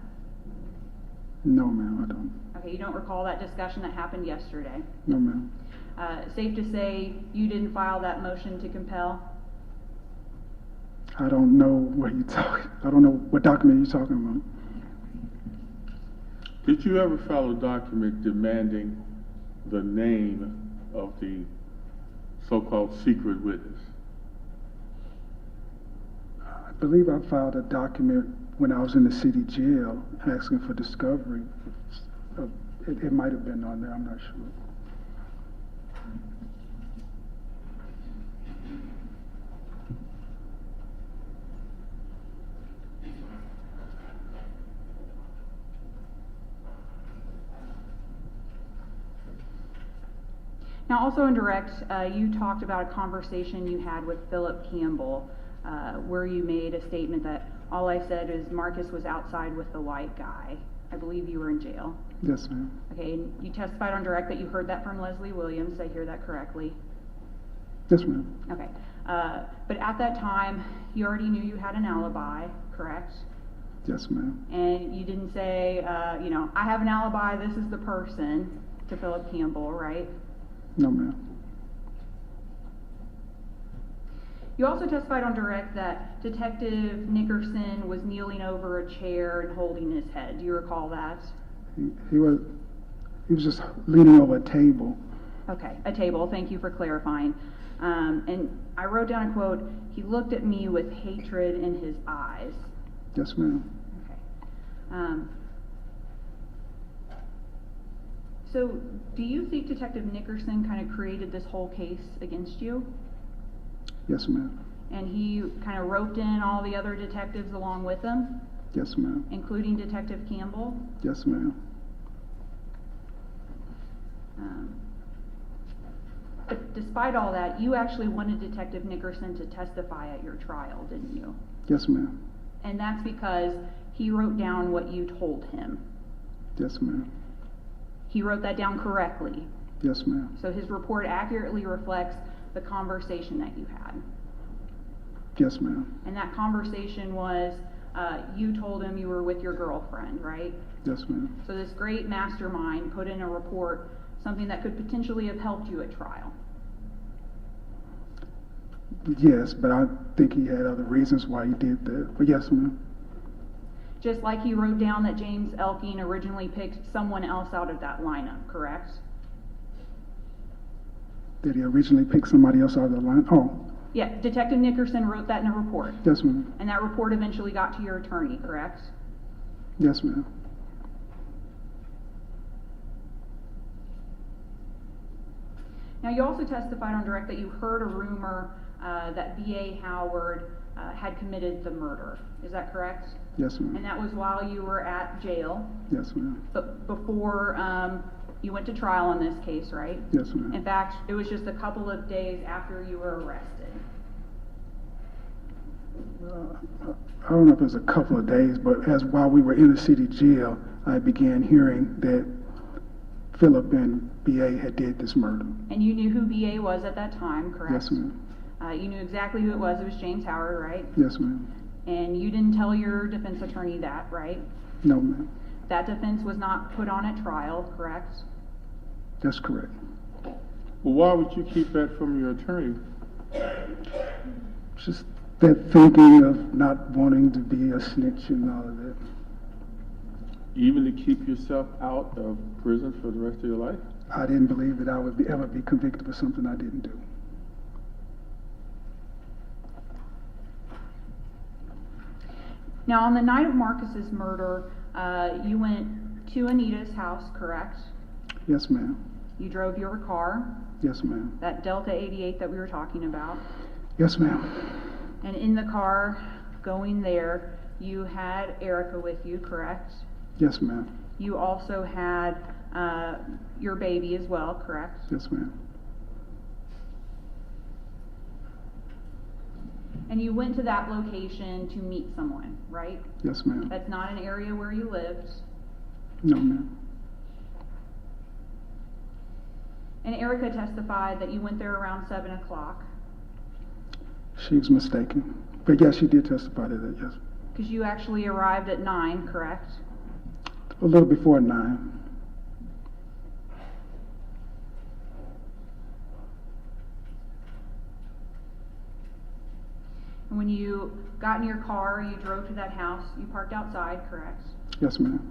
No, ma'am, I don't. Okay, you don't recall that discussion that happened yesterday? No, ma'am. Safe to say you didn't file that motion to compel? I don't know what you're talking. I don't know what document you're talking about. Did you ever file a document demanding the name of the so-called secret witness? I believe I filed a document when I was in the city jail asking for discovery of It might have been on there, I'm not sure. Now, also in direct, you talked about a conversation you had with Philip Campbell, where you made a statement that all I said is Marcus was outside with the white guy. I believe you were in jail. Yes, ma'am. Okay, and you testified on direct that you heard that from Leslie Williams. Did I hear that correctly? Yes, ma'am. Okay. But at that time, you already knew you had an alibi, correct? Yes, ma'am. And you didn't say, I have an alibi, this is the person, to Philip Campbell, right? No, ma'am. You also testified on direct that Detective Nickerson was kneeling over a chair and holding his head. Do you recall that? He was just leaning over a table. Okay, a table. Thank you for clarifying. And I wrote down a quote, he looked at me with hatred in his eyes. Yes, ma'am. Okay. So do you think Detective Nickerson kind of created this whole case against you? Yes, ma'am. And he kind of roped in all the other detectives along with him? Yes, ma'am. Including Detective Campbell? Yes, ma'am. But despite all that, you actually wanted Detective Nickerson to testify at your trial, didn't you? Yes, ma'am. And that's because he wrote down what you told him. Yes, ma'am. He wrote that down correctly. Yes, ma'am. So his report accurately reflects the conversation that you had. Yes, ma'am. And that conversation was, you told him you were with your girlfriend, right? Yes, ma'am. So this great mastermind put in a report something that could potentially have helped you at trial. Yes, but I think he had other reasons why he did that. But yes, ma'am. Just like he wrote down that James Elking originally picked someone else out of that lineup, correct? Did he originally pick somebody else out of the line? Oh. Yeah, Detective Nickerson wrote that in a report. Yes, ma'am. And that report eventually got to your attorney, correct? Yes, ma'am. Now, you also testified on direct that you heard a rumor that B.A. Howard had committed the murder. Is that correct? Yes, ma'am. And that was while you were at jail? Yes, ma'am. But before you went to trial on this case, right? Yes, ma'am. In fact, it was just a couple of days after you were arrested. I don't know if it was a couple of days, but while we were in the city jail, I began hearing that Philip and B.A. had did this murder. And you knew who B.A. was at that time, correct? Yes, ma'am. You knew exactly who it was. It was James Howard, right? Yes, ma'am. And you didn't tell your defense attorney that, right? No, ma'am. That defense was not put on at trial, correct? That's correct. Well, why would you keep that from your attorney? Just that thinking of not wanting to be a snitch and all of that. Even to keep yourself out of prison for the rest of your life? I didn't believe that I would ever be convicted for something I didn't do. Now, on the night of Marcus's murder, you went to Anita's house, correct? Yes, ma'am. You drove your car, Yes, ma'am. that Delta 88 that we were talking about. Yes, ma'am. And in the car going there, you had Erica with you, correct? Yes, ma'am. You also had your baby as well, correct? Yes, ma'am. And you went to that location to meet someone, right? Yes, ma'am. That's not an area where you lived. No, ma'am. And Erica testified that you went there around 7 o'clock. She was mistaken. But yes, she did testify to that, yes. Because you actually arrived at 9, correct? A little before 9. And when you got in your car, you drove to that house, you parked outside, correct? Yes, ma'am.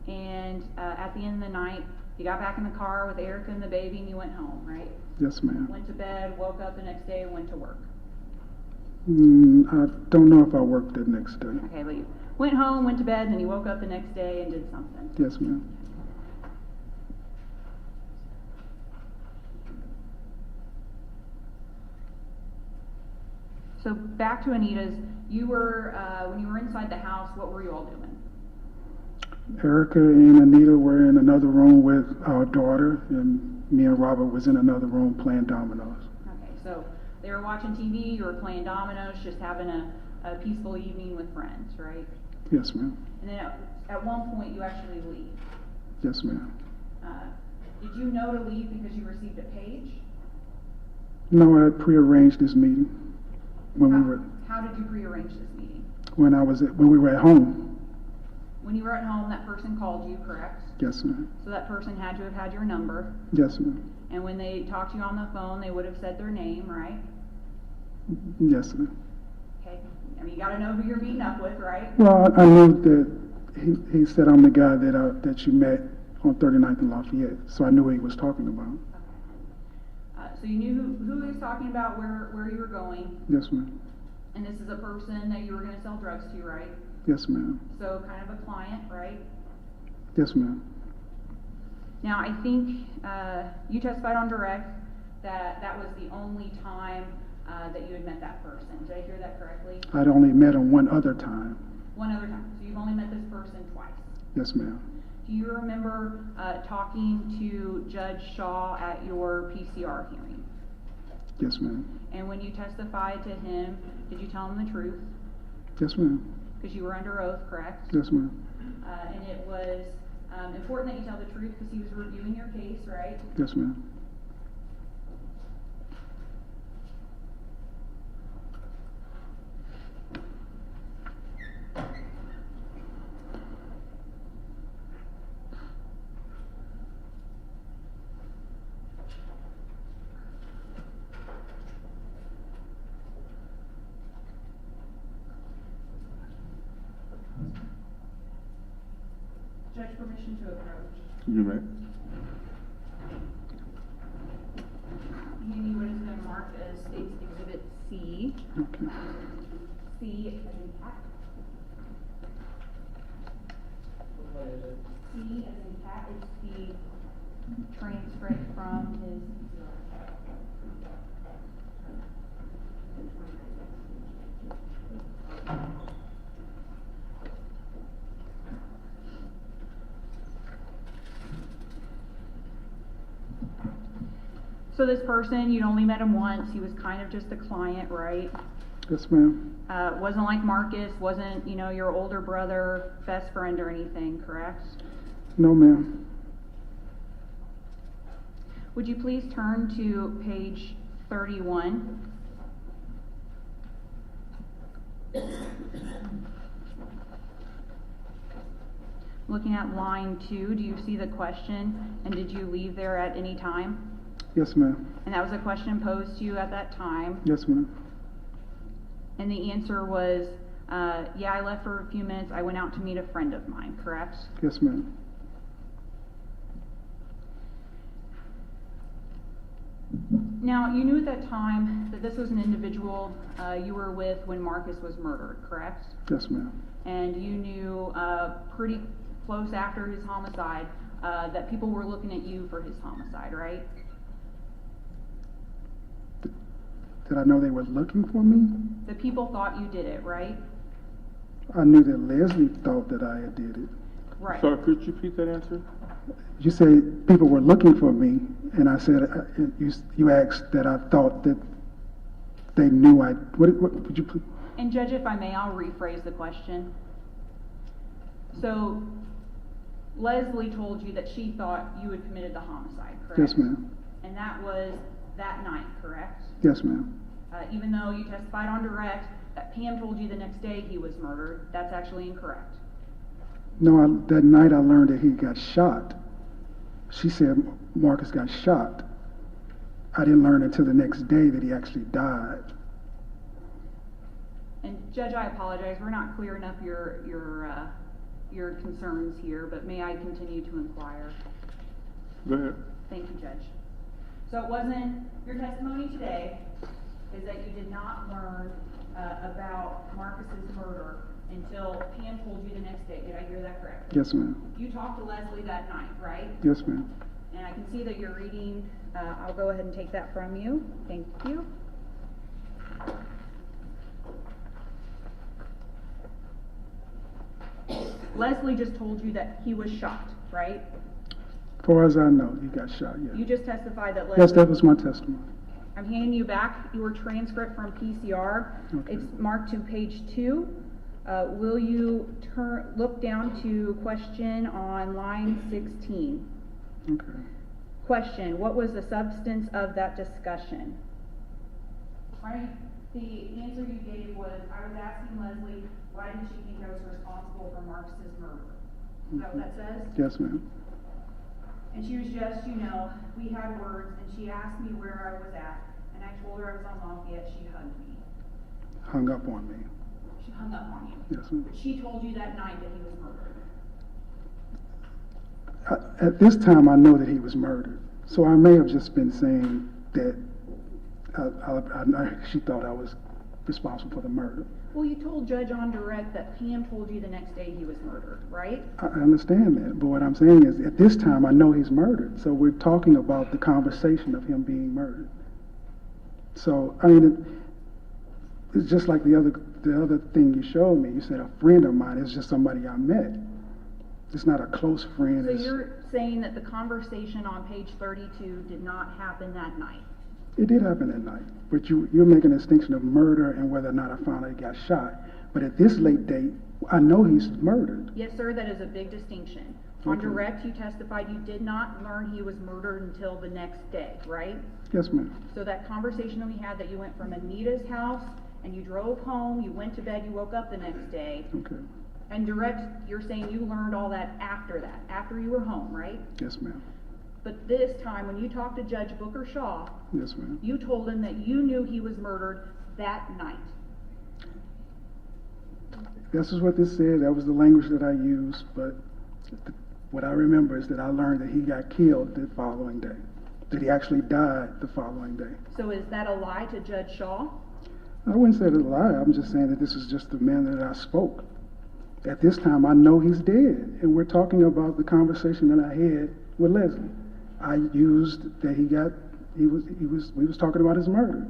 And at the end of the night, you got back in the car with Erica and the baby and you went home, right? Yes, ma'am. Went to bed, woke up the next day, and went to work. I don't know if I worked that next day. Okay, but you went home, went to bed, and then you woke up the next day and did something. Yes, ma'am. So back to Anita's, you were, when you were inside the house, what were you all doing? Erica and Anita were in another room with our daughter, and me and Robert was in another room playing dominoes. Okay, so they were watching TV, you were playing dominoes, just having a peaceful evening with friends, right? Yes, ma'am. And then at one point, you actually leave. Yes, ma'am. Did you know to leave because you received a page? No, I had prearranged this meeting How did you prearrange this meeting? when we were at home. When you were at home, that person called you, correct? Yes, ma'am. So that person had to have had your number. Yes, ma'am. And when they talked to you on the phone, they would have said their name, right? Yes, ma'am. Okay. I mean, you gotta know who you're meeting up with, right? Well, I knew that he said I'm the guy that you met on 39th and Lafayette, so I knew what he was talking about. So you knew who he was talking about, where you were going, Yes, ma'am. and this is a person that you were gonna sell drugs to, right? Yes, ma'am. So kind of a client, right? Yes, ma'am. Now, I think you testified on direct that that was the only time that you had met that person. Did I hear that correctly? I'd only met him one other time. One other time. So you've only met this person twice. Yes, ma'am. Do you remember talking to Judge Shaw at your PCR hearing? Yes, ma'am. And when you testified to him, did you tell him the truth? Yes, ma'am. Because you were under oath, correct? Yes, ma'am. And it was important that you tell the truth because he was reviewing your case, right? Yes, ma'am. Judge, permission to approach. You may. You what is been marked as State's Exhibit C. Okay. C as in cat. What is it? C as in cat is the transcript from his. So this person, you'd only met him once, he was kind of just a client, right? Yes, ma'am. Wasn't like Marcus, wasn't, your older brother, best friend or anything, correct? No, ma'am. Would you please turn to page 31? Looking at line 2, do you see the question, and did you leave there at any time? Yes, ma'am. And that was a question posed to you at that time? Yes, ma'am. And the answer was, yeah, I left for a few minutes, I went out to meet a friend of mine, correct? Yes, ma'am. Now, you knew at that time that this was an individual you were with when Marcus was murdered, correct? Yes, ma'am. And you knew pretty close after his homicide that people were looking at you for his homicide, right? Did I know they were looking for me? The people thought you did it, right? I knew that Leslie thought that I did it. Right. So could you repeat that answer? You said people were looking for me, and I said, you asked that I thought that they knew I, what would you put? And Judge, if I may, I'll rephrase the question. So, Leslie told you that she thought you had committed the homicide, correct? Yes, ma'am. And that was that night, correct? Yes, ma'am. Even though you testified on direct that Pam told you the next day he was murdered, that's actually incorrect. No, that night I learned that he got shot. She said Marcus got shot. I didn't learn until the next day that he actually died. And Judge, I apologize, we're not clear enough your concerns here, but may I continue to inquire? Go ahead. Thank you, Judge. So it wasn't, your testimony today is that you did not learn about Marcus's murder until Pam told you the next day. Did I hear that correctly? Yes, ma'am. You talked to Leslie that night, right? Yes, ma'am. And I can see that you're reading, I'll go ahead and take that from you. Thank you. Leslie just told you that he was shot, right? As far as I know, he got shot, yeah. You just testified that Leslie. Yes, that was my testimony. I'm handing you back your transcript from PCR. Okay. It's marked to page 2. Will you look down to question on line 16? Okay. Question, what was the substance of that discussion? Right, the answer you gave was, I was asking Leslie, why did she think I was responsible for Marcus's murder? Is that what that says? Yes, ma'am. And she was just, we had words, and she asked me where I was at, and I told her I was on Lafayette, she hugged me. Hung up on me. She hung up on you. Yes, ma'am. But she told you that night that he was murdered. At this time, I know that he was murdered. So I may have just been saying that she thought I was responsible for the murder. Well, you told Judge on direct that Pam told you the next day he was murdered, right? I understand that, but what I'm saying is, at this time, I know he's murdered. So we're talking about the conversation of him being murdered. So, I mean, it's just like the other thing you showed me. You said a friend of mine is just somebody I met. It's not a close friend. So you're saying that the conversation on page 32 did not happen that night? It did happen that night, but you're making a distinction of murder and whether or not I found out he got shot. But at this late date, I know he's murdered. Yes, sir, that is a big distinction. On Okay. direct, you testified you did not learn he was murdered until the next day, right? Yes, ma'am. So that conversation that we had, that you went from Anita's house and you drove home, you went to bed, you woke up the next day. Okay. And direct, you're saying you learned all that, after you were home, right? Yes, ma'am. But this time, when you talked to Judge Booker Shaw, Yes, ma'am. you told him that you knew he was murdered that night. This is what this said. That was the language that I used. But what I remember is that I learned that he got killed the following day. That he actually died the following day. So is that a lie to Judge Shaw? I wouldn't say it's a lie. I'm just saying that this is just the manner that I spoke. At this time, I know he's dead. And we're talking about the conversation that I had with Leslie. I used that we was talking about his murder.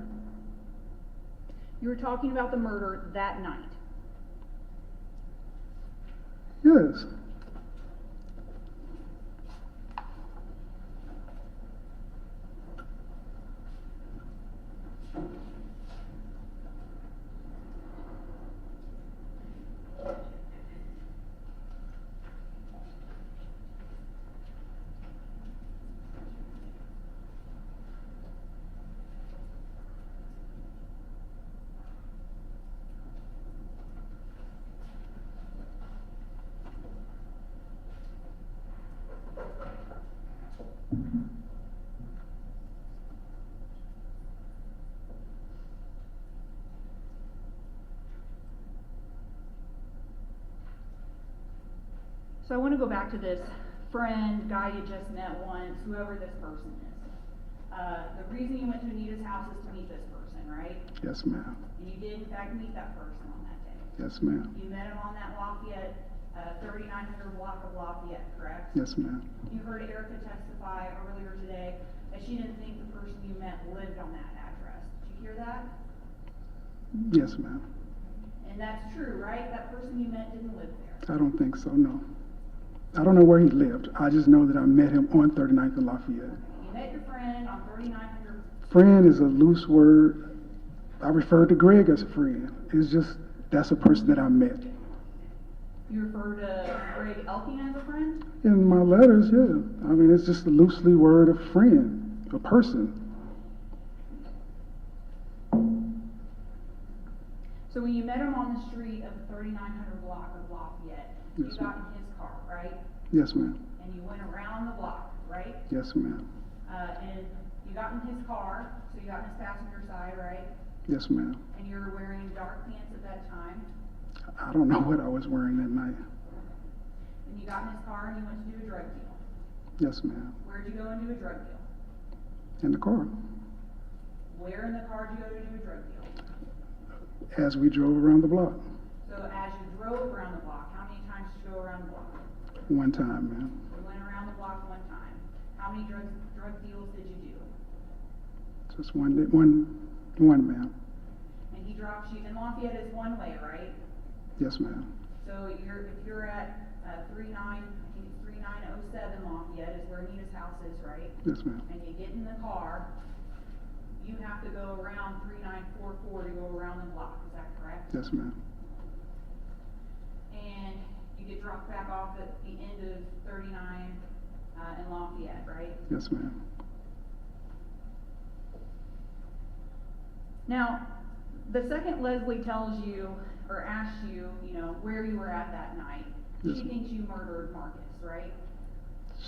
You were talking about the murder that night. Yes. So I want to go back to this friend, guy you just met once, whoever this person is. The reason you went to Anita's house is to meet this person, right? Yes, ma'am. And you did in fact meet that person on that day. Yes, ma'am. You met him on that Lafayette, 3900 block of Lafayette, correct? Yes, ma'am. You heard Erica testify earlier today that she didn't think the person you met lived on that address. Did you hear that? Yes, ma'am. And that's true, right? That person you met didn't live there. I don't think so, no. I don't know where he lived. I just know that I met him on 39th and Lafayette. You met your friend on 3900. Friend is a loose word. I referred to Greg as a friend. It's just, that's a person that I met. You refer to Greg Elking as a friend? In my letters, yeah. I mean, it's just a loosely word of friend, a person. So when you met him on the street of the 3900 block of Lafayette, Yes, you got in his car, right? Yes, ma'am. And you went around the block, right? Yes, ma'am. And you got in his car, so you got in his passenger side, right? Yes, ma'am. And you were wearing dark pants at that time. I don't know what I was wearing that night. And you got in his car and you went to do a drug deal. Yes, ma'am. Where'd you go and do a drug deal? In the car. Where in the car did you go to do a drug deal? As we drove around the block. So as you drove around the block, how many times did you go around the block? One time, ma'am. You went around the block one time. How many drug deals did you do? Just one, ma'am. And he drops you, and Lafayette is one way, right? Yes, ma'am. So if you're at I think it's 3907 Lafayette is where Nina's house is, right? Yes, ma'am. And you get in the car, you have to go around 3944 to go around the block, is that correct? Yes, ma'am. And you get dropped back off at the end of 39 in Lafayette, right? Yes, ma'am. Now, the second Leslie tells you or asks you, where you were at that night, Yes, she ma'am. thinks you murdered Marcus, right?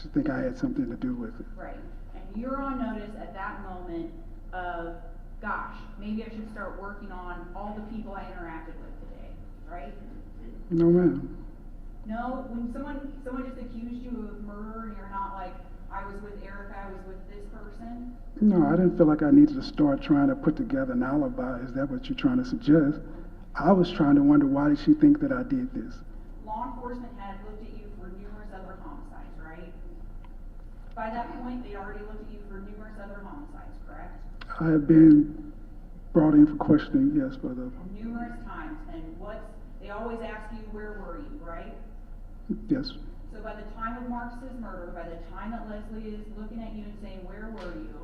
She think I had something to do with it. Right. And you're on notice at that moment of, gosh, maybe I should start working on all the people I interacted with today, right? No, ma'am. No, when someone just accused you of murder and you're not like, I was with Erica, I was with this person? No, I didn't feel like I needed to start trying to put together an alibi. Is that what you're trying to suggest? I was trying to wonder, why did she think that I did this? Law enforcement had looked at you for numerous other homicides, right? By that point, they'd already looked at you for numerous other homicides, correct? I have been brought in for questioning, yes, for the, Numerous times, and they always ask you, where were you, right? yes, So by the time of Marcus's murder, by the time that Leslie is looking at you and saying, where were you?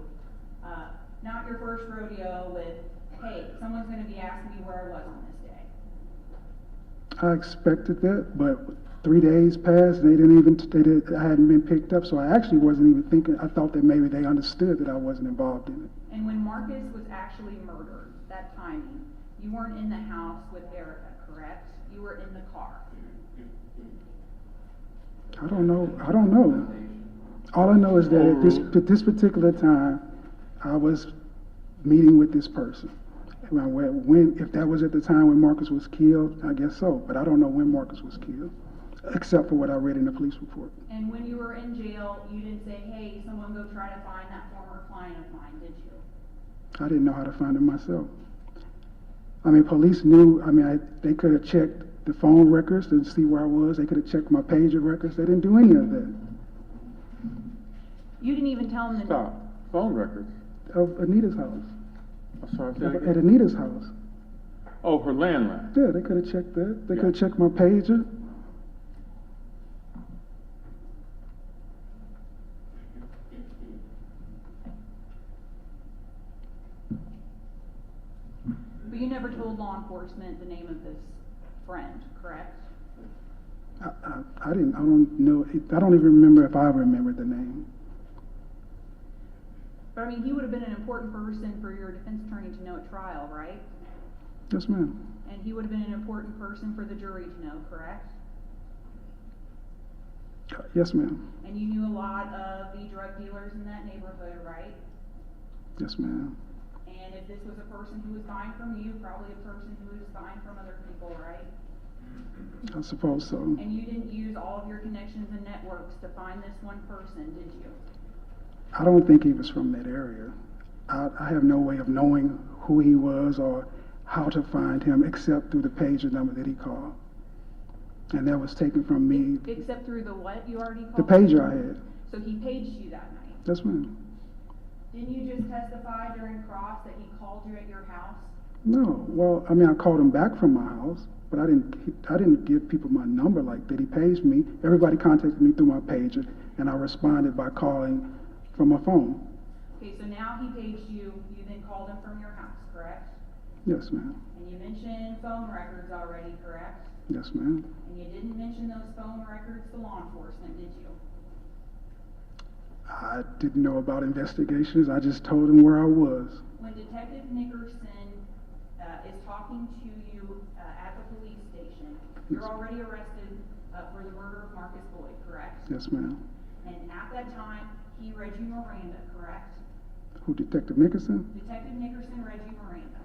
Not your first rodeo with, hey, someone's gonna be asking me where I was on this day. I expected that, but 3 days passed, and I hadn't been picked up, so I actually wasn't even thinking. I thought that maybe they understood that I wasn't involved in it. And when Marcus was actually murdered, that timing, you weren't in the house with Erica, correct? You were in the car. I don't know. All I know is that at this particular time, I was meeting with this person. If that was at the time when Marcus was killed, I guess so. But I don't know when Marcus was killed, except for what I read in the police report. And when you were in jail, you didn't say, hey, someone go try to find that former client of mine, did you? I didn't know how to find him myself. I mean, police knew. I mean, they could have checked the phone records to see where I was. They could have checked my pager records. They didn't do any of that. You didn't even tell them the Stop. Phone records. Of Anita's house. I'm sorry, say that again? At Anita's house. Oh, her landline. Yeah, they could have checked that. They could have checked my pager. But you never told law enforcement the name of this friend, correct? I didn't. I don't know. I don't even remember if I remembered the name. But I mean, he would have been an important person for your defense attorney to know at trial, right? Yes, ma'am. And he would have been an important person for the jury to know, correct? Yes, ma'am. And you knew a lot of the drug dealers in that neighborhood, right? Yes, ma'am. And if this was a person who was buying from you, probably a person who was buying from other people, right? I suppose so. And you didn't use all of your connections and networks to find this one person, did you? I don't think he was from that area. I have no way of knowing who he was or how to find him except through the pager number that he called. And that was taken from me. Except through the what you already called? The pager I had. So he paged you that night? Yes, ma'am. Didn't you just testify during cross that he called you at your house? No. Well, I mean, I called him back from my house, but I didn't give people my number like that. He paged me. Everybody contacted me through my pager, and I responded by calling from my phone. Okay, so now he paged you. You then called him from your house, correct? Yes, ma'am. And you mentioned phone records already, correct? Yes, ma'am. And you didn't mention those phone records to law enforcement, did you? I didn't know about investigations. I just told him where I was. When Detective Nickerson is talking to you at the police station, you're already arrested for the murder of Marcus Boyd, correct? Yes, ma'am. And at that time, he read you Miranda, correct? Who, Detective Nickerson? Detective Nickerson read you Miranda.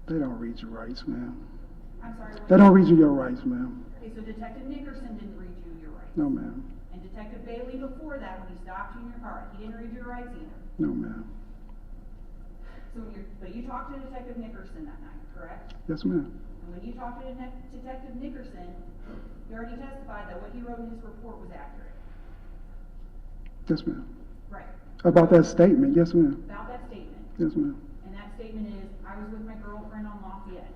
They don't read your rights, ma'am. I'm sorry. They don't read you your rights, ma'am. Okay, so Detective Nickerson didn't read you your rights. No, ma'am. And Detective Bailey before that, when he stopped you in your car, he didn't read your rights either. No, ma'am. So but you talked to Detective Nickerson that night, correct? Yes, ma'am. And when you talked to Detective Nickerson, he already testified that what he wrote in his report was accurate. Yes, ma'am. Right. About that statement, yes, ma'am. About that statement. Yes, ma'am. And that statement is, I was with my girlfriend on Lafayette,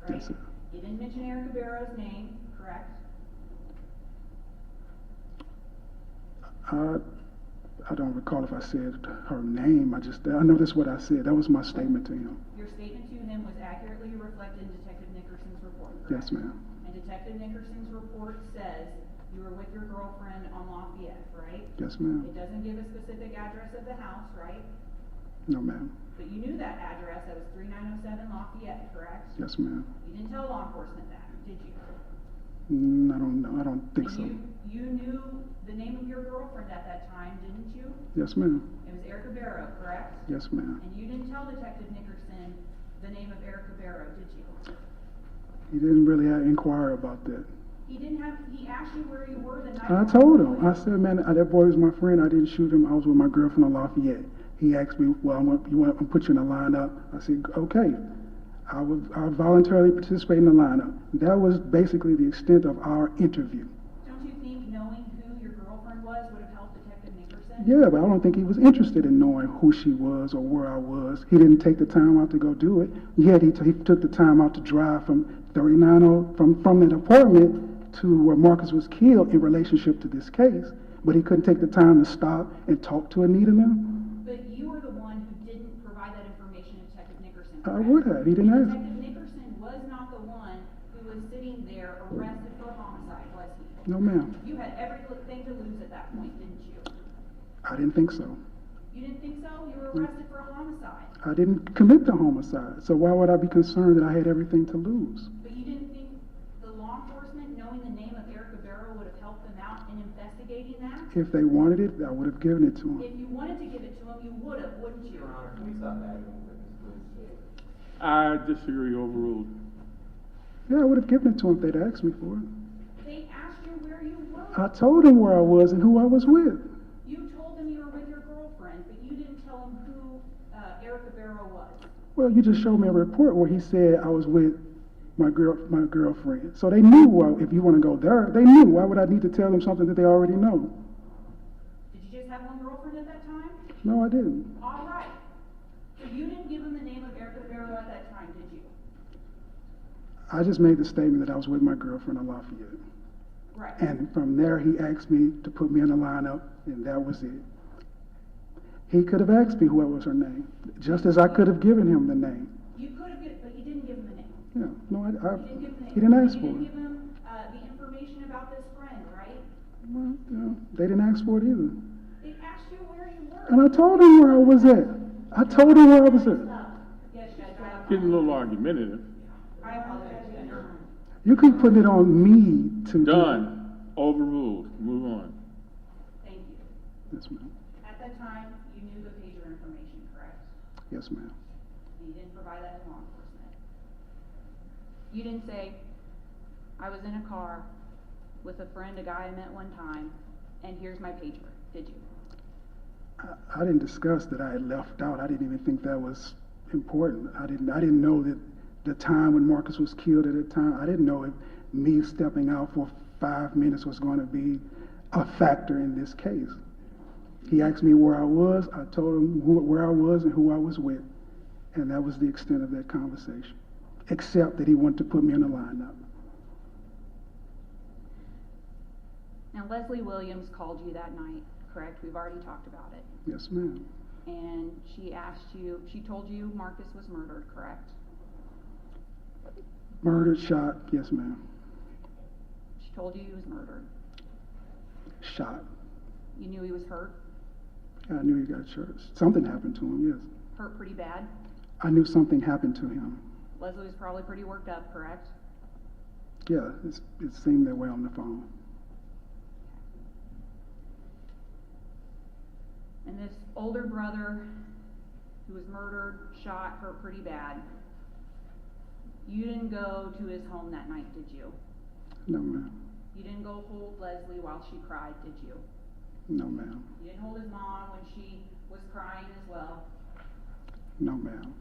right? Yes, sir. You didn't mention Erica Barrow's name, correct? I don't recall if I said her name. I know that's what I said. That was my statement to him. Your statement to him was accurately reflected in Detective Nickerson's report, correct? Yes, ma'am. And Detective Nickerson's report says you were with your girlfriend on Lafayette, right? Yes, ma'am. It doesn't give a specific address of the house, right? No, ma'am. But you knew that address, that was 3907 Lafayette, correct? Yes, ma'am. You didn't tell law enforcement that, did you? I don't know. I don't think so. You knew the name of your girlfriend at that time, didn't you? Yes, ma'am. It was Erica Barrow, correct? Yes, ma'am. And you didn't tell Detective Nickerson the name of Erica Barrow, did you? He didn't really inquire about that. He asked you where you were the night. I told him. I said, man, that boy was my friend. I didn't shoot him. I was with my girlfriend on Lafayette. He asked me, well, I'm put you in a lineup. I said, okay. I voluntarily participate in the lineup. That was basically the extent of our interview. Don't you think knowing who your girlfriend was would have helped Detective Nickerson? Yeah, but I don't think he was interested in knowing who she was or where I was. He didn't take the time out to go do it. Yet he took the time out to drive from 390 from that apartment to where Marcus was killed in relationship to this case. But he couldn't take the time to stop and talk to Anita now. But you were the one who didn't provide that information to Detective Nickerson. I would have. He didn't ask. Detective Nickerson was not the one who was sitting there arrested for homicide, was he? No, ma'am. You had everything to lose at that point, didn't you? I didn't think so. You didn't think so? You were arrested for a homicide. I didn't commit the homicide. So why would I be concerned that I had everything to lose? But you didn't think the law enforcement knowing the name of Erica Barrow would have helped them out in investigating that? If they wanted it, I would have given it to them. If you wanted to give it to them, you would have, wouldn't you? Your Honor, can we stop that? I disagree, overruled. Yeah, I would have given it to them if they'd asked me for it. They asked you where you were. I told them where I was and who I was with. You told them you were with your girlfriend, but you didn't tell them who Erica Barrow was. Well, you just showed me a report where he said I was with my girlfriend. So they knew, if you want to go there, they knew. Why would I need to tell them something that they already know? Did you just have one girlfriend at that time? No, I didn't. All right. So you didn't give them the name of Erica Barrow at that time, did you? I just made the statement that I was with my girlfriend in Lafayette. Right. And from there, he asked me to put me in the lineup, and that was it. He could have asked me what was her name, just as I could have given him the name. You could have given, but you didn't give him the name. Yeah, no, You didn't give him the name. he didn't ask for You didn't it. give him the information about this friend, right? Well, yeah, they didn't ask for it either. They asked you where you were. And I told him where I was at. I told him where I was at. Yes, Judge, I Getting a little argumentative. apologize, Judge. You keep putting it on me to Done. Overruled. Move on. Thank you. Yes, ma'am. At that time, you knew the pager information, correct? Yes, ma'am. And you didn't provide that to law enforcement. You didn't say, I was in a car with a friend, a guy I met one time, and here's my pager, did you? I didn't discuss that I had left out. I didn't even think that was important. I didn't know that the time when Marcus was killed at that time, I didn't know if me stepping out for 5 minutes was going to be a factor in this case. He asked me where I was. I told him where I was and who I was with. And that was the extent of that conversation, except that he wanted to put me in a lineup. Now, Leslie Williams called you that night, correct? We've already talked about it. Yes, ma'am. And she told you Marcus was murdered, correct? Murdered, shot, yes, ma'am. She told you he was murdered. Shot. You knew he was hurt? I knew he got shot. Something happened to him, yes. Hurt pretty bad? I knew something happened to him. Leslie was probably pretty worked up, correct? Yeah, it seemed that way on the phone. And this older brother who was murdered, shot, hurt pretty bad, you didn't go to his home that night, did you? No, ma'am. You didn't go hold Leslie while she cried, did you? No, ma'am. You didn't hold his mom when she was crying as well? No, ma'am.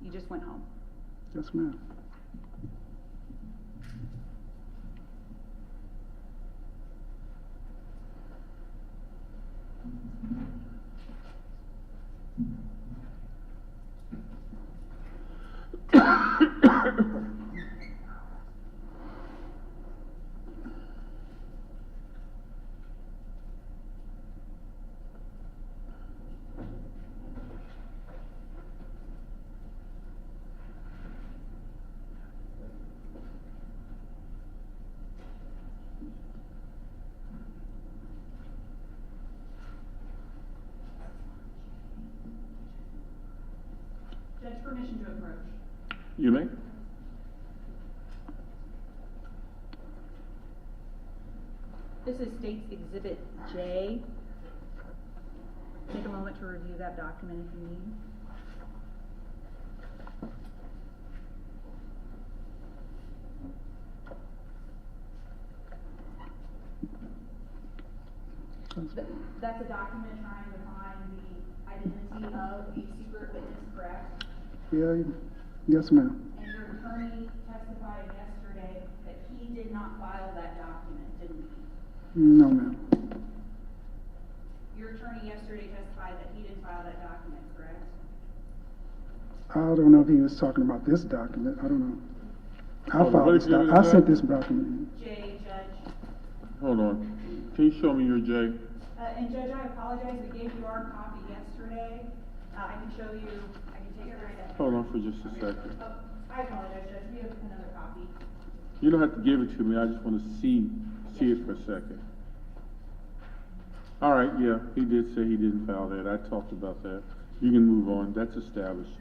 You just went home? Yes, ma'am. permission to approach. You may. This is State's Exhibit J. Take a moment to review that document if you need. That's a document trying to find the identity of a secret witness, correct? Yeah, yes, ma'am. And your attorney testified yesterday that he did not file that document, didn't he? No, ma'am. Your attorney yesterday testified that he didn't file that document, correct? I don't know if he was talking about this document. I don't know. Hold on, what exhibit is I that? sent this document in. Jay, Judge. Hold on. Can you show me your J? And Judge, I apologize, we gave you our copy yesterday. I can show you, I can take it right up. Hold on for just a second. Oh, I apologize, Judge, we have another copy. You don't have to give it to me, I just want to see it for a second. All right, yeah, he did say he didn't file that. I talked about that. You can move on. That's established.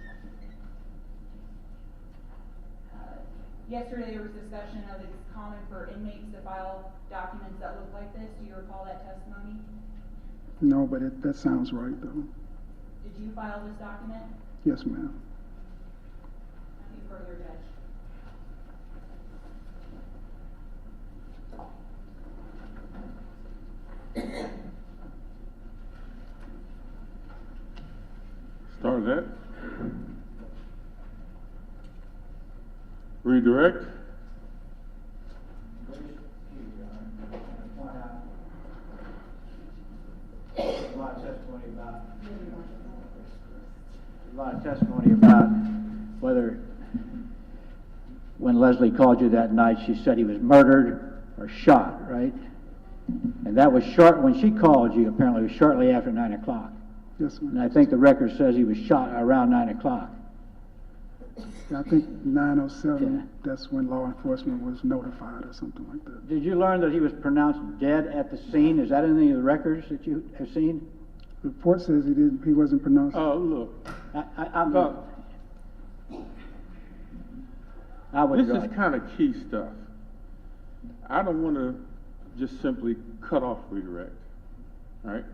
Yesterday there was discussion of it's common for inmates to file documents that look like this. Do you recall that testimony? No, but that sounds right, though. Did you file this document? Yes, ma'am. Nothing further, Judge. Start that. Redirect. A lot of testimony about whether, when Leslie called you that night, she said he was murdered or shot, right? And that was short, when she called you, apparently it was shortly after 9 o'clock. Yes, ma'am. And I think the record says he was shot around 9 o'clock. I think 9:07, Yeah. that's when law enforcement was notified or something like that. Did you learn that he was pronounced dead at the scene? Is that in any of the records that you have seen? The report says he wasn't pronounced. Oh, look. I'm Look. I would This go. is kind of key stuff. I don't want to just simply cut off redirect, all right?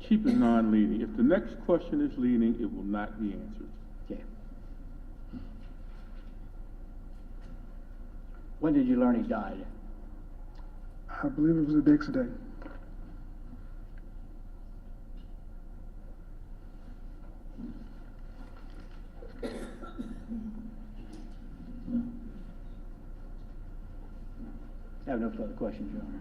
Keep it non-leading. If the next question is leading, it will not be answered. Okay. When did you learn he died? I believe it was the next day. I have no further questions, Your Honor.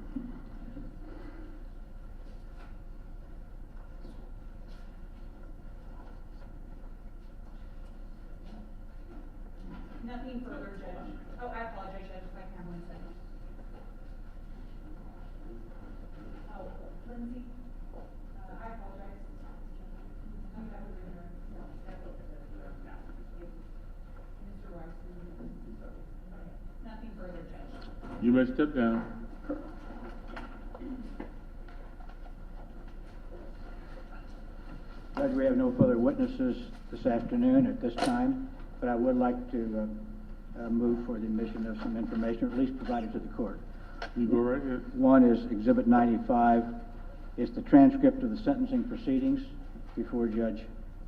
Nothing further, Judge. Oh, I apologize, Judge, if I can have 1 second. Oh, Lindsay, I apologize. Mr. Rice. Nothing further, Judge. You may step down. Judge, we have no further witnesses this afternoon at this time, but I would like to move for the admission of some information, or at least provided to the court. You go right ahead. One is Exhibit 95. It's the transcript of the sentencing proceedings before Judge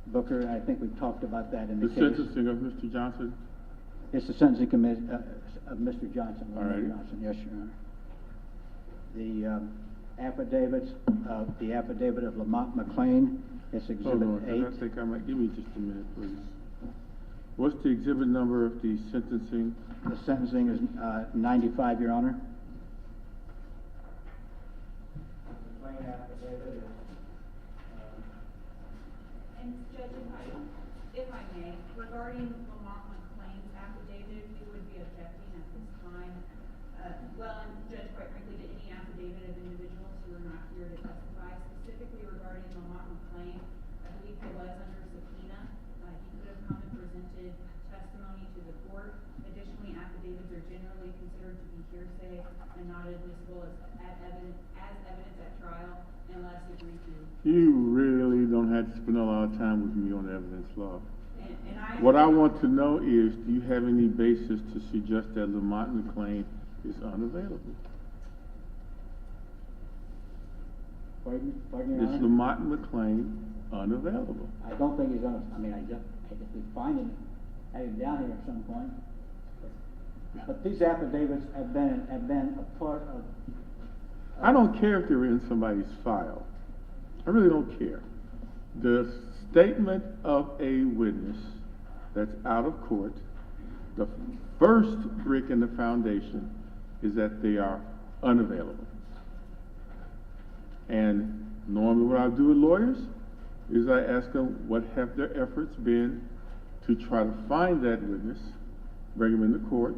Booker, and I think we've talked about that in the The case. sentencing of Mr. Johnson. It's the sentencing committee of Mr. Johnson, All Lamar right. Johnson, yes, Your Honor. The affidavits, the affidavit of Lamont McLean, it's Hold Exhibit on, 8. I think I might, give me just a minute, please. What's the exhibit number of the sentencing? The sentencing is 95, Your Honor. And Judge, if I may, regarding Lamont McLean's affidavit, we would be objecting at this time. Well, and Judge, quite frankly, to any affidavit of individuals who are not here to testify, specifically regarding Lamont McLean. I believe he was under subpoena. He could have come and presented testimony to the court. Additionally, affidavits are generally considered to be hearsay and not admissible as evidence at trial. unless agreed to. You really don't have to spend a lot of time with me on evidence law. And I. What I want to know is, do you have any basis to suggest that Lamont McLean is unavailable? Pardon, Your Is Honor? Lamont McLean unavailable? I don't think he's gonna, I mean, I guess we find him, have him down here at some point. But these affidavits have been a part of. I don't care if they're in somebody's file. I really don't care. The statement of a witness that's out of court, the first brick in the foundation is that they are unavailable. And normally what I do with lawyers is I ask them, what have their efforts been to try to find that witness, bring them into court,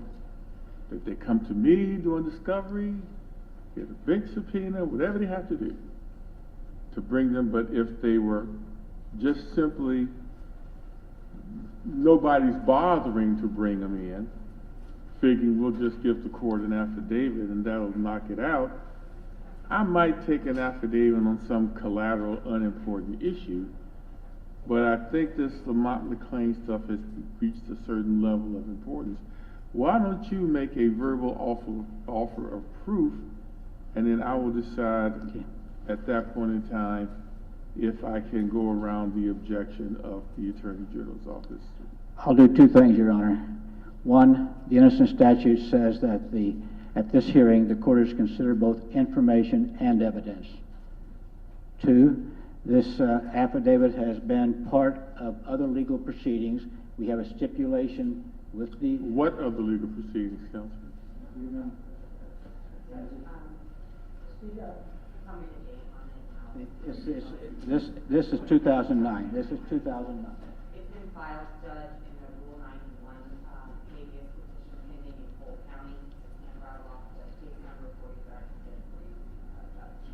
that they come to me doing discovery, get a big subpoena, whatever they have to do to bring them. But if they were just simply, nobody's bothering to bring them in, figuring we'll just give the court an affidavit and that'll knock it out, I might take an affidavit on some collateral, unimportant issue. But I think this Lamont McLean stuff has reached a certain level of importance. Why don't you make a verbal offer of proof, and then I will decide at that point in time if I can go around the objection of the Attorney General's office. I'll do two things, Your Honor. One, the innocent statute says that at this hearing, the court is considered both information and evidence. Two, this affidavit has been part of other legal proceedings. We have a stipulation with the... What of the legal proceedings, Counselor? Do you remember? This is 2009. This is 2009. It's been filed, Judge, in the Rule 91 habeas petition pending in Cole County. And rattle off the case number for you, so I can get it for you, Judge.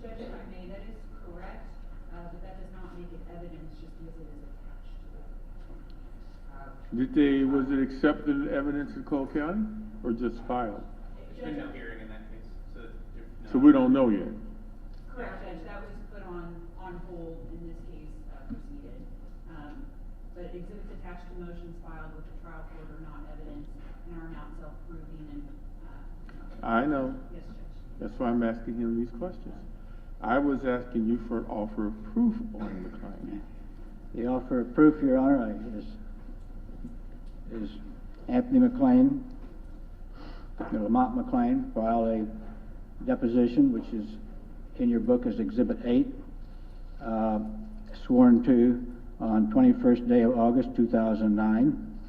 Judge, if I may, that is correct, but that does not make it evidence just because it is attached to it. Was it accepted evidence in Cole County, or just filed? There's been no hearing in that case, so there's no. So we don't know yet. Correct, Judge, that was put on hold in this case, proceeded. But exhibits attached to motions filed with the trial court are not evidence and are not self-proving and, I know. Yes, Judge. That's why I'm asking him these questions. I was asking you for an offer of proof on the claim. The offer of proof, Your Honor, is Anthony McLean, Lamont McLean, filed a deposition, which is in your book as Exhibit 8, sworn to on 21st day of August 2009.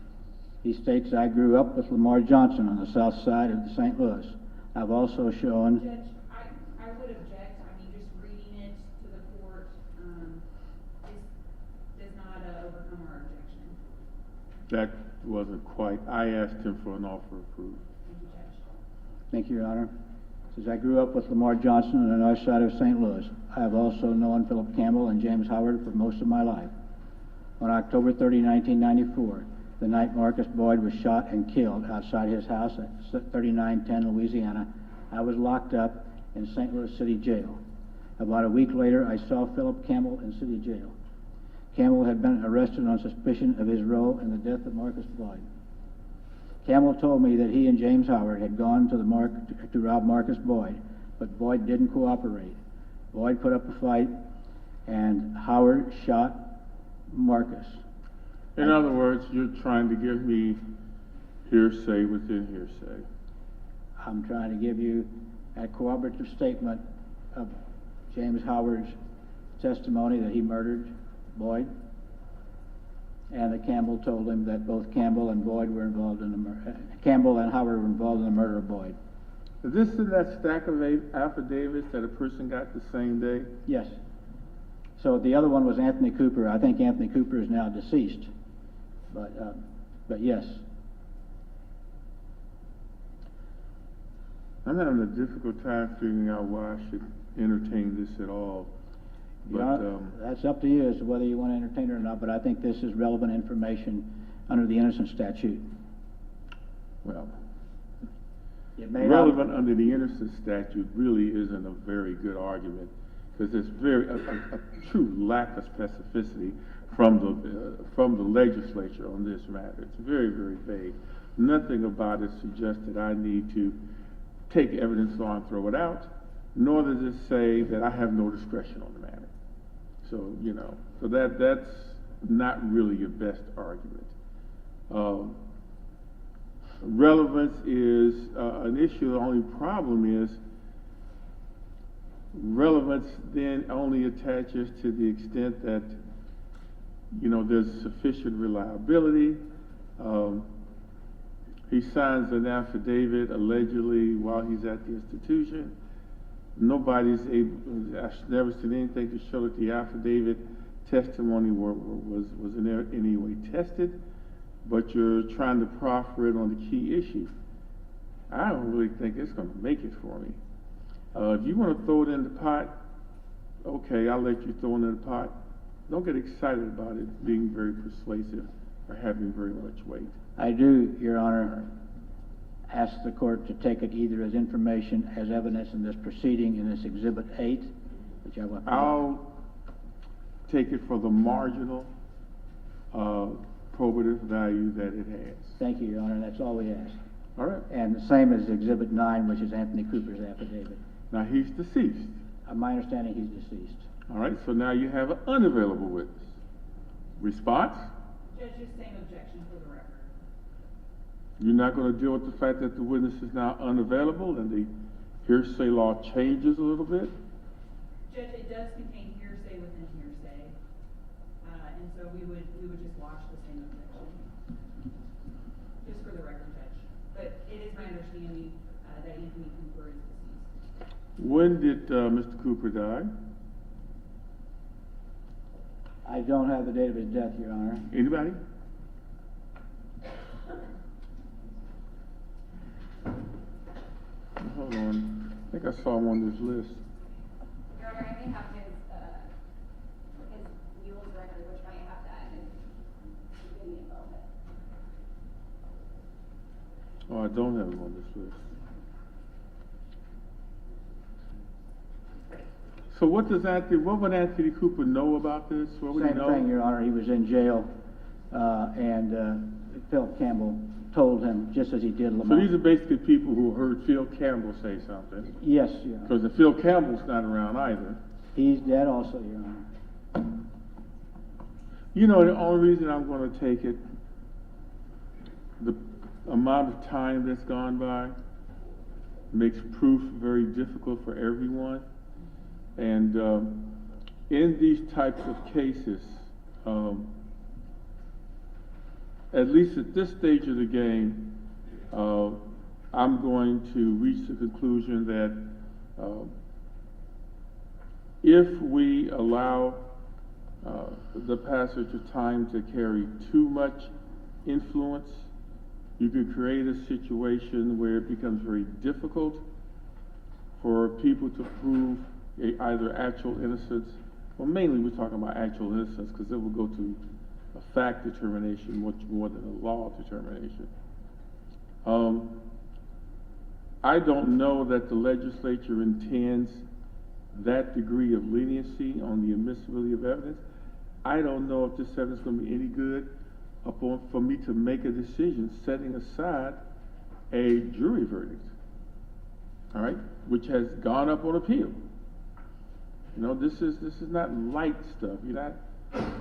He states, I grew up with Lamar Johnson on the south side of St. Louis. I've also shown... Judge, I would object. I mean, just reading it to the court does not overcome our objection. That wasn't quite. I asked him for an offer of proof. Thank you, Judge. Thank you, Your Honor. It says, I grew up with Lamar Johnson on the north side of St. Louis. I have also known Philip Campbell and James Howard for most of my life. On October 30, 1994, the night Marcus Boyd was shot and killed outside his house at 3910 Louisiana, I was locked up in St. Louis City Jail. About a week later, I saw Philip Campbell in City Jail. Campbell had been arrested on suspicion of his role in the death of Marcus Boyd. Campbell told me that he and James Howard had gone to rob Marcus Boyd, but Boyd didn't cooperate. Boyd put up a fight, and Howard shot Marcus. In other words, you're trying to give me hearsay within hearsay. I'm trying to give you a corroborative statement of James Howard's testimony that he murdered Boyd, and that Campbell told him that both Campbell and Boyd were involved in the murder. Campbell and Howard were involved in the murder of Boyd. Is this in that stack of affidavits that a person got the same day? Yes. So the other one was Anthony Cooper. I think Anthony Cooper is now deceased, but yes. I'm having a difficult time figuring out why I should entertain this at all. But that's up to you as to whether you want to entertain it or not, but I think this is relevant information under the innocent statute. Well, it may relevant under the innocent statute really isn't a very good argument, because there's a true lack of specificity from the legislature on this matter. It's very, very vague. Nothing about it suggests that I need to take evidence law and throw it out, nor does it say that I have no discretion on the matter. So, you know, so that's not really your best argument. Relevance is an issue. The only problem is relevance then only attaches to the extent that, you know, there's sufficient reliability. He signs an affidavit allegedly while he's at the institution. Nobody's able, I've never seen anything to show that the affidavit testimony was in any way tested, but you're trying to proffer it on the key issue. I don't really think it's going to make it for me. If you want to throw it in the pot, okay, I'll let you throw it in the pot. Don't get excited about it being very persuasive or having very much weight. I do, Your Honor, ask the court to take it either as information, as evidence in this proceeding, in this Exhibit 8, which I will... I'll take it for the marginal probative value that it has. Thank you, Your Honor, that's all we ask. All right. And the same as Exhibit 9, which is Anthony Cooper's affidavit. Now, he's deceased. My understanding, he's deceased. All right, so now you have an unavailable witness. Response? Judge, just same objection for the record. You're not going to deal with the fact that the witness is now unavailable and the hearsay law changes a little bit? Judge, it does contain hearsay within hearsay, and so we would just watch the same objection. Just for the record, Judge. But it is my understanding that Anthony Cooper is deceased. When did Mr. Cooper die? I don't have the date of his death, Your Honor. Anybody? Hold on. I think I saw him on this list. Your Honor, I may have his mule's record, which might have that, and give me a moment. Oh, I don't have him on this list. So what would Anthony Cooper know about this? What would he know? Same thing, Your Honor. He was in jail, and Phil Campbell told him, just as he did Lamar. So these are basically people who heard Phil Campbell say something. Yes, Your Honor. Because Phil Campbell's not around either. He's dead also, Your Honor. You know, the only reason I'm going to take it, the amount of time that's gone by makes proof very difficult for everyone. And in these types of cases, at least at this stage of the game, I'm going to reach the conclusion that if we allow the passage of time to carry too much influence, you can create a situation where it becomes very difficult for people to prove either actual innocence, well, mainly we're talking about actual innocence because it will go to a fact determination much more than a law determination. I don't know that the legislature intends that degree of leniency on the admissibility of evidence. I don't know if this evidence is going to be any good for me to make a decision setting aside a jury verdict, all right, which has gone up on appeal. You know, this is not light stuff. You're not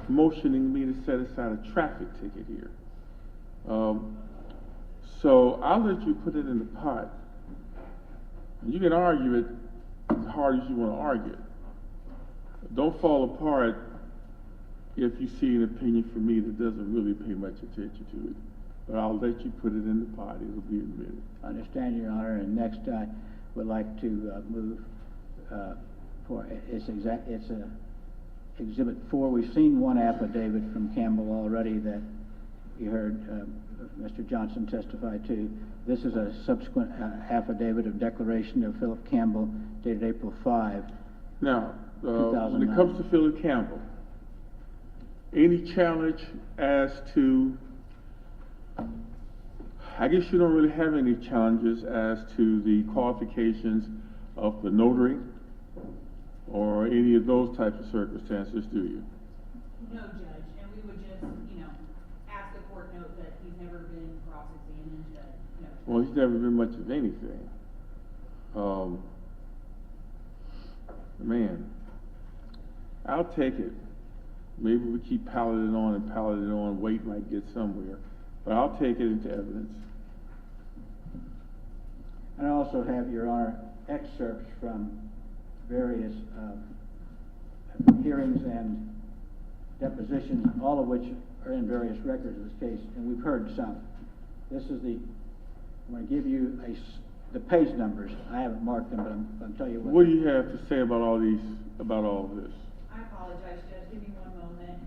motioning me to set aside a traffic ticket here. So I'll let you put it in the pot. And you can argue it as hard as you want to argue it. Don't fall apart if you see an opinion from me that doesn't really pay much attention to it. But I'll let you put it in the pot. It'll be admitted. I understand, Your Honor. And next I would like to move for it's Exhibit 4. We've seen one affidavit from Campbell already that you heard Mr. Johnson testify to. This is a subsequent affidavit of declaration of Philip Campbell dated April 5. Now, when it comes to Philip Campbell, any challenge as to, I guess you don't really have any challenges as to the qualifications of the notary or any of those types of circumstances, do you? No, Judge, and we would just, ask the court note that he's never been cross-examined, Well, he's never been much of anything. Man, I'll take it. Maybe we keep piling it on, weight might get somewhere, but I'll take it into evidence. And I also have, Your Honor, excerpts from various hearings and depositions, all of which are in various records of this case, and we've heard some. This is I'm going to give you the page numbers. I haven't marked them, but I'm going to tell you what. What do you have to say about all of this? I apologize, Judge, give me one moment.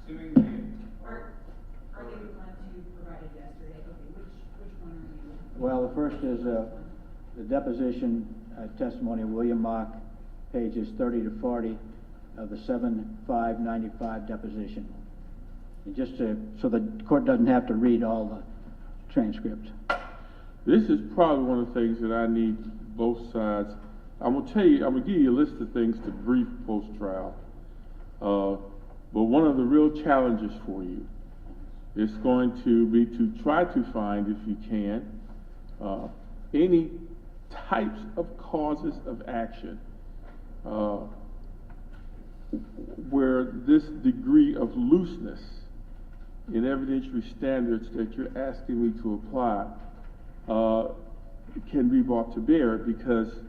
Assuming Are they the ones you provided yesterday? Okay, which one are you? Well, the first is the deposition testimony of William Mock, pages 30 to 40 of the 7/5/95 deposition. And just so the court doesn't have to read all the transcript. This is probably one of the things that I need both sides. I'm gonna give you a list of things to brief post-trial. But one of the real challenges for you is going to be to try to find, if you can, any types of causes of action where this degree of looseness in evidentiary standards that you're asking me to apply can be brought to bear, because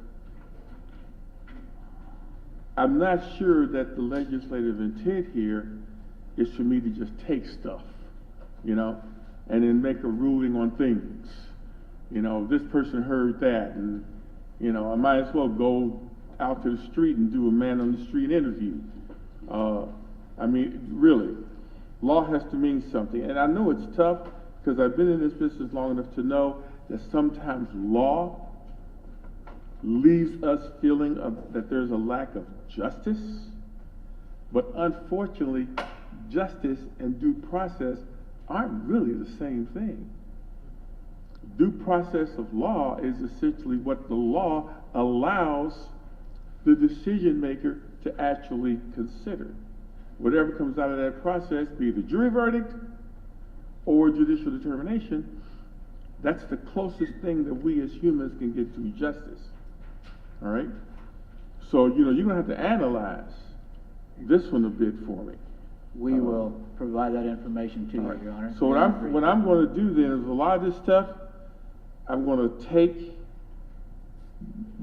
I'm not sure that the legislative intent here is for me to just take stuff, and then make a ruling on things. This person heard that, and, I might as well go out to the street and do a man on the street interview. Really, law has to mean something. And I know it's tough, because I've been in this business long enough to know that sometimes law leaves us feeling that there's a lack of justice. But unfortunately, justice and due process aren't really the same thing. Due process of law is essentially what the law allows the decision maker to actually consider. Whatever comes out of that process, be it a jury verdict or judicial determination, that's the closest thing that we as humans can get to justice. All right? So, you're going to have to analyze this one a bit for me. We will provide that information to you, Your Honor. So what I'm going to do then is a lot of this stuff I'm going to take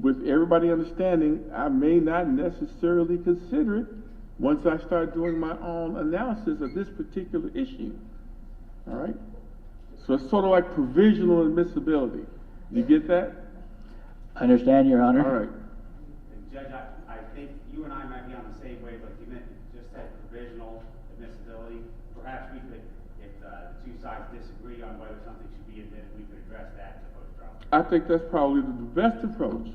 with everybody understanding I may not necessarily consider it once I start doing my own analysis of this particular issue. All right? So it's sort of like provisional admissibility. You get that? I understand, Your Honor. All right. Judge, I think you and I might be on the same wavelength. You just said provisional admissibility. Perhaps we could, if the two sides disagree on whether something should be admitted, we could address that in the post-trial. I think that's probably the best approach.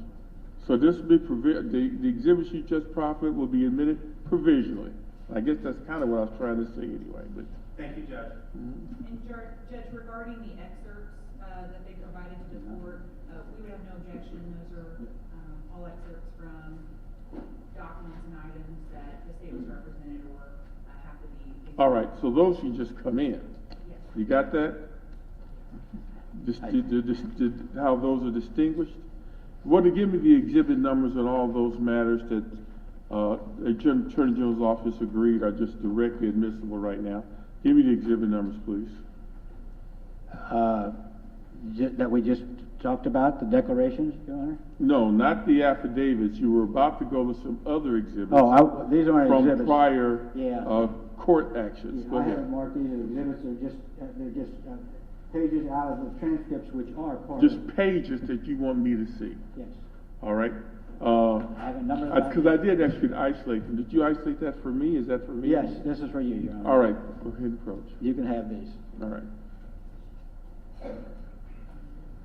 So this will be the exhibits you just proffered will be admitted provisionally. I guess that's kind of what I was trying to say anyway. But thank you, Judge. And Judge, regarding the excerpts that they provided to the court, we would have no objection. Those are all excerpts from documents and items that the state was represented or have to be. All right, so those can just come in. Yes. You got that? How those are distinguished? Want to give me the exhibit numbers on all those matters that the Attorney General's office agreed are just directly admissible right now. Give me the exhibit numbers, please. That we just talked about, the declarations, Your Honor? No, not the affidavits. You were about to go to some other exhibits. Oh, these aren't from exhibits. Prior court actions. Yeah, Go I ahead. haven't marked these as exhibits. They're just pages out of the transcripts, which are part Just of. pages that you want me to see. Yes. All right. I have a number. Because I did ask you to isolate them. Did you isolate that for me? Is that for me? Yes, this is for you, Your Honor. All right. Go ahead and approach. You can have these. All right.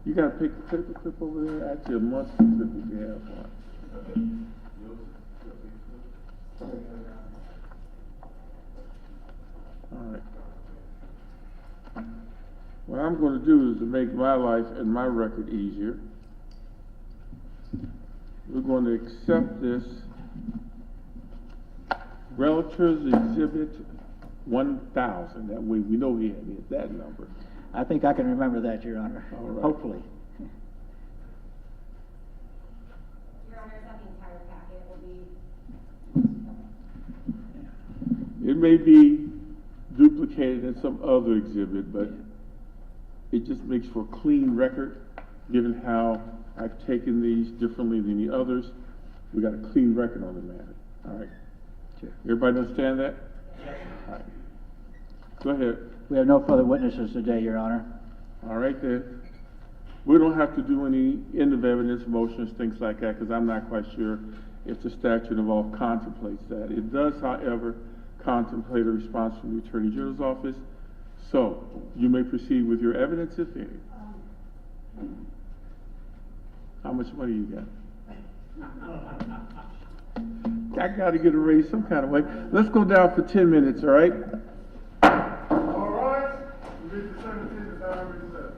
You got a paper clip over there? Actually, a monster clip if you have one. All right. What I'm going to do is to make my life and my record easier. We're going to accept this Relatives Exhibit 1,000, that way we know he had hit that number. I think I can remember that, Your Honor, All right. hopefully. Your Honor, is that the entire packet will be? It may be duplicated in some other exhibit, but it just makes for a clean record, given how I've taken these differently than the others. We got a clean record on the matter, all right? Sure. Everybody understand that? All right. Go ahead. We have no further witnesses today, Your Honor. All right then. We don't have to do any end of evidence motions, things like that, because I'm not quite sure if the statute of all contemplates that. It does, however, contemplate a response from the Attorney General's office. So, you may proceed with your evidence, if any. How much money you got? I gotta get a raise some kind of way. Let's go down for 10 minutes, all right? All right, we read the 17th is now recessed.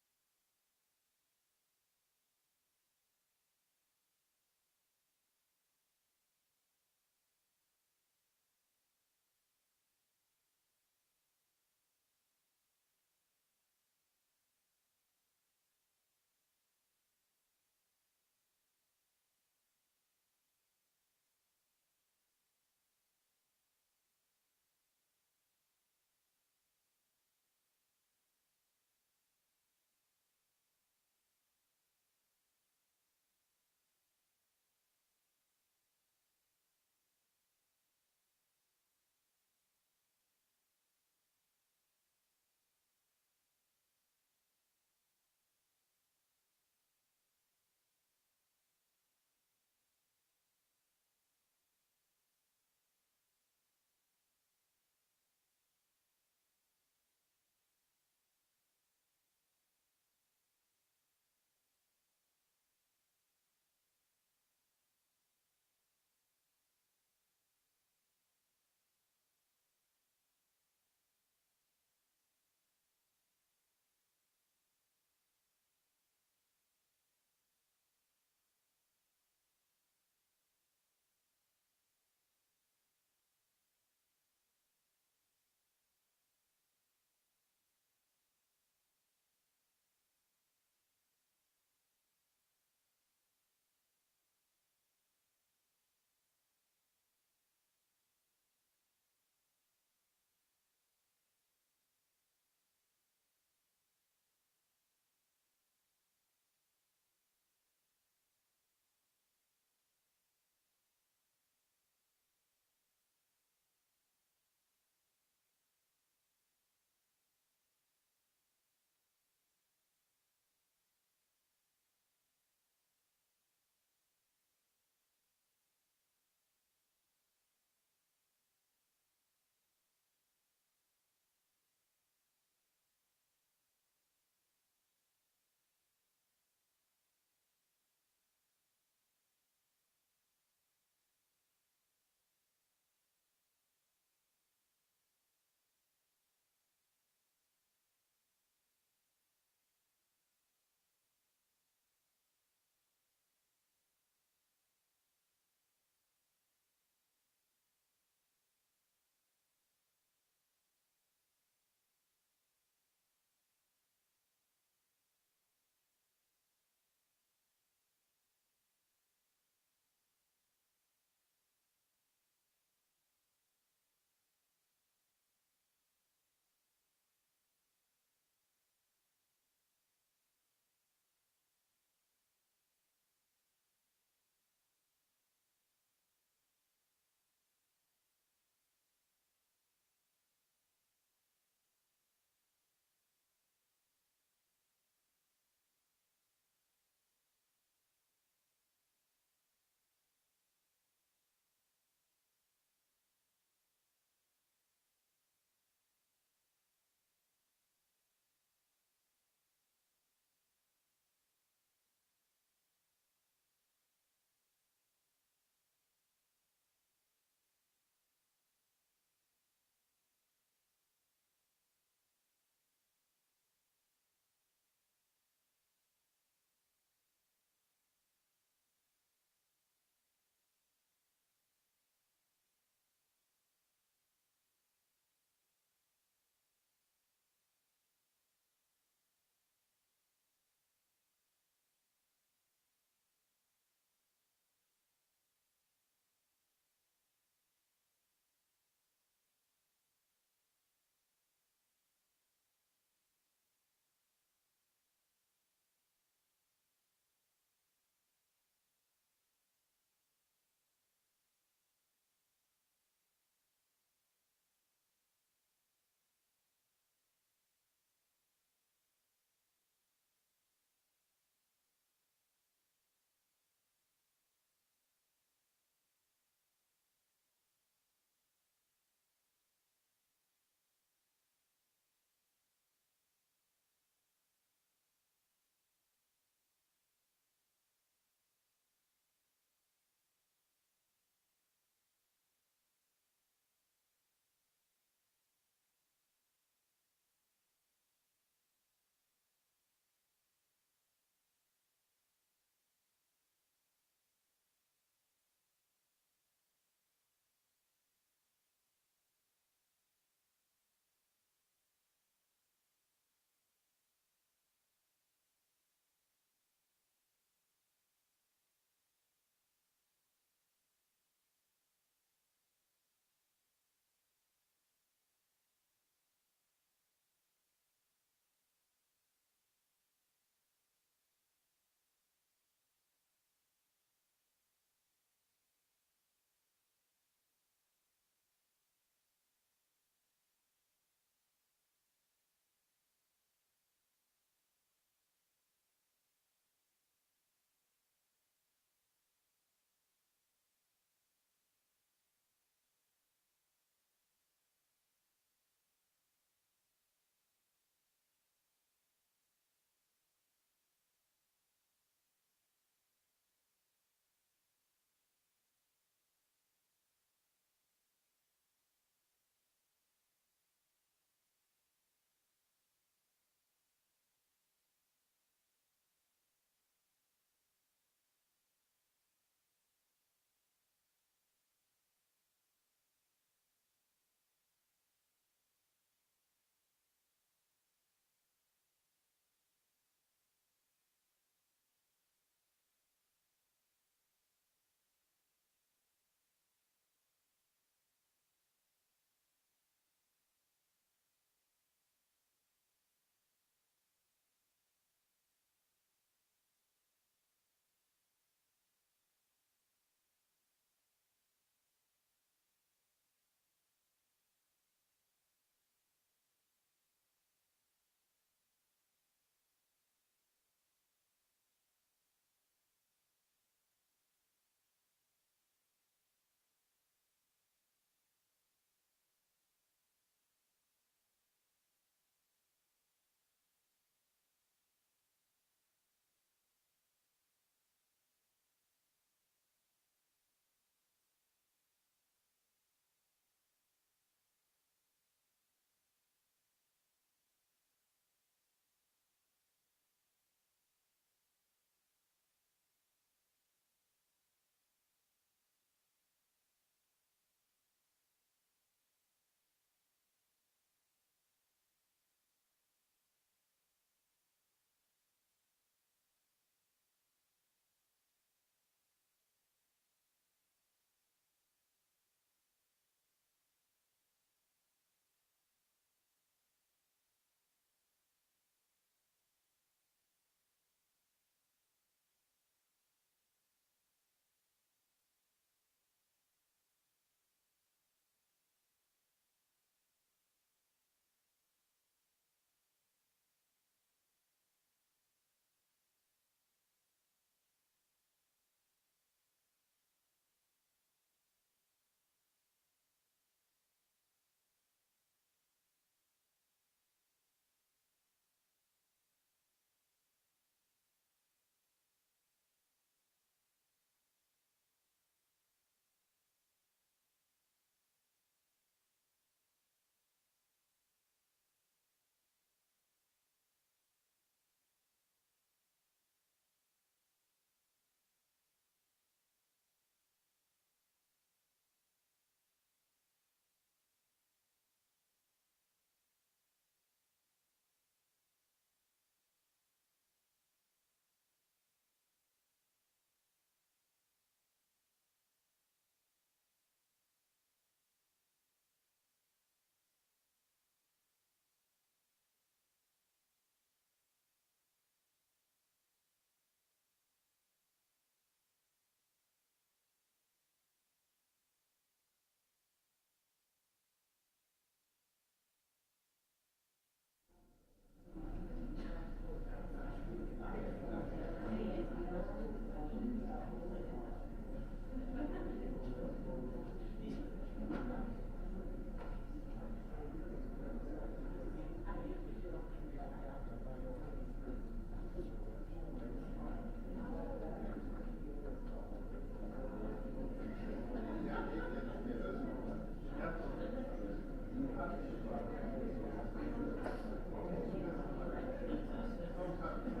Thank you.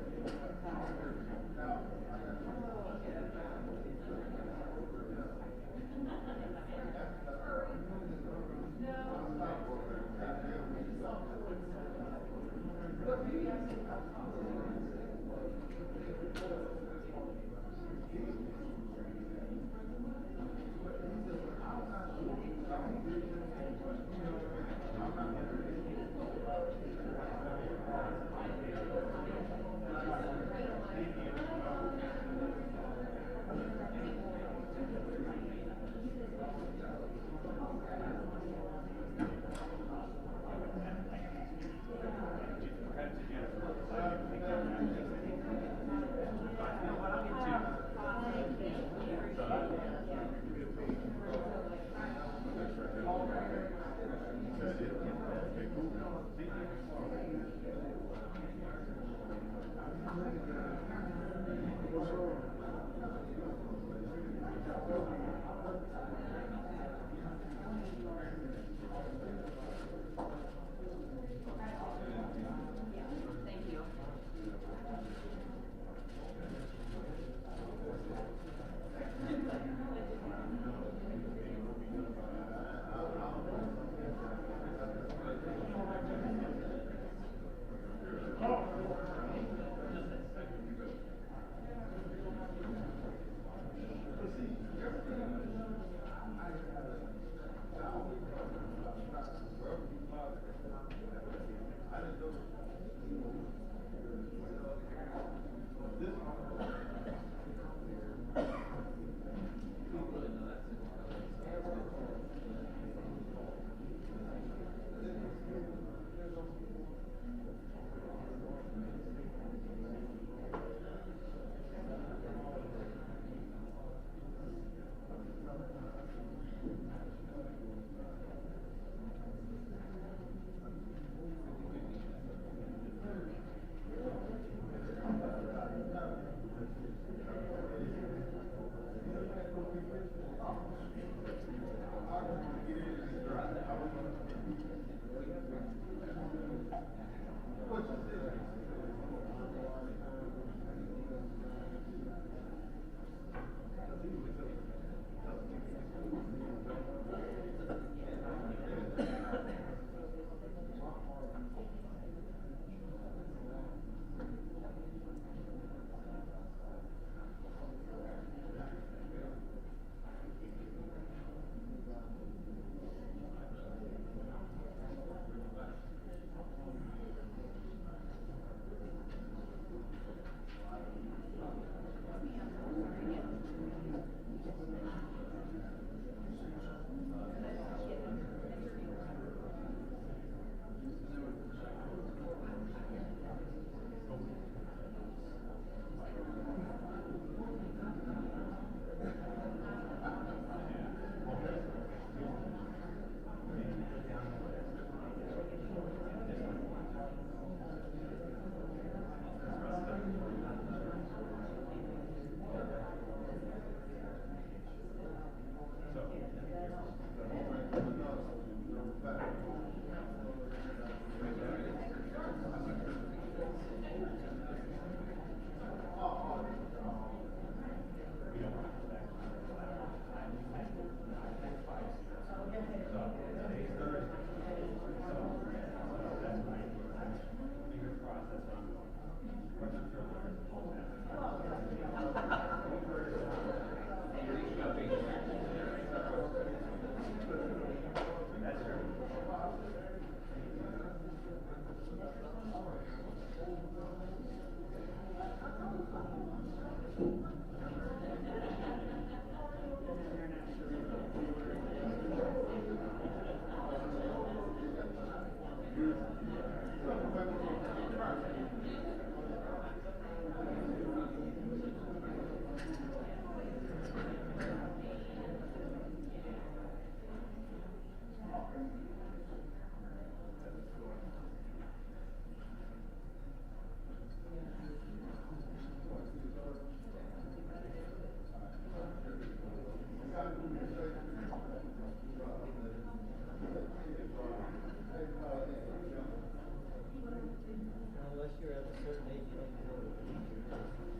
Unless you're at a certain age, you don't go to the teacher.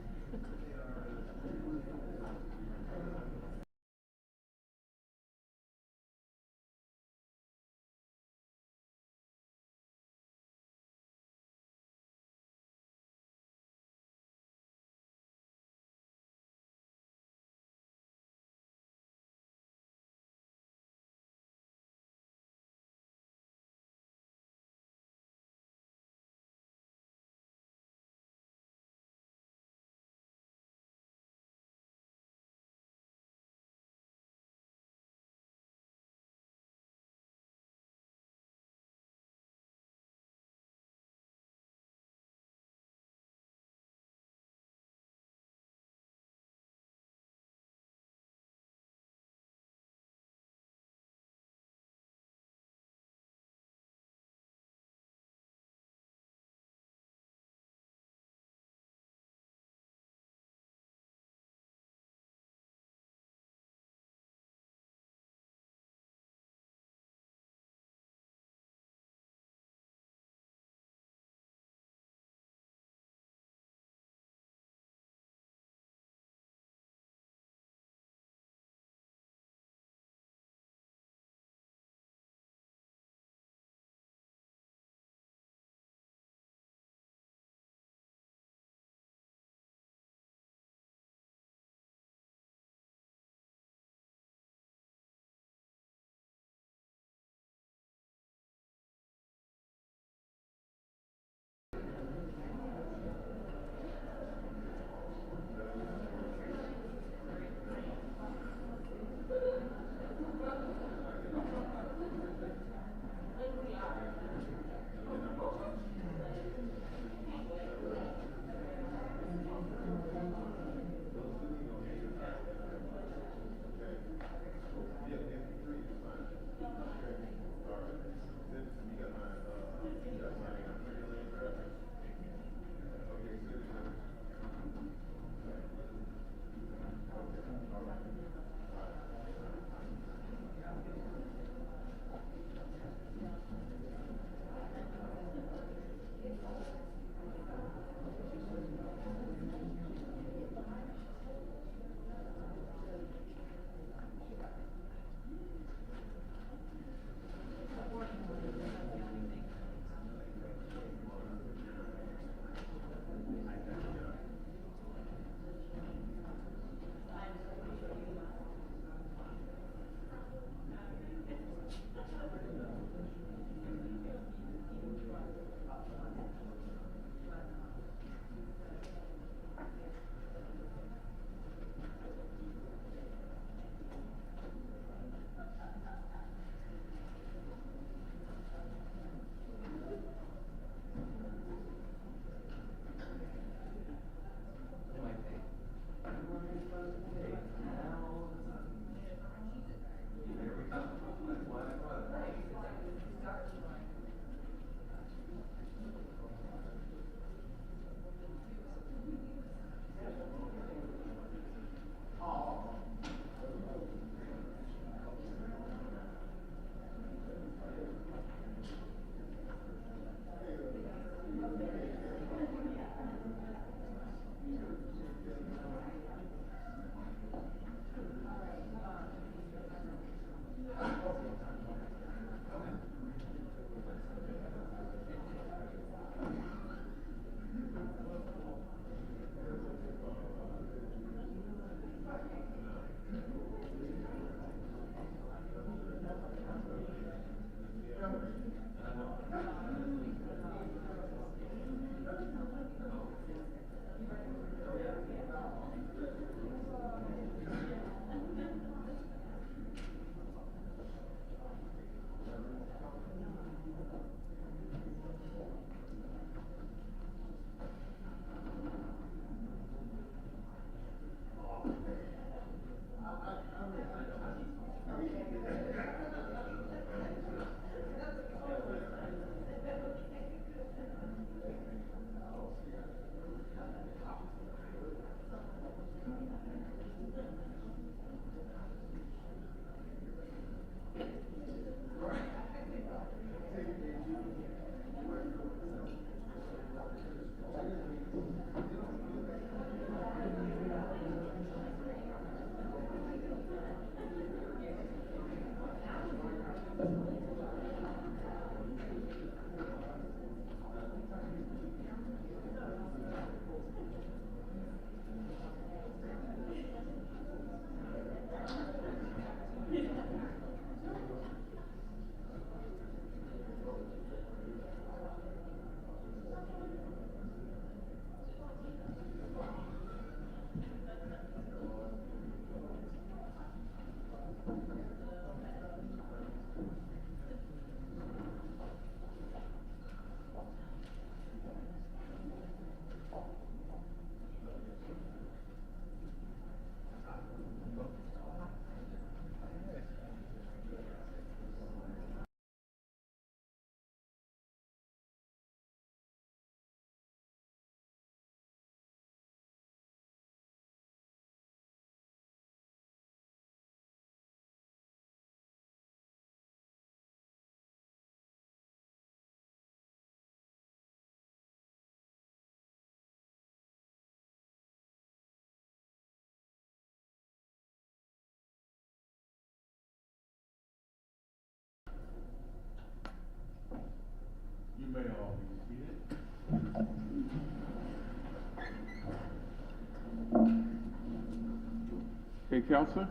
Counselor,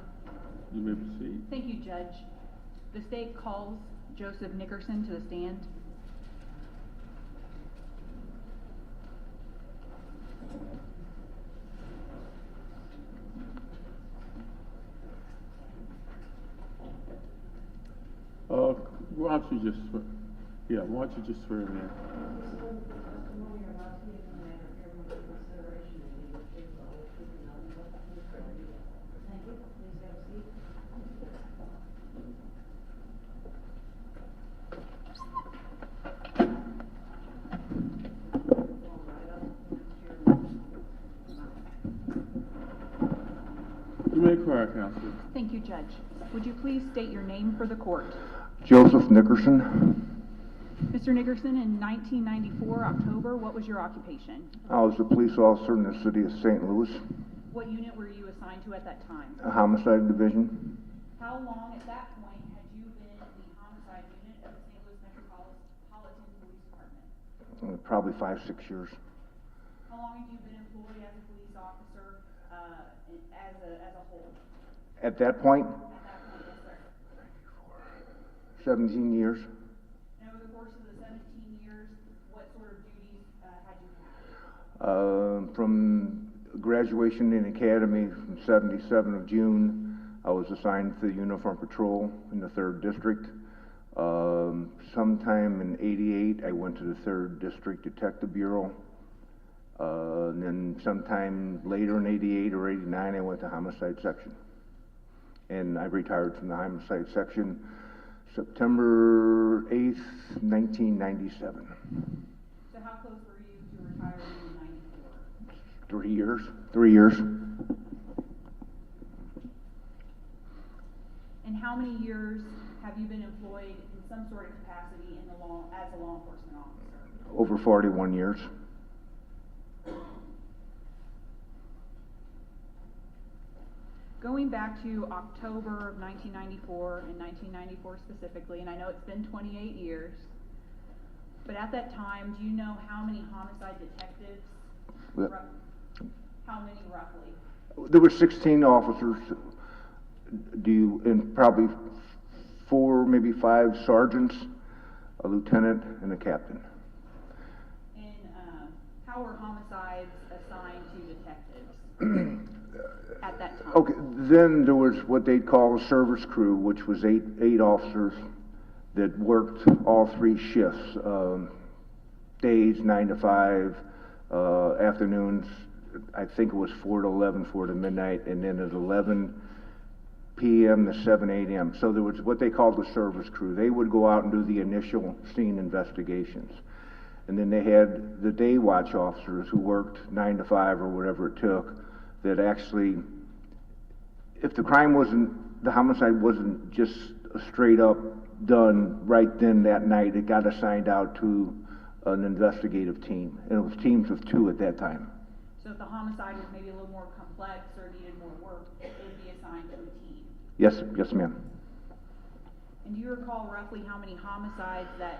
you may proceed. Thank you, Judge. The state calls Joseph Nickerson to the stand. Why don't you just, why don't you just swear him in? Thank you. Please have a seat. You may inquire, Counselor. Thank you, Judge. Would you please state your name for the court? Joseph Nickerson. Mr. Nickerson, in 1994, October, what was your occupation? I was a police officer in the city of St. Louis, What unit were you assigned to at that time? a homicide division. How long at that point had you been in the homicide unit of the St. Louis Metropolitan Police Department? Probably 5-6 years. How long have you been employed as a police officer, as a whole? At that point, At that point, yes, sir. 17 years. And over the course of the 17 years, what sort of duties had you had? From graduation in academy from 77 of June, I was assigned to the Uniform Patrol in the 3rd District. Sometime in 88, I went to the 3rd District Detective Bureau. And then sometime later in 88 or 89, I went to Homicide Section. And I retired from the Homicide Section September 8th, 1997. So how close were you to retiring in 94? 3 years. 3 years. And how many years have you been employed in some sort of capacity in the law, as a law enforcement officer? Over 41 years. Going back to October of 1994, and 1994 specifically, and I know it's been 28 years, but at that time, do you know how many homicide detectives? How many roughly? There were 16 officers, and probably 4, maybe 5 sergeants, a lieutenant, and a captain. And how were homicides assigned to detectives at that time? Okay, then there was what they'd call a service crew, which was eight officers that worked all 3 shifts, days 9 to 5, afternoons, I think it was 4 to 11, 4 to midnight, and then at 11 p.m. to 7 a.m. So there was what they called the service crew. They would go out and do the initial scene investigations. And then they had the day watch officers who worked 9 to 5 or whatever it took, that actually, if the homicide wasn't just a straight up done right then that night, it got assigned out to an investigative team. And it was teams of 2 at that time. So if the homicide was maybe a little more complex or needed more work, it would be assigned to a team? Yes, ma'am. And do you recall roughly how many homicides that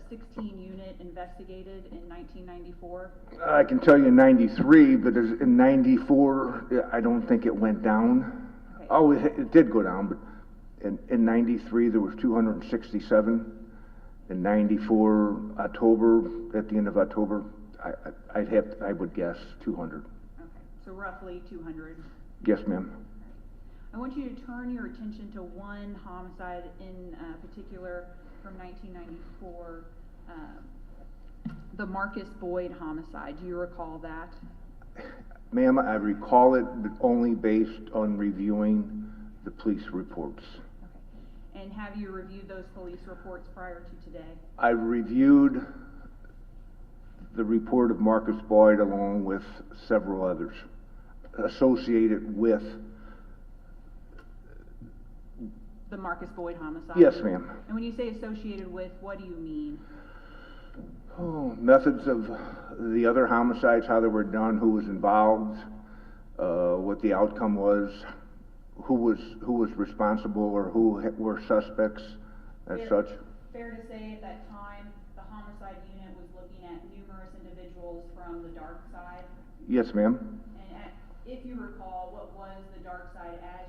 16 unit investigated in 1994? I can tell you in 93, but in 94, I don't think it went down. Okay. Oh, it did go down, but in 93 there was 267. In 94, October, at the end of October, I would guess 200. Okay, so roughly 200. Yes, ma'am. I want you to turn your attention to one homicide in particular from 1994, the Marcus Boyd homicide. Do you recall that? Ma'am, I recall it, but only based on reviewing the police reports. Okay. And have you reviewed those police reports prior to today? I reviewed the report of Marcus Boyd along with several others associated with the Marcus Boyd homicide? Yes, ma'am. And when you say associated with, what do you mean? Oh, methods of the other homicides, how they were done, who was involved, what the outcome was, who was responsible, or who were suspects, as such. Fair to say at that time, the homicide unit was looking at numerous individuals from the dark side? Yes, ma'am. And if you recall, what was the dark side as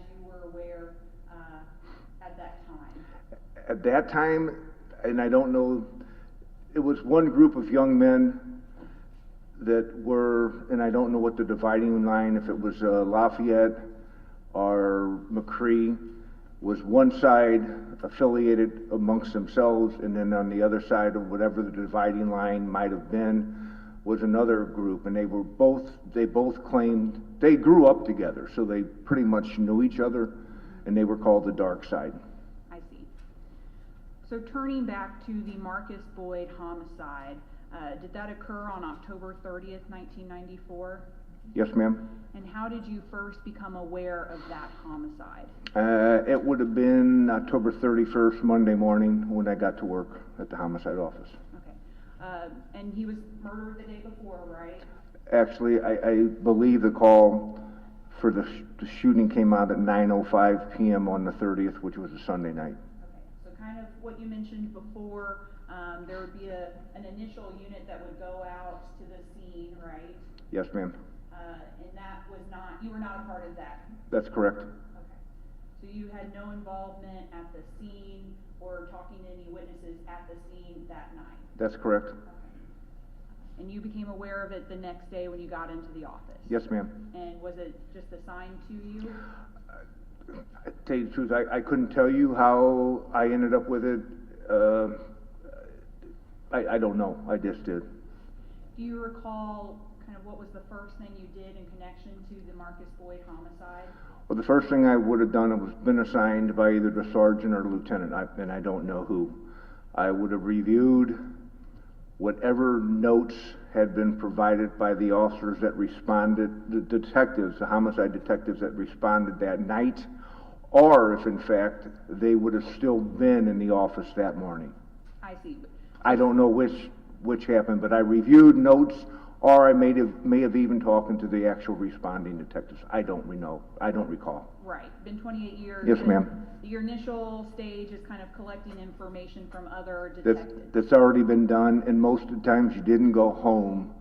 At that time, and I don't know, it was one group of young men that were, and I don't know what the dividing line, if it was Lafayette or McCree, was one side affiliated amongst themselves, and then on the other side of whatever the dividing line might have been was another group, and they both claimed, they grew up together, so they pretty much knew each other, and they were called the dark side. I see. So turning back to the Marcus Boyd homicide, did that occur on October 30th, 1994? Yes, ma'am. And how did you first become aware of that homicide? It would have been October 31st, Monday morning, when I got to work at the homicide office. Okay. And he was murdered the day before, right? Actually, I believe the call for the shooting came out at 9:05 p.m. on the 30th, which was a Sunday night. Okay. So kind of what you mentioned before, there would be an initial unit that would go out to the scene, right? Yes, ma'am. And that was not, you were not a part of that? That's correct. Okay. So you had no involvement at the scene or talking to any witnesses at the scene that night? That's correct. Okay. And you became aware of it the next day when you got into the office? Yes, ma'am. And was it just assigned to you? To tell you the truth, I couldn't tell you how I ended up with it. I don't know. I just did. Do you recall kind of what was the first thing you did in connection to the Marcus Boyd homicide? Well, the first thing I would have done was been assigned by either the sergeant or the lieutenant, and I don't know who. I would have reviewed whatever notes had been provided by the officers that responded, the detectives, the homicide detectives that responded that night, or if in fact they would have still been in the office that morning. I see. I don't know which happened, but I reviewed notes, or I may have even talked to the actual responding detectives. I don't know. I don't recall. Right. Been 28 years. Yes, ma'am. Your initial stage is kind of collecting information from other detectives. That's already been done, and most of the times you didn't go home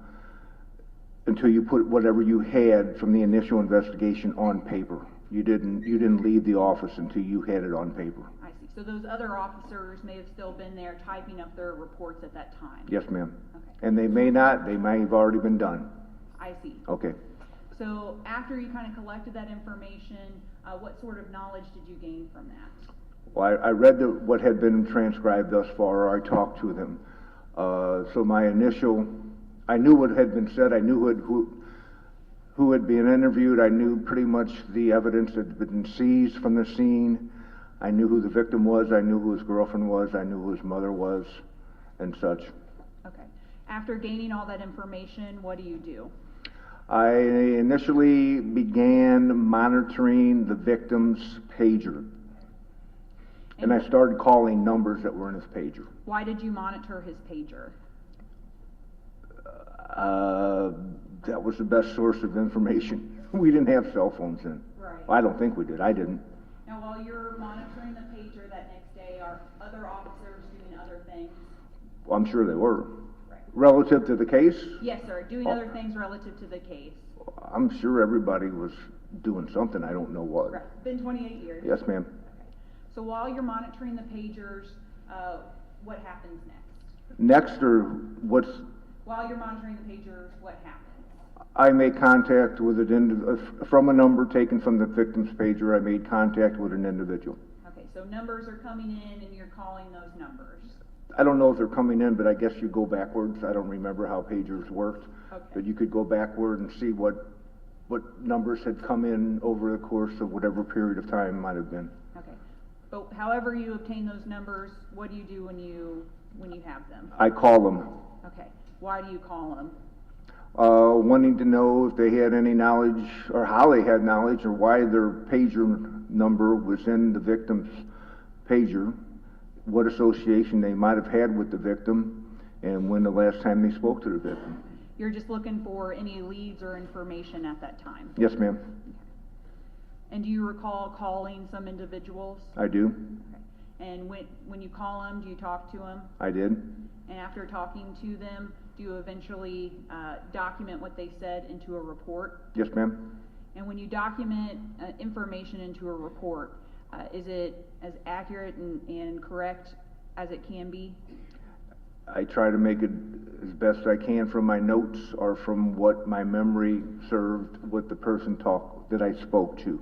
until you put whatever you had from the initial investigation on paper. You didn't leave the office until you had it on paper. I see. So those other officers may have still been there typing up their reports at that time? Yes, ma'am. Okay. And they may not. They may have already been done. I see. Okay. So after you kind of collected that information, what sort of knowledge did you gain from that? Well, I read what had been transcribed thus far, or I talked to them. So my initial, I knew what had been said. I knew who had been interviewed. I knew pretty much the evidence that had been seized from the scene. I knew who the victim was. I knew who his girlfriend was. I knew who his mother was, and such. Okay. After gaining all that information, what do you do? I initially began monitoring the victim's pager. And I started calling numbers that were in his pager. Why did you monitor his pager? That was the best source of information. We didn't have cell phones then. Right. I don't think we did. I didn't. Now, while you're monitoring the pager that next day, are other officers doing other things? Well, I'm sure they were. Right. Relative to the case? Yes, sir. Doing other things relative to the case. I'm sure everybody was doing something. I don't know what. Right. Been 28 years. Yes, ma'am. Okay. So while you're monitoring the pagers, what happens next? Next, or what's... While you're monitoring the pagers, what happens? I made contact with from a number taken from the victim's pager. I made contact with an individual. Okay, so numbers are coming in and you're calling those numbers. I don't know if they're coming in, but I guess you go backwards. I don't remember how pagers worked. Okay. But you could go backward and see what numbers had come in over the course of whatever period of time might have been. Okay. But however you obtain those numbers, what do you do when you have them? I call them. Okay. Why do you call them? Wanting to know if they had any knowledge, or how they had knowledge, or why their pager number was in the victim's pager, what association they might have had with the victim, and when the last time they spoke to the victim. You're just looking for any leads or information at that time? Yes, ma'am. Okay. And do you recall calling some individuals? I do. Okay. And when you call them, do you talk to them? I did. And after talking to them, do you eventually document what they said into a report? Yes, ma'am. And when you document information into a report, Is it as accurate and correct as it can be? I try to make it as best I can from my notes or from what my memory served with the person that I spoke to.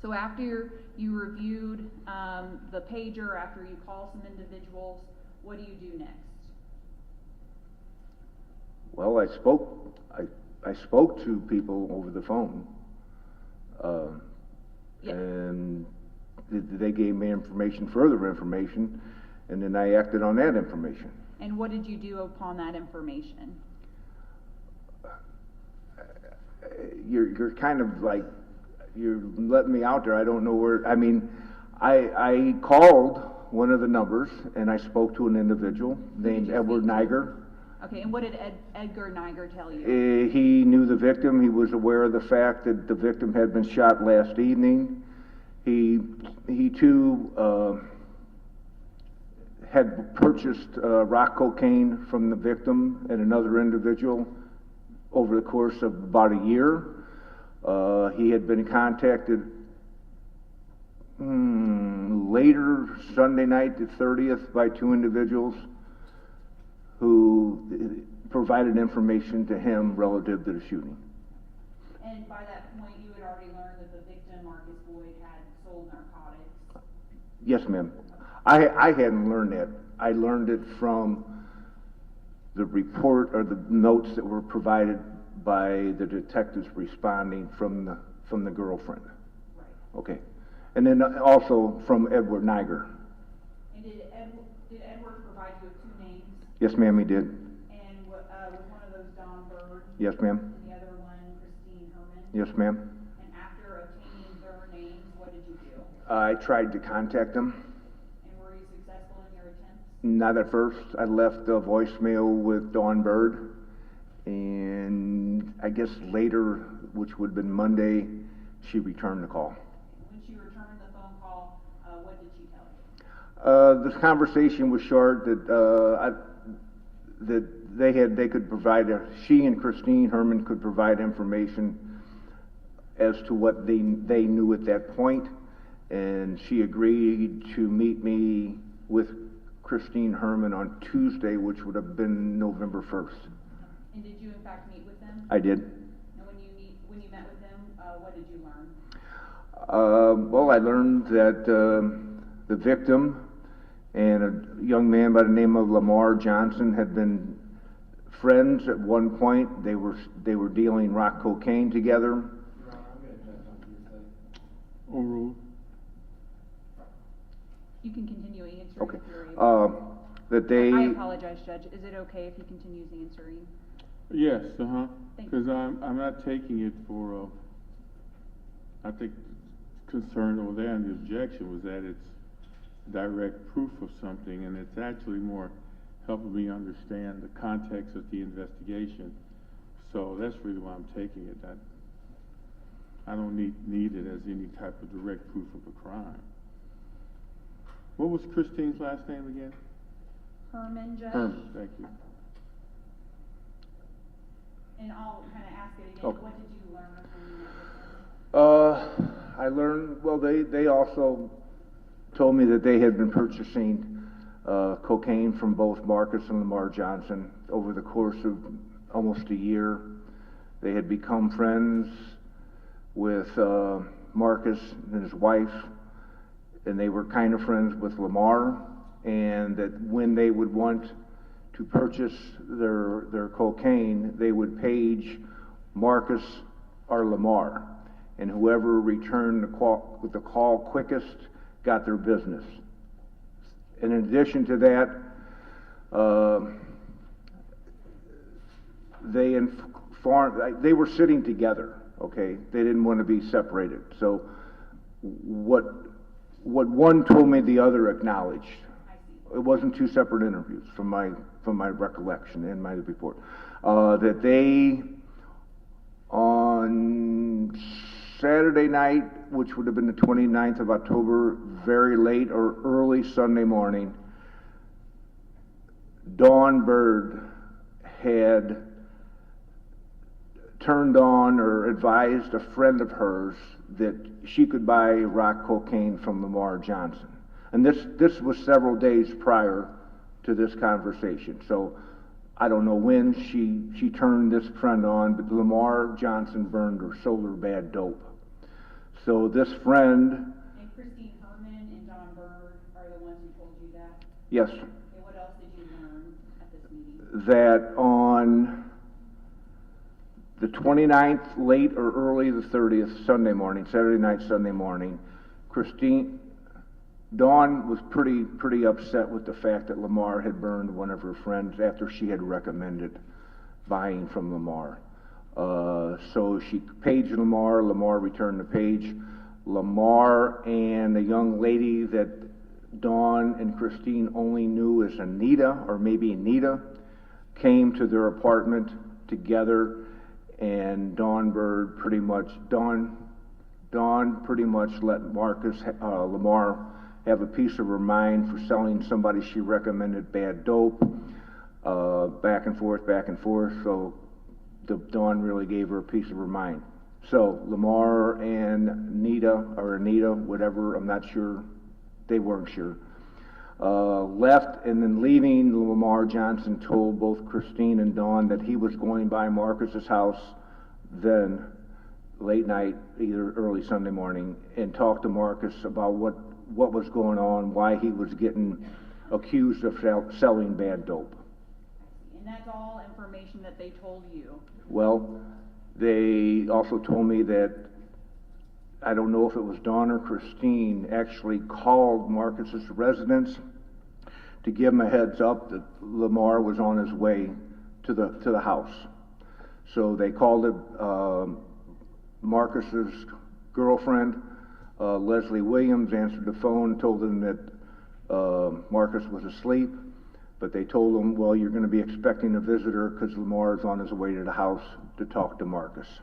So after you reviewed the pager, after you call some individuals, what do you do next? Well, I spoke to people over the phone. Yeah. And they gave me further information, and then I acted on that information. And what did you do upon that information? You're kind of like, you're letting me out there. I don't know where, I mean, I called one of the numbers and I spoke to an individual named Edward Niger. Okay, and what did Edgar Niger tell you? He knew the victim. He was aware of the fact that the victim had been shot last evening. He too had purchased rock cocaine from the victim and another individual over the course of about a year. He had been contacted later Sunday night, the 30th, by two individuals who provided information to him relative to the shooting. And by that point, you had already learned that the victim, Marcus Boyd, had sold narcotics? Yes, ma'am. I hadn't learned that. I learned it from the report or the notes that were provided by the detectives responding from the girlfriend. Right. Okay. And then also from Edward Niger. And did Edward provide you with two names? Yes, ma'am, he did. And was one of those Don Bird? Yes, ma'am. And the other one, Christine Herman? Yes, ma'am. And after obtaining their names, what did you do? I tried to contact them. And were you successful in your attempts? Not at first. I left a voicemail with Dawn Bird, and I guess later, which would have been Monday, she returned the call. When she returned the phone call, what did she tell you? This conversation was short. That they could provide. She and Christine Herman could provide information as to what they knew at that point, and she agreed to meet me with Christine Herman on Tuesday, which would have been November 1st. And did you in fact meet with them? I did. And when you met with them, what did you learn? Well, I learned that the victim and a young man by the name of Lamar Johnson had been friends at one point. They were dealing rock cocaine together. Overruled. You can continue answering. Okay. If you're able. That they. I apologize, Judge. Is it okay if he continues answering? Yes, Thank you. because I'm not taking it for, I think concern over there and the objection was that it's direct proof of something, and it's actually more helping me understand the context of the investigation. So that's really why I'm taking it. I don't need it as any type of direct proof of a crime. What was Christine's last name again? Herman, Judge. Herman, thank you. And I'll kind of ask it again. Okay. What did you learn when you met with them? I learned, well, they also told me that they had been purchasing cocaine from both Marcus and Lamar Johnson over the course of almost a year. They had become friends with Marcus and his wife, and they were kind of friends with Lamar, and that when they would want to purchase their cocaine, they would page Marcus or Lamar, and whoever returned the call quickest got their business. And in addition to that, they were sitting together, okay? They didn't want to be separated. So what one told me, the other acknowledged. It wasn't two separate interviews from my recollection in my report. That they, on Saturday night, which would have been the 29th of October, very late or early Sunday morning, Dawn Bird had turned on or advised a friend of hers that she could buy rock cocaine from Lamar Johnson. And this was several days prior to this conversation. So I don't know when she turned this friend on, but Lamar Johnson burned her, sold her bad dope. So this friend. And Christine Herman and Don Bird are the ones who told you that? Yes. Okay, what else did you learn at this meeting? That on the 29th, late or early the 30th, Sunday morning, Saturday night, Sunday morning, Dawn was pretty upset with the fact that Lamar had burned one of her friends after she had recommended buying from Lamar. So she paged Lamar. Lamar returned the page. Lamar and the young lady that Dawn and Christine only knew as Anita, or maybe Anita, came to their apartment together, and Dawn pretty much let Lamar have a piece of her mind for selling somebody she recommended bad dope, back and forth. So Dawn really gave her a piece of her mind. So Lamar and Anita, whatever, I'm not sure, they weren't sure, left, and then leaving, Lamar Johnson told both Christine and Dawn that he was going by Marcus's house then late night, either early Sunday morning, and talked to Marcus about what was going on, why he was getting accused of selling bad dope. And that's all information that they told you? Well, they also told me that, I don't know if it was Dawn or Christine, actually called Marcus's residence to give him a heads up that Lamar was on his way to the house. So they called it, Marcus's girlfriend, Leslie Williams, answered the phone, told them that Marcus was asleep, but they told him, well, you're going to be expecting a visitor because Lamar is on his way to the house to talk to Marcus. I see.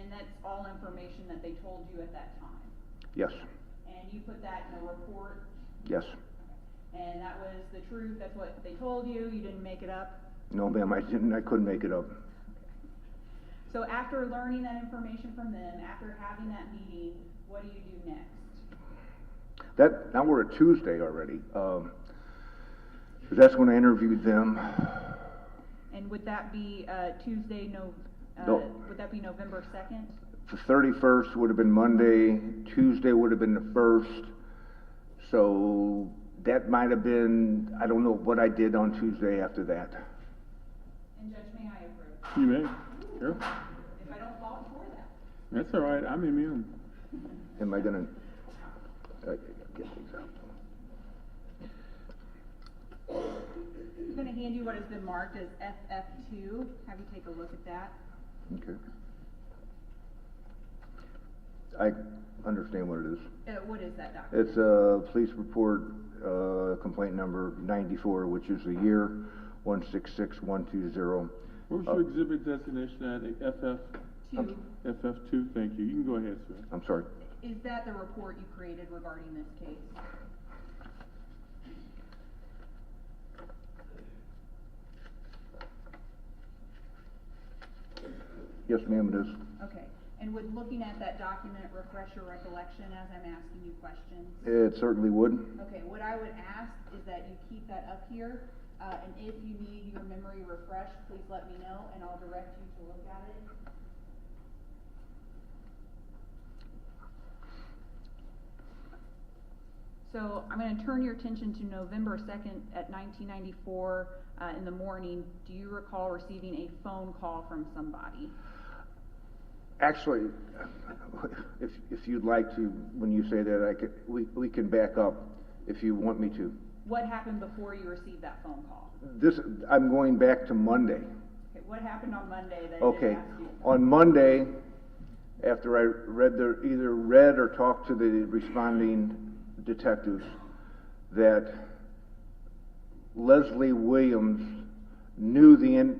And that's all information that they told you at that time? Yes. And you put that in a report? Yes. And that was the truth? That's what they told you? You didn't make it up? No, ma'am, I didn't. I couldn't make it up. So after learning that information from them, after having that meeting, what do you do next? Now we're at Tuesday already. 'Cause that's when I interviewed them. And would that be Tuesday, No. would that be November 2nd? The 31st would have been Monday. Tuesday would have been the 1st. So that might have been, I don't know what I did on Tuesday after that. And Judge, may I approve? You may, sure. If I don't fall before that. That's all right, I'm immune. Am I gonna, get things out. I'm going to hand you what has been marked as FF2. Have you take a look at that? Okay. I understand what it is. What is that document? It's a police report, complaint number 94, which is the year 166120. What was your exhibit designation at Two. FF2, thank you. You can go ahead, sir. I'm sorry. Is that the report you created regarding this case? Yes, ma'am, it is. Okay. And would looking at that document refresh your recollection as I'm asking you questions? It certainly would. Okay, what I would ask is that you keep that up here, and if you need your memory refreshed, please let me know, and I'll direct you to look at it. So I'm going to turn your attention to November 2nd at 1994 in the morning. Do you recall receiving a phone call from somebody? Actually, if you'd like to, when you say that, we can back up if you want me to. What happened before you received that phone call? I'm going back to Monday. Okay, what happened on Monday that Okay, didn't ask you? on Monday, after I either read or talked to the responding detectives, that Leslie Williams knew the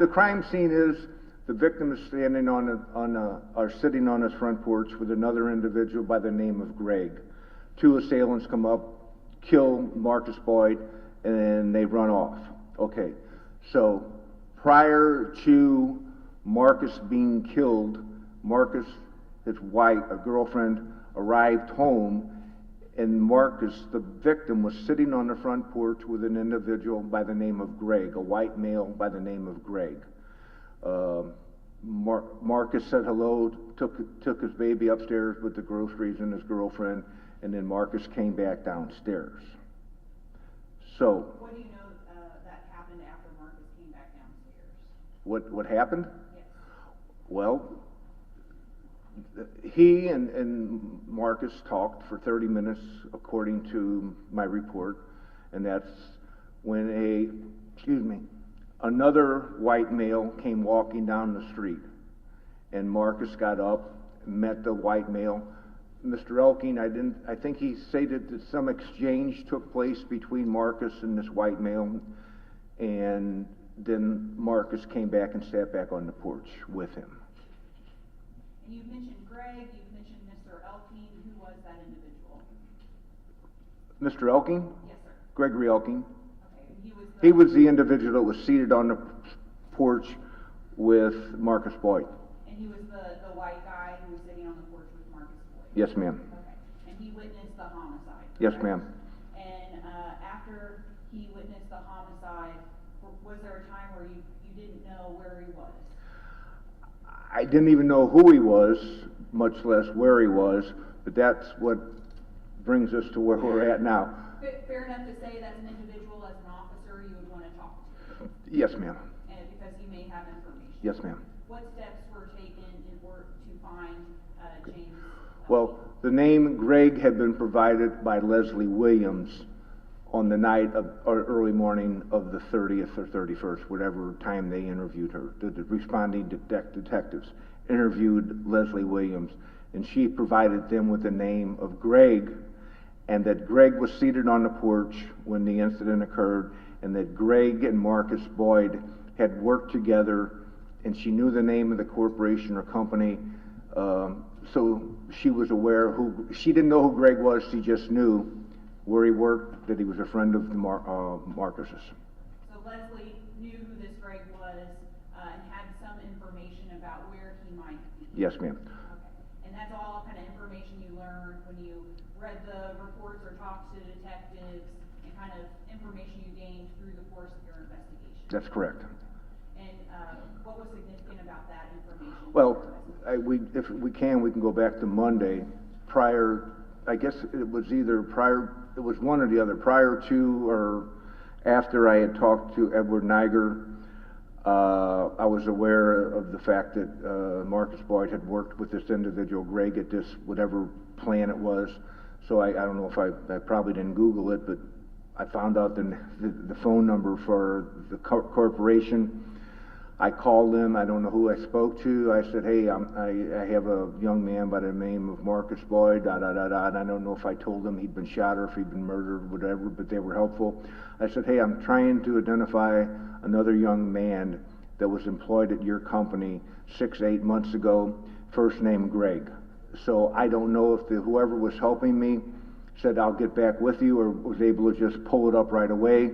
crime scene is the victim is standing or sitting on his front porch with another individual by the name of Greg. Two assailants come up, kill Marcus Boyd, and they run off. Okay, So prior to Marcus being killed, Marcus, his wife, a girlfriend, arrived home, and Marcus, the victim, was sitting on the front porch with an individual by the name of Greg, a white male by the name of Greg. Marcus said hello, took his baby upstairs with the groceries and his girlfriend, and then Marcus came back downstairs. So. What do you know that happened after Marcus came back downstairs? What happened? Yes. Well, he and Marcus talked for 30 minutes, according to my report, and that's when another white male came walking down the street, and Marcus got up, met the white male. Mr. Elking, I think he stated that some exchange took place between Marcus and this white male, and then Marcus came back and sat back on the porch with him. And you've mentioned Greg, you've mentioned Mr. Elking. Who was that individual? Mr. Elking? Yes, sir. Gregory Elking. Okay. He was the individual that was seated on the porch with Marcus Boyd. And he was the white guy who was sitting on the porch with Marcus Boyd? Yes, ma'am. Okay. And he witnessed the homicide? Yes, correct? ma'am. And after he witnessed the homicide, was there a time where you didn't know where he was? I didn't even know who he was, much less where he was, but that's what brings us to where we're at now. Fair enough to say that's an individual, as an officer, you would want to talk to? Yes, ma'am. And because he may have information? Yes, ma'am. What steps were taken in order to find James? Well, the name Greg had been provided by Leslie Williams on the night of, or early morning of the 30th or 31st, whatever time they interviewed her. The responding detectives interviewed Leslie Williams, and she provided them with the name of Greg, and that Greg was seated on the porch when the incident occurred, and that Greg and Marcus Boyd had worked together, and she knew the name of the corporation or company, so she was aware she didn't know who Greg was, she just knew where he worked, that he was a friend of the Marcus's. So Leslie knew who this Greg was and had some information about where he might be? Yes, ma'am. Okay. And that's all kind of information you learned when you read the reports or talked to detectives, and kind of information you gained through the course of your investigation? That's correct. And what was significant about that information? Well, if we can go back to Monday, prior, I guess it was either prior, it was one or the other, prior to or after I had talked to Edward Niger, I was aware of the fact that Marcus Boyd had worked with this individual, Greg, at this whatever plan it was. So I don't know if I probably didn't Google it, but I found out the phone number for the corporation. I called them. I don't know who I spoke to. I said, hey, I have a young man by the name of Marcus Boyd, And I don't know if I told them he'd been shot or if he'd been murdered, whatever, but they were helpful. I said, hey, I'm trying to identify another young man that was employed at your company 6 to 8 months ago, first name Greg. So I don't know if whoever was helping me said, I'll get back with you, or was able to just pull it up right away.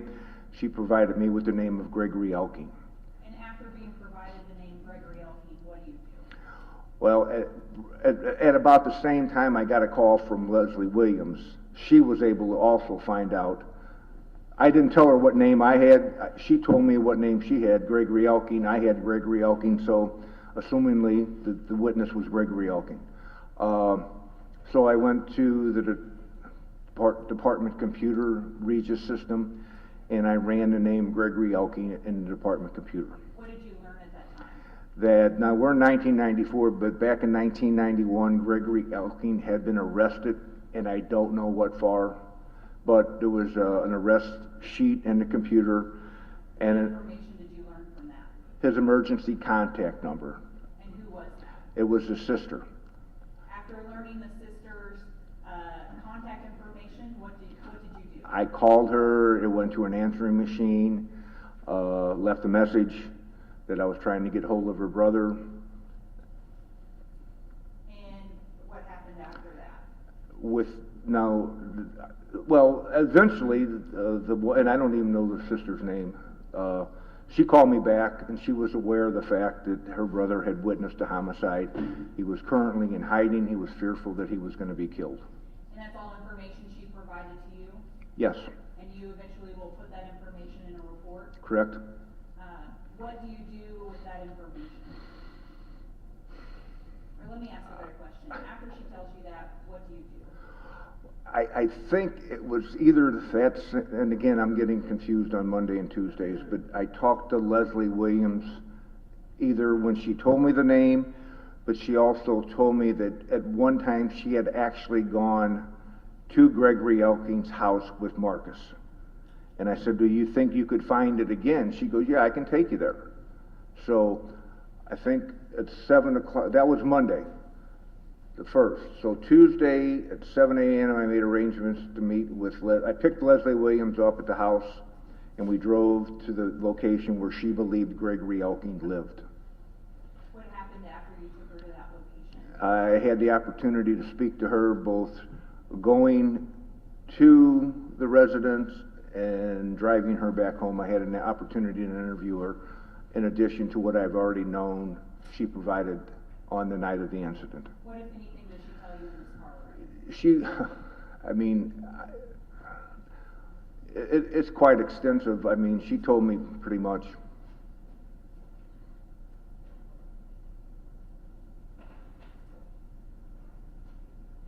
She provided me with the name of Gregory Elking. Well, at about the same time I got a call from Leslie Williams. She was able to also find out. I didn't tell her what name I had. She told me what name she had, Gregory Elking. I had Gregory Elking, so assumingly the witness was Gregory Elking. So I went to the department computer, Regis system, and I ran the name Gregory Elking in the department computer. What did you learn at that time? That, now we're in 1994, but back in 1991, Gregory Elking had been arrested, and I don't know what for, but there was an arrest sheet in the computer, and what information did you learn from that? His emergency contact number. And who was that? It was his sister. After learning the sister's contact information, what did you do? I called her, it went to an answering machine, left a message that I was trying to get hold of her brother. And what happened after that? Well, eventually, and I don't even know the sister's name, She called me back, and she was aware of the fact that her brother had witnessed a homicide. He was currently in hiding. He was fearful that he was going to be killed. And that's all information she provided to you? Yes, And you eventually will put that information in a report? correct. What do you do with that information? Or let me ask a better question. After she tells you that, what do you do? I think it was either that, and again, I'm getting confused on Monday and Tuesdays, but I talked to Leslie Williams either when she told me the name, but she also told me that at one time she had actually gone to Gregory Elking's house with Marcus. And I said, do you think you could find it again? She goes, yeah, I can take you there. So I think at 7 o'clock, that was Monday, the 1st. So Tuesday at 7 a.m. I made arrangements to meet with, I picked Leslie Williams up at the house, and we drove to the location where she believed Gregory Elking lived. What happened after you took her to that location? I had the opportunity to speak to her both going to the residence and driving her back home. I had an opportunity to interview her in addition to what I've already known she provided on the night of the incident. What, if anything, did she tell you in this car ride? I mean, it's quite extensive. I mean, she told me pretty much.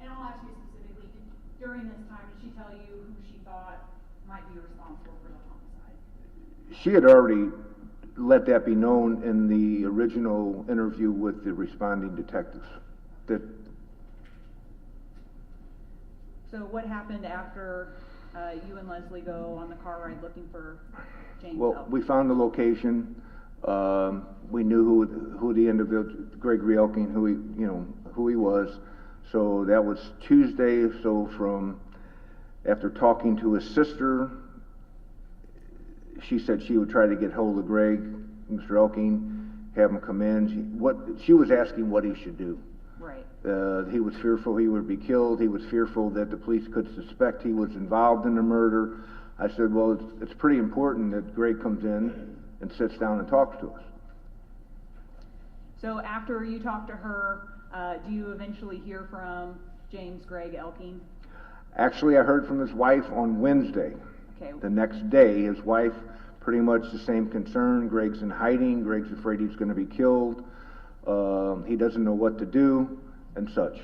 And I'll ask you specifically, during this time, did she tell you who she thought might be responsible for the homicide? She had already let that be known in the original interview with the responding detectives. That. So what happened after you and Leslie go on the car ride looking for James Well, Elk? we found the location. We knew who the individual, Gregory Elking, who he was. So that was Tuesday. So from after talking to his sister, she said she would try to get hold of Greg, Mr. Elking, have him come in. She was asking what he should do. Right. He was fearful he would be killed. He was fearful that the police could suspect he was involved in the murder. I said, well, it's pretty important that Greg comes in and sits down and talks to us. So after you talk to her, do you eventually hear from James Greg Elking? Actually, I heard from his wife on Wednesday. Okay. The next day, his wife, pretty much the same concern. Greg's in hiding. Greg's afraid he's going to be killed. He doesn't know what to do, and such.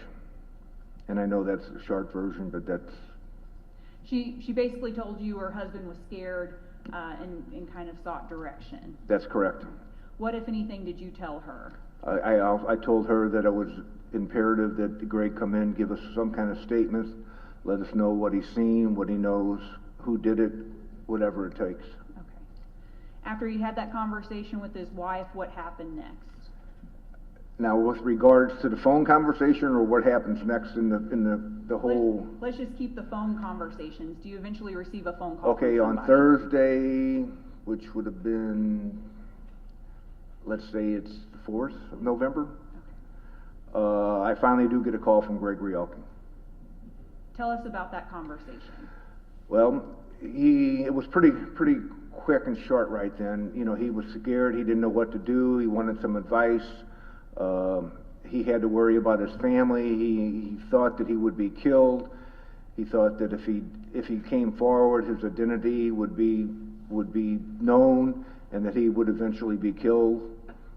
And I know that's a short version, but that's... She basically told you her husband was scared and kind of sought direction. That's correct. What, if anything, did you tell her? I told her that it was imperative that Greg come in, give us some kind of statement, let us know what he's seen, what he knows, who did it, whatever it takes. Okay. After you had that conversation with his wife, what happened next? Now, with regards to the phone conversation, or what happens next in the whole... Let's just keep the phone conversations. Do you eventually receive a phone call? Okay, from on somebody? Thursday, which would have been, let's say it's the 4th of November, I finally do get a call from Gregory Elking. Tell us about that conversation. Well, it was pretty quick and short right then. You know, he was scared. He didn't know what to do. He wanted some advice. He had to worry about his family. He thought that he would be killed. He thought that if he came forward, his identity would be known, and that he would eventually be killed.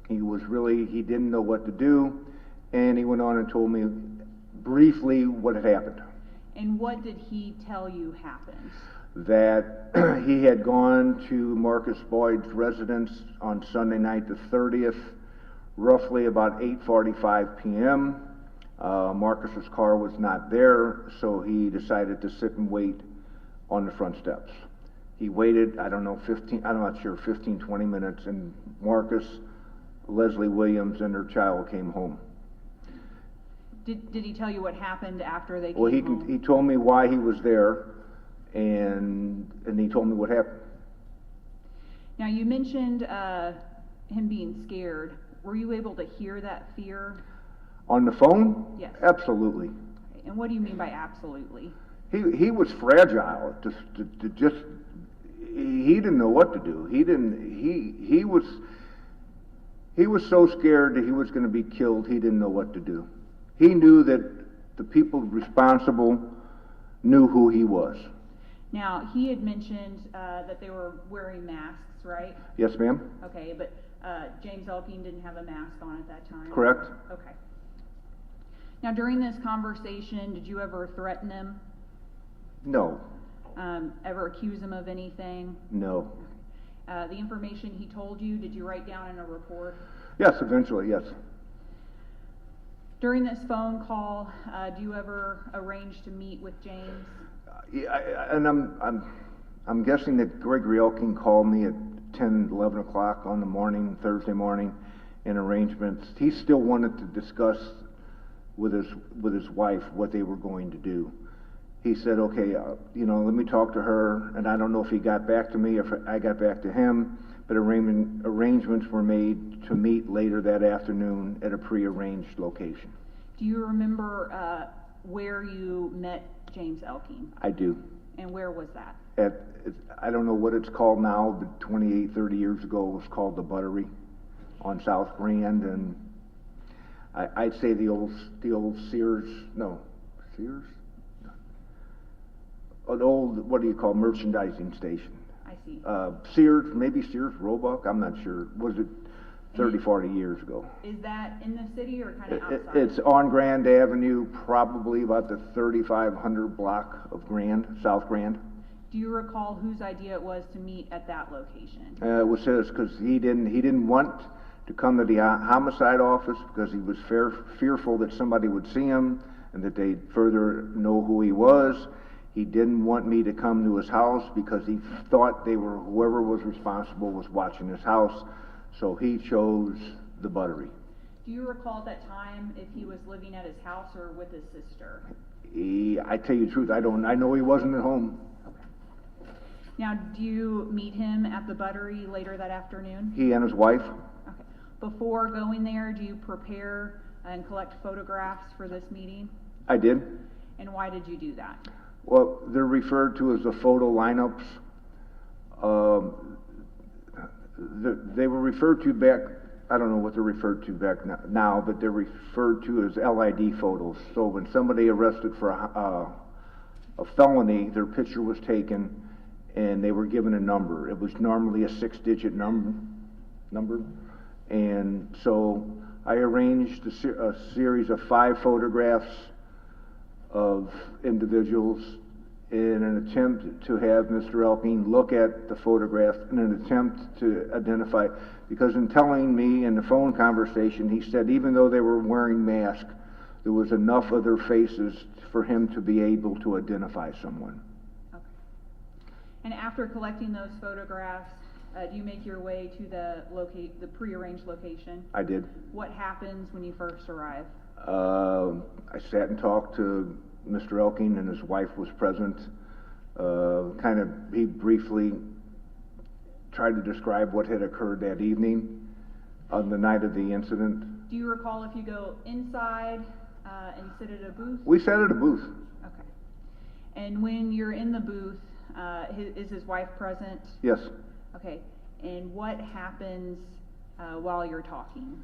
He didn't know what to do, and he went on and told me briefly what had happened. And what did he tell you happened? That he had gone to Marcus Boyd's residence on Sunday night the 30th, roughly about 8:45 p.m. Marcus's car was not there, so he decided to sit and wait on the front steps. He waited, I'm not sure, 15, 20 minutes, and Marcus, Leslie Williams, and her child came home. Did he tell you what happened after they came Well, home? he told me why he was there, and he told me what happened. Now, you mentioned him being scared. Were you able to hear that fear? On the phone? Yes. Absolutely. Okay. And what do you mean by absolutely? He was fragile. he didn't know what to do. He was so scared that he was gonna be killed, he didn't know what to do. He knew that the people responsible knew who he was. Now, he had mentioned, that they were wearing masks, right? Yes, ma'am? Okay, but, James Elking didn't have a mask on at that time? Correct. Okay. Now, during this conversation, did you ever threaten him? No, Ever accuse him of anything? no. The information he told you, did you write down in a report? Yes, eventually, yes. During this phone call, do you ever arrange to meet with James? Yeah, and I'm guessing that Gregory Elking called me at 10, 11 o'clock on the morning, Thursday morning, in arrangements. He still wanted to discuss with his wife what they were going to do. He said, okay, let me talk to her, and I don't know if he got back to me or if I got back to him, but arrangements were made to meet later that afternoon at a prearranged location. Do you remember where you met James Elking? I do. And where was that? I don't know what it's called now, but 28, 30 years ago it was called the Buttery on South Grand, and I'd say the old Sears, an old, what do you call, merchandising station. I see. Sears, maybe Sears Roebuck, I'm not sure. Was it 30, 40 years ago? Is that in the city or kind of outside? It's on Grand Avenue, probably about the 3500 block of Grand, South Grand. Do you recall whose idea it was to meet at that location? It was his, because he didn't want to come to the homicide office because he was fearful that somebody would see him and that they'd further know who he was. He didn't want me to come to his house because he thought whoever was responsible was watching his house, so he chose the Buttery. Do you recall at that time if he was living at his house or with his sister? I tell you the truth, I don't. I know he wasn't at home. Okay. Now, do you meet him at the Buttery later that afternoon? He and his wife. Okay. Before going there, do you prepare and collect photographs for this meeting? I did. And why did you do that? Well, they're referred to as the photo lineups. They were referred to back, I don't know what they're referred to back now, but they're referred to as LID photos. So when somebody arrested for a felony, their picture was taken and they were given a number. It was normally a 6-digit number. And so I arranged a series of 5 photographs of individuals in an attempt to have Mr. Elking look at the photograph in an attempt to identify, because in telling me in the phone conversation, he said even though they were wearing masks, there was enough of their faces for him to be able to identify someone. Okay. And after collecting those photographs, do you make your way to the prearranged location? I did. What happens when you first arrive? I sat and talked to Mr. Elking, and his wife was present. He briefly tried to describe what had occurred that evening on the night of the incident. Do you recall if you go inside and sit at a booth? We sat at a booth. Okay. And when you're in the booth, is his wife present? Yes. Okay. And what happens while you're talking?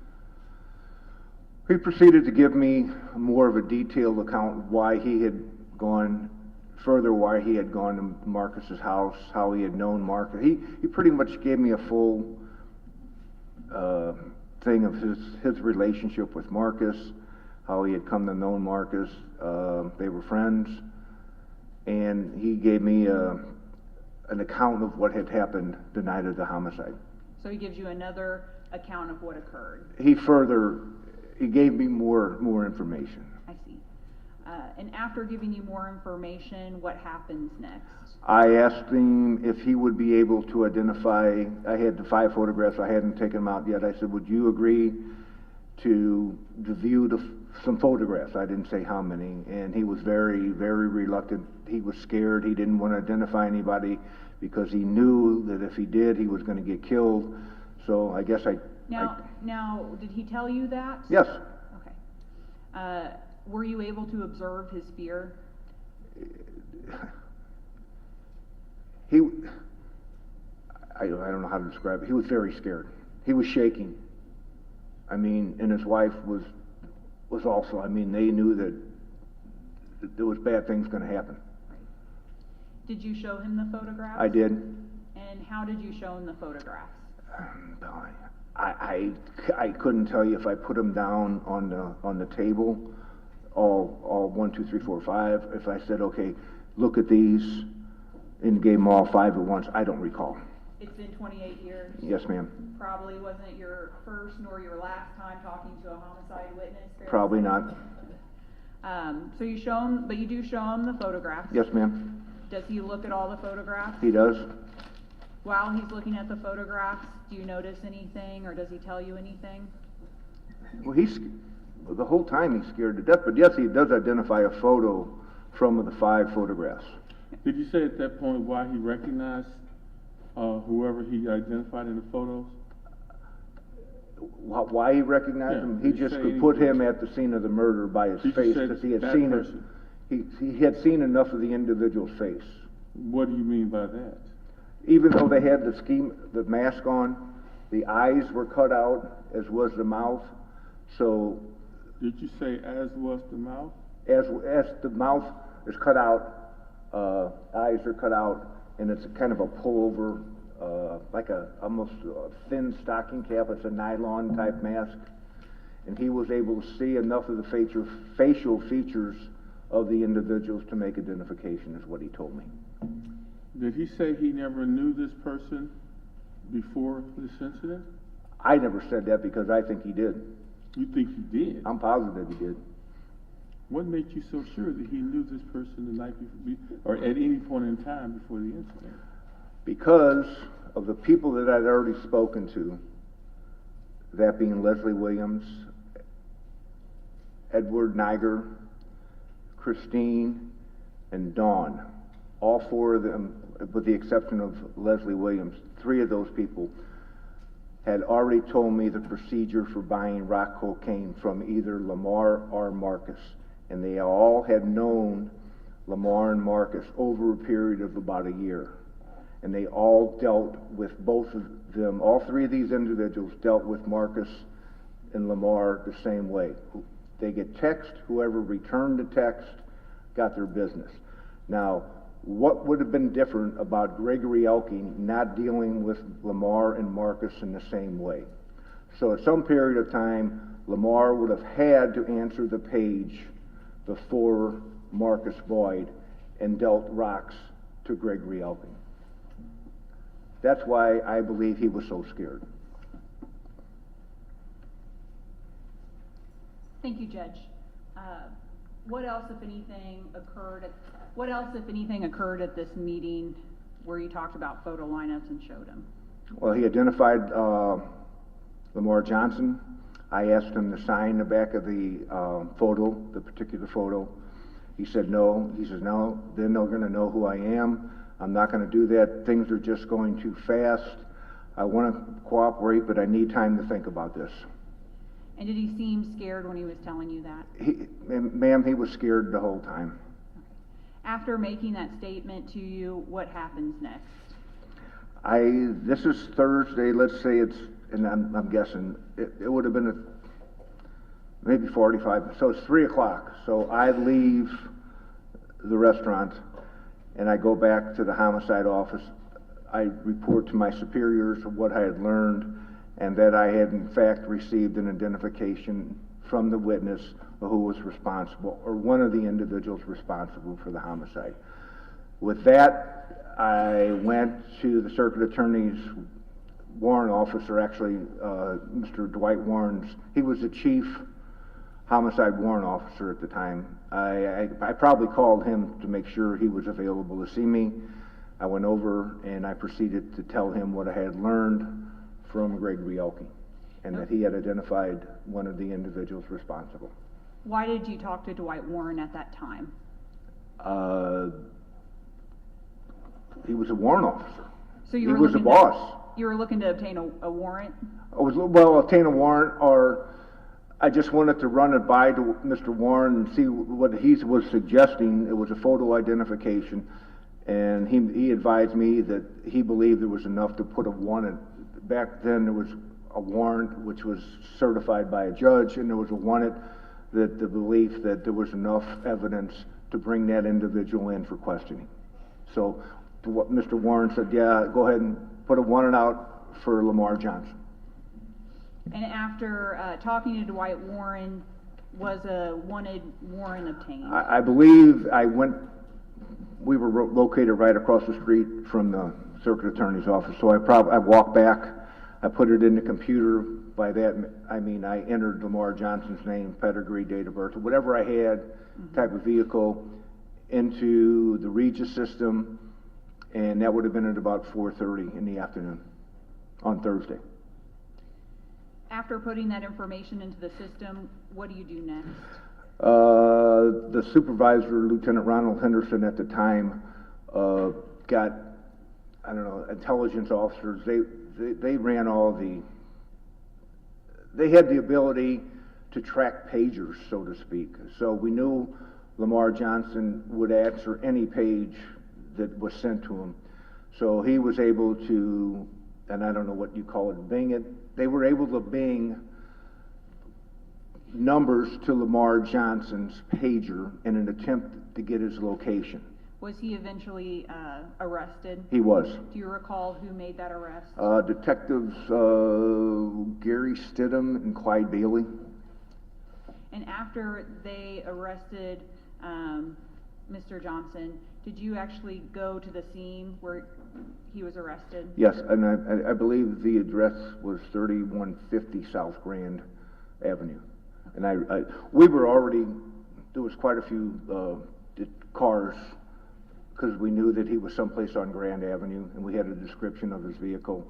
He proceeded to give me more of a detailed account of why he had gone to Marcus's house, how he had known Marcus. He pretty much gave me a full thing of his relationship with Marcus, how he had come to know Marcus. They were friends, and he gave me an account of what had happened the night of the homicide. So he gives you another account of what occurred. He gave me more information. I see. And after giving you more information, what happens next? I asked him if he would be able to identify. I had the 5 photographs. I hadn't taken them out yet. I said, would you agree to view some photographs? I didn't say how many. And he was very, very reluctant. He was scared. He didn't want to identify anybody because he knew that if he did, he was going to get killed. So I guess Now, did he tell you that? Yes. Okay. Were you able to observe his fear? I don't know how to describe it. He was very scared. He was shaking. I mean, and his wife was also, I mean, they knew that there was bad things gonna happen. Did you show him the photographs? I did. And how did you show him the photographs? I couldn't tell you if I put them down on the table, all 1, 2, 3, 4, 5. If I said, okay, look at these, and gave them all 5 at once, I don't recall. It's been 28 years. Yes, ma'am. Probably wasn't your first nor your last time talking to a homicide witness. Probably not. So you show him, but you do show him the photographs. Yes, ma'am. Does he look at all the photographs? He does. While he's looking at the photographs, do you notice anything, or does he tell you anything? Well, the whole time he's scared to death, but yes, he does identify a photo from the 5 photographs. Did you say at that point why he recognized whoever he identified in the photos? Why he recognized him? He Did you just say could put anything? him at the scene of the murder by his Did you face say because he had that seen person? it. He had seen enough of the individual's face. What do you mean by that? Even though they had the mask on, the eyes were cut out, as was the mouth. So, Did you say as was the mouth? as the mouth is cut out, eyes are cut out, and it's kind of a pullover, like almost a thin stocking cap. It's a nylon type mask, and he was able to see enough of the facial features of the individuals to make identification, is what he told me. Did he say he never knew this person before this incident? I never said that because I think he did. You think he did? I'm positive he did. What made you so sure that he knew this person the night before, or at any point in time before the incident? Because of the people that I'd already spoken to, that being Leslie Williams, Edward Niger, Christine, and Dawn. All 4 of them, with the exception of Leslie Williams, 3 of those people had already told me the procedure for buying rock cocaine from either Lamar or Marcus. And they all had known Lamar and Marcus over a period of about a year. And they all dealt with both of them, all 3 of these individuals dealt with Marcus and Lamar the same way. They get text, whoever returned the text got their business. Now, what would have been different about Gregory Elking not dealing with Lamar and Marcus in the same way? So at some period of time, Lamar would have had to answer the page before Marcus Boyd and dealt rocks to Gregory Elking. That's why I believe he was so scared. Thank you, Judge. What else, if anything, occurred at this meeting where you talked about photo lineups and showed them? Well, he identified Lamar Johnson. I asked him to sign the back of the photo, the particular photo. He said no. He says, no, then they're going to know who I am. I'm not going to do that. Things are just going too fast. I want to cooperate, but I need time to think about this. And did he seem scared when he was telling you that? Ma'am, he was scared the whole time. After making that statement to you, what happens next? This is Thursday, let's say it's, and I'm guessing, it would have been maybe 45, so it's 3 o'clock. So I leave the restaurant and I go back to the homicide office. I report to my superiors what I had learned and that I had in fact received an identification from the witness who was responsible, or one of the individuals responsible for the homicide. With that, I went to the circuit attorney's warrant officer, actually Mr. Dwight Warren's. He was the chief homicide warrant officer at the time. I probably called him to make sure he was available to see me. I went over and I proceeded to tell him what I had learned from Gregory Elking, and that he had identified one of the individuals responsible. Why did you talk to Dwight Warren at that time? He was a warrant officer. So you he were was a boss. You were looking to obtain a warrant? Obtain a warrant, or I just wanted to run it by to Mr. Warren and see what he was suggesting. It was a photo identification, And he advised me that he believed there was enough to put a warrant. Back then, there was a warrant which was certified by a judge, and there was a warrant that the belief that there was enough evidence to bring that individual in for questioning. So to what Mr. Warren said, yeah, go ahead and put a warrant out for Lamar Johnson. And after talking to Dwight Warren, was a wanted warrant obtained? I believe we were located right across the street from the circuit attorney's office, so I walked back, I put it in the computer. By that, I mean I entered Lamar Johnson's name, pedigree, date of birth, whatever I had, type of vehicle, into the Regis system, and that would have been at about 4:30 in the afternoon on Thursday. After putting that information into the system, what do you do next? The supervisor, Lieutenant Ronald Henderson at the time, got, I don't know, intelligence officers. They ran they had the ability to track pagers, so to speak. So we knew Lamar Johnson would answer any page that was sent to him. So he was able to, and I don't know what you call it, bing it. They were able to bing numbers to Lamar Johnson's pager in an attempt to get his location. Was he eventually arrested? He was. Do you recall who made that arrest? Detectives Gary Stidham and Clyde Bailey. And after they arrested Mr. Johnson, did you actually go to the scene where he was arrested? Yes, and I believe the address was 3150 South Grand Avenue. And we were already, there was quite a few cars, because we knew that he was someplace on Grand Avenue, and we had a description of his vehicle.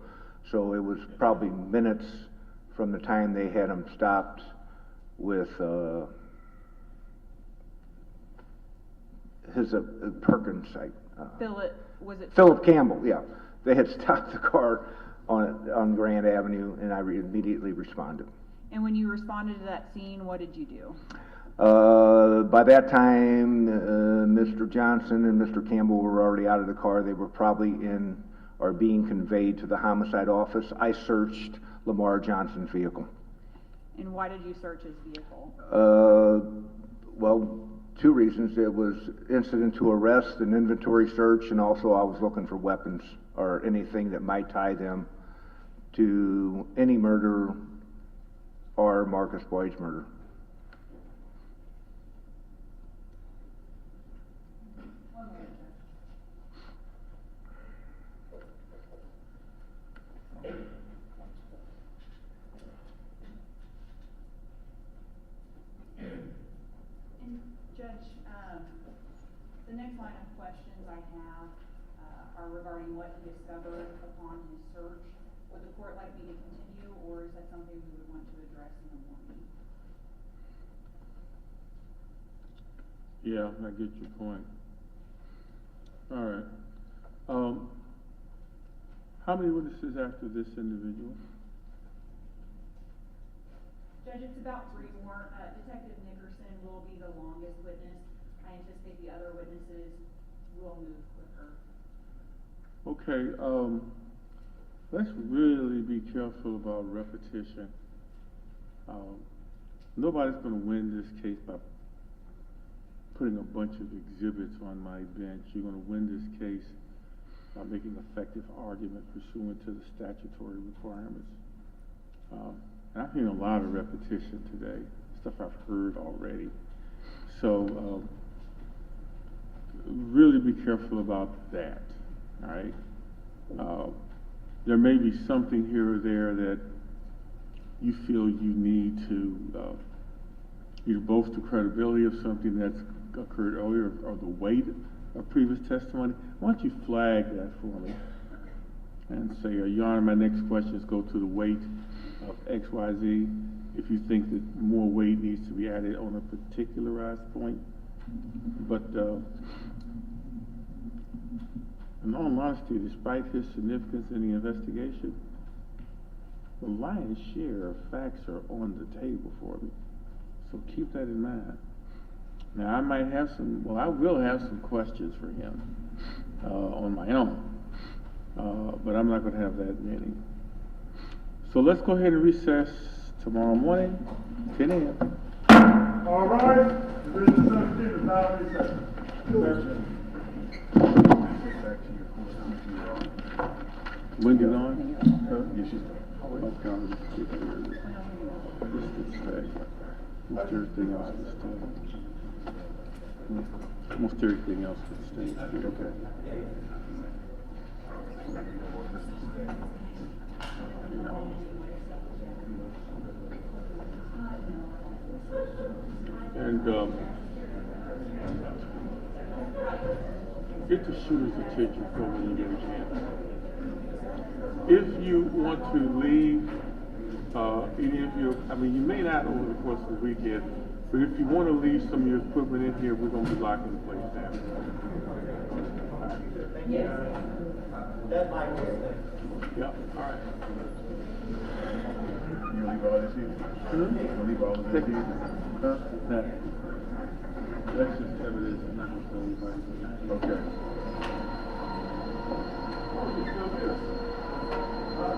So it was probably minutes from the time they had him stopped with his Perkins site. Philip Campbell, yeah. They had stopped the car on Grand Avenue, and I immediately responded. And when you responded to that scene, what did you do? By that time, Mr. Johnson and Mr. Campbell were already out of the car. They were probably being conveyed to the homicide office. I searched Lamar Johnson's vehicle. And why did you search his vehicle? Well, two reasons. It was incident to arrest, an inventory search, and also I was looking for weapons or anything that might tie them to any murder or Marcus Boyd's murder. Judge, the next line of questions I have are regarding what he discovered upon his search. Would the court like me to continue, or is that something we would want to address in the morning? Yeah, I get your point. All right. How many witnesses after this individual? Judge, it's about 3 more. Detective Nickerson will be the longest witness. I anticipate the other witnesses will move quicker. Okay, let's really be careful about repetition. Nobody's going to win this case by putting a bunch of exhibits on my bench. You're going to win this case by making effective argument pursuant to the statutory requirements. And I've seen a lot of repetition today, stuff I've heard already. So really be careful about that, all right? There may be something here or there that you feel you need to either bolster credibility of something that's occurred earlier or the weight of previous testimony. Why don't you flag that for me and say, Your Honor, my next questions go to the weight of XYZ. If you think that more weight needs to be added on a particularized point. But in all honesty, despite his significance in the investigation, the lion's share of facts are on the table for me. So keep that in mind. Now, I might have some, well, I will have some questions for him, on my own. But I'm not gonna have that many. So let's go ahead and recess tomorrow morning, 10 a.m. All right, Division 17 is now in session. When you on? Yes, she's. Okay, I'll just get rid of this. This can stay. Most everything else can stay. Most everything else can stay. Okay. And get the shooter's attention for when you get a chance. If you want to leave, any of your, I mean, you may not over the course of the weekend, but if you want to leave some of your equipment in here, we're going to be locking the place down. Yes. That might be it. Yeah, all right. You leave all this here? You leave all this here? Huh? That's just evidence, I'm not going to tell anybody. Okay. Oh, you're still here. Oh, okay.